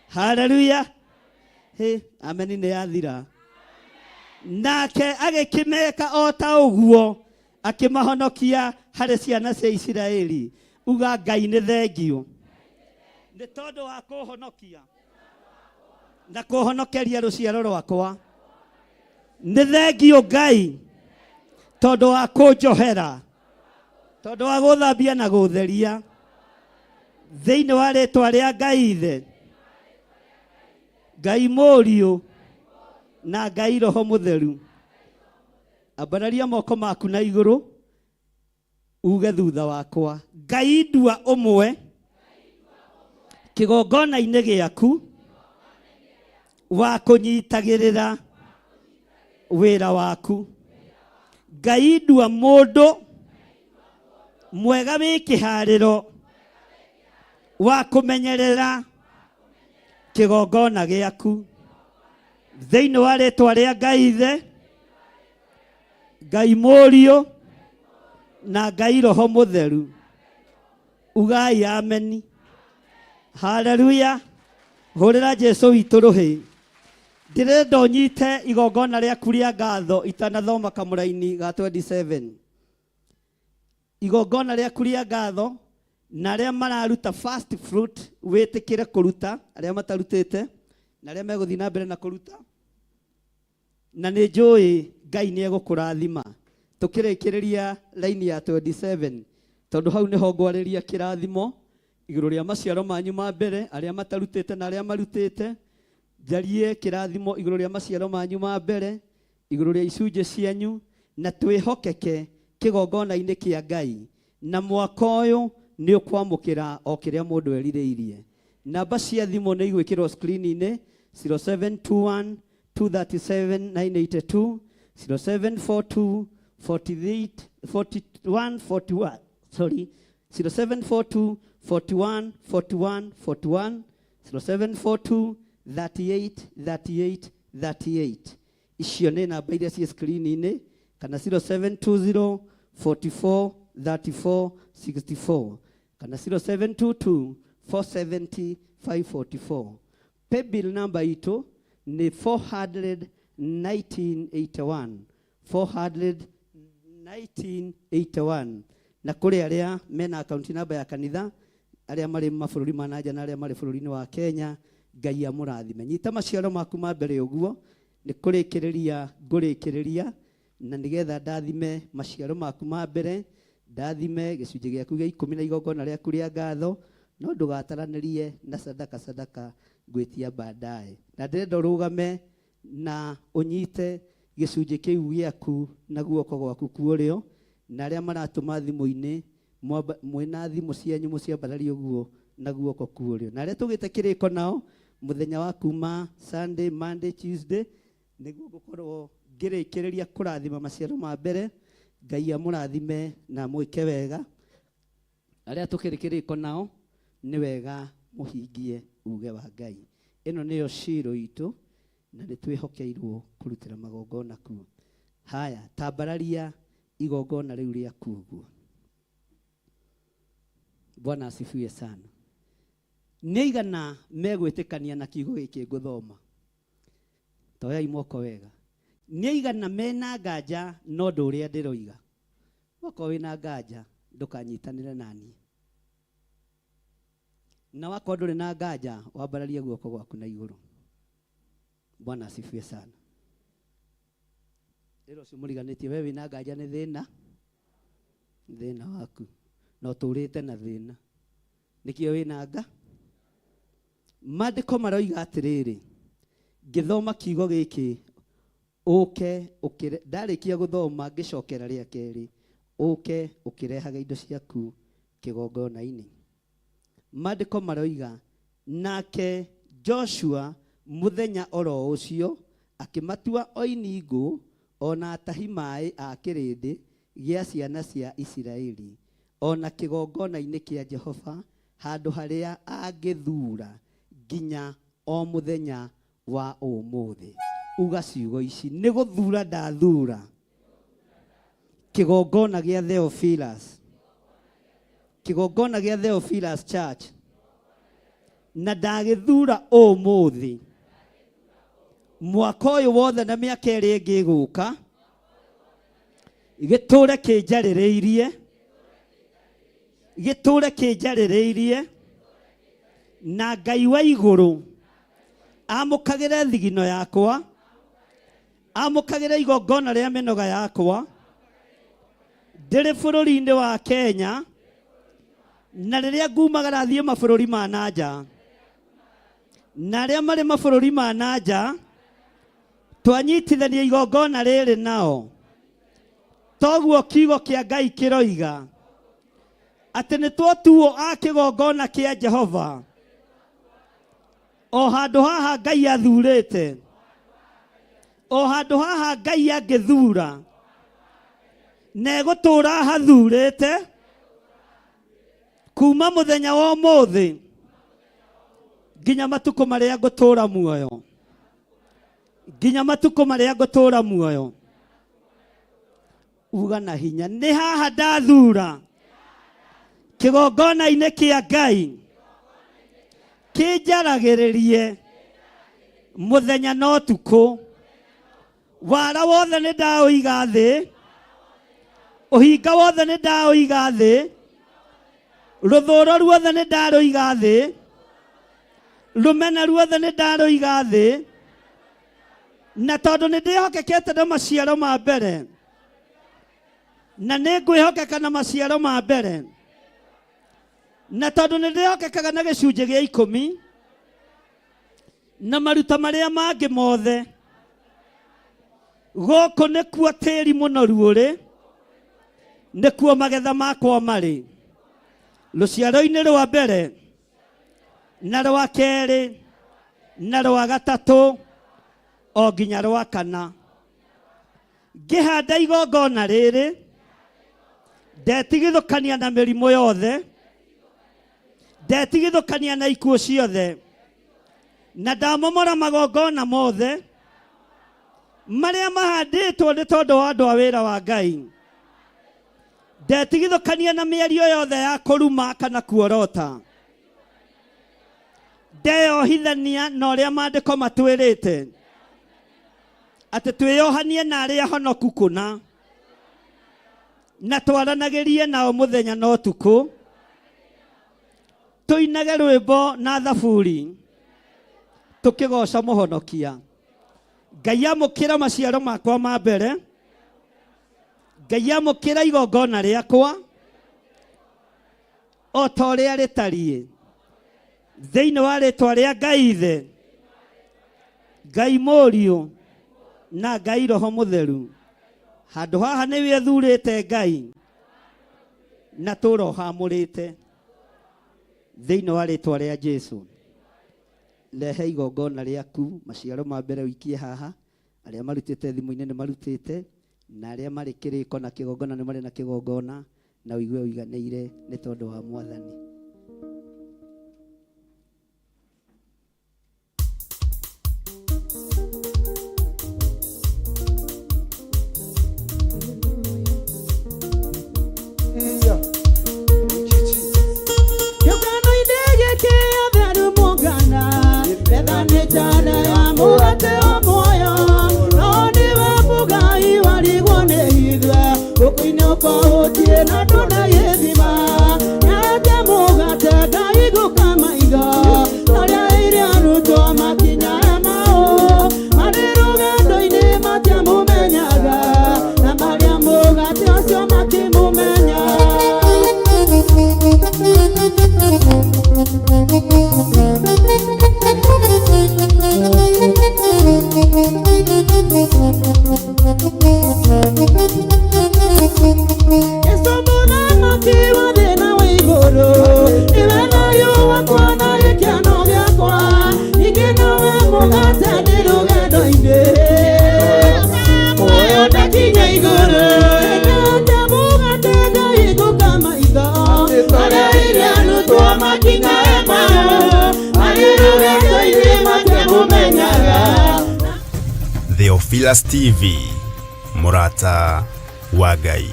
Haleluya. Ameni nĩ yathira. Nake agĩkĩmeka o ta ũguo, akĩmahonokia harĩ ciana cia Isiraeli. Uga Ngai nĩ thengio nĩ tondũ wa kũhonokia na kũhonokeria rũciaro rwakwa. Nĩ thengio Ngai tondũ wa kũnjohera, tondũ wa gũthambia na gũtheria thĩinĩ wa rĩĩtwa rĩa Ngai Ithe, Ngai Mũriũ na Ngai Roho Mũtheru. Ambararia moko maku na igũrũ, uge thutha wakwa. Ngai ndua ũmwe kĩgongona-inĩ gĩaku wa kũnyitagĩrĩra wĩra waku. Ngai ndua mũndũ mwega wĩ kĩharĩro wa kũmenyerera kĩgongona gĩaku thĩinĩ wa rĩĩtwa rĩa Ngai Ithe, Ngai Mũriũ na Ngai Roho Mũtheru. Ugai ameni. Haleluya. Hũrĩra Jesũ witũ rũhĩ. Ndĩrenda ũnyite igongona rĩaku rĩa ngatho itanathoma kamũraini ga 27. Igongona rĩaku rĩa ngatho na arĩa mararuta first fruit wĩtĩkĩre kũruta, arĩa matarutĩte na arĩa megũthiĩ na mbere na kũruta. Na nĩ njũĩ Ngai nĩ egũkũrathima. Tũkĩrĩkĩrĩria laini ya 27, tondũ hau nĩho ngwarĩria kĩrathimo igũrũ rĩa maciaro manyu ma mbere, arĩa matarutĩte na arĩa marutĩte. Njarie kĩrathimo igũrũ rĩa maciaro manyu ma mbere, igũrũ rĩa icunjĩ cianyu, na twĩhokeke kĩgongona-inĩ kĩa Ngai. Na mwaka ũyũ nĩ ũkwamũkĩra o kĩrĩa mũndũ erirĩirie. Namba cia thimũ nĩ igwĩkĩrwo screen-inĩ: 0721 237 982, 0742 48 41 41, sorry, 0742 41 41 41, 0742 38 38 38. Icio nĩ namba iria ciĩ screen-inĩ, kana 0720 44 34 64, kana 0722 470 544. Paybill number itũ nĩ 41981, 41981. Na kũrĩ arĩa mena account number ya kanitha, arĩa marĩ mabũrũri ma nanja na arĩa marĩ bũrũri-inĩ wa Kenya, Ngai amũrathime. Nyita maciaro maku ma mbere ũguo, nĩ kũrĩkĩrĩria ngũrĩkĩrĩria, na nĩgetha ndathime maciaro maku ma mbere, ndathime gĩcunjĩ gĩaku gĩa 10 na igongona rĩaku rĩa ngatho, no ndũgataranĩrie na sadaka ngwĩtia baadaye. Na ndĩrenda ũrũgame na ũnyite gĩcunjĩ kĩu gĩaku na guoko gwaku kuorĩo, na arĩa maratũma thimũ-inĩ mwĩna thimũ cianyu mũciambararie ũguo na guoko kuorĩo. Na arĩa tũgĩte kĩrĩko nao mũthenya wa kuma Sunday, Monday, Tuesday, nĩguo ngũkorwo ngĩrĩkĩrĩria kũrathima maciaro ma mbere. Ngai amũrathime na mwĩke wega. Arĩa tũkĩrĩ kĩrĩko nao nĩ wega mũhingie uge wa Ngai. Ĩno nĩyo ciro itũ na nĩ twĩhokeirwo kũrutĩra magongona kuo. Haya, tambararia igongona rĩu rĩaku ũguo. Bwana asifiwe sana. Nĩ igana megwĩtĩkania na kiugo gĩkĩ ngũthoma? Toyai moko wega. Nĩ igana mena nganja no ũndũ ũrĩa ndĩroiga? Wakorwo wĩna nganja ndũkanyitanĩre naniĩ. Na wakorwo ndũrĩ na nganja wambararie guoko gwaku na igũrũ. Bwana asifiwe sana. Rĩrĩa ũcio mũriganĩtie we wĩna nganja nĩ thĩna waku. No tũrĩte na thĩna. Nĩkĩo wĩna nga. Maandĩko maroiga atĩrĩrĩ, ngĩthoma kiugo gĩkĩ ũke ndarĩkia gũthoma ngĩcokera rĩa kerĩ, ũke ũkĩrehaga indo ciaku kĩgongona-inĩ. Maandĩko maroiga nake Joshua mũthenya oro ũcio akĩmatua oini ngũ ona atahi maĩ a kĩrĩndĩ gĩa ciana cia Isiraeli ona kĩgongona-inĩ kĩa Jehova handũ harĩa angĩthura nginya o mũthenya wa ũmũthĩ. Uga ciugo ici, nĩ gũthura ndathura kĩgongona gĩa Theophilus, kĩgongona gĩa Theophilus Church, na ndagĩthura ũmũthĩ mwaka ũyũ wothe na mĩaka ĩrĩ ĩngĩ gũka gĩtũre kĩnjarĩrĩirie na Ngai wa igũrũ amũkagĩre thigino yakwa, amũkagĩre igongona rĩa mĩnoga yakwa ndĩrĩ bũrũri-inĩ wa Kenya, na rĩrĩa ngumagara thiĩ mabũrũri ma nanja, na arĩa marĩ mabũrũri ma nanja twanyitithania igongona rĩrĩ nao. Toguo kiugo kĩa Ngai kĩroiga atĩ nĩ twotuo a kĩgongona kĩa Jehova o handũ haha Ngai athurĩte, o handũ haha Ngai angĩthura na egũtũra hathurĩte kuma mũthenya wa ũmũthĩ nginya matukũ marĩa ngũtũra muoyo, nginya matukũ marĩa ngũtũra muoyo. Uga na hinya, nĩ haha ndathura kĩgongona-inĩ kĩa Ngai kĩnjaragĩrĩrie mũthenya na ũtukũ. Wara wothe nĩ ndaũiga thĩ, ũhinga wothe nĩ ndaũiga thĩ, rũthũũro ruothe nĩ ndarũiga thĩ, rũmena ruothe nĩ ndarũiga thĩ, na tondũ nĩ ndĩhokekete na maciaro ma mbere na nĩ ngwĩhokeka na maciaro ma mbere, na tondũ nĩ ndĩhokekaga na gĩcunjĩ gĩa 10 na maruta marĩa mangĩ mothe, gũkũ nĩkuo tĩri mũnoru ũrĩ, nĩkuo magetha makwa marĩ. Rũciaro-inĩ rwa mbere na rwa kerĩ na rwa gatatũ o nginya rwa kana, ngĩhanda igongona rĩrĩ ndetigithũkania na mĩrimũ yothe, ndetigithũkania na ikuũ ciothe, na ndamomora magongona mothe marĩa mahandĩtwo nĩ tondũ wa andũ a wĩra wa Ngai. Ndetigithũkania na mĩario yothe ya kũruma kana kuorota, ndeyohithania na ũrĩa maandĩko matwĩrĩte atĩ twĩyohanie na arĩa honoku kũna, na twaranagĩrie nao mũthenya na ũtukũ, tũinage rwĩmbo na thaburi tũkĩgoca mũhonokia. Ngai amũkĩra maciaro makwa ma mbere, Ngai amũkĩra igongona rĩakwa o ta ũrĩa rĩtariĩ thĩinĩ wa rĩtwa rĩa Ngai Ithe, Ngai Mũriũ na Ngai Roho Mũtheru. Handũ haha nĩwe thurĩte Ngai na tũrohamũrĩte thĩinĩ wa rĩtwa rĩa Jesũ. Rehe igongona rĩaku, maciaro ma mbere wikie haha, arĩa marutĩte thimũ-inĩ nĩ marutĩte, na arĩa marĩ kĩrĩko na kĩgongona nĩ marĩ na kĩgongona, na ũigue ũiganĩire nĩ tondũ wa Mwathani. Theophilus TV, Murata wa Ngai.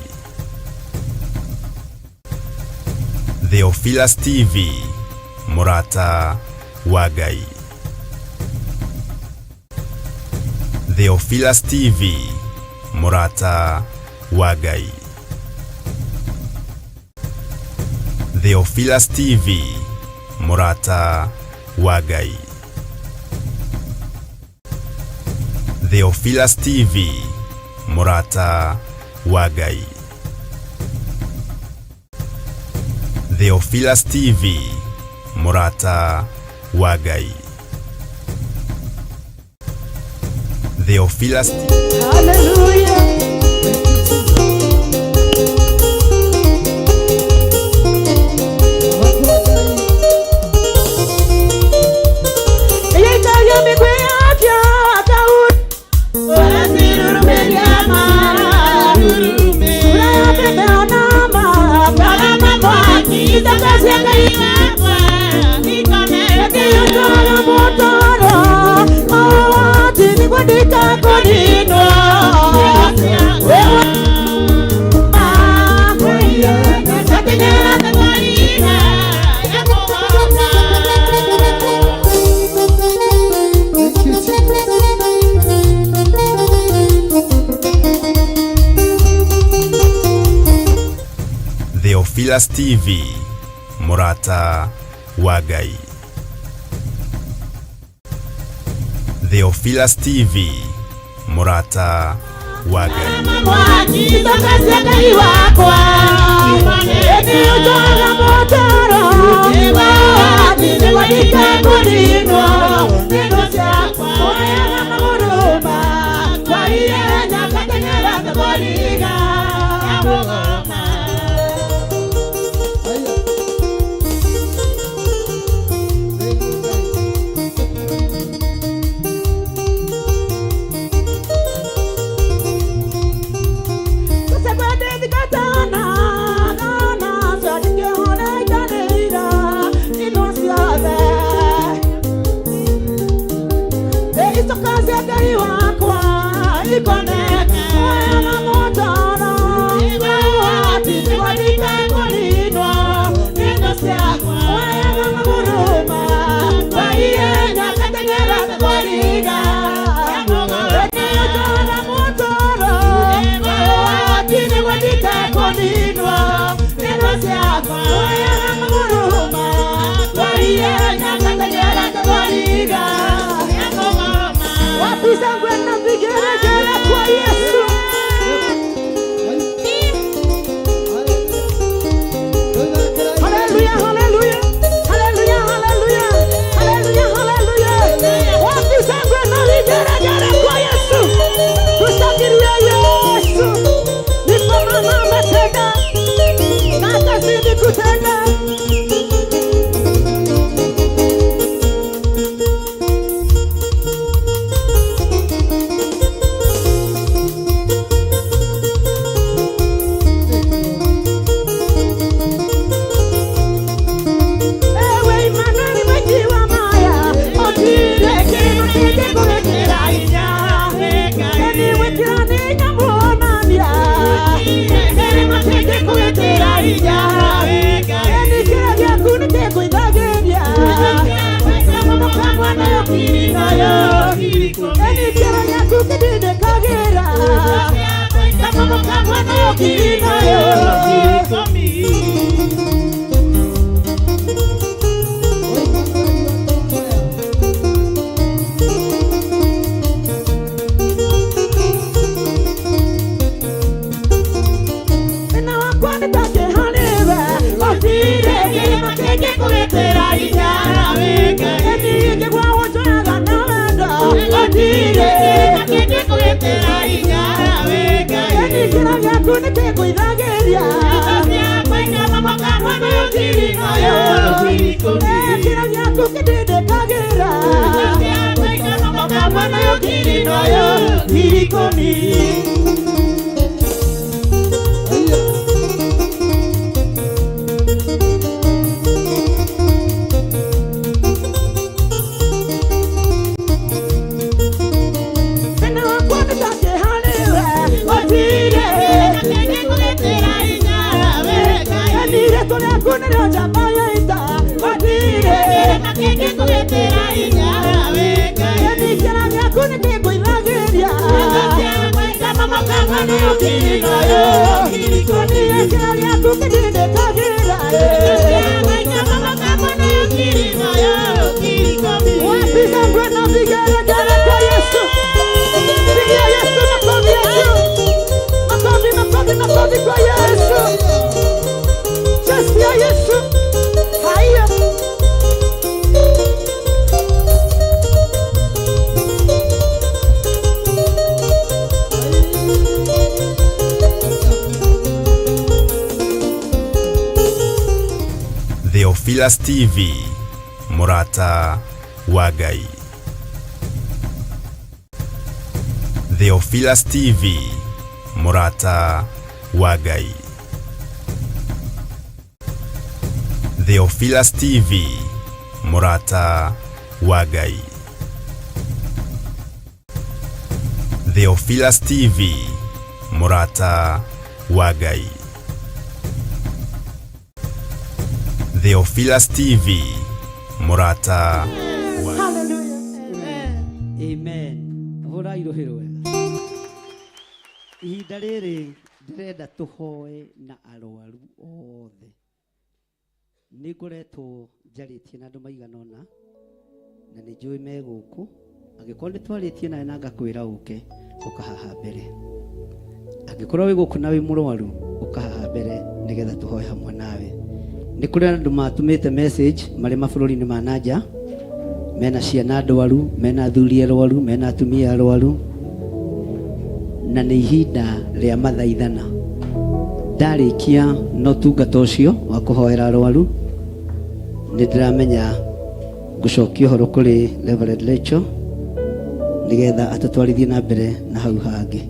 Theophilus TV, Murata wa Ngai. Theophilus TV, Murata wa Ngai. Theophilus TV, Murata wa Ngai. Theophilus TV, Murata wa Ngai. Theophilus TV, Murata wa Ngai. Theophilus Hallelujah. Theophilus TV, Murata wa Ngai. Theophilus TV, Murata wa Now I'm going to gĩaku nĩkĩngũithageria kĩra gĩaku kĩndĩndĩkagĩra irikoni. Theophilus TV, Murata wa Ngai. Theophilus TV, Murata wa Ngai. Theophilus TV, Murata wa Ngai. Theophilus TV, Murata wa Ngai. Theophilus TV, Murata wa Ngai. Amen. Hora irohero wega. Ihinda rĩrĩ ndĩrenda tũhoe na arwaru othe. Nĩ ngoretwo njarĩtie na andũ maigana ũna na nĩ njũĩ me gũkũ. Angĩkorwo nĩ twarĩtie nawe na ngakwĩra ũke ũkahaha mbere. Angĩkorwo wĩ gũkũ na wĩ mũrwaru ũkahaha mbere nĩgetha tũhoe hamwe nawe. Nĩ kũrĩ andũ matumĩte message marĩ mabũrũri-inĩ ma nanja, mena ciana ndwaru, mena athuri arwaru, mena atumia arwaru, na nĩ ihinda rĩa mathaithana. Ndarĩkia na ũtungata ũcio wa kũhoera arwaru, nĩ ndĩramenya ngũcokia ũhoro kũrĩ Reverend Rachel nĩgetha atũtwarithie na mbere na hau hangĩ.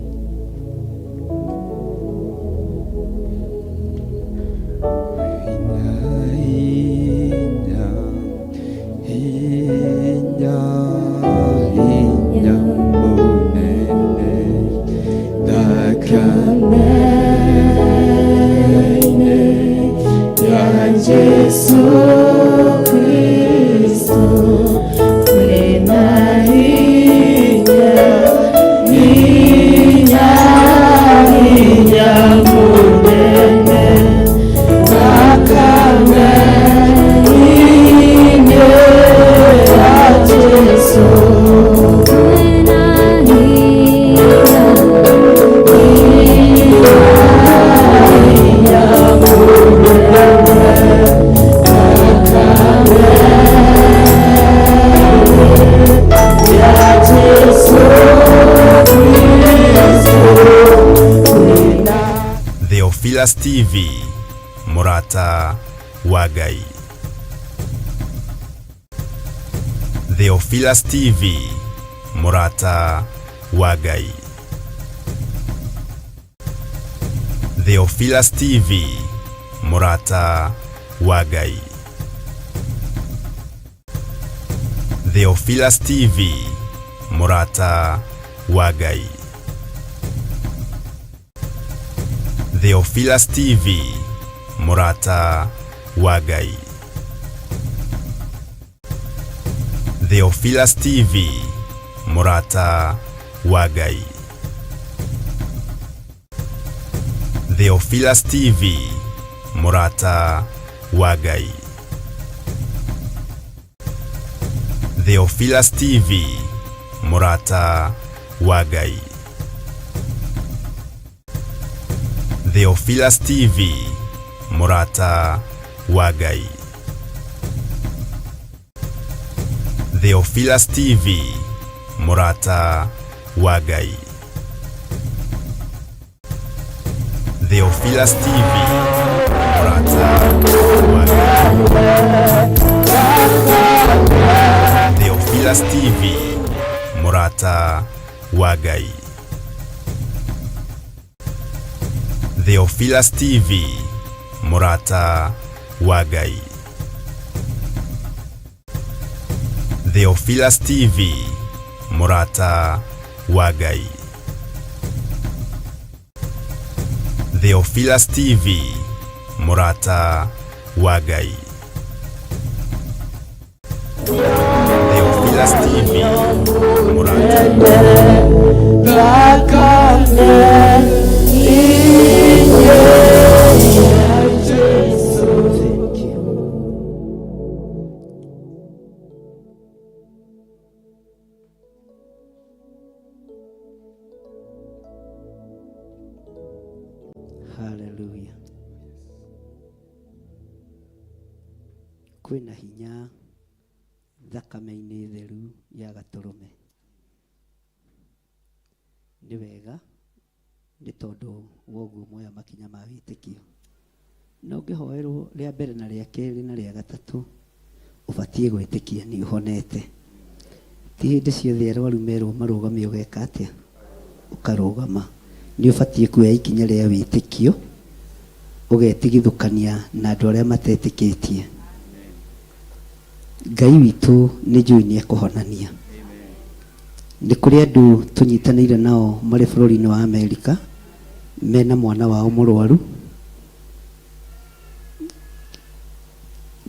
Theophilus TV, Murata wa Ngai. Theophilus TV, Murata wa Ngai. Theophilus TV, Murata wa Ngai. Theophilus TV, Murata wa Ngai. Theophilus TV, Murata wa Ngai. Theophilus TV, Murata wa Ngai. Theophilus TV, Murata wa Ngai. Theophilus TV, Murata wa Ngai. Theophilus TV, Murata wa Ngai. Theophilus TV, Murata wa Ngai. Theophilus TV, Murata wa Ngai. Theophilus TV, Murata wa Ngai. Theophilus TV, Murata wa Ngai. Theophilus TV, Murata wa Ngai. Theophilus TV, Murata wa Ngai. Theophilus TV, Hallelujah. Kwina hinya thakame-inĩ theru ya gatũrũme. Nĩ wega nĩ tondũ woguo moya makinya ma wĩtĩkio. Na ũngĩhoerwo rĩa mbere na rĩa kerĩ na rĩa gatatũ ũbatiĩ gwĩtĩkia nĩ ũhonete. Ti hĩndĩ ciothe arwaru merwo marũgame ũgeka atĩa ũkarũgama. Nĩ ũbatiĩ kuoya ikinya rĩa wĩtĩkio ũgetigithũkania na andũ arĩa matetĩkĩtie. Ngai witũ nĩ njũĩ nĩ ekũhonania. Nĩ kũrĩ andũ tũnyitanĩire nao marĩ bũrũri-inĩ wa Amerika mena mwana wao mũrwaru.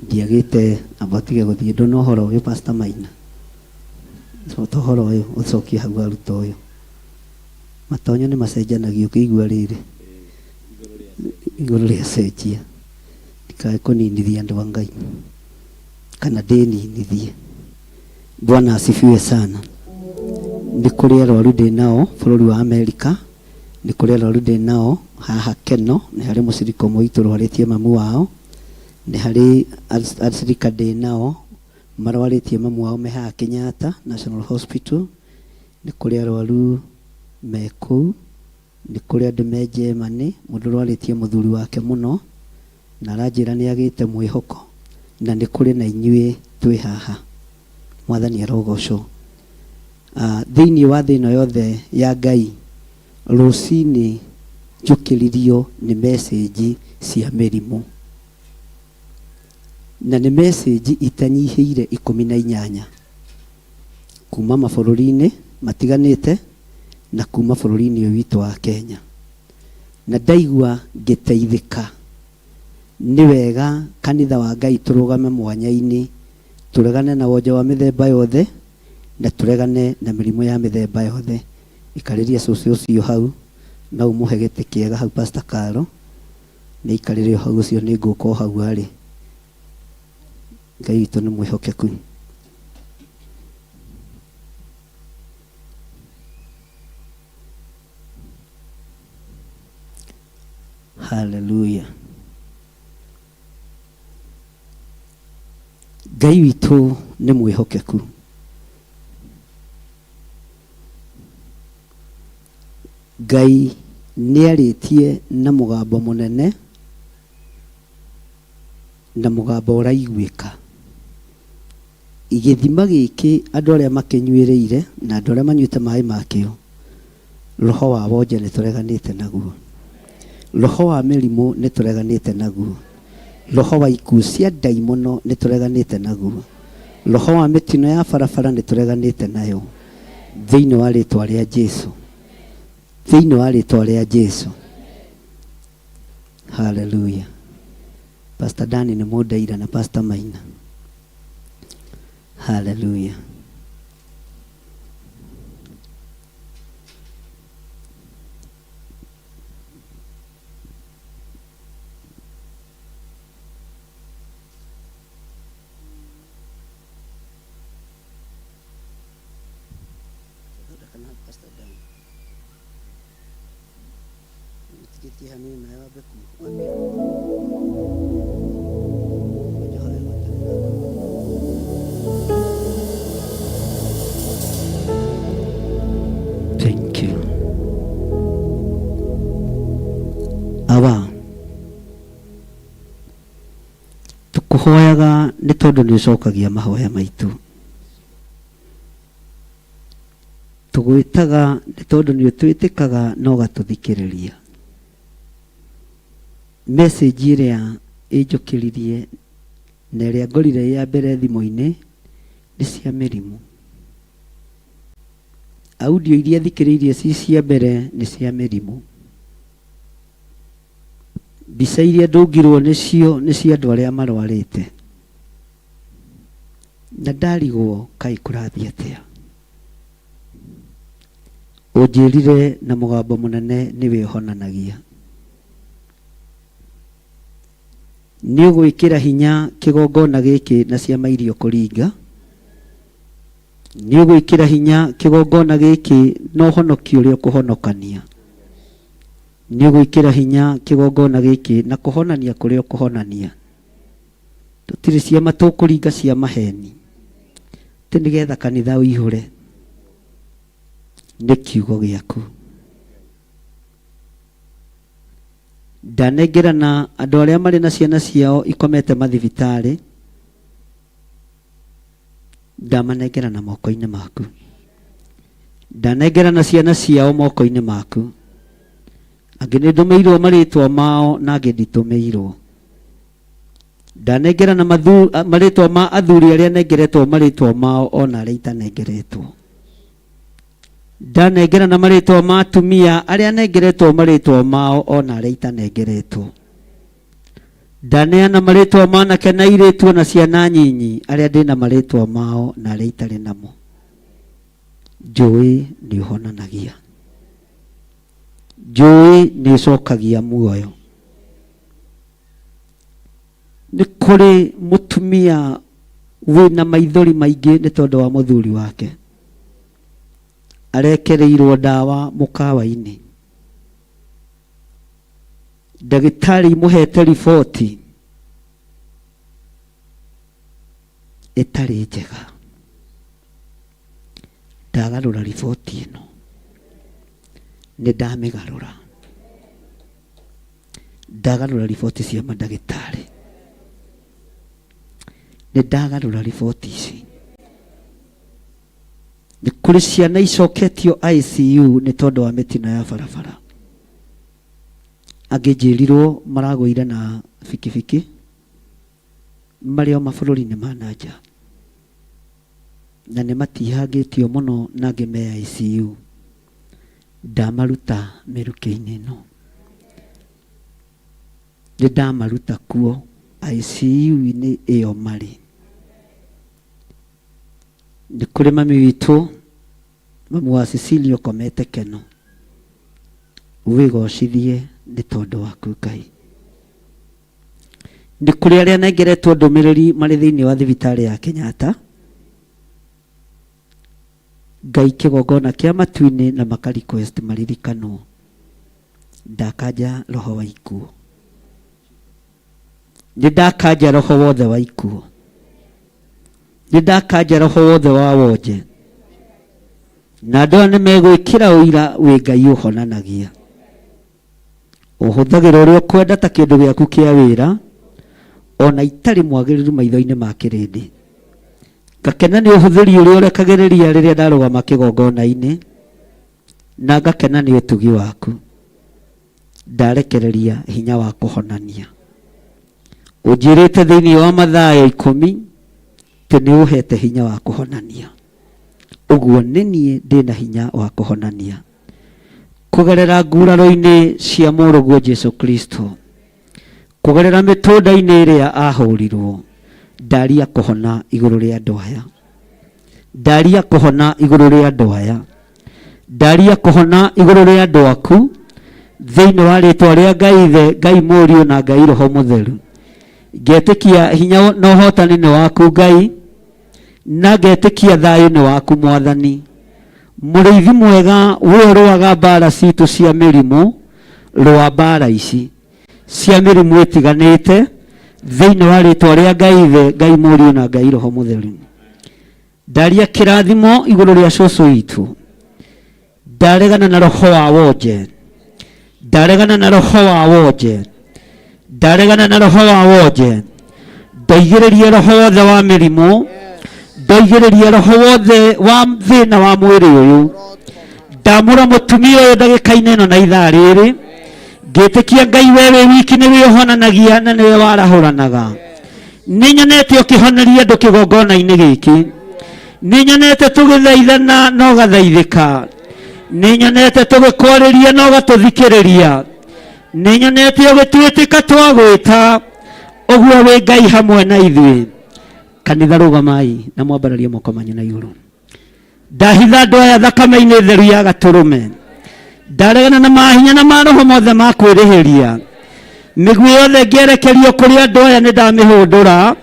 Ndiagĩte abatige gũthiĩ ndona ũhoro ũyũ Pastor Maina. Ũhoro ũyũ ũcokie hau aruto ũyũ. Matonyo nĩ macenjanagio kĩigua rĩrĩ igũrũ rĩa cenjia. Ndikae kũninithia andũ a Ngai kana ndĩninithie. Bwana asifiwe sana. Nĩ kũrĩ arwaru ndĩ nao bũrũri wa Amerika, nĩ kũrĩ arwaru ndĩ nao haha Keno, nĩ harĩ mũcirika ũmwe witũ ũrwarĩtie mamu wao, nĩ harĩ acirika ndĩ nao marwarĩtie mamu wao me haha Kenyatta National Hospital, nĩ kũrĩ arwaru me kũu, nĩ kũrĩ andũ me Germany, mũndũ ũrwarĩtie mũthuri wake mũno na aranjĩra nĩ agĩte mwĩhoko, na nĩ kũrĩ na inyuĩ twĩ haha. Mwathani arogocwo. Thĩinĩ wa thĩ ĩno yothe ya Ngai, rũcinĩ njũkĩririo nĩ message cia mĩrimũ, na nĩ message itanyihĩire 18 kuma mabũrũri-inĩ matiganĩte na kuma bũrũri-inĩ ũyũ witũ wa Kenya. Na ndaigua ngĩteithĩka. Nĩ wega kanitha wa Ngai tũrũgame mwanya-inĩ, tũregane na wonje wa mĩthemba yothe na tũregane na mĩrimũ ya mĩthemba yothe. Ikarĩria cũcũ ũcio hau na ũmũhe gĩtĩ kĩega hau Pastor Karo, nĩ ikarĩrio hau ũcio nĩ ngũkũ hau arĩ. Ngai witũ nĩ mwĩhokeku. Hallelujah. Ngai witũ nĩ mwĩhokeku. Ngai nĩarĩtie na mũgambo mũnene na mũgambo ũraiguĩka. Igĩthima gĩkĩ andũ arĩa makĩnyuĩrĩire na andũ arĩa manyuĩte maĩ makĩo, roho wa wonje nĩ tũreganĩte naguo. Roho wa mĩrimũ nĩ tũreganĩte naguo. Roho wa ikuũ cia ndaimono nĩ tũreganĩte naguo. Roho wa mĩtino ya barabara nĩ tũreganĩte nayo. Thĩinĩ wa rĩĩtwa rĩa Jesũ. Thĩinĩ wa rĩĩtwa rĩa Jesũ. Hallelujah. Pastor Dani nĩ mũndeira na Pastor Maina. Hallelujah. Thank you. tũkũhoyaga nĩ tondũ nĩ ũcokagia mahoya maitũ. Tũgwĩtaga nĩ tondũ nĩ ũtwĩtĩkaga na ũgatũthikĩrĩria. Message ĩrĩa ĩnjũkĩririe na ĩrĩa ngorire ya mbere thimũ-inĩ nĩ cia mĩrimũ. Audio iria thikĩrĩirie ci cia mbere nĩ cia mĩrimũ. Mbica iria ndũngirwo nĩcio nĩ cia andũ arĩa marwarĩte. Na ndarigwo kaĩ kũrathiĩ atĩa. Ũnjĩrire na mũgambo mũnene nĩwe ũhonanagia. Nĩ ũgwĩkĩra hinya kĩgongona gĩkĩ na ciama iria kũringa. Nĩ ũgwĩkĩra hinya kĩgongona gĩkĩ na ũhonokio ũrĩa ũkũhonokania. Nĩ ũgwĩkĩra hinya kĩgongona gĩkĩ na kũhonania kũrĩa ũkũhonania. Tũtirĩ ciama tũkũringa cia maheni. Tĩ nĩgetha kanitha ũihũre. Nĩ kiugo gĩaku. Ndanengerana andũ arĩa marĩ na ciana ciao ikomete mathibitarĩ. Ndamanengerana moko-inĩ maku. Ndanengerana ciana ciao moko-inĩ maku. Angĩ nĩ ndũmĩirwo marĩtwa mao na angĩ nditũmĩirwo. Ndanengerana marĩtwa ma athuri arĩa nengeretwo marĩtwa mao ona arĩa itanengeretwo. Ndanengerana marĩtwa ma atumia arĩa nengeretwo marĩtwa mao ona arĩa itanengeretwo. Ndaneana marĩtwa ma anake na airĩtu na ciana nyinyi arĩa ndĩna marĩtwa mao na arĩa itarĩ namo. Njũĩ nĩ ũhonanagia. Njũĩ nĩ ũcokagia muoyo. Nĩ kũrĩ mũtumia wĩna maithori maingĩ nĩ tondũ wa mũthuri wake. Arekereirwo ndawa mũkawa-inĩ. Ndagĩtarĩ imũhete riboti ĩtarĩ njega. Ndagarũra riboti ĩno. Nĩ ndamĩgarũra. Ndagarũra riboti cia mandagĩtarĩ. Nĩ ndagarũra riboti ici. Nĩ kũrĩ ciana icoketio ICU nĩ tondũ wa mĩtino ya barabara. Angĩ njĩrirwo maragũire na bikibiki marĩ o mabũrũri-inĩ ma nanja. Na nĩ matihangĩtio mũno na angĩ me ICU. Ndamaruta mĩrukĩ-inĩ ĩno. Nĩ ndamaruta kuo ICU-inĩ ĩyo marĩ. Nĩ kũrĩ mami witũ, mamu wa Cecilia ũkomete Keno. Wĩgocithie nĩ tondũ waku Ngai. Nĩ kũrĩ arĩa nengeretwo ndũmĩrĩri marĩ thĩinĩ wa thibitarĩ ya Kenyatta. Ngai kĩgongona kĩa matu-inĩ na makarequest maririkanwo. Ndakanja roho wa ikuo. Nĩ ndakanja roho wothe wa ikuo. Nĩ ndakanja roho wothe wa wonje. Na andũ nĩ megwĩkĩra ũira wĩ Ngai ũhonanagia. Ũhũthagĩra ũrĩa ũkwenda ta kĩndũ gĩaku kĩa wĩra, ona itarĩ mwagĩrĩru maitho-inĩ ma kĩrĩndĩ. Ngakena nĩ ũhũthĩri ũrĩa ũrekagĩrĩria rĩrĩa ndarũgama kĩgongona-inĩ, na ngakena nĩ ũtugi waku. Ndarekereria hinya wa kũhonania. Ũnjĩrĩte thĩinĩ wa Mathayo 10 atĩ nĩ ũhete hinya wa kũhonania. Ũguo nĩ niĩ ndĩna hinya wa kũhonania. Kũgerera nguraro-inĩ cia mũrũguo Jesu Kristo. Kũgerera mĩtũnda-inĩ ĩrĩa ahũrirwo. Ndaria kũhona igũrũ rĩa andũ aya. Ndaria kũhona igũrũ rĩa andũ aya. Ndaria kũhona igũrũ rĩa andũ aku. Thĩinĩ wa rĩtwa rĩa Ngai Ithe, Ngai Mũriũ na Ngai Roho Mũtheru. Ngetĩkia hinya na ũhotani nĩ waku Ngai. Na ngetĩkia thayũ nĩ waku Mwathani. Mũrĩithi mwega we ũrũaga mbara citũ cia mĩrimũ, rũa mbara ici cia mĩrimũ ĩtiganĩte thĩinĩ wa rĩtwa rĩa Ngai Ithe, Ngai Mũriũ na Ngai Roho Mũtheru. Ndaria kĩrathimo igũrũ rĩa cũcũ witũ. Ndaregana na roho wa wonje. Ndaregana na roho wa wonje. Ndaregana na roho wa wonje. ndoigĩrĩrie roho wothe wa mĩrimũ, ndoigĩrĩrie roho wothe wa thĩna wa mwĩrĩ ũyũ, ndamũra mũtumia ũyũ ndagĩka-inĩ ĩno na ithaa rĩrĩ, ngĩtĩkia Ngai we wĩ wiki nĩwe ũhonanagia na nĩwe warahũranaga. Nĩnyonete ũkĩhoneria andũ kĩgongona-inĩ gĩkĩ, nĩnyonete tũgĩthaithana na ũgathaithĩka, nĩnyonete tũgĩkwarĩria na ũgatũthikĩrĩria, nĩnyonete ũgĩtwĩtĩka twagwĩta, ũguo wĩ Ngai hamwe na ithuĩ. Kanitha rũgamai na mwambararie moko manyu na igũrũ. Ndahitha andũ aya thakame-inĩ theru ya Gatũrũme, ndaregana na mahinya na maroho mothe ma kwĩrĩhĩria, mĩguĩ yothe ngĩerekerio kũrĩ andũ aya nĩ ndamĩhũndũra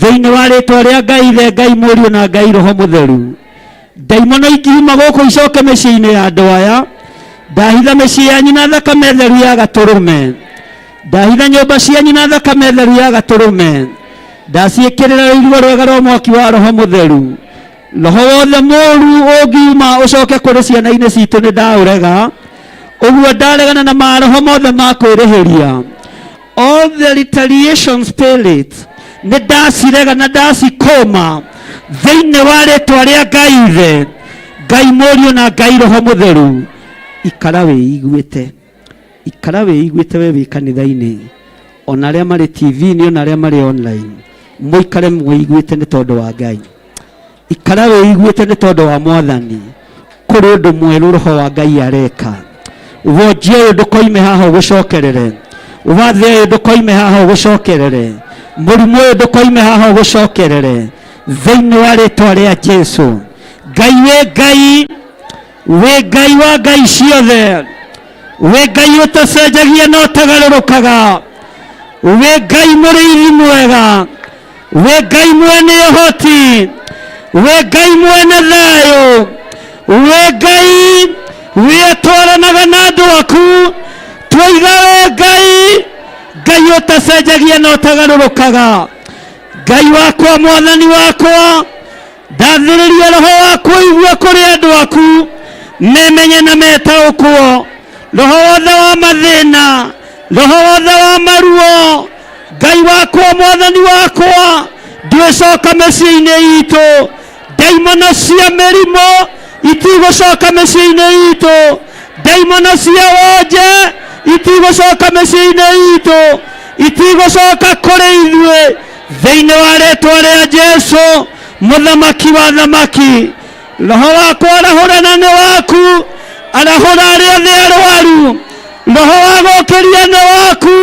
thĩinĩ wa rĩtwa rĩa Ngai Ithe, Ngai Mũriũ na Ngai Roho Mũtheru. Ndaimono ingiuma gũkũ icoke mĩciĩ-inĩ ya andũ aya, ndahitha mĩciĩ yanyu na thakame theru ya Gatũrũme, ndahitha nyũmba cianyu na thakame theru ya Gatũrũme, ndaciĩkĩrĩra rũirigo rwega rwa mwaki wa Roho Mũtheru. Roho wothe mũũru ũngiuma ũcoke kũrĩ ciana-inĩ citũ nĩ ndaũrega, ũguo ndaregana na maroho mothe ma kwĩrĩhĩria. All the retaliation spirits nĩ ndacirega na ndacikũma thĩinĩ wa rĩtwa rĩa Ngai Ithe, Ngai Mũriũ na Ngai Roho Mũtheru. Ikara wĩiguĩte, ikara wĩiguĩte we wĩ kanitha-inĩ, ona arĩa marĩ TV-inĩ ona arĩa marĩ online, mũikare mwĩiguĩte nĩ tondũ wa Ngai. Ikara wĩiguĩte nĩ tondũ wa Mwathani, kũrĩ ũndũ mwerũ Roho wa Ngai areka. Wonje ũyũ ndũkoime haha ũgũcokerere, wathe ũyũ ndũkoime haha ũgũcokerere, mũrimũ ũyũ ndũkoime haha ũgũcokerere, thĩinĩ wa rĩtwa rĩa Jesũ. Ngai wĩ Ngai, wĩ Ngai wa Ngai ciothe, wĩ Ngai ũtacenjagia na ũtagarũrũkaga, wĩ Ngai mũrĩithi mwega, wĩ Ngai mwene ũhoti, wĩ Ngai mwene thayũ, wĩ Ngai wĩtwaranaga na andũ aku, twoiga wĩ Ngai, Ngai ũtacenjagia na ũtagarũrũkaga. Ngai wakwa, Mwathani wakwa, ndathĩrĩria roho waku ũigue kũrĩ andũ aku, memenye na metaũkwo. Roho wothe wa mathĩna, roho wothe wa maruo, Ngai wakwa, Mwathani wakwa, ndwĩcoka mĩciĩ-inĩ itũ. Ndaimono cia mĩrimũ itigũcoka mĩciĩ-inĩ itũ, ndaimono cia wonje itigũcoka mĩciĩ-inĩ itũ, itigũcoka kũrĩ ithuĩ, thĩinĩ wa rĩtwa rĩa Jesũ, mũthamaki wa thamaki. Roho wakwa arahũrana nĩ waku, arahũra arĩa othe arwaru. Roho wa gũkĩria nĩ waku,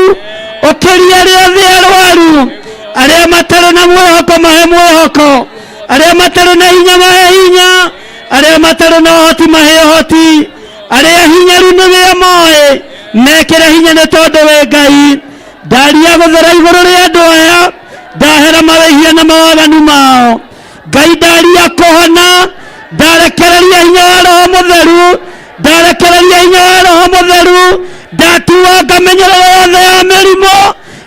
ũkĩria arĩa othe arwaru. Arĩa matarĩ na mwĩhoko mahe mwĩhoko, arĩa matarĩ na hinya mahe hinya, arĩa matarĩ na ũhoti mahe ũhoti, arĩa hinyaru nĩwe moĩ mekĩre hinya nĩ tondũ wĩ Ngai. Ndaria gũthera igũrũ rĩa andũ aya, ndahera mawĩhia na mawaganu mao. Ngai ndaria kũhona, ndarekereria hinya wa Roho Mũtheru, ndarekereria hinya wa Roho Mũtheru, ndatuanga mĩnyororo yothe ya mĩrimũ,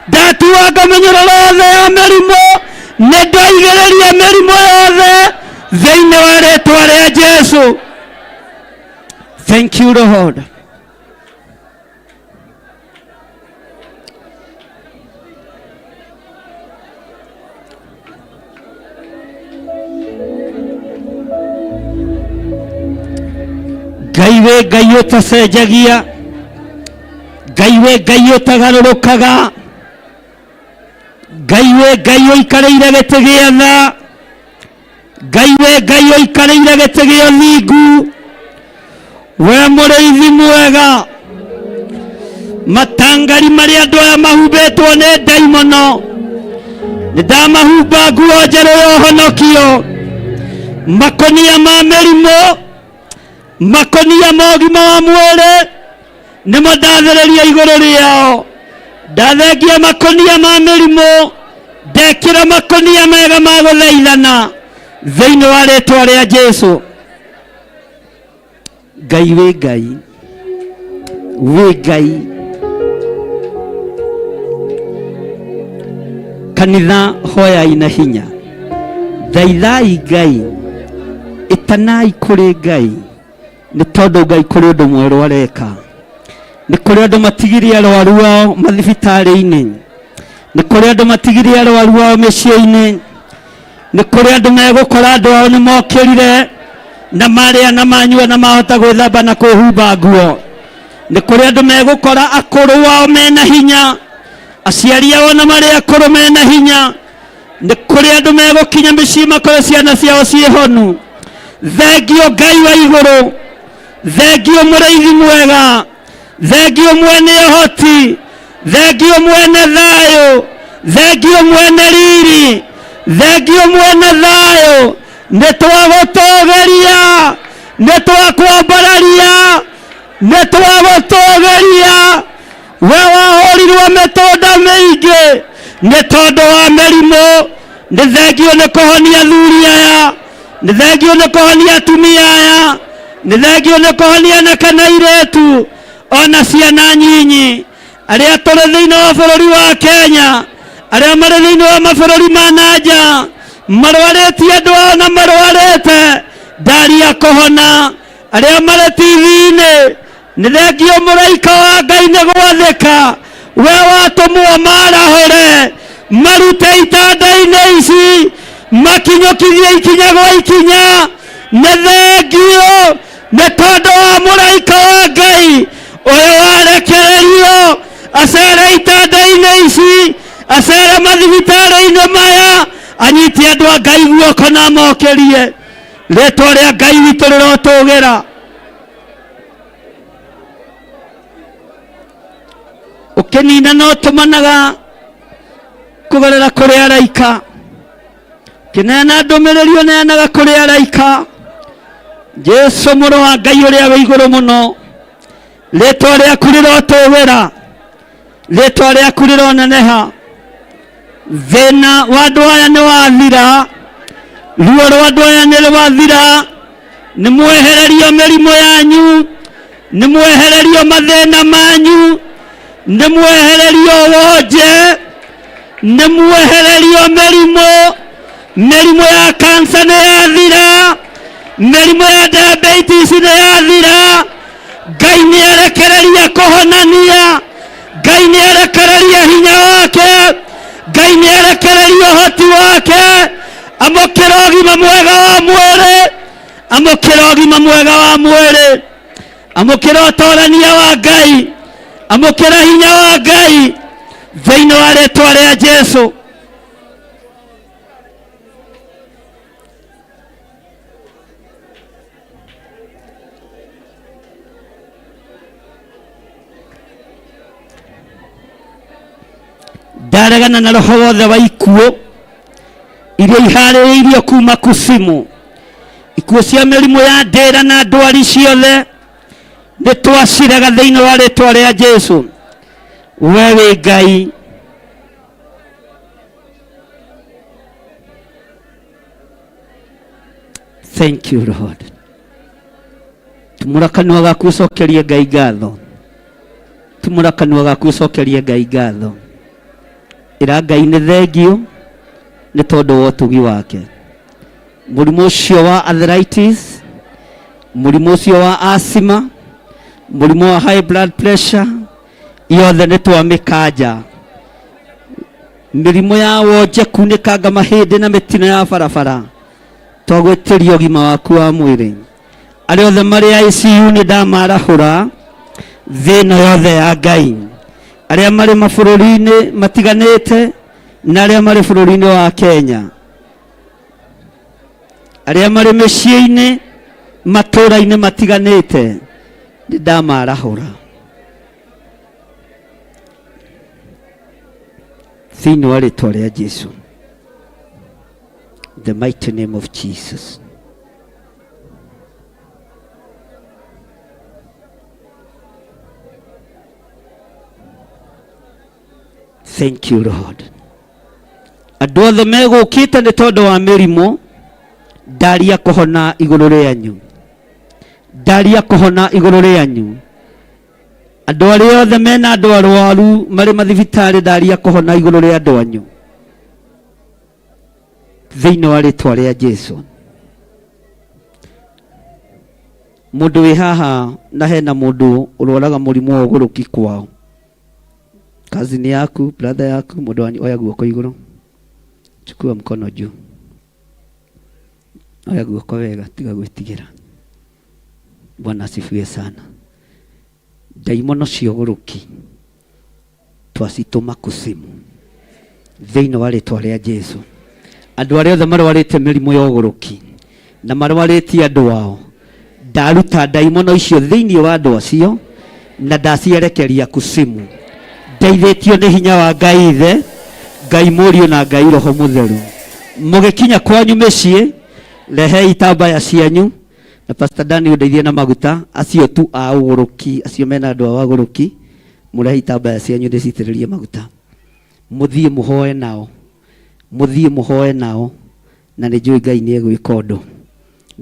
ndatuanga mĩnyororo yothe ya mĩrimũ, nĩ ndoigĩrĩria mĩrimũ yothe thĩinĩ wa rĩtwa rĩa Jesũ. Thank you Lord. Ngai wĩ Ngai ũtacenjagia, Ngai wĩ Ngai ũtagarũrũkaga, Ngai wĩ Ngai ũikarĩire gĩtĩ gĩa tha, Ngai wĩ Ngai ũikarĩire gĩtĩ gĩa ũthingu, we mũrĩithi mwega. Matangari marĩa andũ aya mahumbĩtwo nĩ ndaimono, nĩ ndamahumba nguo njerũ ya ũhonokio, makonia ma mĩrimũ, makonia ma ũgima wa mwĩrĩ, nĩmo ndathĩrĩria igũrũ rĩao. Ndathengia makonia ma mĩrimũ, ndekĩra makonia mega ma gũthaithana thĩinĩ wa rĩtwa rĩa Jesũ. Ngai wĩ Ngai, wĩ Ngai. Kanitha hoyai na hinya, thaithai Ngai, ĩtanai kũrĩ Ngai, nĩ tondũ Ngai kũrĩ ũndũ mwerũ areka. Nĩ kũrĩ andũ matigirie arwaru ao mathibitarĩ-inĩ, nĩ kũrĩ andũ matigire arwaru ao mĩciĩ-inĩ, nĩ kũrĩ andũ megũkora andũ ao nĩ mokĩrire na marĩa na manyua na mahota gwĩthamba na kwĩhumba nguo. Nĩ kũrĩ andũ megũkora akũrũ ao mena hinya, aciari ao na marĩ akũrũ mena hinya. Nĩ kũrĩ andũ megũkinya mĩciĩ makore ciana ciao ciĩhonu. Thengio Ngai wa igũrũ, thengio mũrĩithi mwega, thengio mwene ũhoti, thengio mwene thayũ, thengio mwene riri, thengio mwene thayũ. Nĩ twagũtũũgĩria, nĩ twakwambararia, nĩ twagũtũũgĩria. We wahũrirwo mĩtũnda mĩingĩ nĩ tondũ wa mĩrimũ. Nĩ thengio nĩ kũhonia athuri aya, nĩ thengio nĩ kũhonia atumia aya, nĩ thengio nĩ kũhonia na kana airĩtu ona ciana nyinyi arĩa tũrĩ thĩinĩ wa bũrũri wa Kenya, arĩa marĩ thĩinĩ wa mabũrũri ma nanja, marwarĩtie andũ ao na marwarĩte ndari ya kũhona, arĩa marĩ TV-inĩ. Nĩ thengio mũraika wa Ngai nĩ gwathĩka, we watũmwo marahũre, marute itanda-inĩ ici, makinyũkithie ikinya gwa ikinya. Nĩ thengio nĩ tondũ wa mũraika wa Ngai ũyũ warekererio acere itanda-inĩ ici, acere mathibitarĩ-inĩ maya, anyite andũ a Ngai guoko na amokĩrie. Rĩtwa rĩa Ngai witũ rĩrotũũgĩra. Ũkĩnina no tũmanaga kũgerera kũrĩ araika, kĩneana ndũmĩrĩri ũneanaga kũrĩ araika. Jesu mũrũ wa Ngai ũrĩa wĩ igũrũ mũno, rĩtwa rĩaku rĩrotũũgĩra, rĩtwa rĩaku rĩroneneha. Thĩna wa andũ aya nĩ wathira, ruo rwa andũ aya nĩ rwathira. Nĩ mwehererio mĩrimũ yanyu, nĩ mwehererio mathĩna manyu, nĩ mwehererio wonje, nĩ mwehererio mĩrimũ. Mĩrimũ ya kansa nĩ yathira, mĩrimũ ya diabetes nĩ yathira. Ngai nĩ arekereria kũhonania, Ngai nĩ arekereria hinya wake, Ngai nĩ arekereria ũhoti wake. Amũkĩra ũgima mwega wa mwĩrĩ, amũkĩra ũgima mwega wa mwĩrĩ, amũkĩra ũtoorania wa Ngai, amũkĩra hinya wa Ngai thĩinĩ wa rĩtwa rĩa Jesu. Ndaregana na roho wothe wa ikuũ iria iharĩrĩirio kuma kusimu, ikuũ cia mĩrimũ ya ndĩra na ndwari ciothe nĩ twacirega thĩinĩ wa rĩtwa rĩa Jesu. We wĩ Ngai, thank you Lord. Tumũra kanua gaku ũcokerie Ngai ngatho, tumũra kanua gaku ũcokerie Ngai ngatho. Ĩra Ngai nĩ thengio nĩ tondũ wa ũtugi wake. Mũrimũ ũcio wa arthritis, mũrimũ ũcio wa asthma, mũrimũ wa high blood pressure, yothe nĩ twamĩkanja. Mĩrimũ ya wonje, kunĩkanga mahĩndĩ na mĩtino ya barabara, twagwĩtĩria ũgima waku wa mwĩrĩ. Arĩa othe marĩ ICU nĩ ndamarahũra thĩna yothe ya Ngai. Arĩa marĩ mabũrũri-inĩ matiganĩte na arĩa marĩ bũrũri-inĩ wa Kenya, arĩa marĩ mĩciĩ-inĩ matũũra-inĩ matiganĩte, nĩ ndamarahũra thĩinĩ wa rĩtwa rĩa Jesu. The mighty name of Jesus. Thank you Lord. Andũ othe megũkĩte nĩ tondũ wa mĩrimũ, ndaria kũhona igũrũ rĩanyu, ndaria kũhona igũrũ rĩanyu. Andũ arĩa othe mena andũ arwaru marĩ mathibitarĩ, ndaria kũhona igũrũ rĩa andũ anyu thĩinĩ wa rĩtwa rĩa Jesu. Mũndũ wĩ haha na hena mũndũ ũrwaraga mũrimũ wa ũgũrũki kwao, Kazi ni yaku, brother yaku, mundu wanyu oya guoko iguru. Chukua mkono juu. Oya guoko wega, tiga gwitigira. Bwana asifiwe sana. Daimono cioguruki twacituma kusimu thiini wa ritwa ria Jesu. Andu aria othe marwarite mirimu ya uguruki na marwaritie andu ao, ndaruta daimono icio thiini wa andu acio na ndacierekeria kusimu. Ndeithĩtio nĩ hinya wa Ngai Ithe, Ngai Mũriũ na Ngai Roho Mũtheru. Mũgĩkinya kwanyu mĩciĩ, rehei itambaya cianyu na Pastor Dani ũndeithie na maguta acio tu a ũgũrũki, acio mena andũ a ũgũrũki, mũrehe itambaya cianyu ndĩcitĩrĩrie maguta. Mũthiĩ mũhoe nao, mũthiĩ mũhoe nao, na nĩ njũĩ Ngai nĩ egwĩka ũndũ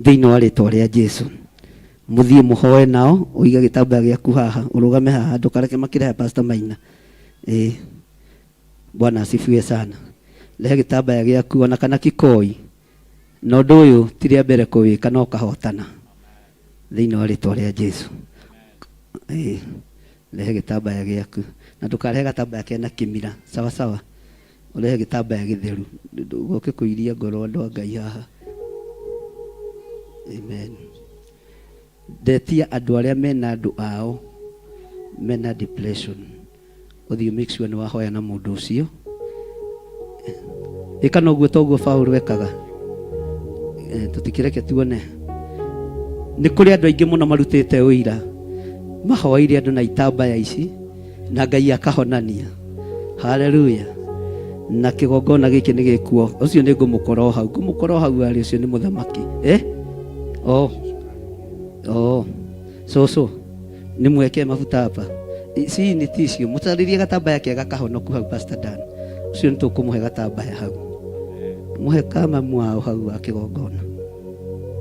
thĩinĩ wa rĩtwa rĩa Jesu. Mũthiĩ mũhoe nao, ũiga gĩtambaya gĩaku haha, ũrũgame haha, ndũkareke makĩrehe Pastor Maina. Bwana asifiwe sana. Rehe gĩtambaya gĩaku ona kana kikoi. Na ũndũ ũyũ ti rĩa mbere kũwĩka, no kahotana thĩinĩ wa rĩtwa rĩa Jesu. Rehe gĩtambaya gĩaku na ndũkarehe gatambaya kena kĩmira, sawa sawa. Ũrehe gĩtambaya gĩtheru, ndũgoke kũiria ngoro andũ a Ngai haha. Amen. Ndetia andũ arĩa mena andũ ao mena depression, ũthiĩ make sure nĩ wahoya na mũndũ ũcio. Ĩkana ũguo toguo Paul wekaga. Tutikireke tuone nĩ kũrĩ andũ aingĩ mũno marutĩte ũira, mahoire andũ na itambaya ici na Ngai akahonania. Haleluya. Na kĩgongona gĩkĩ nĩ gĩkuo, ũcio nĩ ngũmũkora hau, ngũmũkora hau arĩ ũcio nĩ mũthamaki. So nĩ mweke mafuta hapa. Si ni tisio, mũtarĩrie gatambaya kega kahonoku hau Pastor Dan. Ũcio nĩ tũkũmũhe gatambaya hau. Muhe kama mwao hau wa kĩgongona.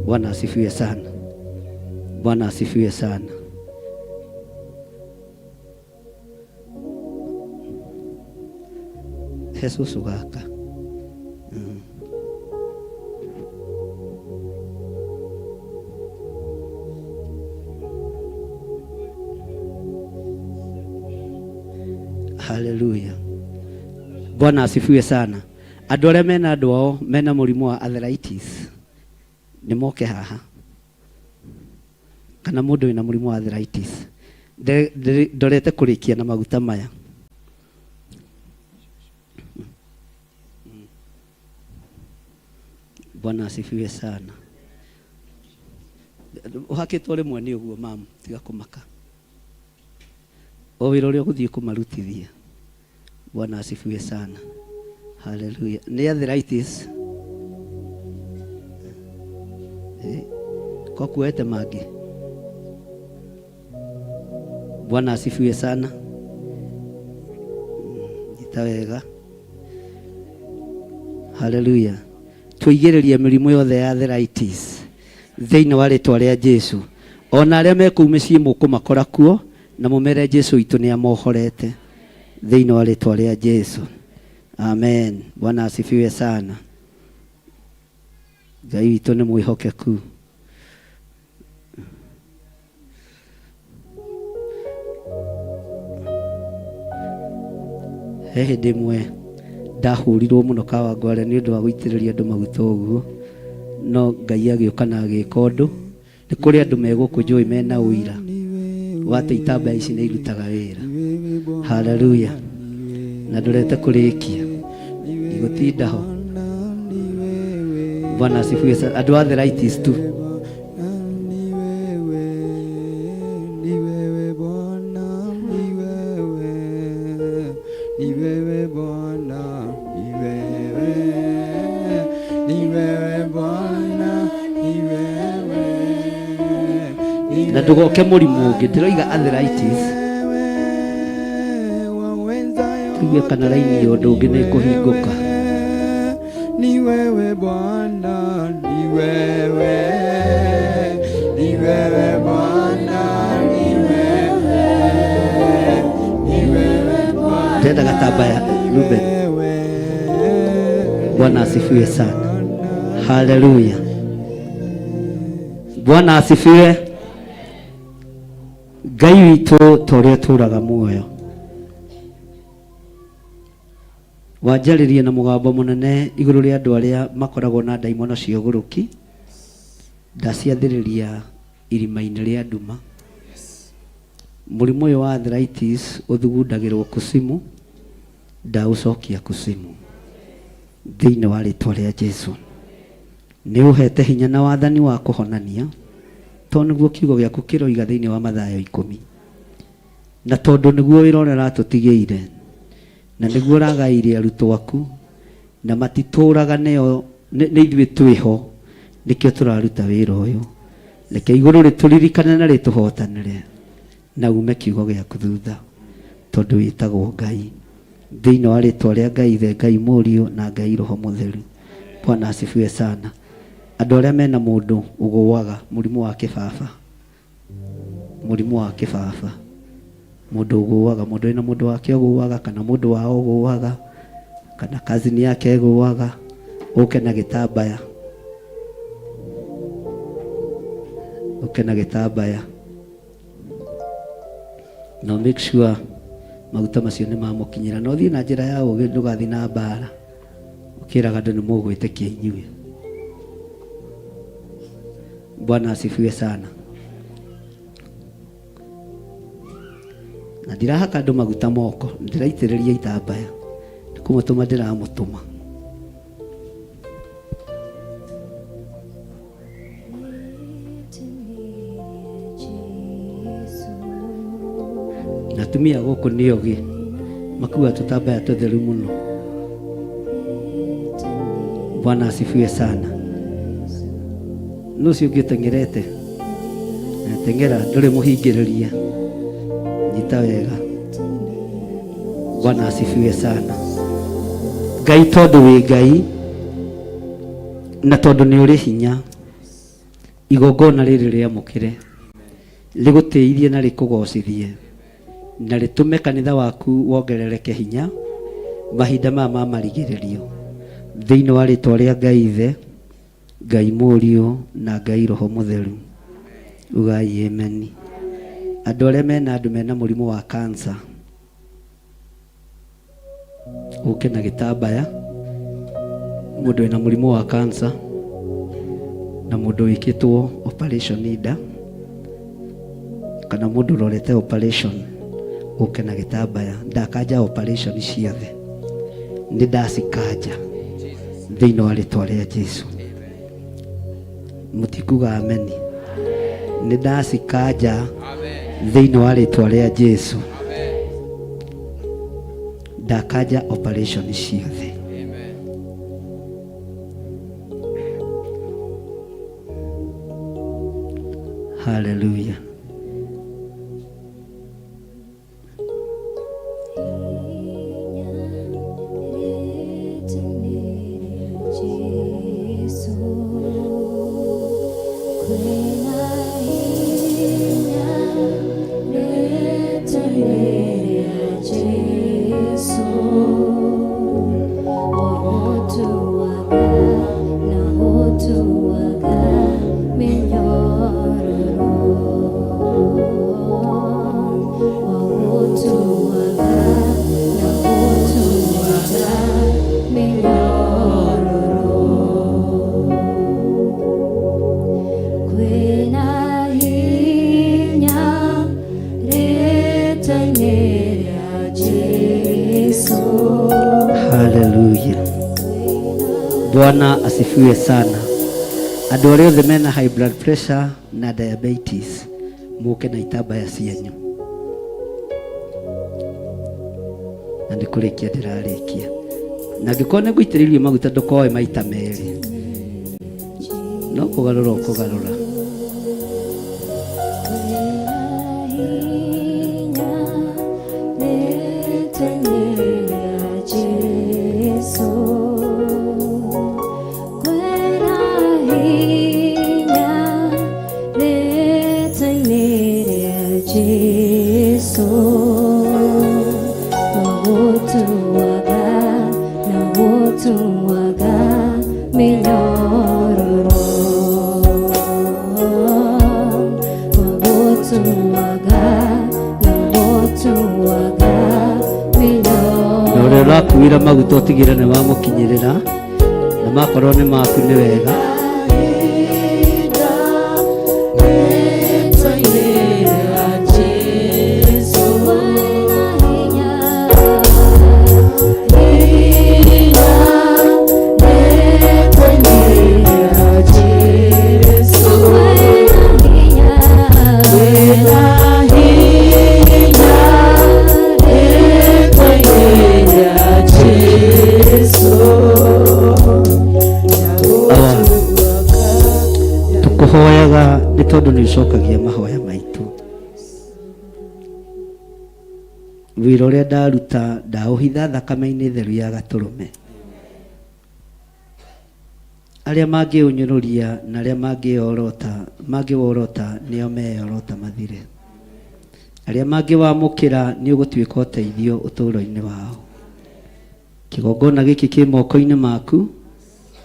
Bwana asifiwe sana. Bwana asifiwe sana. Jesus gaka. Haleluya. Bwana asifiwe sana. Andũ arĩa mena andũ ao mena mũrimũ wa arthritis nĩ moke haha, kana mũndũ wĩna mũrimũ wa arthritis. Ndorete kũrĩkia na maguta maya. Bwana asifiwe sana. Ũhakĩtwo rĩmwe nĩ ũguo mamu, tiga kũmaka. O wĩra ũrĩa ũgũthiĩ kũmarutithia. Bwana asifiwe sana. Hallelujah. Nĩ arthritis. Kwa kuete magi. Bwana asifiwe sana. Itawega. Hallelujah. Tuigĩrĩrie mĩrimũ yothe ya arthritis thĩinĩ wa rĩtwa rĩa Jesu. Ona arĩa me kũu mĩciĩ mũkũmakora kuo na mũmere Jesu itũ nĩ amohorete thĩinĩ wa rĩtwa rĩa Jesu. Amen. Bwana asifiwe sana. Ngai witũ nĩ mwĩhokeku. He hĩndĩ ĩmwe ndahũrirwo mũno Kawangware nĩ ũndũ wa gũitĩrĩria andũ maguta ũguo, no Ngai agĩũka na agĩka ũndũ. Nĩ kũrĩ andũ megũkũ njũĩ mena ũira wate itambaya ici nĩ irutaga wĩra. Haleluya. Na ndũrete kũrĩkia igũtinda ho. Bwana asifiwe sana. Andũ a arthritis tu. Na ndũgoke mũrimũ ũngĩ, ndĩroiga arthritis. Tuge kana raini ya ũndũ ũngĩ nĩ kũhingũka. Ni wewe Bwana, ni wewe, ni wewe Bwana, ni wewe, ni wewe Bwana. Tenda gatambaya Ruben. Bwana asifiwe sana. Haleluya. Bwana asifiwe. Ngai witũ torĩa tũraga muoyo wanjarĩrie na mũgambo mũnene igũrũ rĩa andũ arĩa makoragwo na ndaimono cia ũgũrũki. Ndaciathĩrĩria irima-inĩ rĩa nduma. Mũrimũ ũyũ wa arthritis ũthugundagĩrwo kusimu, ndaũcokia kusimu thĩinĩ wa rĩtwa rĩa Jesũ. Nĩ ũhete hinya na wathani wa kũhonania, tondũ nĩguo kiugo gĩaku kĩroiga thĩinĩ wa Mathayo 10. Na tondũ nĩguo wĩra ũrĩa ũratũtigĩire, na nĩguo ũragaĩire arutwo aku, na matitũraga nĩ ithuĩ twĩho, nĩkĩo tũraruta wĩra ũyũ. Reke igũrũ rĩtũririkane na rĩtũhotanĩre, na ume kiugo gĩaku thutha, tondũ wĩtagwo Ngai. Thĩinĩ wa rĩtwa rĩa Ngai Ithe, Ngai Mũriũ na Ngai Roho Mũtheru. Bwana asifiwe sana. Andũ arĩa mena mũndũ ũgũaga mũrimũ wa kĩbaba, mũrimũ wa kĩbaba, mũndũ ũgũaga, mũndũ wĩna mũndũ wake ũgũaga, kana mũndũ wao ũgũaga, kana cousin yake ũgũaga, ũke na gĩtambaya, ũke na gĩtambaya, na make sure maguta macio nĩ mamũkinyĩra. No thiĩ na njĩra ya ũgĩ, ndũgathiĩ na mbara ũkĩraga andũ nĩ mũgwĩtĩkia inyuĩ. Bwana asifiwe sana. Na ndirahaka andũ maguta moko, ndĩraitĩrĩria itambaya, kũmũtũma ndĩramũtũma. Na atumia gũkũ nĩ ogĩ, makua tũtambaya tũtheru mũno. Bwana asifiwe sana. Nucio ũngĩteng'erete, teng'era, ndũrĩ mũhingĩrĩria, nyita wega. Bwana asifiwe sana. Ngai tondũ wĩ Ngai, na tondũ nĩ ũrĩ hinya, igongona rĩrĩ rĩamũkĩre, rĩgũtĩithie na rĩkũgocithie, na rĩtũme kanitha waku wongerereke hinya mahinda maya ma marigĩrĩrio, thĩinĩ wa rĩtwa rĩa Ngai Ithe, Ngai Mũriũ na Ngai Roho Mũtheru. Ugai amen. Andũ arĩa mena andũ mena mũrimũ wa cancer, ũke na gĩtambaya. Mũndũ wĩna mũrimũ wa cancer, na mũndũ wĩkĩtwo operation ida, kana mũndũ ũrorete operation, ũke na gĩtambaya. Ndakanja operation ciothe, nĩ ndacikanja thĩinĩ wa rĩtwa rĩa Jesũ. Mũtikuga ameni. Nĩ ndacikanja thĩinĩ wa rĩtwa rĩa Jesũ. Ndakanja operation ciothe. Hallelujah. Bwana asifiwe sana. Andũ arĩa othe mena high blood pressure na diabetes, mũke na itambaya cianyu. Na ndĩkũrĩkia ndĩrarĩkia. Na angĩkorwo nĩ ngũitĩrĩrio maguta ndũkoe maita merĩ, no kũgarũra ũkũgarũra. Waga, na wotu waga, minyo makuira maguta utigire nĩ wamũkinyĩrĩra na makorwo nĩ maku nĩ wega. Tukuhoyaga nĩ tondũ nĩ ucokagia mahoya maitũ. Wĩra ũrĩa ndaruta ndaũhitha thakame-inĩ theru ya Gatũrũme. Arĩa mangĩũnyũrũria na arĩa mangĩworota nĩo meyorota mathire. Arĩa mangĩwamũkĩra nĩ ũgũtuĩka ũteithio ũtũũro-inĩ wao. Kĩgongona gĩkĩ kĩ moko-inĩ maku,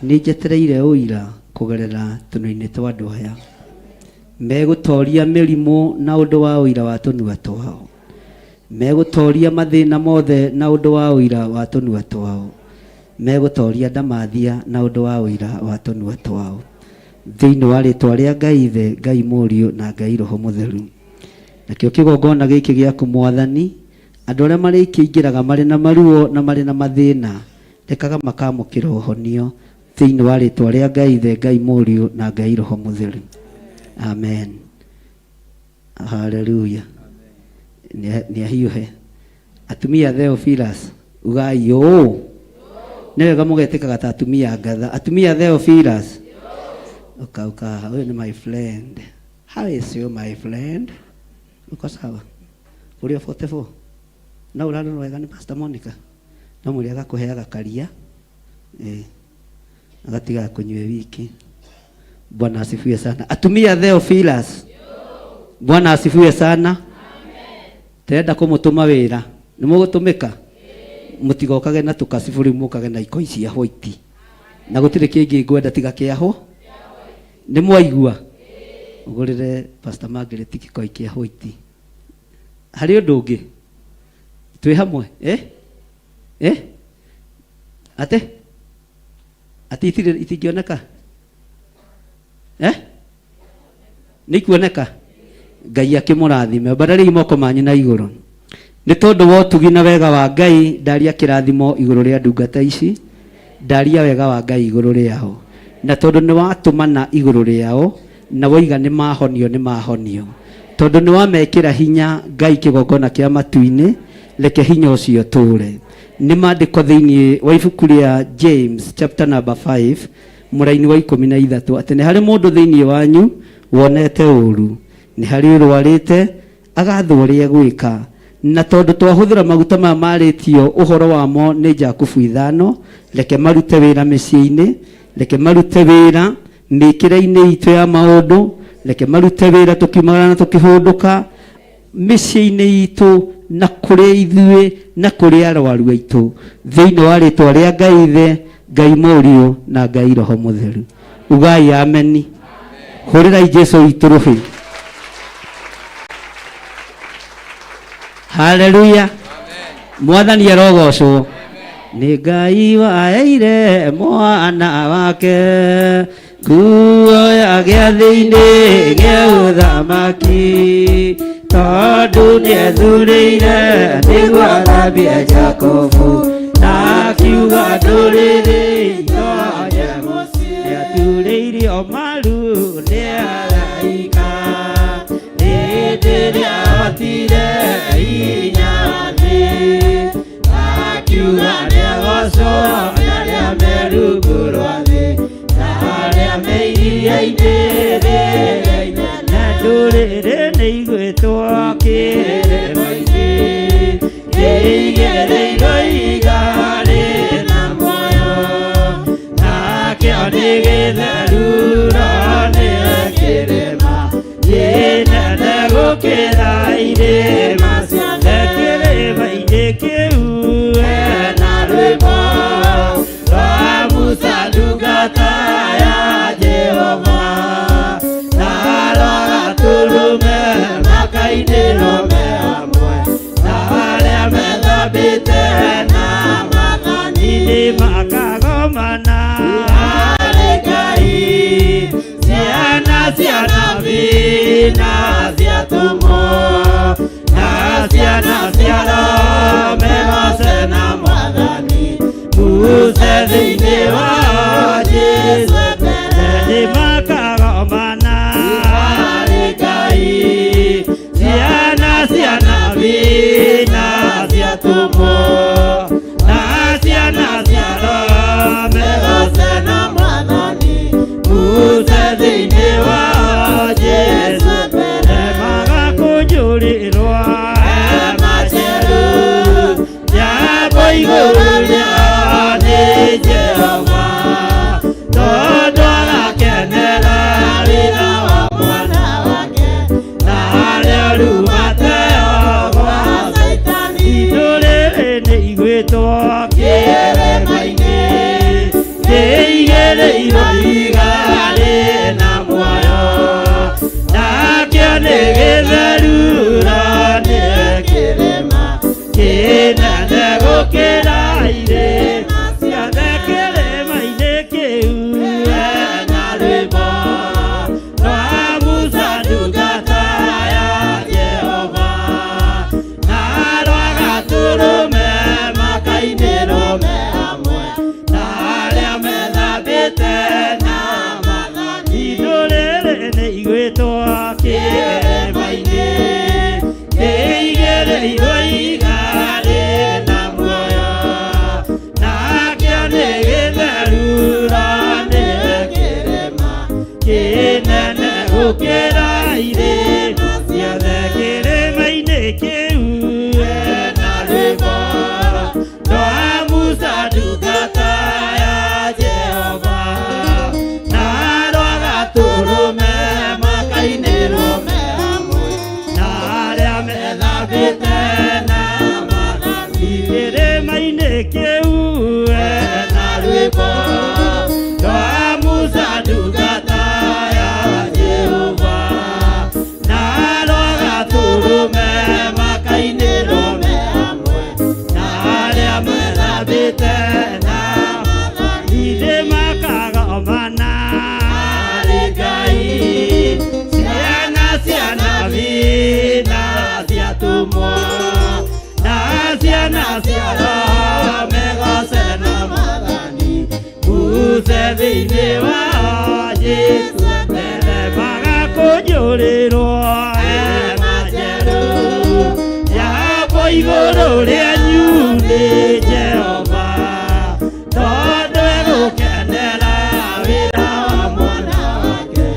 nĩ njetereire ũira kũgerera tũnua-inĩ twa andũ aya. Megũtoria mĩrimũ na ũndũ wa ũira wa tũnua twao. Megũtoria mathĩna mothe na ũndũ wa ũira wa tũnua twao. Megũtoria ndamathia na ũndũ wa ũira wa tũnua twao. Thĩinĩ wa rĩĩtwa rĩa Ngai Ithe, Ngai Mũriũ na Ngai Roho Mũtheru. Nakĩo kĩgongona gĩkĩ gĩaku Mwathani, andũ arĩa marĩkĩingĩraga marĩ na maruo na marĩ na mathĩna, rekaga makamũkĩra ũhonio thĩinĩ wa rĩĩtwa rĩa Ngai Ithe, Ngai Mũriũ na Ngai Roho Mũtheru. Amen. Hallelujah. Nĩ ahiũhe. Atumia Theophilus, ugai yo. Nĩ wega mũgetĩkaga ta atumia ngatha. Atumia Theophilus. Uka, huyu ni my friend. How is you my friend? Uko sawa? Uri 44. Na urano wega ni Pastor Monica. Na muri agakuheaga karia. Agatiga kunywe wiki. Bwana asifiwe sana. Atumia Theophilus. Bwana asifiwe sana. Tenda kumutuma wira. Ni mugutumika? Mutigokage na tukaciburi mukage na iko ici ya white. Na gutire kingi ngwenda tiga kia ho. Ni mwaigua? Ugurire Pastor Margaret kiko iki ya white. Hari undu ungi? Twi hamwe, Ate? Ati itingioneka? Nikuoneka? Ngai akimurathime. Barari moko manyu na iguru. Nĩ tondũ wa ũtugi na wega wa Ngai, ndaria kĩrathimo igũrũ rĩa ndungata ici, ndaria wega wa Ngai igũrũ rĩao. Na tondũ nĩ watũmana igũrũ rĩao, na woiga nĩ mahonio. Tondũ nĩ wamekĩra hinya Ngai kĩgongona kĩa matu-inĩ, reke hinya ũcio tũre. Nĩ maandĩko thĩinĩ wa ibuku rĩa James chapter number 5 mũraini wa 13 atĩ nĩ harĩ mũndũ thĩinĩ wanyu wonete ũũru, nĩ harĩ ũrwarĩte agathwo ũrĩa gwĩka. Na tondũ twahũthĩra maguta maya marĩtio ũhoro wamo nĩ Jakubu 5, reke marute wĩra mĩciĩ-inĩ, reke marute wĩra mĩkĩre-inĩ itũ ya maũndũ, reke marute wĩra tũkiumagara na tũkĩhũndũka mĩciĩ-inĩ itũ na kũrĩ ithuĩ na kũrĩ arwaru aitũ, thĩinĩ wa rĩĩtwa rĩa Ngai Ithe, Ngai Mũriũ na Ngai Roho Mũtheru. Ugai ameni. Hũrĩrai Jesũ witũ rũhĩ. Hallelujah. Mwathani arogocwo. Nĩ Ngai waheire mwana wake nguo ya gĩathĩ-inĩ gĩa ũthamaki, tondũ nĩethurĩire nĩguo athambie Jakubu, na akiuga ndũrĩrĩ itonye mũciĩ. Nĩaturĩirio maru nĩ araika hĩndĩ ĩrĩa ahotire hinya thĩ, akiuga nĩagocwo arĩa me rungu rwa thĩ na arĩa me iria-inĩ rĩrĩa-inĩ, na ndũrĩrĩ nĩiguĩtwo kĩrĩma-inĩ rĩigĩrĩirwo ihiga rĩna muoyo, nakĩo nĩ gĩtheru nĩ kĩrĩma kĩnene gũkĩra irĩma ciothe. Kĩrĩma-inĩ kĩu hena rwĩmbo rwa Musa ndungata ya Jehova, na rwa Gatũrũme makainĩrwo me hamwe, na arĩa methambĩte na thĩinĩ wa Jesũ nĩ makagomana harĩ Ngai ciana cia nabii na ciatũmwo na ciana cia Roho megooce na Mwathani muce thĩinĩ wa Jesũ nemaga kũnjũrĩrwo hema njerũ nyambo igũrũ rĩao nĩ Jehova tondũ agakenera wĩra wa mwana wake na arĩa rĩu mateogwo Saitani indo rĩrĩ nĩ igwĩtwo kĩrĩma-inĩ kĩigĩrĩirwo ihiga rĩna muoyo nakĩo nĩ gĩtheru no nĩ kĩrĩma kĩnene gũkĩra irĩma ciothe kĩrĩma-inĩ kĩu hena rwĩmbo rwa Musa ndungata ya Jehova na rwa gatũrũme makainĩrwo me hamwe na arĩa methambĩte na Mwathani indo rĩrĩ nĩ igwĩtwo kĩrĩma-inĩ kĩigĩrĩirwo ihiga rĩna muoyo nakĩo nĩ gĩtheru no nĩ kĩrĩma kĩnene gũkĩra irĩma ciothe kĩrĩma-inĩ kĩu hena rwĩmbo rwa Musa ndungata ya Jehova na rwa gatũrũme makainĩrwo me hamwe na arĩa methambĩte na Mwathani kĩrĩma-inĩ kĩu hena rwĩmbo rwa Musa ndungata ya Jehova na rwa gatũrũme makainĩrwo me hamwe na arĩa methambĩte na Mwathani nĩmakagomana harĩ Ngai ciana cia nabii na ciatũmwo na ciana cia Roho megooce na Mwathani muce thĩinĩ wa Jesũ nemaga kũnjũrĩrwo hema njerũ nyambo igũrũ rĩanyu nĩ Jehova tondũ egũkenera wĩra wa mwana wake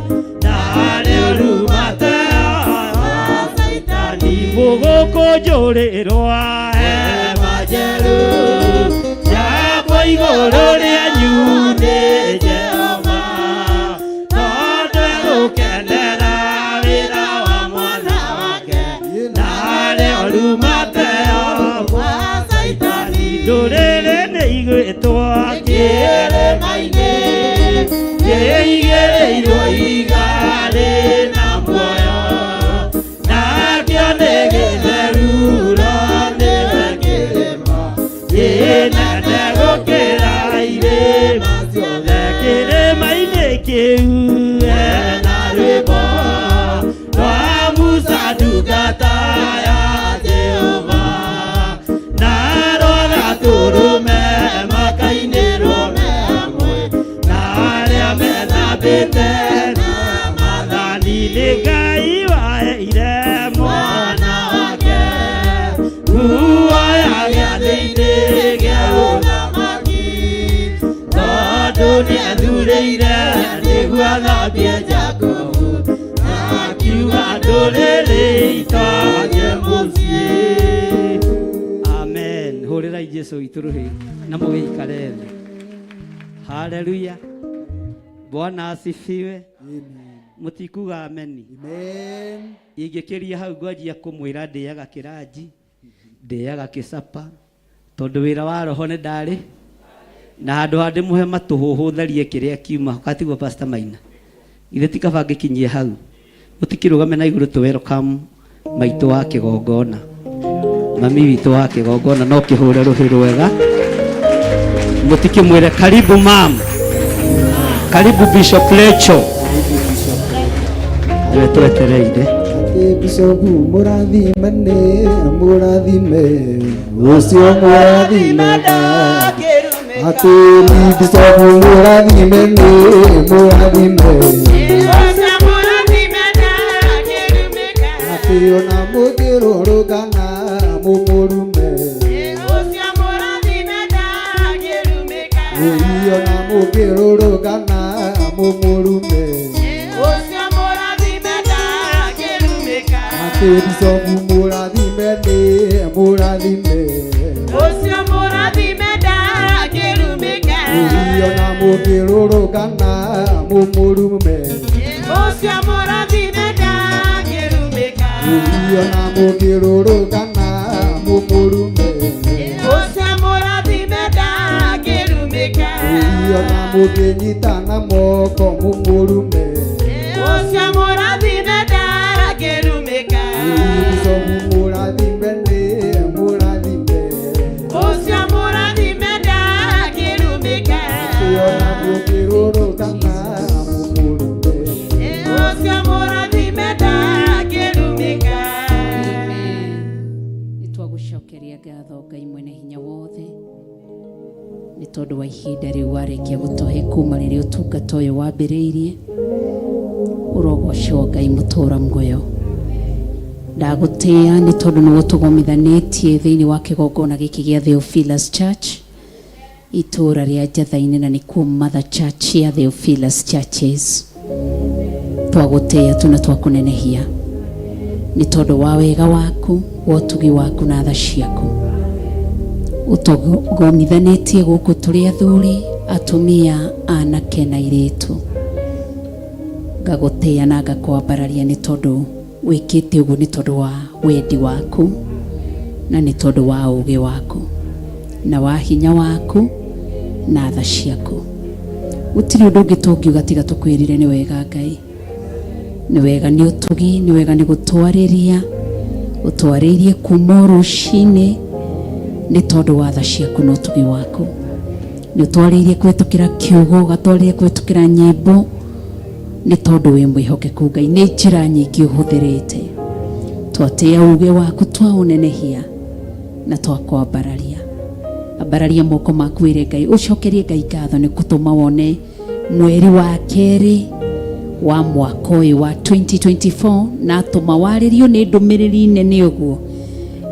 na arĩa rĩu mateogwo Saitani mũgũkũnjũrĩrwo hema njerũ nyambo igũrũ rĩanyu nĩ Jehova tondũ egũkenera wĩra wa mwana wake na arĩa rĩu mateogwo Saitani ndũrĩrĩ nĩ igwĩtwo kĩrĩma-inĩ kĩigĩrĩirwo ihiga rĩna muoyo nakĩo nĩ gĩtheru no nĩ kĩrĩma kĩnene gũkĩra irĩma ciothe kĩrĩma-inĩ kĩu hena rwĩmbo rwa Musa ndungata ya Jehova na rwa gatũrũme makainĩrwo me hamwe na arĩa methambĩte na Mwathani nĩ Ngai waheire mwana wake guoya gĩathĩ-inĩ gĩa ũthamaki tondũ nĩathurĩire nĩguo athambie Jakubu na akiuga ndũrĩrĩ itonye mũciĩ. Amen. Hũrĩrai Jesũ witũ rũhĩ na mũgĩikare thĩ. Haleluya. Bwana asifiwe. Mũtikuga ameni. Amen. Ingĩkĩria hau ngwanjia kũmwĩra ndĩaga kĩranji ndĩaga kĩcapa tondũ wĩra wa roho nĩ ndarĩ na handũ ha ndĩmũhe matũhũhũ tharie kĩrĩa kiuma katigwo Pastor Maina ithe ti kaba ngĩkinyie hau mũtikĩrũgame na igũrũ tũ welcome maitũ wa kĩgongona mami witũ wa kĩgongona no kĩhũre rũhĩ rwega mũtikĩmwĩre karibu mam karibu Bishop Lecho nĩwe twetereire Bishop murathime ucio murathime Ati bisofu murathime ni murathime. Ati ona mugirurugana mumurume. Ona mugirurugana mumurume. Ati bisofu murathime ni murathime. Ona mugirurugana mumurume. Ona mugirurugana mumurume. Ona muginyitana moko mumurume. Bisofu murathime ni murathime. Ona mugirurugana mumurume. Nitwagucokeria ngatho Ngai mwene hinya wothe ni tondu wa ihinda riu warikia gutohe kuma riria utungata uyu wambiriirie. Urogocwo Ngai mutura muoyo. Ndagutia ni tondu ni gutugomithanetie thiini wa kigongona giki gia Theophilus Church itura ria Njathaini na ni kuma the church ya Theophilus Churches. Twagutia tuna twakunenehia ni tondu wa wega waku, wotugi waku na tha ciaku. Utugomithanetie guku turi athuri, atumia, anake na iritu. Ngagutia na ngakwambararia ni tondu wikite uguo ni tondu wa wendi waku na ni tondu wa ugi waku na wa hinya waku na tha ciaku. Gutiri undu ungi tungiuga tiga tukwirire ni wega Ngai. Ni wega ni utugi, ni wega ni gutwariria, utwaririe kuma rucini ni tondu wa tha ciaku na utugi waku. Ni utwaririe kwetukira kiugo, gatwaririe kwetukira nyimbo ni tondu wi mwihokeku Ngai. Ni njira nyingi uhuthirite. Twatia uge waku, twaunenehia na twakwambararia. Ambararia moko maku ire Ngai. Ucokerie Ngai ngatho ni gutuma wone mweri wa keri wa mwaka uyu wa 2024 na atuma waririo ni ndumiriri nene uguo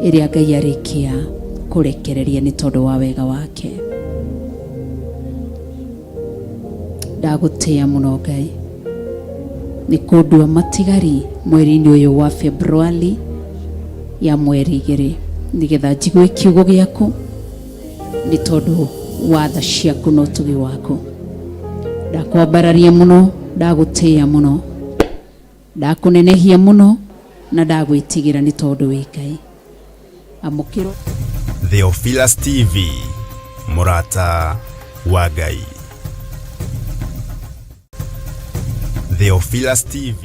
iria Ngai arikia kurekereria ni tondu wa wega wake. Ndagutia muno Ngai ni kundua matigari mweri-ini uyu wa Februari ya mweri 2 nigetha njigwe kiugo giaku ni tondu wa tha ciaku na utugi waku. Ndakwambararia muno, ndagutia muno, ndakunenehia muno na ndagwitigira ni tondu wi Ngai. Amukiro Theophilus TV, murata wa Ngai. Theophilus TV.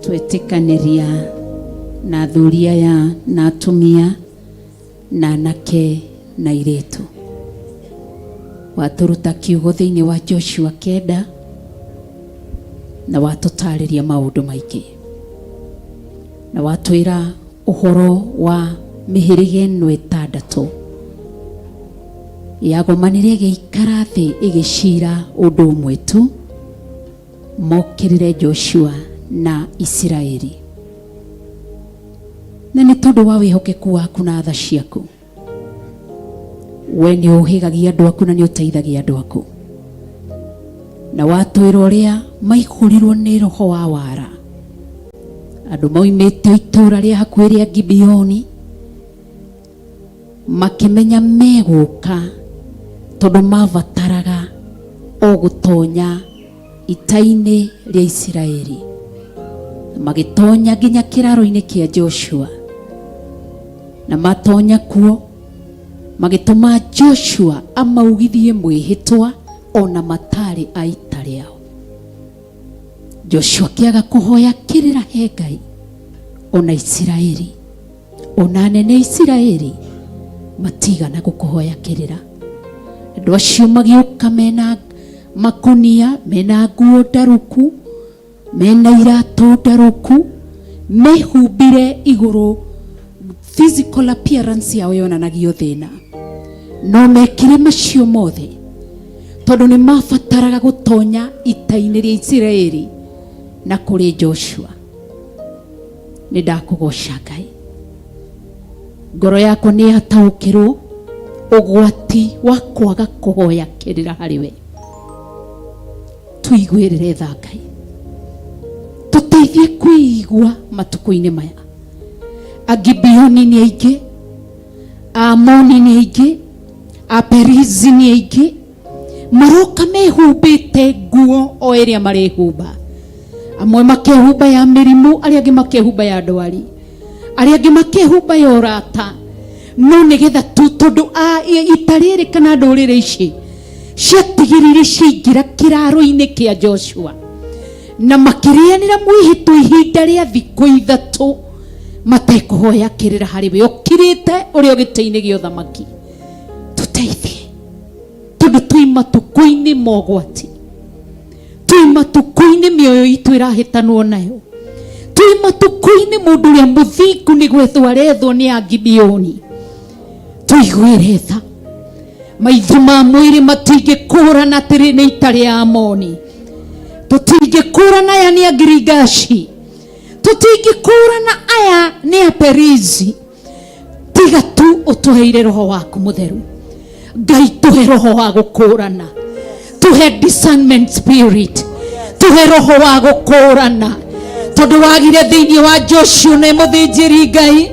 Twetikaniria na thuria ya na atumia na anake na iritu. Waturuta kiugo thiini wa Joshua 9 na watutariria maundu maingi na watwira uhoro wa mihirige no 6 yagomanire giikara thi igicira undu umwe tu mokirire Joshua na Israeli. Na ni tondu wa wihokeku waku na tha ciaku, we ni uhigagia andu aku na ni uteithagia andu aku. Na watwira uria maikurirwo ni roho wa wara, andu moimite itura ria hakuhi ria Gibeoni makimenya meguka tondu mavataraga o gutonya itaini ria Israeli. Magitonya nginya kiraro-ini kia Joshua na matonya kuo magituma Joshua amaugithie mwihitwa ona matari a ita riao. Joshua kiaga kuhoya kirira he Ngai ona Israeli, ona nene Israeli matigana gukuhoya kirira. Andu acio magiuka mena makonia mena nguo ndaruku, mena iratu ndaruku, mehumbire iguru, physical appearance yao yonanagio thina, no mekire macio mothe tondu ni mabataraga gutonya ita-ini ria Isiraeli na kuri Joshua. Ni ndakugoca Ngai, ngoro yakwa ni yataukirwo ugwati wa kwaga kuhoya kirira hariwe. Tuiguirire tha Ngai, tuteithie kuigua matuko-ini maya. Agibeoni ni aingi, Amoni ni aingi, Aperizi ni aingi, maroka mehumbite nguo o iria marehumba. Amwe makehumba ya mirimu, aria angi makehumba ya ndwari, aria angi makehumba ya urata. No nigetha tu tondu itariri kana ndurire ici ciatigirire ciingira kiraro-ini kia Joshua na makirianira mwihito ihinda ria thikũ 3 matekuhoya kirira hariwe ukirite uri giti-ini gia uthamaki. Tuteithie tondu twi matuko-ini mogwati, twi matuko-ini mioyo itu irahitanwo nayo, twi matuko-ini mundu ria muthingu ni gwethwo arethwo ni Agibeoni. Tuiguire tha, maitho ma mwiri matingĩkũrana atĩrĩ nĩ ita rĩa Amoni, tũtingĩkũrana aya nĩ Agirigashi, tũtingĩkũrana aya nĩ Aperizi, tiga tu ũtũheire roho waku mũtheru. Ngai tũhe roho wa gũkũrana, tũhe discernment spirit, tũhe roho wa gũkũrana, tondũ wagire thĩinĩ wa Joshua nĩ mũthĩnjĩri Ngai,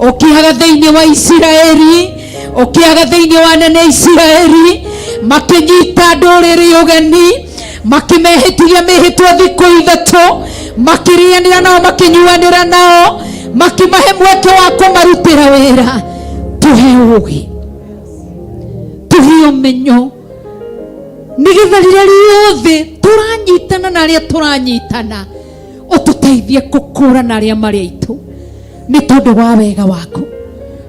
ukiaga thĩinĩ wa Isiraeli, ukiaga thĩinĩ wa nene Isiraeli, makinyita ndũrĩrĩ ũgeni, makimehĩtiria mĩhĩtwa thikũ 3, makirianĩra nao, makinyuanĩra nao, makimahe mweke wa kũmarutĩra wĩra. Tuhe ũgĩ, tuhe ũmenyo, nĩgetha rĩrĩa rĩothe tũranyitana na arĩa tũranyitana, ũtũteithie gũkũrana arĩa marĩ aitũ. Ni tondu wa wega waku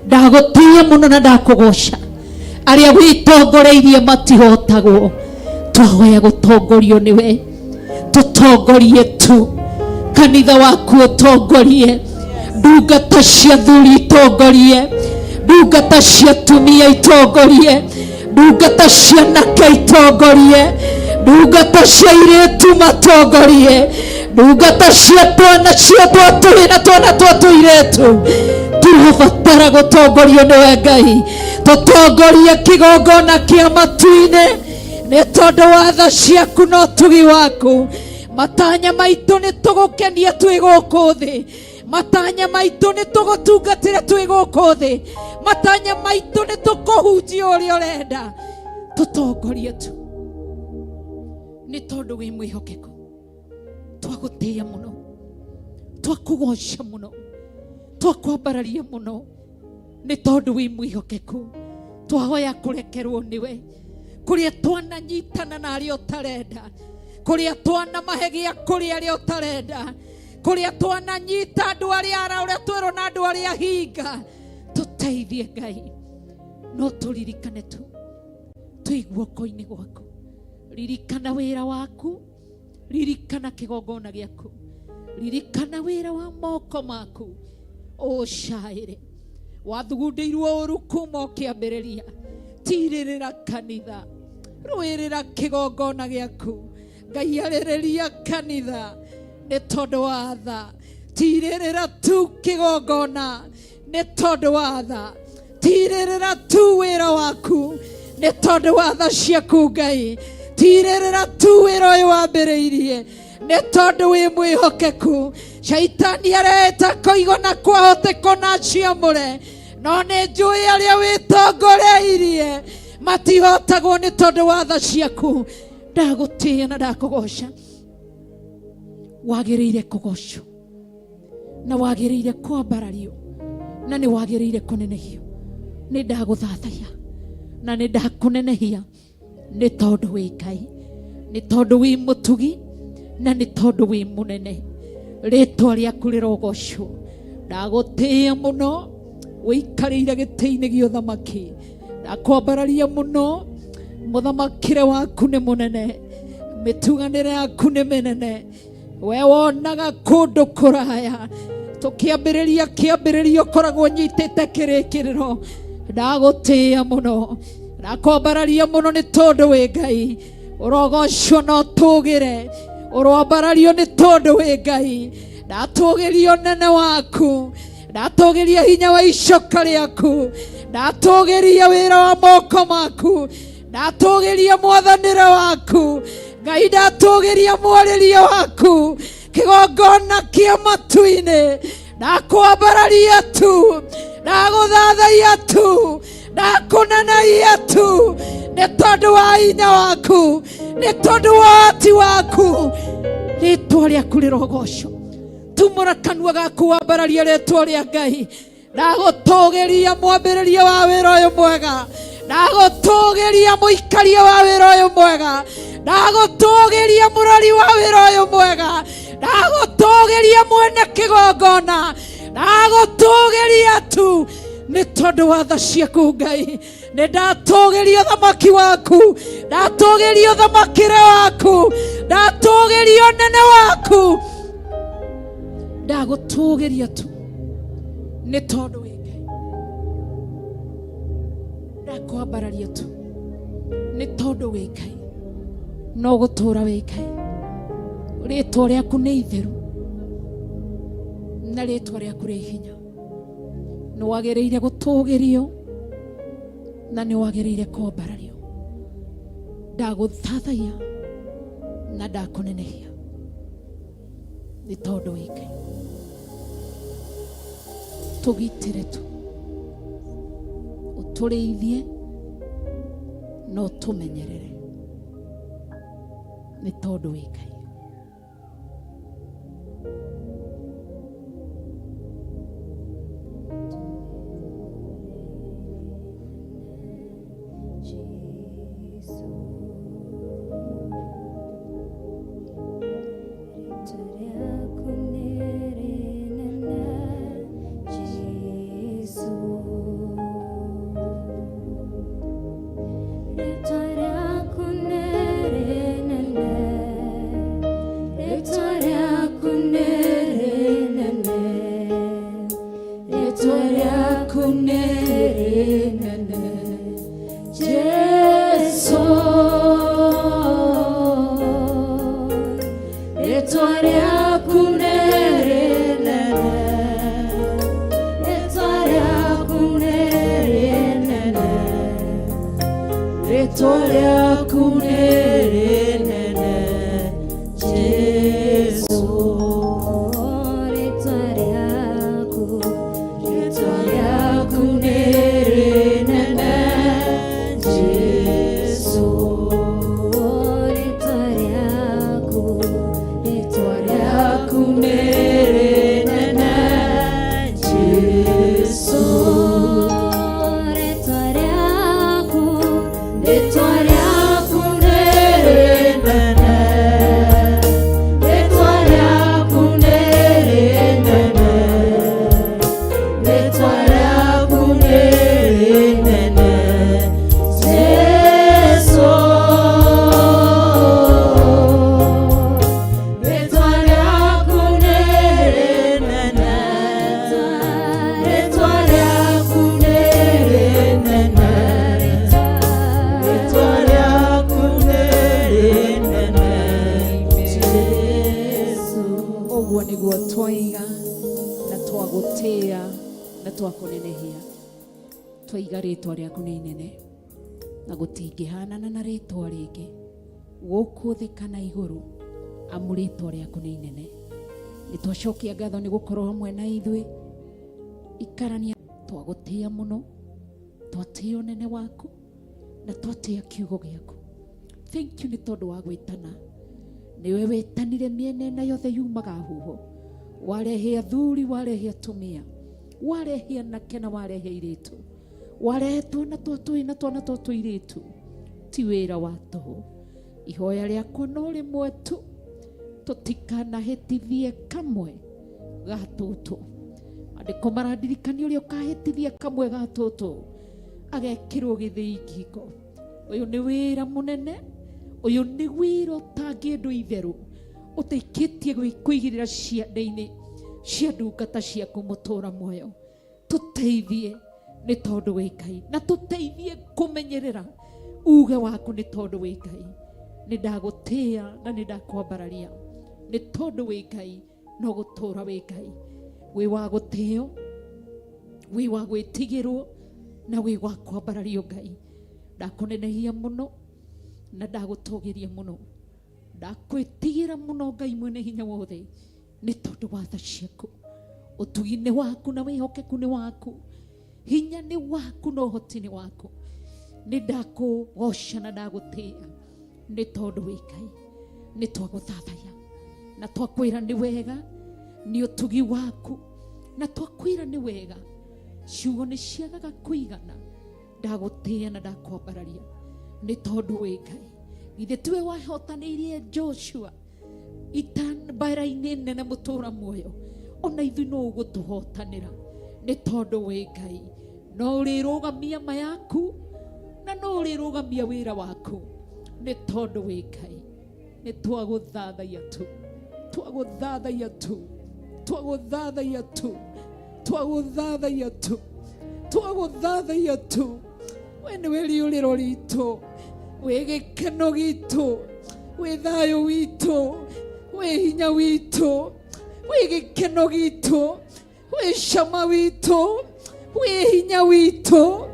ndagutia muno na ndakugoca. Aria witongoreirie matihotagwo, twahoya gutongorio niwe, tutongorie tu. Kanitha waku utongorie, ndungata cia thuri itongorie, ndungata cia tumia itongorie, ndungata cia nake itongorie, ndungata cia airĩtu matongorie, ndungata cia twana cia twatũhĩ na twana twa tũirĩtu. Tũrabatara gũtongorio nĩwe Ngai, tũtongorie kĩgongona kĩa matu-inĩ nĩ tondũ wa tha ciaku na ũtugi waku. Matanya maitũ nĩ tũgũkenia twĩ gũkũ thĩ, matanya maitũ nĩ tũgũtungatĩra twĩ gũkũ thĩ, matanya maitũ nĩ tũkũhunjia ũrĩa ũrenda. Tũtongorie tu nĩ tondũ wĩ mwĩhokeku. Twagũtĩĩa mũno, twakũgoca mũno, twakwambararia mũno, nĩ tondũ wĩ mwĩhokeku. Twahoya kũrekerwo nĩwe, kũrĩa twananyitana na arĩa ũtarenda, kũrĩa twanamahe gĩa kũrĩa arĩa ũtarenda, kũrĩa twananyita andũ arĩa ara ũrĩa twerwo na andũ arĩa hinga. Tũteithie Ngai, no tũririkane tu twĩ guoko-inĩ gwaku. Ririkana wĩra waku, ririkana kĩgongona gĩaku, ririkana wĩra wa moko maku. Ũcaĩre wathugundĩirwo ũru kuma ũkĩambĩrĩria. Tirĩrĩra kanitha, rũĩrĩra kĩgongona gĩaku. Ngai arĩrĩria kanitha nĩ tondũ wa tha. Tirĩrĩra tu kĩgongona nĩ tondũ wa tha. Tirĩrĩra tu wĩra waku nĩ tondũ wa tha ciaku Ngai. Tirĩrĩra tu wĩra ũyũ wambĩrĩirie nĩ tondũ wĩ mwĩhokeku. Shaitani areta kũigana kwahoteko na ciamũre, no nĩ njũĩ arĩa wĩtongoreirie matihotagwo nĩ tondũ wa tha ciaku. Ndagũtĩĩa na ndakũgoca. Wagĩrĩire kũgocwo na wagĩrĩire kwambarario na nĩ wagĩrĩire kũnenehio. Nĩ ndagũthathaiya na nĩ ndakũnenehia nĩ tondũ wĩ Ngai, nĩ tondũ wĩ mũtugi na nĩ tondũ wĩ mũnene. Rĩtwa rĩaku rĩrogocwo. Ndagũtĩĩa mũno, wĩikarĩire gĩtĩ-inĩ gĩa ũthamaki. Ndakwambararia mũno, mũthamakĩre waku nĩ mũnene. mĩtuganĩre yaku nĩ mĩnene. We wonaga kũndũ kũraya. Tũkĩambĩrĩria kĩambĩrĩrio koragwo nyitĩte kĩrĩkĩrĩro. Ndagũtĩĩa mũno, ndakwambararia mũno nĩ tondũ wĩ Ngai. Ũrogocwo na ũtũgĩre, ũrwambarario nĩ tondũ wĩ Ngai. Ndatũgĩria ũnene waku, ndatũgĩria hinya wa icoka rĩaku, ndatũgĩria wĩra wa moko maku, ndatũgĩria mwathanĩre waku. Ngai, ndatũgĩria mwarĩrie waku, kĩgongona kĩa matu-inĩ. Ndakwambararia tu, ndagũthathaia tu, ndakũneneia tu, nĩ tondũ wa hinya waku, nĩ tondũ wa ũhoti waku. Rĩĩtwa rĩaku rĩrogocwo. Tumũra kanua gaku wambararie rĩĩtwa rĩa Ngai. Ndagũtũgĩria mwambĩrĩria wa wĩra ũyũ mwega, ndagũtũgĩria mũikaria wa wĩra ũyũ mwega, ndagũtũgĩria mũrori wa wĩra ũyũ mwega, ndagũtũgĩria mwene kĩgongona, ndagũtũgĩria tu nĩ tondũ wa tha ciaku Ngai. Nĩ ndatũgĩria ũthamaki waku, ndatũgĩria ũthamakĩre waku, ndatũgĩria ũnene waku, ndagũtũgĩria tu nĩ tondũ wĩ Ngai. Ndakwambararia tu nĩ tondũ wĩ Ngai. No gũtũũra wĩ Ngai. Rĩĩtwa rĩaku nĩ itheru na rĩĩtwa rĩaku rĩ hinya. Nĩ wagĩrĩire gũtũgĩrio na nĩ wagĩrĩire kwambarario. Ndagũthathaia na ndakũnenehia nĩ tondũ wĩ Ngai. Tũgitĩre tu, ũtũrĩithie na ũtũmenyerere nĩ tondũ wĩ Ngai. Twaiga rĩĩtwa rĩaku nĩ inene na gũtingĩhanana na rĩĩtwa rĩngĩ gũkũ thĩ kana igũrũ, amu rĩĩtwa rĩaku nĩ inene. Nĩ twacokia ngatho nĩ gũkorwo hamwe na ithuĩ. Ikarania, twagũtĩĩa mũno, twatĩĩa ũnene waku na twatĩĩa kiugo gĩaku. Thank you nĩ tondũ wa gwĩtana. Nĩwe wĩtanire mĩena ĩna yothe yumaga huho. Warehe athuri, warehe atumia, warehe anake na warehe airĩtu, warehe twana twa na twana twa tũirĩtu. Ti wĩra wa tũhũ. Ihoya rĩakwa no rĩmwe tu, tũtikanahĩtithie kamwe ga tũtũ. Andĩko marandirikania ũrĩa ũkahĩtithia kamwe ga tũtũ agekĩrwo gĩthĩi ngingo. Ũyũ nĩ wĩra mũnene, Uyu ni wira utangiendu itheru utaikitie kuigirira ciande-ini cia ndungata ciaku mutura muoyo. Tuteithie ni tondu wi Ngai, na tuteithie kumenyerera uge waku ni tondu wi Ngai. Ni ndagutia na ni ndakwambararia ni tondu wi Ngai, no gutura wi Ngai. Wi wa gutio, wi wa gwitigirwo, na wi wa kwambarario Ngai. Ndakunenehia muno na ndagutugiria muno, ndakwitigira muno Ngai mwene hinya wothe ni tondu wa tha ciaku. Utugi ni waku na wihokeku ni waku, hinya ni waku na uhoti ni waku. Ni ndakugoca na ndagutia ni tondu wi Ngai. Ni twaguthathaya na twakwira ni wega ni utugi waku, na twakwira ni wega ciugo ni ciagaga kuigana. Ndagutia na ndakwambararia ni tondu wi Ngai. Ithe tiwe wahotanirie Joshua mbara-ini nene mutura muoyo, ona ithui no ugutuhotanira ni tondu wi Ngai. No urirugamia mayaku na no urirugamia wira waku ni tondu wi Ngai. Ni twaguthathaia tu, twaguthathaia tu, twaguthathaia tu, twaguthathaia tu, twaguthathaia tu. We niwe riuriro ritu, we gikeno gitu, we thayo witu, we hinya witu, we gikeno gitu, we shama witu, we hinya witu.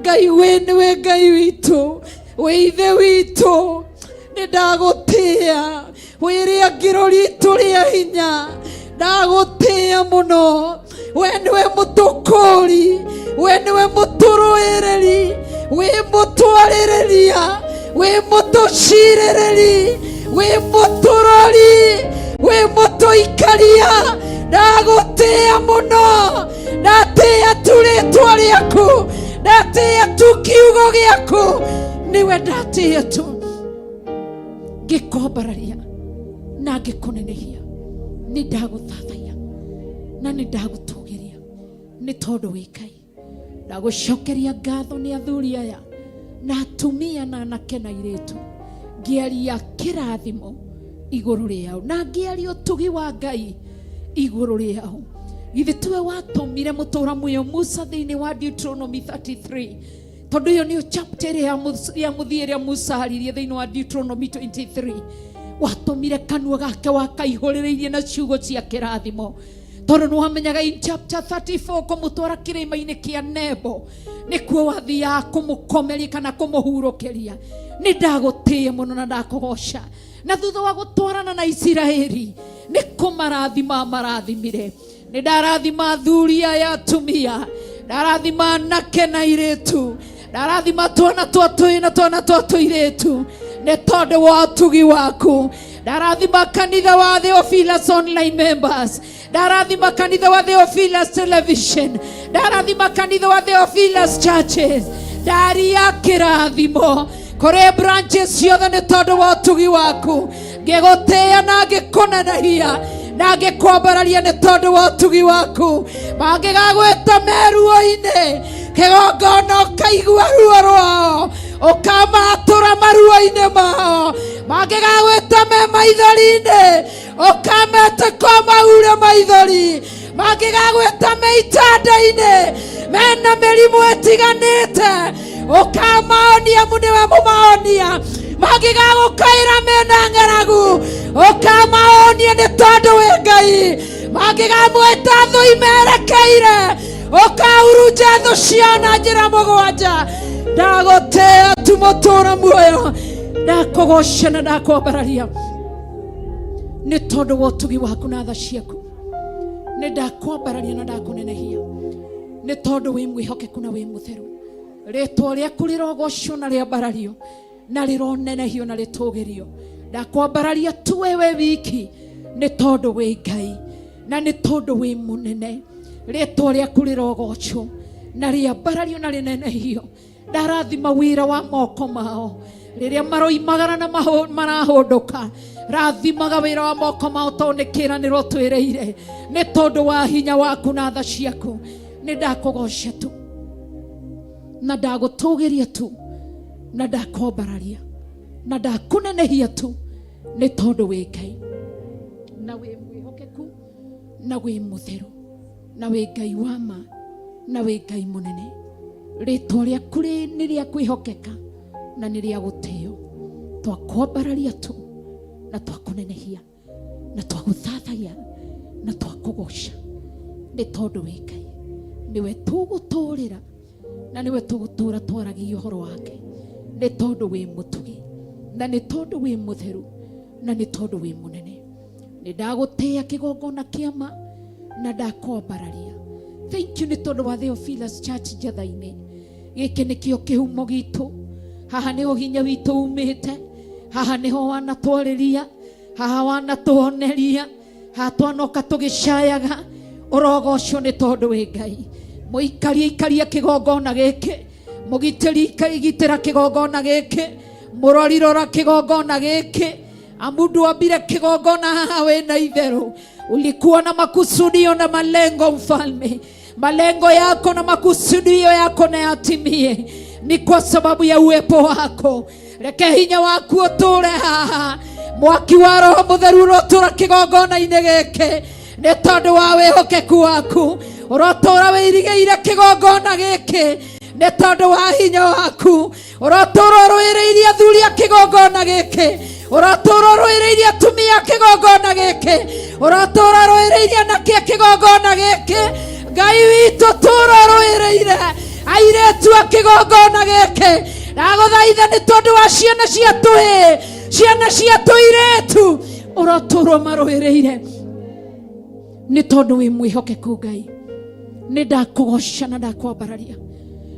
Ngai we niwe Ngai witu, we ithe witu. Ni ndagutia we ria ngiro ritu ria hinya, ndagutia muno. We niwe mutukuri, we niwe muturuiriri, we mutwaririria, we mutuciririria, we muturori, we mutuikaria. Ndagutia muno, ndatia tu ritwa riaku, ndatia tu kiugo giaku. Niwe ndatia tu gikwambararia na gikunenehia. Ni ndaguthathaya na ni ndagutugiria ni tondu wi Ngai. Ndagucokeria ngatho ni athuri aya na atumia na anake na airitu, ngiaria kirathimo iguru riao na ngiaria utugi wa Ngai iguru riao. Ithe tiwe watumire mutura muoyo Musa thiini wa Deuteronomy 33, tondu iyo ni chapter ya muthieria Musa haririe thiini wa Deuteronomy 23. Watumire kanua gake wakaihurireirie na ciugo cia kirathimo, tondu ni wamenyaga in chapter 34 kumutwara kirima-ini kia Nebo nikuo wathia kumukomeria kana kumuhurukiria. Ni ndagutia muno na ndakugoca, na thutha wa gutwarana na Israeli ni kumarathima marathimire. Ni ndarathima athuri aya atumia, ndarathima anake na airitu, ndarathima twana twatui na twana twatuiritu ni tondu wa utugi waku. Ndarathima kanitha wa Theophilus online members, ndarathima kanitha wa Theophilus television, ndarathima kanitha wa Theophilus churches. Ndaria kirathimo kore branches ciothe ni tondu wa utugi waku. Ngigutia na ngikunenehia na ngikwambararia ni tondu wa utugi waku. Mangigagwita meruo-ini kigongona ukaigua ruo rwao, ukamatura maruo-ini mao. Mangigagwita me maithori-ini ukamete kwa maure maithori. Mangigagwita me itanda-ini mena mirimu itiganite ukamaonia muniwe mumaonia. Mangigagukaira mena ng'aragu ukamaonia ni tondu wi Ngai. Mangigamwita thu imerekeire ukaurunja thu cio na njira mugwanja. Ndagutia tu mutura muoyo, ndakugoca na ndakwambararia ni tondu wa utugi waku na tha ciaku. Ni ndakwambararia na ndakunenehia ni tondu wi mwihokeku na wi mutheru. Ritwa riaku rirogocwo na riambarario na rironenehio na ritugirio. Ndakwambararia tu wewe wiki ni tondu wi Ngai na ni tondu wi munene. Ritwa riaku rirogocwo na riambarario na rinenehio. Ndarathima wira wa moko mao riria maroimagara na marahunduka. Rathimaga wira wa moko mao tondu ni kiraniro twireire ni tondu wa hinya waku na tha ciaku. Ni ndakugoca tu na ndagutugiria tu na ndakwambararia na ndakunenehia tu nĩ tondũ wĩ Ngai na wĩ mwĩhokeku na wĩ mũtheru na wĩ Ngai wa ma na wĩ Ngai mũnene. Rĩtwa rĩaku nĩ rĩa kwĩhokeka na nĩ rĩa gũtĩo. Twakwambararia tu na twakũnenehia na twagũthathaiya na twakũgoca nĩ tondũ wĩ Ngai. Nĩwe tũgũtũũrĩra na nĩwe tũgũtũũra twaragia ũhoro wake, nĩ tondũ wĩ mũtugi na nĩ tondũ wĩ mũtheru na nĩ tondũ wĩ mũnene. Nĩ ndagũtĩĩa kĩgongona kĩama na ndakwambararia. Thank you nĩ tondũ wa Theophilus Church Njatha-inĩ. Gĩkĩ nĩkĩo kĩhumo gitũ, haha nĩho hinya witũ umĩte, haha nĩho wanatwarĩria, haha wanatũhoneria, haha twanoka tũgĩcayaga. Ũrogocio nĩ tondũ wĩ Ngai. Mũikaria kĩgongona gĩkĩ, mũgitĩri igitĩra kĩgongona gĩkĩ, mũrori rora kĩgongona gĩkĩ, amundu ambire kĩgongona haha wĩna itherũ. Ulikuwa na makusudio na malengo mfalme. Malengo yako na makusudio yako na yatimie ni kwa sababu ya uwepo wako. Reke hinya waku ũtũre haha. Mwaki wa Roho Mũtheru ũrotũra kĩgongona-inĩ gĩkĩ nĩ tondũ wa wĩhokeku waku. Ũrotũra wĩirigĩire kĩgongona gĩkĩ nĩ tondũ wa hinya waku. Ũrotũra ũrũĩrĩirie athuri a kĩgongona gĩkĩ, ũrotũra ũrũĩrĩirie atumia a kĩgongona gĩkĩ, ũrotũra ũrũĩrĩirie anake a kĩgongona gĩkĩ. Ngai witũ tũra ũrũĩrĩire airĩtu a kĩgongona gĩkĩ. Ndagũthaitha nĩ tondũ wa ciana cia tũhĩĩ, ciana cia tũirĩtu, ũrotũra ũmarũĩrĩire nĩ tondũ wĩ mwĩhokeku Ngai. Nĩ ndakũgoca na ndakwambararia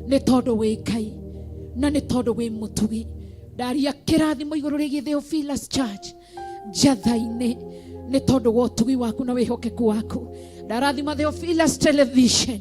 nĩ tondũ wĩ Ngai na nĩ tondũ wĩ mũtugi. Ndaria kĩrathimo igũrũ rĩgiĩ Theophilus Church Njatha-inĩ nĩ tondũ wa ũtugi waku na wĩhokeku waku. Ndarathima Theophilus Television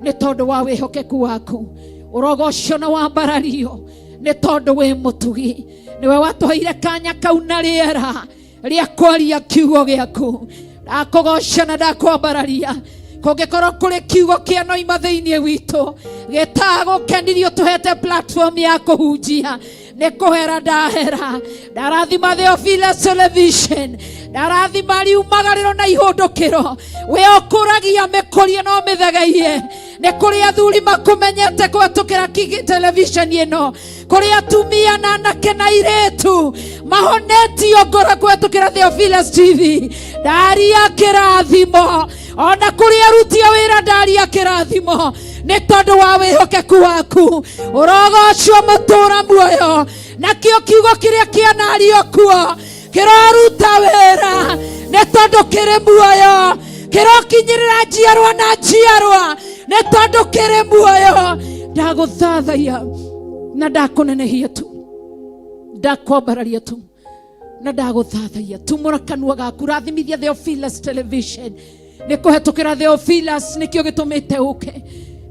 nĩ tondũ wa wĩhokeku waku. Ũrogocio na wambarario nĩ tondũ wĩ mũtugi. Nĩwe watũheire kanya kau na rĩera rĩa kwaria kiugo gĩaku. Ndakũgoca na ndakwambararia. Kũngĩkorwo kũrĩ kiugo kĩa noima thĩinĩ witũ gĩtagũkenirio, tũhete platform ya kũhunjia, nĩ kũhera ndahera. Ndarathima Theophilus Television, ndarathima riumagarĩro na ihũndũkĩro. We ũkũragia mĩkũrie no mĩthegeie. Nĩ kũrĩ athuri makũmenyete kũhetũkĩra television ĩno, kũrĩ atumia na anake na airĩtu mahonetio ngoro kũhetũkĩra Theophilus TV. Ndaria kĩrathimo ona kũrĩ aruti a wĩra, ndaria kĩrathimo nĩ tondũ wa wĩhokeku waku. Ũrogocio mũtũra muoyo, nakĩo kiugo kĩrĩa kĩanario kuo kĩraruta wĩra nĩ tondũ kĩrĩ muoyo, kĩrokinyĩrĩra njiarwa na njiarwa nĩ tondũ kĩrĩ muoyo. Ndagũthathaiya na ndakũnenehia tu, ndakwambararia tu na ndagũthathaiya. Tumũra kanua gaku, rathimithia Theophilus Television. Nĩ kũhetũkĩra Theophilus nĩkĩo gĩtũmĩte ũke.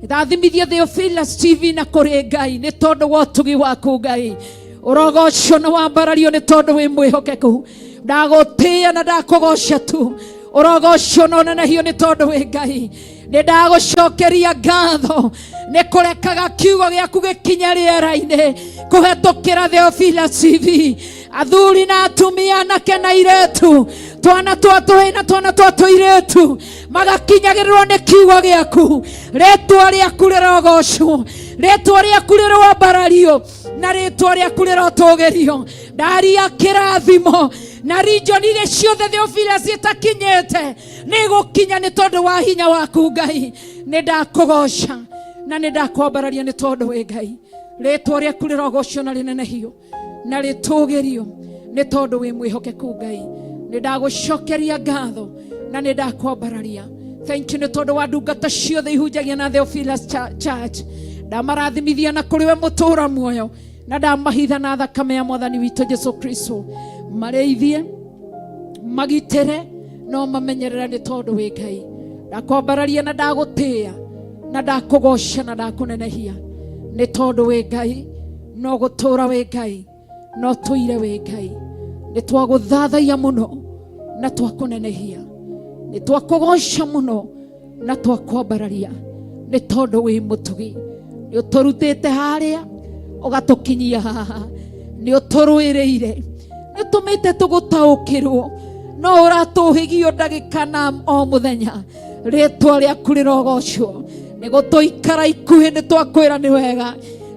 Rathimithia Theophilus TV na kũrĩ Ngai nĩ tondũ wa ũtugi waku Ngai. Ũrogocio na wambarario nĩ tondũ wĩ mwĩhokeku. Ndagũtĩĩa na ndakũgoca tu. Ũrogocio na ũnenehio nĩ tondũ wĩ Ngai. Nĩ ndagũcokeria ngatho nĩ kũrekaga kiugo gĩaku gĩkinye rĩera-inĩ kũhetũkĩra Theophilus TV. Athuri na atumia, anake na airĩtu, twana twa tũhĩĩ na twana twa tũirĩtu magakinyagĩrĩrwo nĩ kiugo gĩaku. Rĩtwa rĩaku rĩrogocwo, rĩtwa rĩaku rĩrwambarario na rĩtwa rĩaku rĩrotũgĩrio. Ndaria kĩrathimo na region iria ciothe Theophilus ĩtakinyĩte nĩ gũkinya nĩ tondũ wa hinya waku Ngai. Nĩ ndakũgoca na nĩ ndakwambararia nĩ tondũ wĩ Ngai. Rĩtwa rĩaku rĩrogocwo na rĩnenehio na rĩtũgĩrio nĩ tondũ wĩ mwĩhokeku Ngai. Nĩ ndagũcokeria ngatho na nĩ ndakwambararia. Thank you nĩ tondũ wa ndungata ciothe ihunjagia na Theophilus Church. Ndamarathimithia na kũrĩ we mũtũra muoyo na ndamahitha na thakame ya Mwathani witũ Jesu Kristo. Marĩithie, magitĩre no mamenyerera nĩ tondũ wĩ Ngai. Ndakwambararia na ndagũtĩĩa na ndakũgoca na ndakũnenehia nĩ tondũ wĩ Ngai. No gũtũra wĩ Ngai, no tũire wĩ Ngai. Nĩ twagũthathaiya mũno na twakũnenehia, nĩ twakũgoca mũno na twakwambararia nĩ tondũ wĩ mũtugi. Nĩ ũtũrutĩte harĩa ũgatũkinyia haha. nĩ ũtũrũĩrĩire, nĩ ũtũmĩte tũgũtaũkĩrwo, no ũratũhĩgio ndagĩka na o mũthenya. Rĩĩtwa rĩaku rĩrogocwo. Nĩ gũtũikara ikuhĩ nĩ twakwĩra nĩ wega,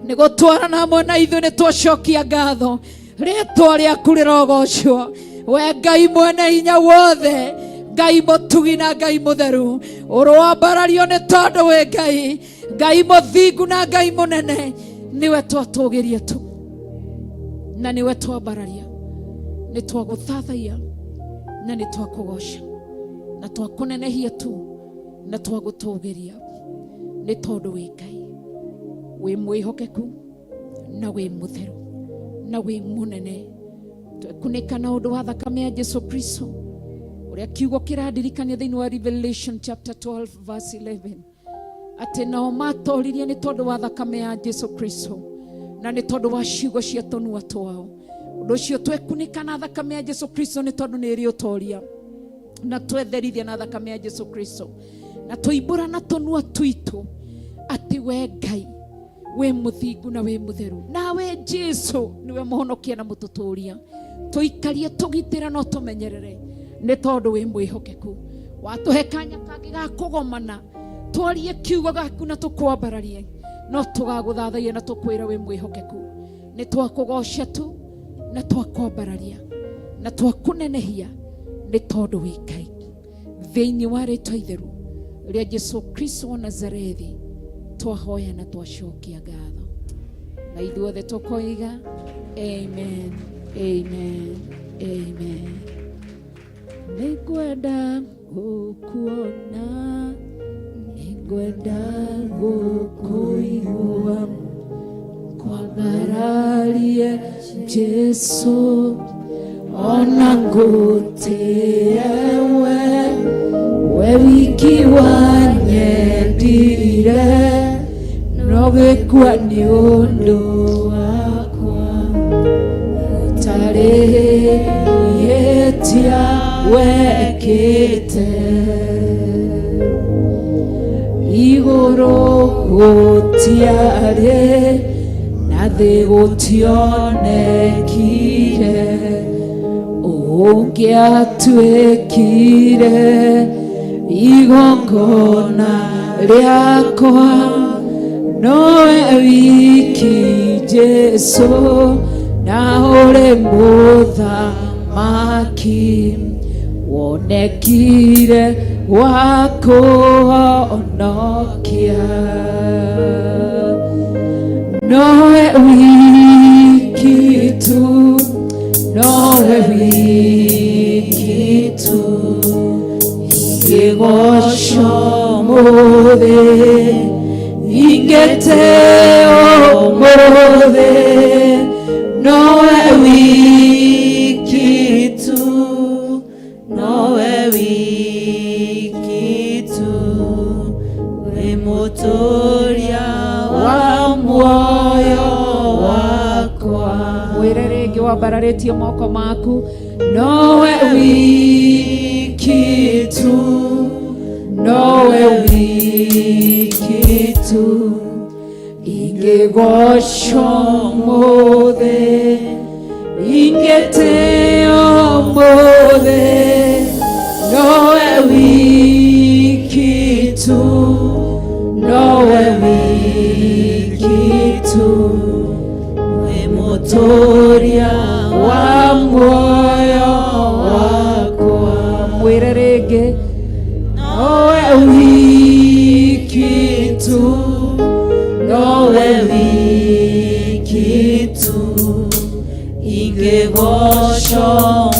nĩ gũtwarana hamwe na ithuĩ nĩ twacokia ngatho. Rĩĩtwa rĩaku rĩrogocwo. We Ngai mwene hinya wothe, Ngai mũtugi na Ngai mũtheru, ũrwambarario nĩ tondũ wĩ Ngai, Ngai mũthingu na Ngai mũnene. Nĩwe twatũgĩria tu na nĩwe twambararia, nĩ twagũthathaiya na nĩ twakũgoca na twakũnenehia tu na twagũtũgĩria, nĩ tondũ wĩ Ngai, wĩ mwĩhokeku na wĩ mũtheru na wĩ mũnene. Twekunĩka na ũndũ wa thakame ya Jesu Kristo, ũrĩa kiugo kĩrandirikania thĩinĩ wa Revelation chapter 12 verse 11, atĩ nao matoririe nĩ tondũ wa thakame ya Jesu Kristo na nĩ tondũ wa ciugo cia tũnua twao. Ũndũ ũcio twekunĩka na thakame ya Jesu Kristo nĩ tondũ nĩ ĩrĩ ũtoria, na twetherithia na thakame ya Jesu Kristo, na tũimbũra na tũnua twitũ atĩ we Ngai wĩ mũthingu na wĩ mũtheru, na we Jesu nĩwe mũhonokia na mũtũtũria. Tũikarie tũgitĩra no tũmenyerere nĩ tondũ wĩ mwĩhokeku. Watũhe kanya kangĩ ga kũgomana, twarie kiugo gaku na tũkwambararie, no tũgagũthathaiya na tũkwĩra wĩ mwĩhokeku. Nĩ twakũgoca tu na twakwambararia na twakũnenehia nĩ tondũ wĩ Ngai. Thĩinĩ wa rĩĩtwa itheru rĩa Jesu Kristo wa Nazarethi twahoya na twacokia ngatho, na ithuothe tũkoiga amen, amen, amen. Nĩngwenda gũkuona, nĩngwenda gũkũigua, kwambararie Jesu, ona ngũtĩe we wiki wanyendire, no gĩkua nĩ ũndũ wakwa, ũtarĩ ihĩtia wekĩte, igũrũ gũtiarĩ na thĩ gũtionekire, ũngĩatuĩkire igongona rĩakwa, nowe wiki Jesu, na ũrĩ mũthamaki, wonekire wa kũhonokia, nowe wiki tu, nowe wiki tu, ingĩgocwo mũthĩ, ingĩtĩo mũthĩ, nowe wiki tu, nowe wiki tu, wĩ mũtũria wa muoyo wakwa. Mwĩre rĩngĩ wambararĩtie moko maku, nowe wiki tu, nowe wiki tu, ingĩgocwo mũthĩ, ingĩtĩo mũthĩ, nowe wiki tu, nowe wiki tu, wĩ mũtũria wa muoyo wakwa. Mwĩre rĩngĩ, nowe wiki tu, nowe wiki tu, ingĩgocwo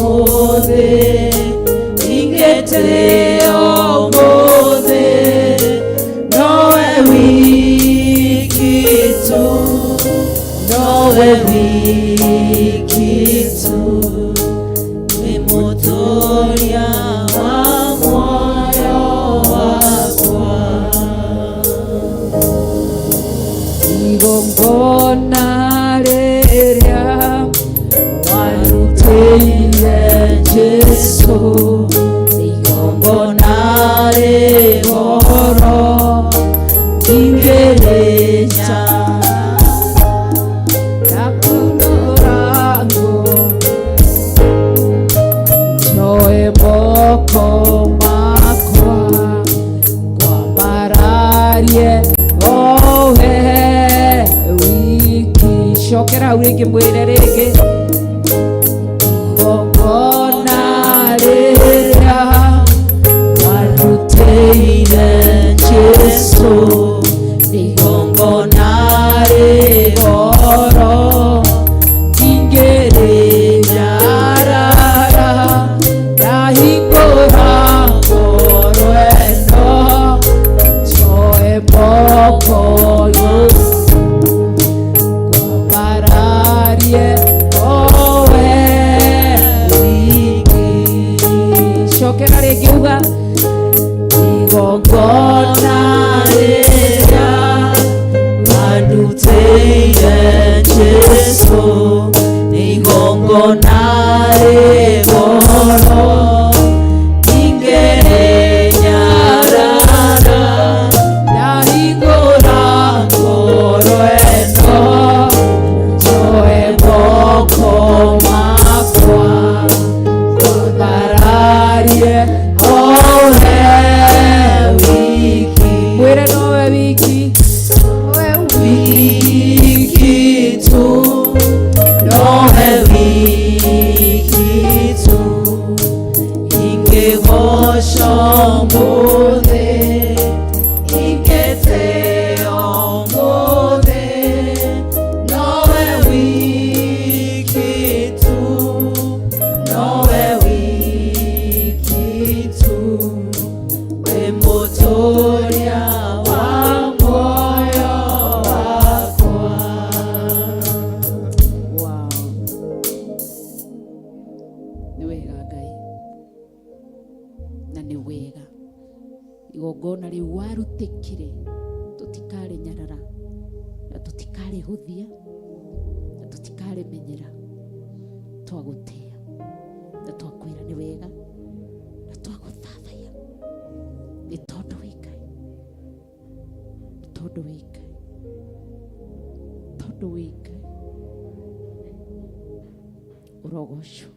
mũthĩ, ingĩtĩo mũthĩ, nowe wiki tu, nowe wiki tu, wĩ mũtũria wa muoyo wakwa. Igongona rĩrĩa warutĩire Jesu, igongona rĩgoro ingĩrĩnya, na kũnũra hau rĩngĩ mwĩre rĩngĩ igongona rĩrĩa warutĩire Jesũ igongona rĩgoro ingĩrĩnyarara ndahingũra ngoro ĩno njoe moko ngwambararie owe wiki cokera rĩngĩ uga igongona rĩrĩa warutĩire Jesũ igongona rĩgoro ingĩrĩnyarara ndahingũra ngoro ĩno njoe moko makwa ngwambararie owe wiki mwĩre nowe wiki wiki tu nowe wiki tu ingĩgoca mũthĩ ingĩtĩo mũthĩ nowe wiki tu nowe wiki tu wĩ mũtũria wa moyo wakwa. Wow. Nĩ wega Ngai na nĩ wega igongona rĩu warutĩkire tũtikarĩnyarara na tũtikarĩhũthia na tũtikarĩmenyera twagũtĩa na twakwĩra nĩ wega na twagũthathaiya nĩ tondũ wĩ Ngai tondũ wĩ Ngai tondũ wĩ Ngai ũrogocwo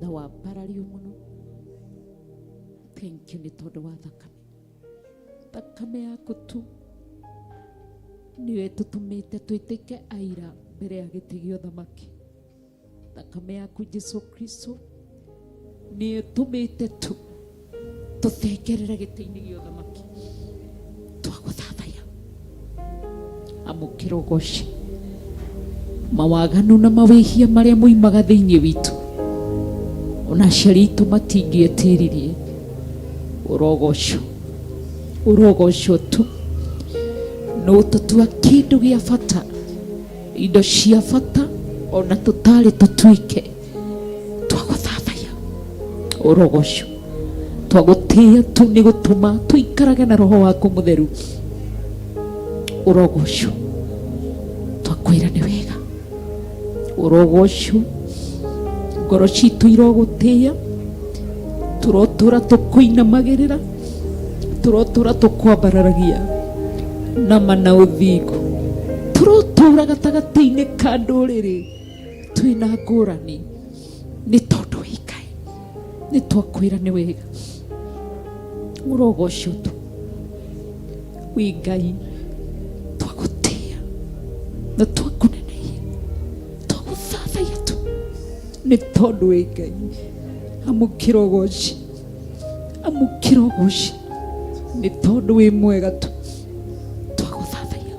na wambarario mũno. Thank you nĩ tondũ wa thakame yaku tu nĩwe tũtũmĩte twĩtĩke aira mbere ya gĩtĩ gĩa ũthamaki. Thakame yaku Jesũ Kristo nĩwe tũmĩte tu tũthengerere gĩtĩ-inĩ gĩa ũthamaki twagũthathaiya. Amũkĩra ũgoci mawaganu na mawĩhia marĩa moimaga thĩinĩ witũ ona aciari itũ matingĩetĩririe. Ũrogocwo tu no tũtua kĩndũ gĩa bata indo cia bata ona tũtarĩ tũtuĩke twagũthathaiya. Ũrogocwo twagũtĩĩa tu nĩ gũtũma tũikarage na roho waku mũtheru. Ũrogocwo twakwĩra nĩ wega. Ũrogocwo ngoro citũ irogũtĩĩa tũrotũra tũkũinamagĩrĩra tũrotũra tũkwambararagia na mana ũthingu tũrotũra gatagatĩ-inĩ ka ndũrĩrĩ twĩna ngũrani nĩ tondũ wĩ Ngai nĩ twakwĩra nĩ wega. Ũrogocwo tu wĩ Ngai twagũtĩĩa na twakũneneia twagũthathaiya tu nĩ tondũ wĩ Ngai. Amũkĩra ũgoci nĩ tondũ wĩ mwega tu twagũthathaiya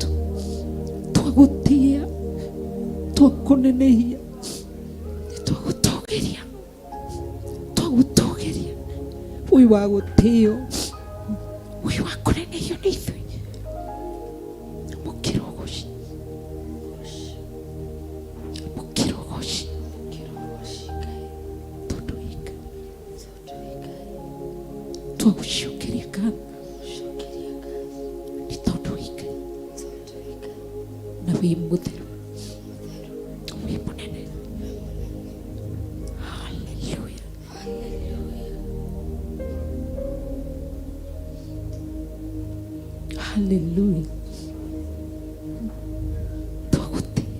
tu twagũtĩĩa twakũnenehia twagũtũgĩria wĩ wa gũtĩĩo wĩ wa kũnenehio nĩ ithuĩ. Amũkĩra ũgoci tondũ wĩ Ngai twagũcokeria ngatho nĩ tondũ wĩ Ngai na wĩ mũtheru wĩ mũnene. Hallelujah. Hallelujah. Twagũtĩĩa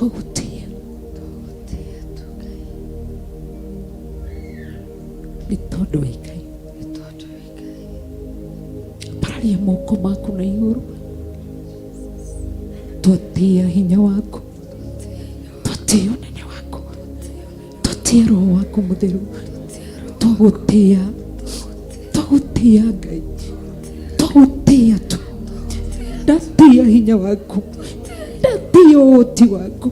twagutia nĩ tondũ wĩ Ngai. Pararia moko maku na igũrũ, twatia hinya waku, twatia ũnene waku, twatia Roho waku Mũtheru, twagutia Ngai, twagutia tu, ndatia hinya waku, ndatia ũhoti waku,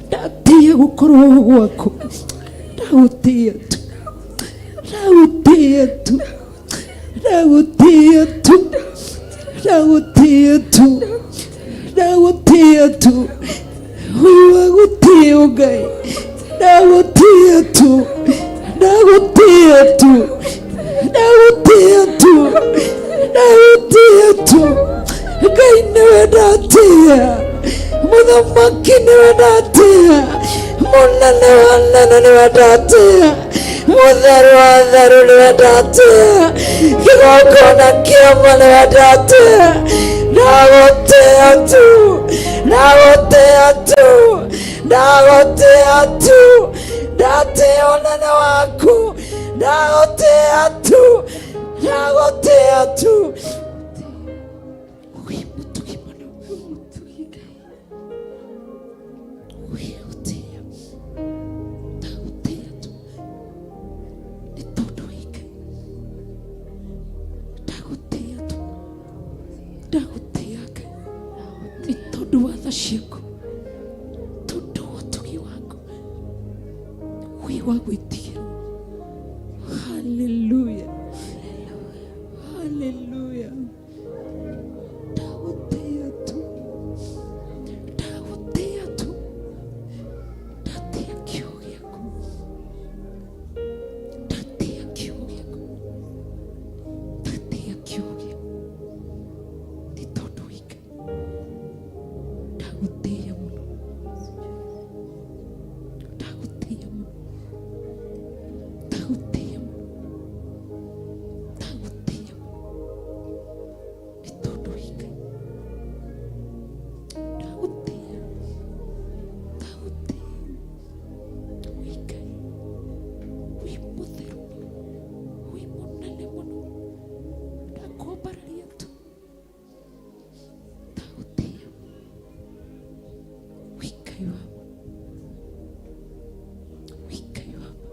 ndatia gũkorwo gwaku, ndagutia tu, ndagutia tu, ndagutia tu, ndagutia tu, ndagutia tu, wagutia Ngai, ndagutia tu, ndagutia tu, ndagutia tu, ndagutia tu, Ngai niwe ndatia, Mũthamaki niwe ndatia, Mũnene wa anene niwe ndatia, Mũtheru wa atheru niwe ndatia, Kĩgongona kĩa ma niwe ndatia, ndagutia tu, ndagutia tu, ndagutia tu, ndatia ũnene waku, ndagutia tu, ndagutia tu. Ciaku tondu ũtugi waku wĩ wa gwĩtigĩrwo. Haleluya, haleluya. Ndagutia tu, ndagutia tu, ndatia kiugo gĩaku, ndatia kiugo gĩaku, ndatia kiugo gĩaku, nĩ tondũ wĩ Ngai. Ndagutia mũno, ndagutia mũno, ndagutia mũno, ndagutia mũno, nĩ tondũ wĩ Ngai. Ndagutia, ndagutia, wĩ Ngai, wĩ mũtheru, wĩ mũnene mũno, ndakwambararia tu, ndagutia. Ngai wama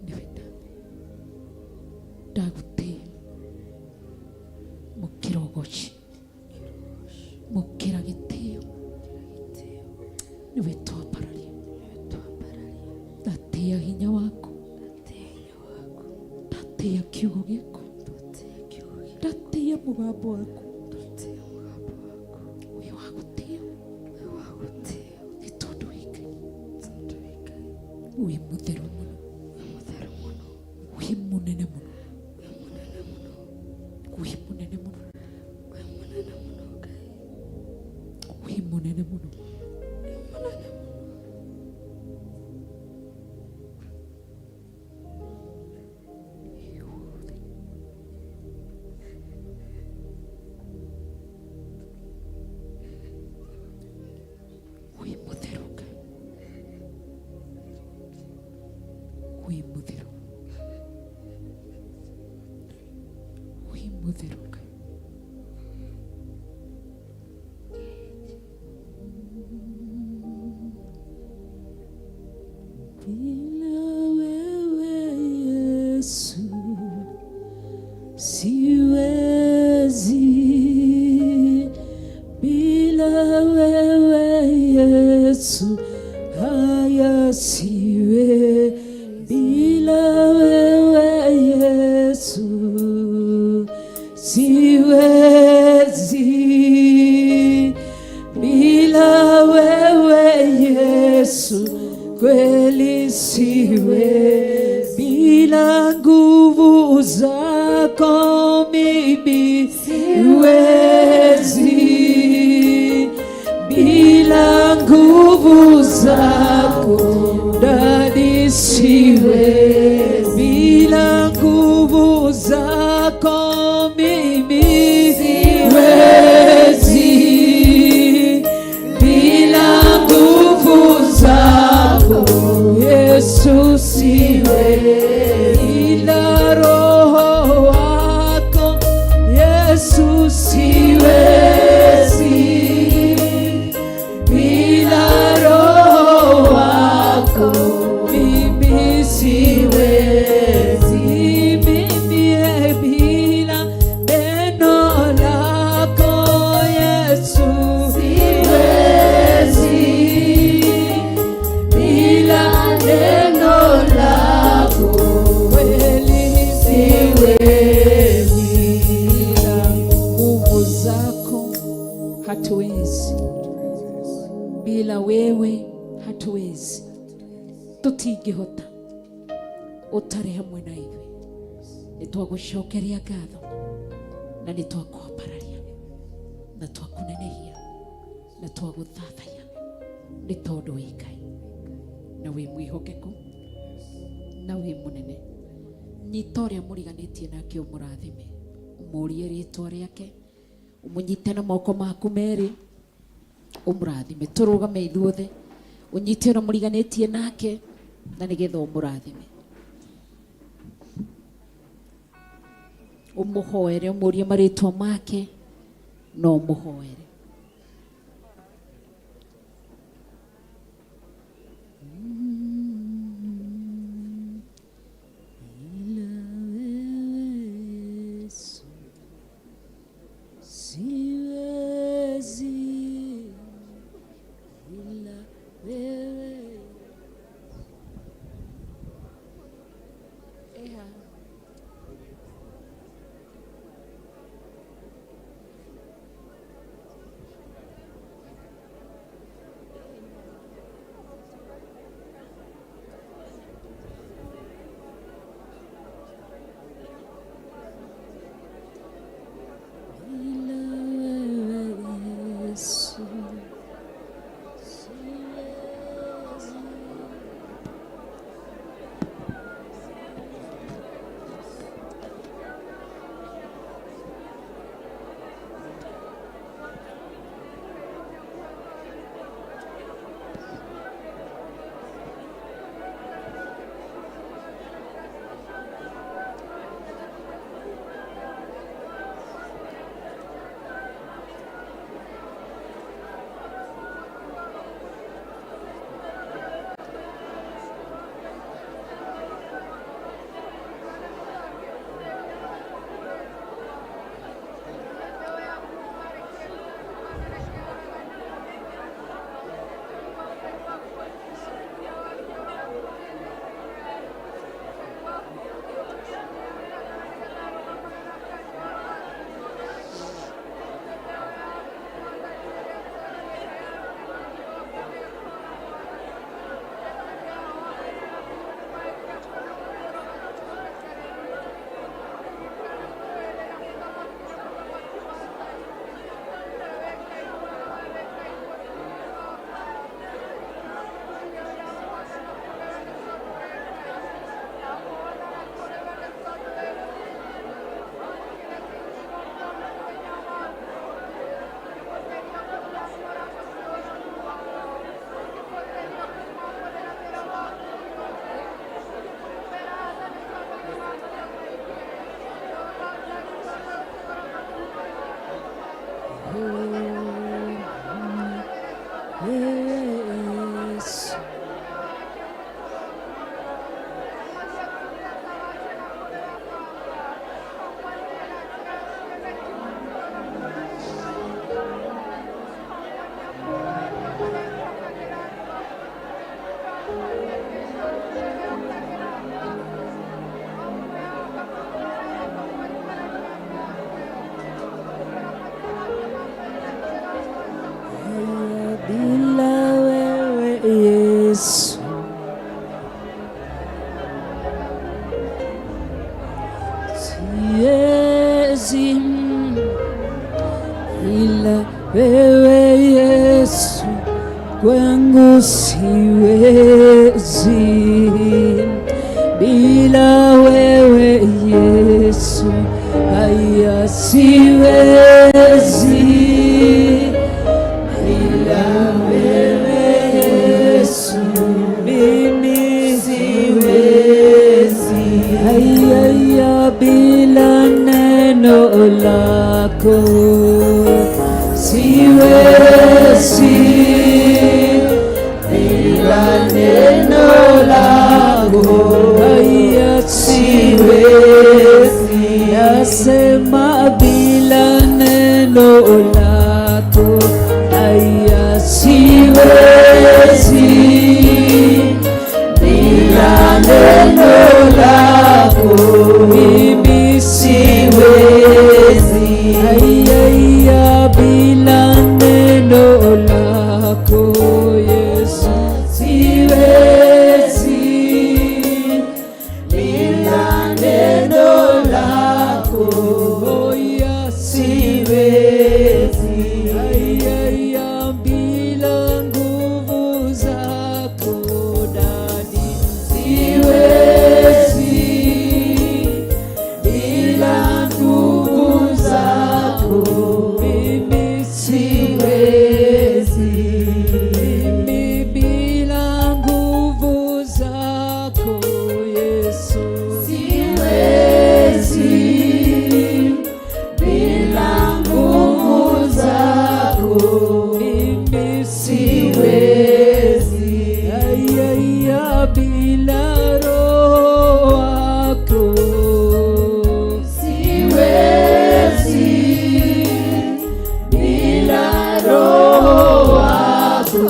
niwe ndagutia mũkĩra ũgoci, mũkĩra gĩtĩo, niwe twambararia, ndatia hinya waku, ndatia kiugo gĩaku, ndatia mũgambo waku, wĩ mũtheru mũno, wĩ mũnene mũno, wĩ mũnene mũno, wĩ mũnene mũno. Wĩ mũtheru, wĩ mũtheru Ngai. Bila wewe Yesu siwezi, bila wewe Yesu haya siwe, bila wewe Yesu siwezi, bila wewe Yesu kweli siwezi, bila nguvu zako mimi siwezi, bila nguvu zako ndani siwezi, bila nguvu zako mimi siwezi, Yesu siwezi, bila Roho wako mimi siwezi, mimi bila neno lako Yesu siwezi, bila neno lako kweli siwezi, bila nguvu zako hatuwezi, bila wewe hatuwezi, tutingihota utari hamwe na ithuĩ. Nĩtwagũcokeria ngatho na nĩtwakwambararia na twakunenehia na twagũthathaya nĩ tondũ wĩ Ngai na wĩ mwĩhokeku na wĩ mũnene. Nyita ũrĩa mũriganĩtie nake ũmũrathime, ũmũrie rĩtwa rĩake, ũmũnyite na moko maku merĩ ũmũrathime. Tũrũgame ithuothe, ũnyite ũrĩa mũriganĩtie nake na nĩgetha ũmũrathime, ũmũhoere, ũmũrie marĩtwa make na ũmũhoere. kwangu siwezi, bila wewe Yesu, haya siwezi, bila wewe Yesu, mimi siwezi, haya bila neno lako siwezi bila neno lako, haya siwezi, nasema bila neno lako, haya siwezi, bila neno lako mimi siwezi, haya bila neno lako Yesu siwezi, bila neno lako haya siwezi, haya bila nguvu zako Dadi siwezi, bila nguvu zako mimi siwezi, mimi bila nguvu zako Yesu siwezi, bila nguvu zako mimi siwezi, haya bila roho wako siwezi, bila roho wako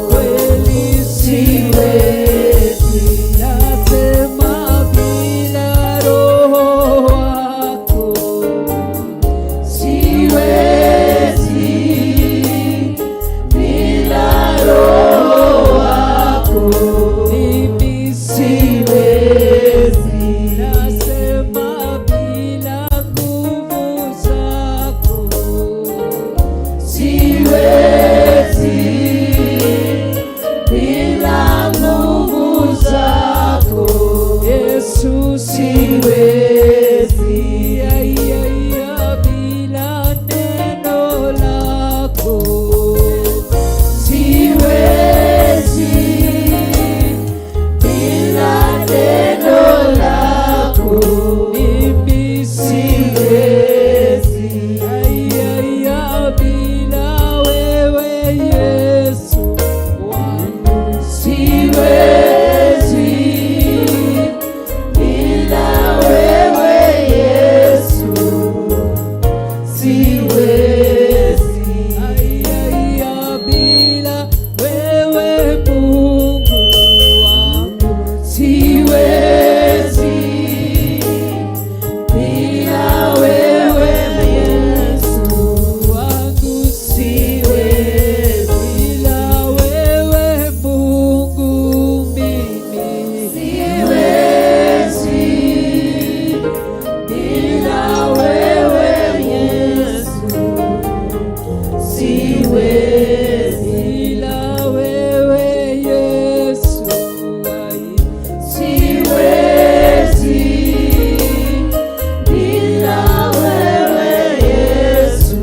kweli siwezi, nasema bila roho wako siwezi, bila roho wako mimi siwezi, nasema bila nguvu zako siwezi, bila nguvu zako Yesu siwezi, haya bila neno lako siwezi, bila neno lako mimi siwezi, haya bila wewe Yesu wangu siwezi, bila wewe Yesu siwezi, haya bila wewe Mungu wangu siwezi, bila wewe Yesu wangu siwezi, bila wewe Mungu mimi siwezi, bila wewe Yesu siwezi, bila wewe Yesu siwezi, bila wewe Yesu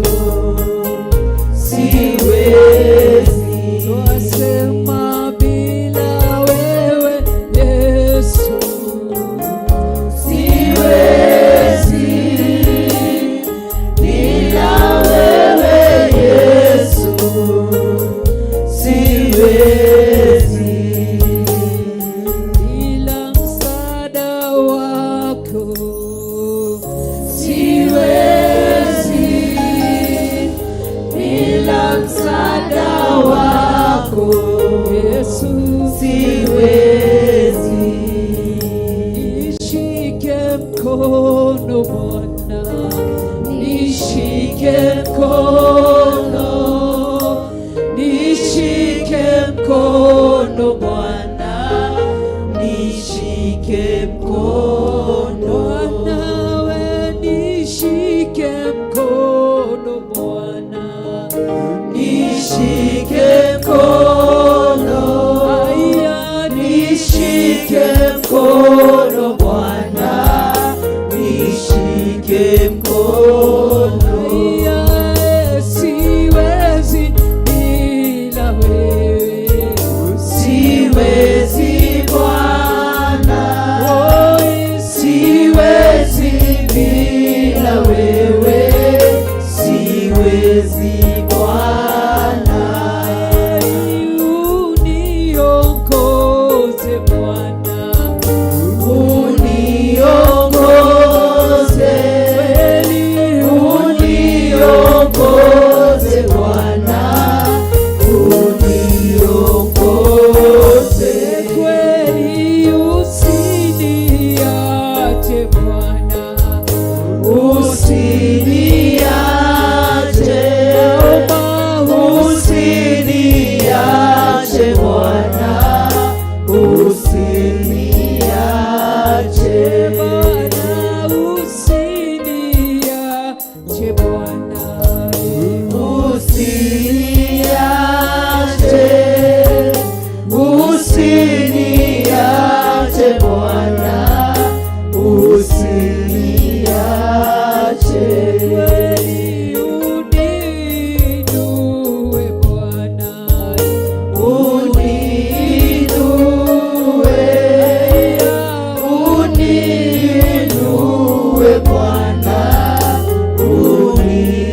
siwezi, twasema bila wewe Yesu siwezi, bila wewe Yesu siwezi, bila msaada wako siwezi, bila msaada wako Yesu siwezi, nishike mkono Bwana, nishike mkono, nishike mkono Bwana, nishike mkono Bwana, we nishike mkono Bwana, nishike mkono, haya nishike mkono Bwana, nishike mkono, haya siwezi Bwana, uniongoze Bwana, uniongoze, uniongoze Bwana, uniongoze kweli usiniache Bwana, usiniache, usiniache Bwana, usiniache Bwana, usiniache Bwana, usiniache, usiniache Bwana, usiniache, uninue Bwana, uninue, uninue Bwana, uninue.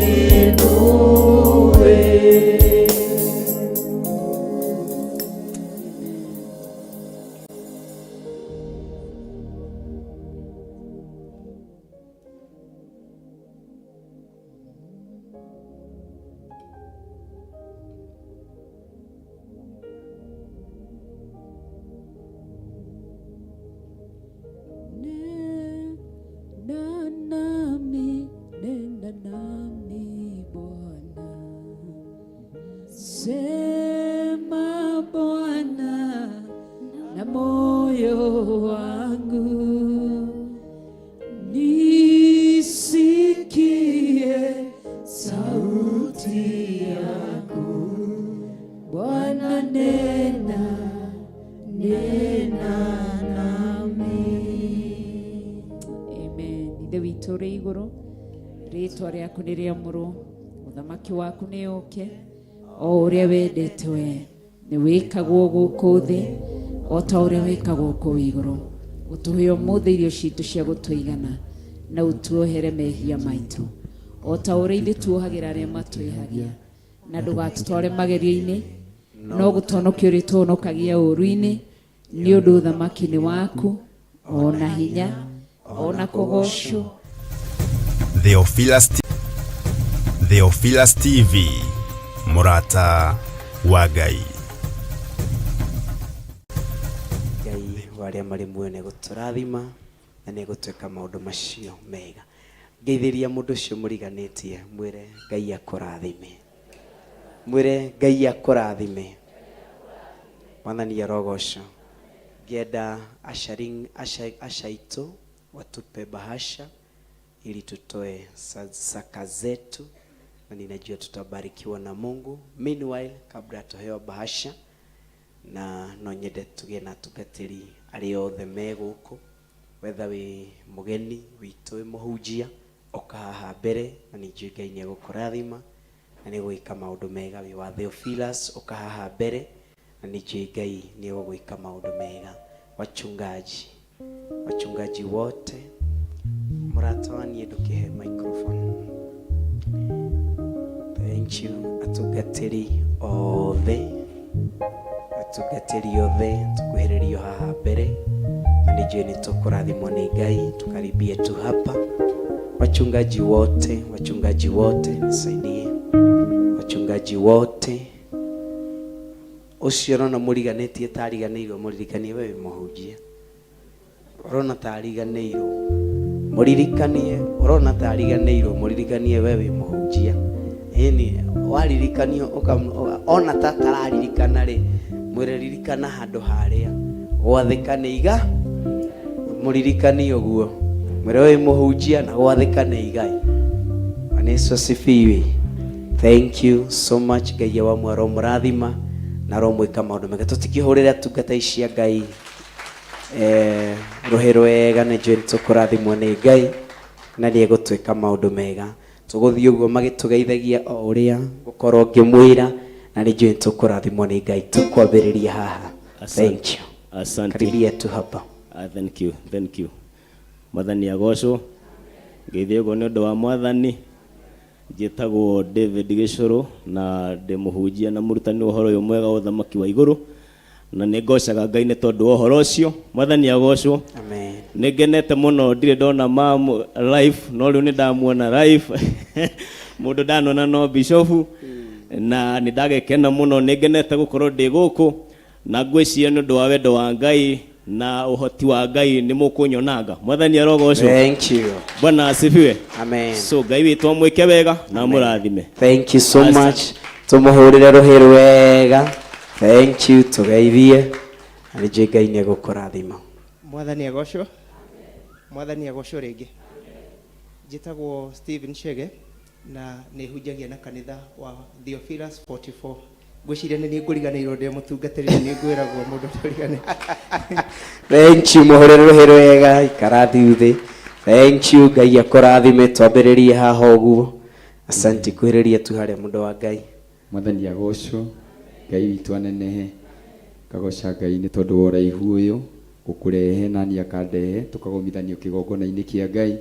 Nenda nami Bwana, sema Bwana na moyo wangu, nisikie sauti yako Bwana, nena nami. Amen. Ithe witũ ũrĩ igũrũ, rĩĩtwa rĩaku nĩ rĩamũrwo, ũthamaki waku nĩ ũke, o ũrĩa wendete we nĩ wĩkagwo gũkũ thĩ o ta ũrĩa wĩkagwo kũu igũrũ. Ũtũhe ũmũthĩ irio citũ cia gũtũigana, na ũtuohere mehia maitũ o ta ũrĩa ithuĩ tuohagĩra arĩa matwĩhagia, na ndũgatũtware magerio-inĩ, no gũtũhonokia ũrĩa tũhonokagia ũũru-inĩ, nĩ ũndũ ũthamaki nĩ waku, ona hinya, ona kũgocwo. Theophilus TV, mũrata wa Ngai. Ngai warĩa marĩ muoyo nĩ gũtũrathima na nĩ gũtwĩka maũndũ macio mega. Ngeithĩria mũndũ ũcio mũriganĩtie, mwĩre Ngai akũrathime, mwĩre Ngai akũrathime. Mwathani arogocwo. Ngĩenda aitũ watupe bahasha ili tutoe saka zetu, na ninajua tutabarikiwa na Mungu. Meanwhile, kabla tuhewa bahasha, na no nyende tuge na tugatĩri arĩ othe me gũkũ, whether wĩ mũgeni witũ wĩ mũhunjia, oka haha mbere, na nĩnjũĩ Ngai nĩ egũkũrathima na nĩ egũgwĩka maũndũ mega. Wĩ wa Theophilus, oka haha mbere, na nĩnjũĩ Ngai nĩ egũgwĩka maũndũ mega. Wachungaji wote, mũrata waniĩ ndũkĩhe microphone. Thank you. Atungatĩri othe, tukuhĩrĩrio haha mbere, na nĩnjũĩ nĩ tũkũrathimwo nĩ Ngai. Tukaribie tu hapa. Wachungaji wote nisaidie. Wachungaji wote, ucio rona mũriganĩtie tariganĩirwo, mũririkanie wewe mũhunjia. Urona tariganĩirwo, mũririkanie. Urona tariganĩirwo, mũririkanie wewe mũhunjia. Eni waririkanio ona tatararirikana rĩ, mũreririkana handũ harĩa gwathĩkane iga, mũririkanie ũguo. Mwĩre wewe mũhunjia na gwathĩkane igai. Yesu asifiwe. Thank you so much. Ngai wa mwaro mũrathima na romwĩka maũndũ mega. Tũtikĩhũrĩra tungata ici Ngai rũhĩ rwega, nĩ njũĩ tũkũrathimwo nĩ Ngai na nĩ egũtwĩka maũndũ mega. Tũgũthiĩ ũguo magĩtũgeithagia o ũrĩa gũkorwo ngĩmwĩra, na nĩ njũĩ tũkũrathimwo nĩ Ngai. Tũkwambĩrĩria haha. Thank you. Asante. Karibia tu hapa. Thank you. Mwathani agocwo. Ngeithia ũguo nĩ ũndũ wa Mwathani. njĩtagwo David Gĩcũrũ na ndĩ mũhunjia na mũrutani wa ũhoro ũyũ mwega wa ũthamaki wa igũrũ, na nĩ ngocaga Ngai nĩ tondũ wa ũhoro ũcio. Mwathani agocwo. Amen. Nĩ ngenete mũno, ndirĩ ndona mam live, no rĩu nĩ ndamuona live mũndũ ndanona no Bishop, na nĩ ndagekena mũno, nĩ ngenete gũkorwo ndĩ gũkũ, na ngwĩciria nĩ ũndũ wa wendo wa Ngai na ũhoti wa Ngai nĩ mũkũnyonanga. Mwathani arogocwo. Thank you. Bwana asifiwe. Amen. So Ngai witũ amwĩke wega na mũrathime. Thank you so much. Tumuhũrĩre rũhĩ rwega. Thank you, tugeithie. Nĩ Ngai nĩ egũkũrathima. Mwathani agocwo. Mwathani agocwo rĩngĩ. Njĩtagwo Stephen Chege na nĩ hunjagia na kanitha wa Theophilus 44. Ngwĩciria nĩ ngũriganĩirwo ndĩ mũtungatĩri, nĩ ngwĩragwo mũndũ tũrigane. Thank you, mũhũrĩre rũhĩ rwega, ikara thiuthĩ. Thank you, Ngai akũrathime. Twambĩrĩrie haha ũguo. Asante kwĩrĩria tu harĩa mũndũ wa Ngai. Mwathani agocwo. Ngai witũ anenehe. Kagoca Ngai nĩ tondũ wa ũraihu ũyũ gũkũrehe na niĩ akandehe tũkagomithanio kĩgongona-inĩ kĩa Ngai,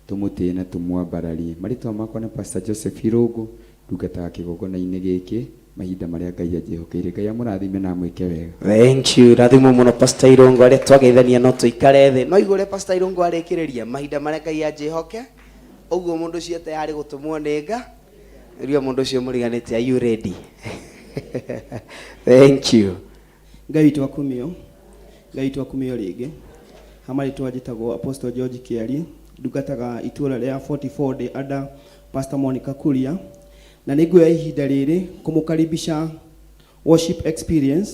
tũmũtĩe na tũmwambararie. Marĩtwa makwa nĩ Pastor Joseph Irũngũ, ndungataga kĩgongona-inĩ gĩkĩ mahinda marĩa Ngai anjĩhokeire. Ngai amũrathime na amwĩke wega. Thank you. Rathimo mũno Pastor Irũngũ, arĩa twageithania no tũikare thĩ. No igũre Pastor Irũngũ arĩkĩrĩria mahinda marĩa Ngai anjĩhoke. Ũguo mũndũ ũcio tayari gũtũmwo nĩ Nga. Rĩu mũndũ ũcio mũriganĩte, are you ready? Thank you. Ngai witũ akumio. Ngai witũ akumio rĩngĩ. Hamarĩtwa njĩtagwo Apostle George Kiari, ndungataga itũũra rĩa 44 ndĩ under Pastor Monica Kuria, na nĩ ngũoya ihinda rĩrĩ kũmũkaribisha worship experience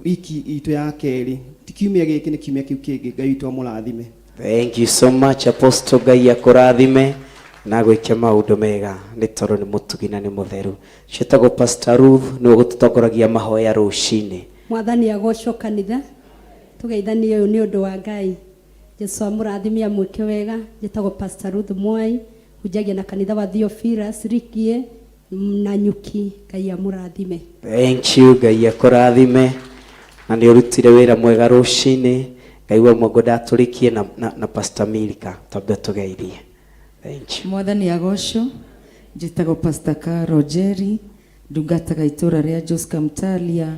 wiki itũ ya kerĩ. Ti kiumia gĩkĩ nĩ kiumia kĩu kĩngĩ. Ngai witũ amũrathime. Thank you so much Apostle. Ngai akũrathime na gwĩke maũndũ mega nĩ tondũ nĩ mũtugi na nĩ mũtheru. Ciĩtagwo Pastor Ruth, nĩ ũgũtũtongoragia mahoya rũcinĩ. Mwathani agocwo kanitha, tugeithanie ũyũ nĩ ũndũ wa Ngai. Jesu amũrathime amwĩke wega. Njĩtagwo Pastor Ruth Mwai, hunjagia na kanitha wa Theophilus Rikie na Nyuki. Ngai amũrathime. Thank you. Ngai akũrathime na nĩ ũrutire wĩra mwega rũcinĩ. Ngai wa Mungu ndatũrĩkie na Pastor Milka, twambe tugeithie. Thank you. Mwathani agocwo. Njĩtagwo Pastor Carol Jerry, ndungataga itũũra rĩa Joska Mtalia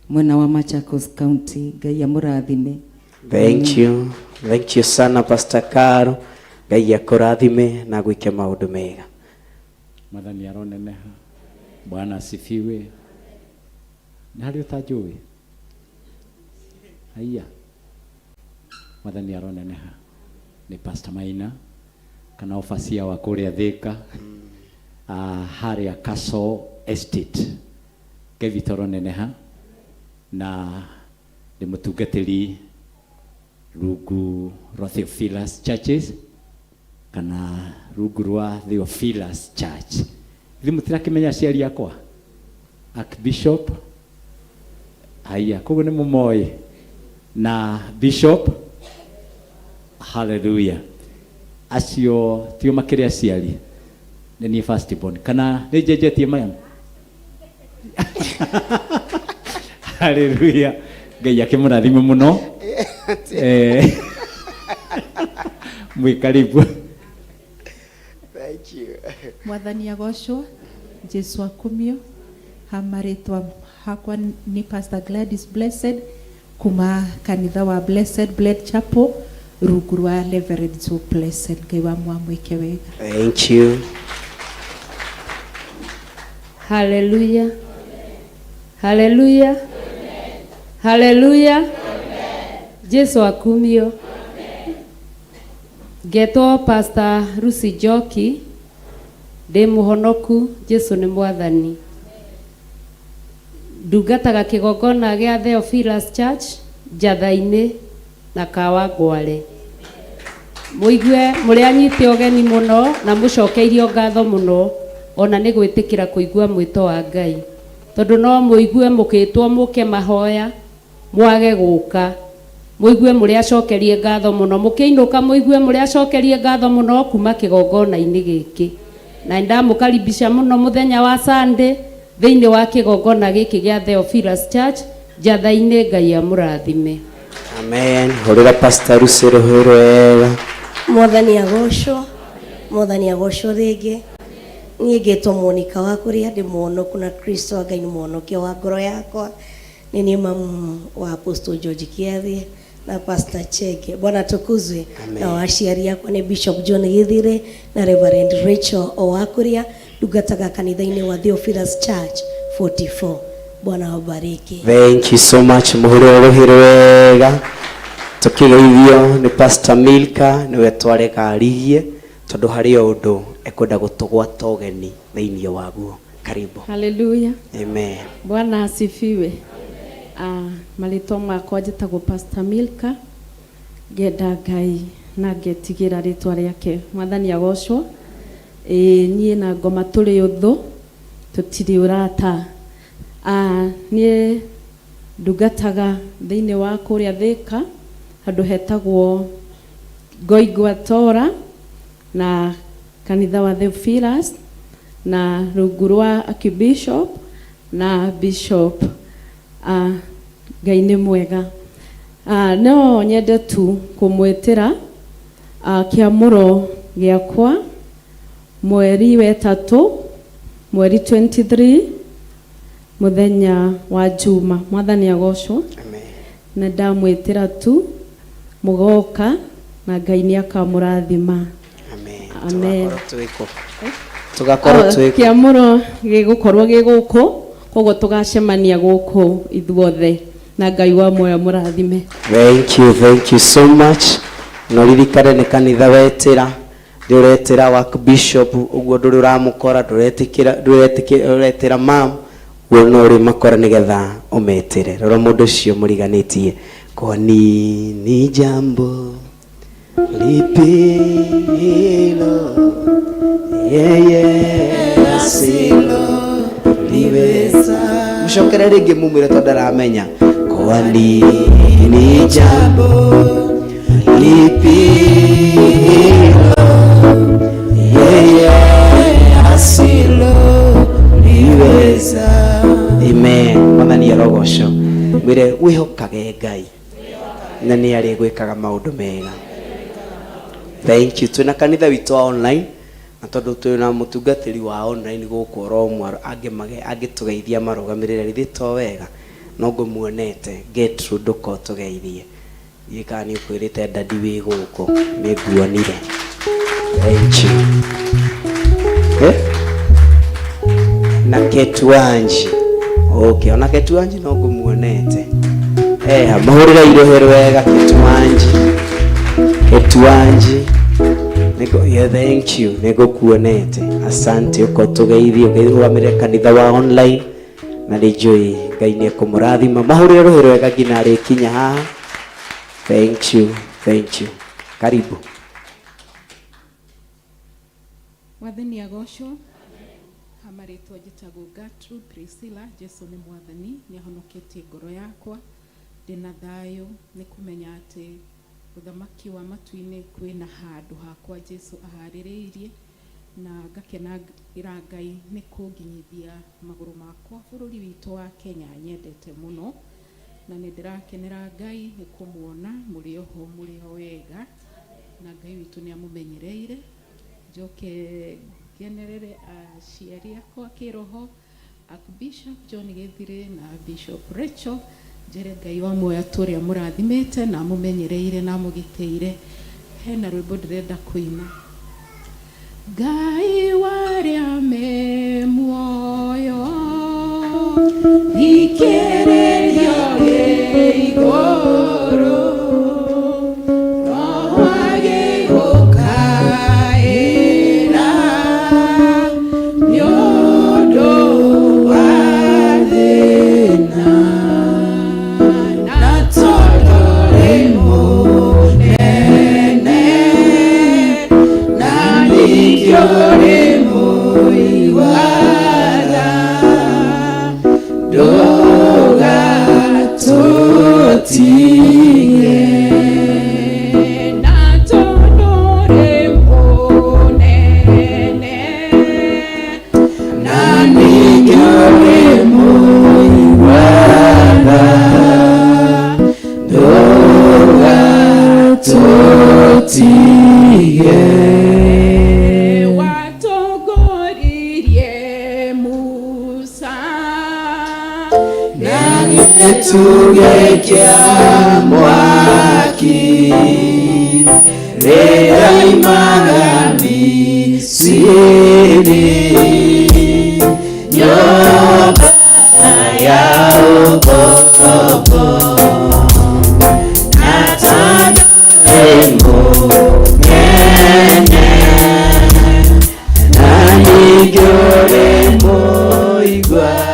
mwena wa Machakos County. Ngai amũrathime. Thank you. Thank you sana Pastor Carol. Ngai akũrathime na gwĩke maũndũ mega. Mwathani aroneneha. Bwana asifiwe. Nĩ harĩ ũtanjũĩ? Haiya. Mwathani aroneneha. Nĩ Pastor Maina kana ofasia wa kũrĩa Thika, harĩa Castle Estate. Ngai witũ aroneneha na nĩ mũtungatĩri rungu rwa Theophilus Churches kana rungu rwa Theophilus Church. Ithuĩ mũtirakĩmenya aciari akwa Archbishop. Haiya, koguo nĩ mũmoĩ na Bishop. Hallelujah. Acio tio makĩrĩ aciari, nĩ niĩ first born kana nĩ njenjetie maya. Hallelujah. Ngai akĩmũrathime mũno. Mwĩ karibu. Thank you. Mwathani agocwo. Jesu akumio. Hamarĩtwa hakwa ni Pastor Gladys Blessed kuma kanitha wa Blessed Bled Chapel rungu rwa Reverend Joe Blessed. Ngai wa mwamwĩke wega. Thank you. Hallelujah. Hallelujah. Hallelujah. Jesu akumio. Ngetwo Pastor Lucy Joki, ndĩ mũhonoku. Jesu nĩ mwathani. Ndungataga kĩgongona gĩa Theophilus Church Njatha-inĩ na Kawangware. Mũigue mũrĩ anyite ũgeni mũno na mũcokeirio ngatho mũno, ona nĩ gwĩtĩkĩra kũigua mwĩto wa Ngai, tondũ no mũigue mũkĩtwo mũke mahoya mwage gũka. Mũigue mũrĩ acokerie ngatho mũno, mũkĩinũka mũigue mũrĩ acokerie ngatho mũno kuma kĩgongona-inĩ gĩkĩ. Na ndamũkaribisha mũno mũthenya wa Sunday thĩinĩ wa kĩgongona gĩkĩ gĩa Theophilus Church Njatha-inĩ. Ngai amũrathime. Amen. Hũrĩra Pastor Lucy rũhĩ rwega. Mwathani agocwo. Mwathani agocwo rĩngĩ. niĩ ngĩtwo Monica wa kũrĩa ndĩ mũhonoku na Kristo Ngai nĩ mũhonokia wa ngoro yakwa. Nĩ niĩ mamu wa Apostle George Kiathie na Pastor Chege. Bwana tukuzwe. Na waciari akwa nĩ Bishop John Githire na Reverend Rachel Owakuria ndungataga kanitha-inĩ wa Theophilus Church 44. Bwana wabariki. Thank you so much muhuro ruhirwega. Tukigeithio ni Pastor Milka niwe twarekarigie tondu hari undu ekwenda gutugwata ugeni thiini waguo. Karibu. Hallelujah. Amen. Bwana asifiwe. Marĩtwa makwa njĩtagwo Pastor Milka, ngenda Ngai na ngetigira rĩtwa rĩake. Mwathani agocwo. Niĩ na ngoma tũrĩ ũthũ tũtirĩ ũrata. Niĩ ndungataga thĩinĩ wa kũrĩa Thĩka handũ hetagwo Ngoigwatora na kanitha wa Theophilus na rungu rwa Archbishop na Bishop. Ngai nĩ mwega. No nyende tu kũmwĩtĩra kĩamũro gĩakwa mweri wetatũ mweri 23 mũthenya wa Juma. Mwathani agocwo. Na ndamwĩtĩra tu mũgoka na Ngai nĩ akamũrathima. Amen. Tugakorwo twĩko. Kĩamũro gĩgũkorwo gĩgũkũ koguo tugacemania gũkũ ithuothe na Ngai wa muoyo mũrathime. Thank you so much. No ririkane nĩ kanitha wetĩra ndũretĩra wa Bishop ũguo ndũrĩ ũramũkora ndũretĩra mam guo no ũrĩ makora nĩgetha ũmetĩre. Rora mũndũ ũcio mũriganĩtie kwani ni jambo lipilo yeye asilo liweza. Mshokere rĩngĩ mumire tondu aramenya kwani ni jambo lipilo yeye asilo liweza. Amen. Mwathani arogocwo. Mwire wĩhokage Ngai na nĩ arĩ gwĩkaga maũndũ mega. Thank you. Twĩna kanitha witũ wa online na tondu twĩna mũtungatĩri wa online gũkũ Romwe angĩtũgeithia marũgamĩrĩre rĩthĩ to wega no ngũmuonete Gertrude ndũkotũgeithie gĩka nĩ ũkwĩrĩte dadi wĩ gũkũ nĩ nguonire. Thank you. Na Ketwanji. Okay, ona Ketwanji no ngũmuonete. Mahũrĩra irohero wega Ketwanji. Thank you. Nego kuonete. Asante uko tugeithie ugamire kanitha wa online na rijoi Ngai nĩ ekũmũrathima. Mahũrĩra rũhĩro wega nginya arĩkinya haha. Thank you. Karibu. Mwathani agocwo. Hamarĩtwa njĩtagwo Gertrude Priscilla. Jesu nĩ mwathani nĩ ahonoketie ngoro yakwa. Ndĩna thayũ nĩ kũmenya atĩ uthamaki wa matu-inĩ kwĩna handũ hakwa Jesu aharĩrĩirie na ngakena Ngai nĩ kũnginyithia magũrũ makwa bũrũri witũ wa Kenya nyendete mũno na nĩ ndĩrakenera Ngai nĩ kũmuona mũrĩ oho wega na Ngai witũ nĩ amũmenyereire. Njoke ngenerere aciari akwa kĩroho Archbishop John Githire na Bishop Rachel. Njere Ngai wa muoyo atũre amũrathimĩte na amũmenyereire na amũgitĩire. Hena rwĩmbo ndĩrenda kũina. Ngai warĩa me muoyo thikĩrĩrio igũrũ roho agĩgũkaĩra nĩ ũndũ wa thĩna na tondũ rĩ mũnene na nĩkĩo rĩ mũigua ndũgatũtige na tondũ rĩ mũnene na nĩkĩo rĩ mũigua ndũgatũtige. Watongori tugekia mwaki rĩrĩa imaga Misiri nyũmba ya ũkombo na tondũ mũng'eng'e na ningĩ ũrĩ mũiguaga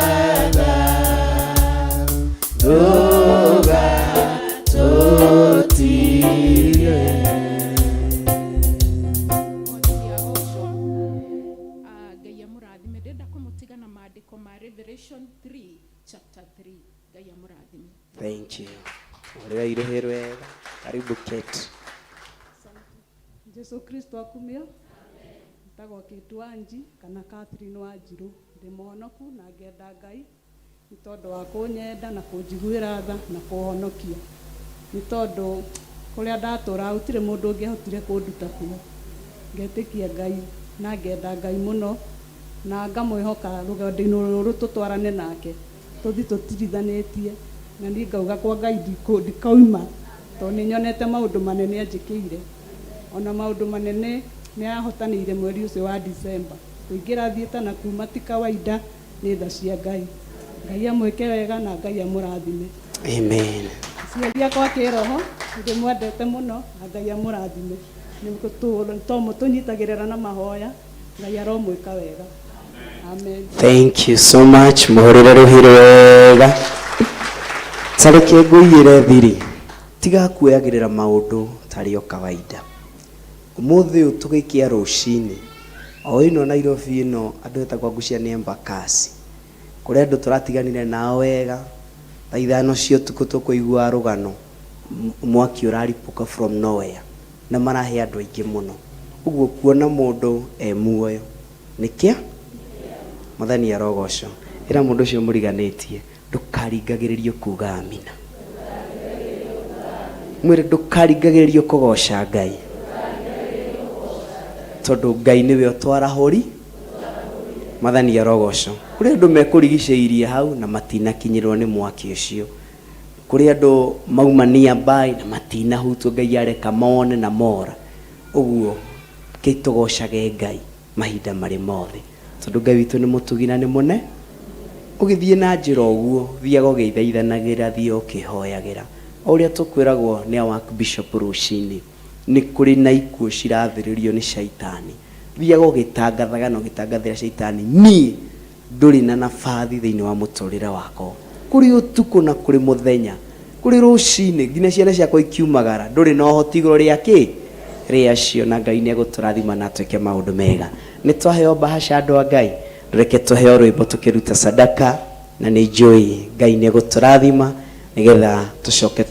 ndũgatũtige. Ngai amũrathime. Ndĩrenda kũmũtiga na maandĩko ma Revelation 3 chapter 3. Ngai amũrathime. Thank you. Ũrĩa irohero wega. Karibu Kate. Jesu Kristo akumio. Ntagwo Kate Wanji kana Catherine Wanjiru. Ndĩ mũhonoku na ngenda Ngai nĩ tondũ wa kũnyenda na kũnjiguĩra tha na kũhonokia. Nĩ tondũ kũrĩa ndatũra gũtirĩ mũndũ ũngĩahotire kũnduta kuo. Ngetĩkia Ngai na ngenda Ngai mũno na ngamwĩhoka rũgendo-inĩ rũrũ tũtwarane nake tũthi tũtirithanĩtie na niĩ ngauga kwa Ngai ndikauma tondũ nĩ nyonete maũndũ manene anjĩkĩire ona maũndũ manene nĩ ahotanĩire mweri ũcio wa December kũingĩra thiĩte na kuma ti kawaida nĩ tha cia Ngai. Ngai amwĩke wega na Ngai amũrathime. Amen. Ciaria kwa kĩroho ndĩmwendete mũno na Ngai amũrathime. Nĩ tũnyitagĩrĩra na mahoya Ngai aromwĩka wega. Amen. Thank you so much. Mũhũrĩre rũhĩ wega. Tareke ngũigĩre thiri. Tiga kuoyagĩrĩra maũndũ tarĩ o kawaida. Ũmũthĩ ũyũ tũgĩikia rũcinĩ. O ĩno Nairobi ĩno andũ etagwo Ngucia nĩ Embakasi. Kũrĩa andũ tũratiganire nao wega. Thaa ithano cia ũtukũ tũkũigua rũgano. Mwaki ũraripũka from nowhere. Na marahe andũ aingĩ mũno. Ũguo kuona mũndũ muoyo. Nĩkĩa? Mwathani arogocwo. Ĩra mũndũ ũcio mũriganĩtie ndũkaringagĩrĩrio kuuga amina. Mwĩre ndũkaringagĩrĩrio kũgoca Ngai. Tondũ Ngai nĩwe ũtwarahũri. Mwathani arogocwo. Kũrĩ andũ mekũrigicĩirie hau na matinakinyĩrwo nĩ mwaki ũcio. Kũrĩ andũ mauma nearby na matinahutwo Ngai areka mone na mora. Ũguo kĩtũgocage Ngai mahinda marĩ mothe. Tondũ Ngai witũ nĩ mũtugi na nĩ mũne. Ũgĩthiĩ na njĩra ũguo thiaga ũgĩthaithanagĩra thiĩ ũkĩhoyagĩra. O ũrĩa tũkwĩragwo nĩ Archbishop rũcinĩ nĩ kũrĩ na ikuũ cirathĩrĩrio nĩ shaitani. Thiaga ũgĩtangathaga na ũgĩtangathĩra shaitani niĩ ndũrĩ na nabathi thĩinĩ wa mũtũrĩre wakwa. Kũrĩ ũtukũ na kũrĩ mũthenya. Kũrĩ rũcinĩ nginya ciana ciakwa ikiumagara ndũrĩ na ũhoti igũrũ rĩa kĩ rĩacio na Ngai nĩ egũtũrathima na twĩke maũndũ mega. Nĩ twaheo bahasha andũ a Ngai. Reke tuheo rwĩmbo tũkĩruta sadaka na nĩ njũĩ Ngai nĩ egũtũrathima nĩgetha tũcoke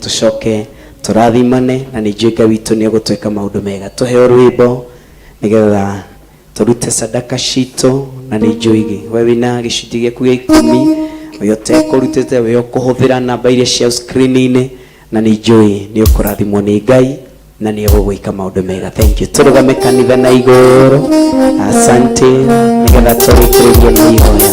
tũrathimane na nĩ njũĩ Ngai witũ nĩ egũtwĩka maũndũ mega. Tuheo rwĩmbo nĩgetha tũrute sadaka citũ na nĩ njũĩ we wĩna gĩcunjĩ gĩaku gĩa 10 we ũtekũrutĩte we ũkũhũthĩra namba iria cia screen-inĩ na nĩ njũĩ nĩ ũkũrathimwo nĩ Ngai na nĩ egũgwĩka maũndũ mega. Thank you. Tũrũgame kanitha na igũrũ. Asante nĩgetha tũrĩkĩrĩrie na ihoya.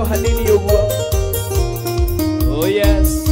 hanini uguo. Oh yes.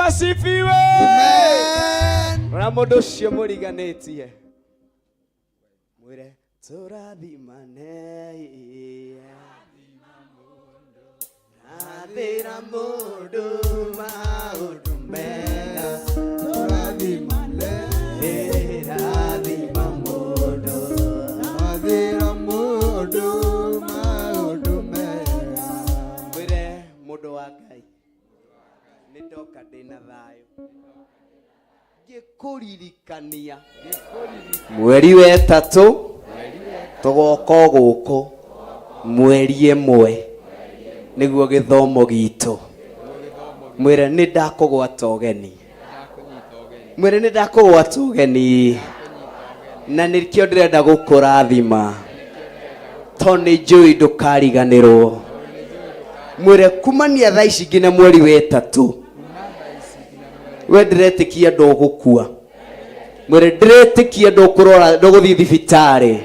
asifiwe. Na mũndũ ũcio mũriganĩtie mwĩre tũrathimane rathĩra mũndũ maũndũ mega tũrathimane rathima mũndũ rathĩra mũndũ maũndũ mega mwĩre mũndũ wa Ngai nĩ ndoka ndĩna thayũ ngĩkũririkania mweri wa ĩtatũ tũgoka gũkũ mweri ĩmwe nĩguo gĩthomo gitũ mwĩre nĩ ndakũgwata ũgeni mwĩre nĩ ndakũgwata ũgeni na nĩkĩo ndĩrenda gũkũrathima tondũ nĩ njũĩ ndũkariganĩrwo mwĩre kumania thaa ici nginya mweri wa ĩtatũ we ndiretĩkia ndũgũkua mwĩre ndiretĩkia ndũkũrora ndũgũthiĩ thibitarĩ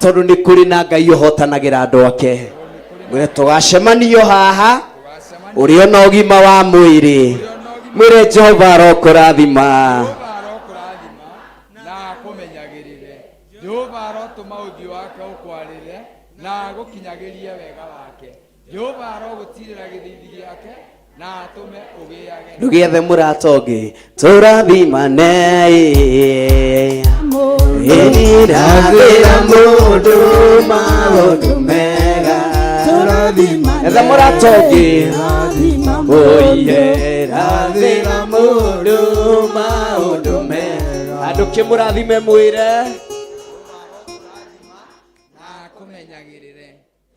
tondũ nĩ kũrĩ na Ngai ũhotanagĩra andũ ake mwĩre tũgacemanio haha ũrĩ ona ũgima wa mwĩrĩ mwĩre Jehova arokũrathima na akũmenyagĩrĩre Jehova arotũma ũthiũ wake ũkwarĩre na agũkinyagĩrie wega wake Jehova arogũtirĩra gĩthithi gĩake na atũme ũgĩage ndũgĩethe mũrata ũngĩ tũrathimane rathĩra mũndũ maũndũ mega etha mũrata ũngĩ oye rathĩra mũndũ maũndũ mega andũ kĩmũrathime mwĩre na akũmenyagĩrĩre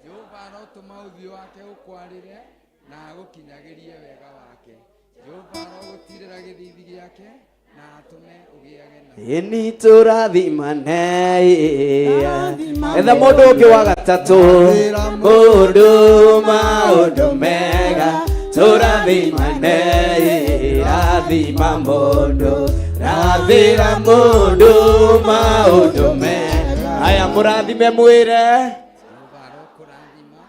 Jehova arotũma ũthiũ wake ũkwarĩre na agũkinyagĩrie wega wake Jehova arogũtirĩra gĩthithi gĩake na atũme ũgĩage na ĩni tũrathimane etha mũndũ ũngĩ wa gatatũ mũndũ maũndũ mega tũrathimane rathima mũndũ rathĩra mũndũ maũndũ mega aya mũrathime mwĩre Jehova arokũrathima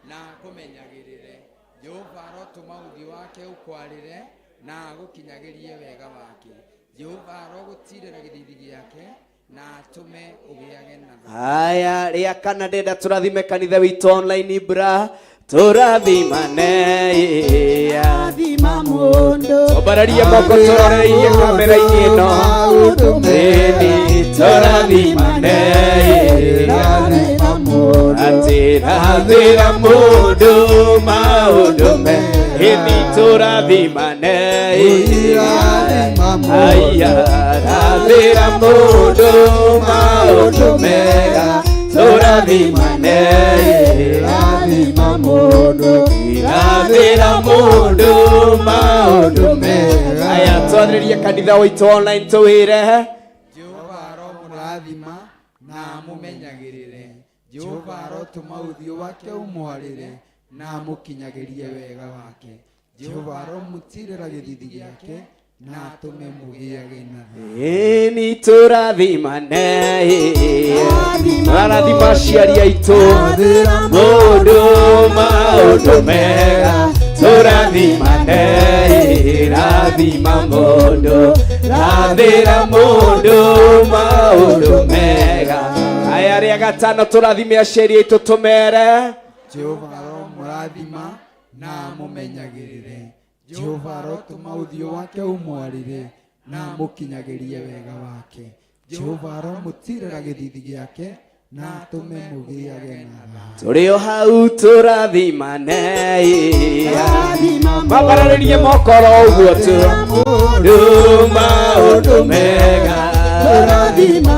na akũmenyagĩrĩre Jehova arotũma ũthiũ wake ũkwarĩre na agũkinyagĩrie wega wake Jehova arogũtirĩra gĩthithi gĩake na atũme ũgĩage na aya rĩa kana ndenda tũrathime kanitha witũ online bra tũrathimane rathima mũndũ ũmbararie moko tũroreirie kamera-inĩ ĩno ĩni tũrathimane atĩ rathĩra mũndũ maũndũ me ĩni tũrathimane aya rathĩra mũndũ maũndũ mega tũrathimane rathima mũndũ rathĩra mũndũ maũndũ mega aya twarĩrie kanitha witũ online tũwĩre Jehova aromũrathima na amũmenyagĩrĩre Jehova arotũma ũthiũ wake ũmwarĩre na amũkinyagĩrie wega wake Jehova aromũtirĩra gĩthithi gĩake na atũme mũgĩage na ĩni tũrathimane arathima aciari aitũ mũndũ maũndũ mega tũrathimane rathima mũndũ rathĩra mũndũ maũndũ mega aya rĩa gatano tũrathime aciari aitũ tũmere Jehova aromũrathima na amũmenyagĩrĩre Jehova arotũma ũthiũ wake ũmwarĩre na amũkinyagĩrie wega wake Jehova aromũtirĩra gĩthithi gĩake na atũme mũgĩage na tũrĩ o hau tũrathimane mambararĩrie mokoro ũguo tu mũndũ maũndũ mega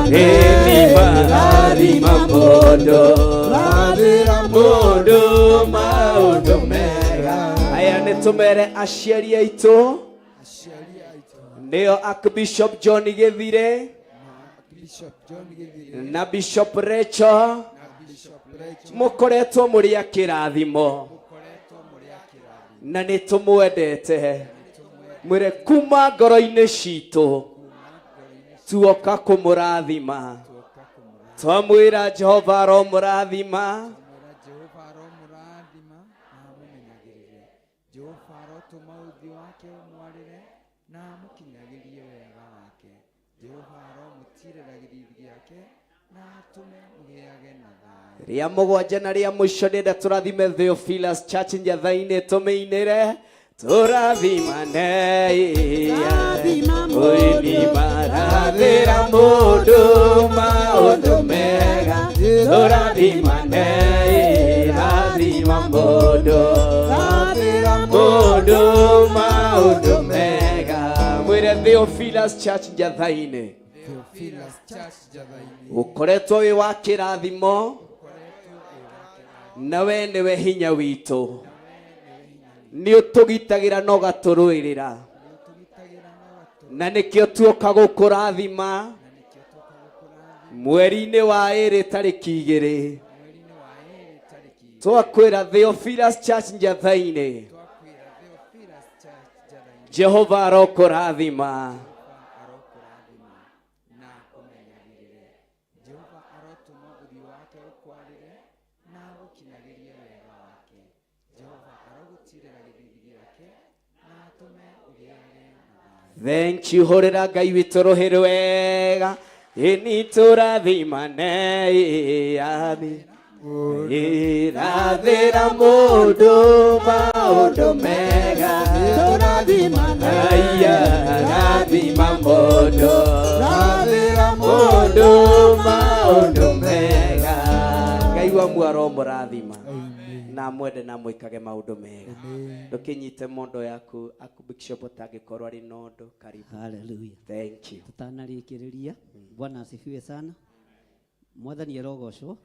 ĩni marathima mũndũ rathĩra mũndũ maũndũ mega aya nĩ tũmere aciari aitũ nĩo Archbishop John Gĩthire na Bishop Rachel mũkoretwo mũrĩ a kĩrathimo na nĩ tũmwendete mwĩre kuma ngoro-inĩ citũ tuoka kũmũrathima twamwĩra Jehova aromũrathima Jehova aromũrathima na amũmenyagĩrĩre Jehova arotũma ũthiũ wake ria mugwanja na ria muico ndenda turathime Theophilus Church njathaine tumiinire turathimane marathira mundu maundu mega turathimane rathima mundu maundu mega mwire Theophilus Church njathaine ukoretwo wi wa kirathimo nawe niwe hinya witu ni utugitagira no gaturuirira na nikio tuoka gukurathima mweri-ini wa iri tariki 2 twakwira Theophilus Church njathaine Jehova arokurathima Thank you horera Ngai witu ruhi rwega ini turathimane athi irathira mundu maundu mega turathimane rathima mundu maundu mega Ngai wa mwaro murathima na mwende na mwikage maundu mega ndukinyite mondo yaku akubikishopo tagikorwo ari nondo karibu. Hallelujah. Thank you. Tutanarikiriria. Bwana asifiwe sana. Mwathani arogocwo.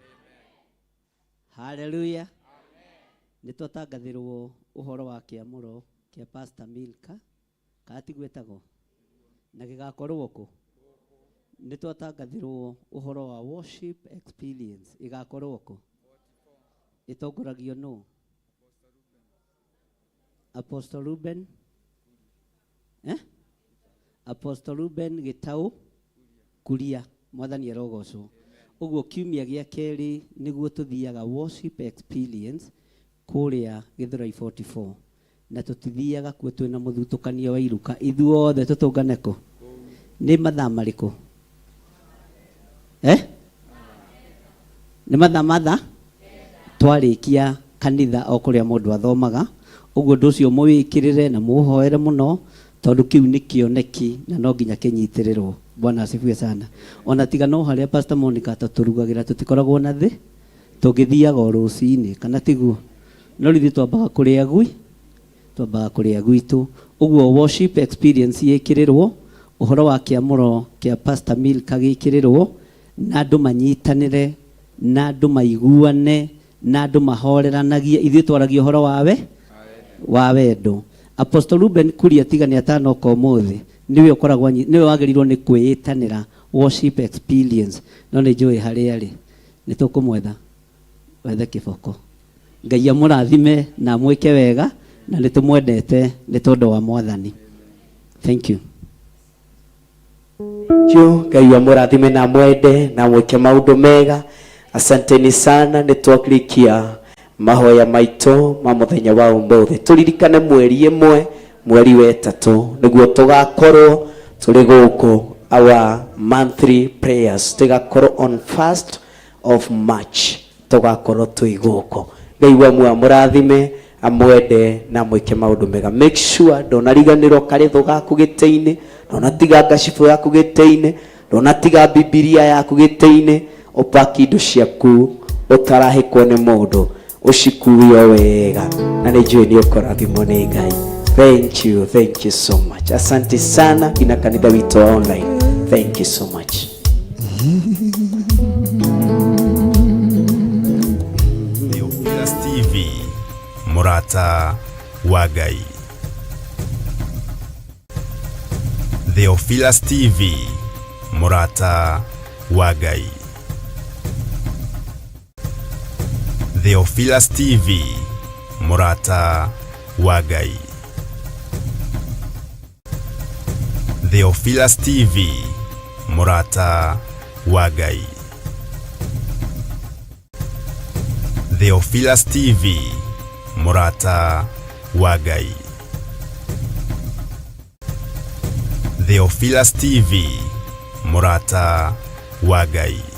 Hallelujah. Nitwatangathirwo uhoro wa kiamuro kia Pastor Milka katigwetagwo na gigakorwo ku nitwatangathirwo uhoro wa worship experience igakorwo ku itongoragio no Apostle Ruben Apostle Ruben Gitau Kuria mwathani arogocwo uguo kiumia gia keri niguo tuthiaga worship experience kuria Githurai 44 na tutithiaga kuo twina muthutukanio wa iruka ithuothe tutunganeko ni mathaa mariku ni mathaa twarikia kanitha okuria mundu athomaga uguo nducio muwikirire na muhoere muno tondu kiu ni kioneki na no nginya kinyitirirwo. Bwana asifiwe sana. Ona tiga no haria Pastor Monica taturugagira tutikoragwo na thi tugithiaga rucini kana tiguo no rithi twambaga kuria gwitu uguo worship experience yekirirwo uhoro wa kiamuro kia Pastor Milka gikirirwo na andu manyitanire na andu maiguane na andu mahoreranagia ithuĩ twaragia uhoro wa wendo. Apostle Ruben Kuria tiga ni atanoka umuthi niwe ukoragwo niwe wagerirwo ni kwiitanira worship experience no ni njui haria ari ni tukumwetha wethe kiboko Ngai amurathime na mwike wega na ni tumwendete ni tondu wa Mwathani. Thank you. Ngai amurathime na mwende na mwike maundu mega. Asanteni sana ni twakirikia mahoya maito ma muthenya wa umuthi turirikane mweri wa 3 niguo tugakorwo turi guku our monthly prayers tugakorwo on 1st of March tugakorwo tui guku. Ngai wa murathime amwende na mwike maundu mega. Make sure ndonariganirwo karitho gaku gite-ini ndonatiga ngacibu yaku gite-ini ndonatiga bibilia yaku gite-ini opaki indo ciaku utarahikwo ni mundu ucikurio wega na ni njui ni ukorathimwo ni Ngai. Thank you so much. Asante sana ina kanitha witu online. Thank you so much. Theophilus TV Murata wa Ngai. Theophilus TV Murata wa Ngai. Theophilus TV Murata wa Ngai. Theophilus TV Murata wa Ngai. Theophilus TV Murata wa Ngai. Theophilus TV mũrata wa Ngai.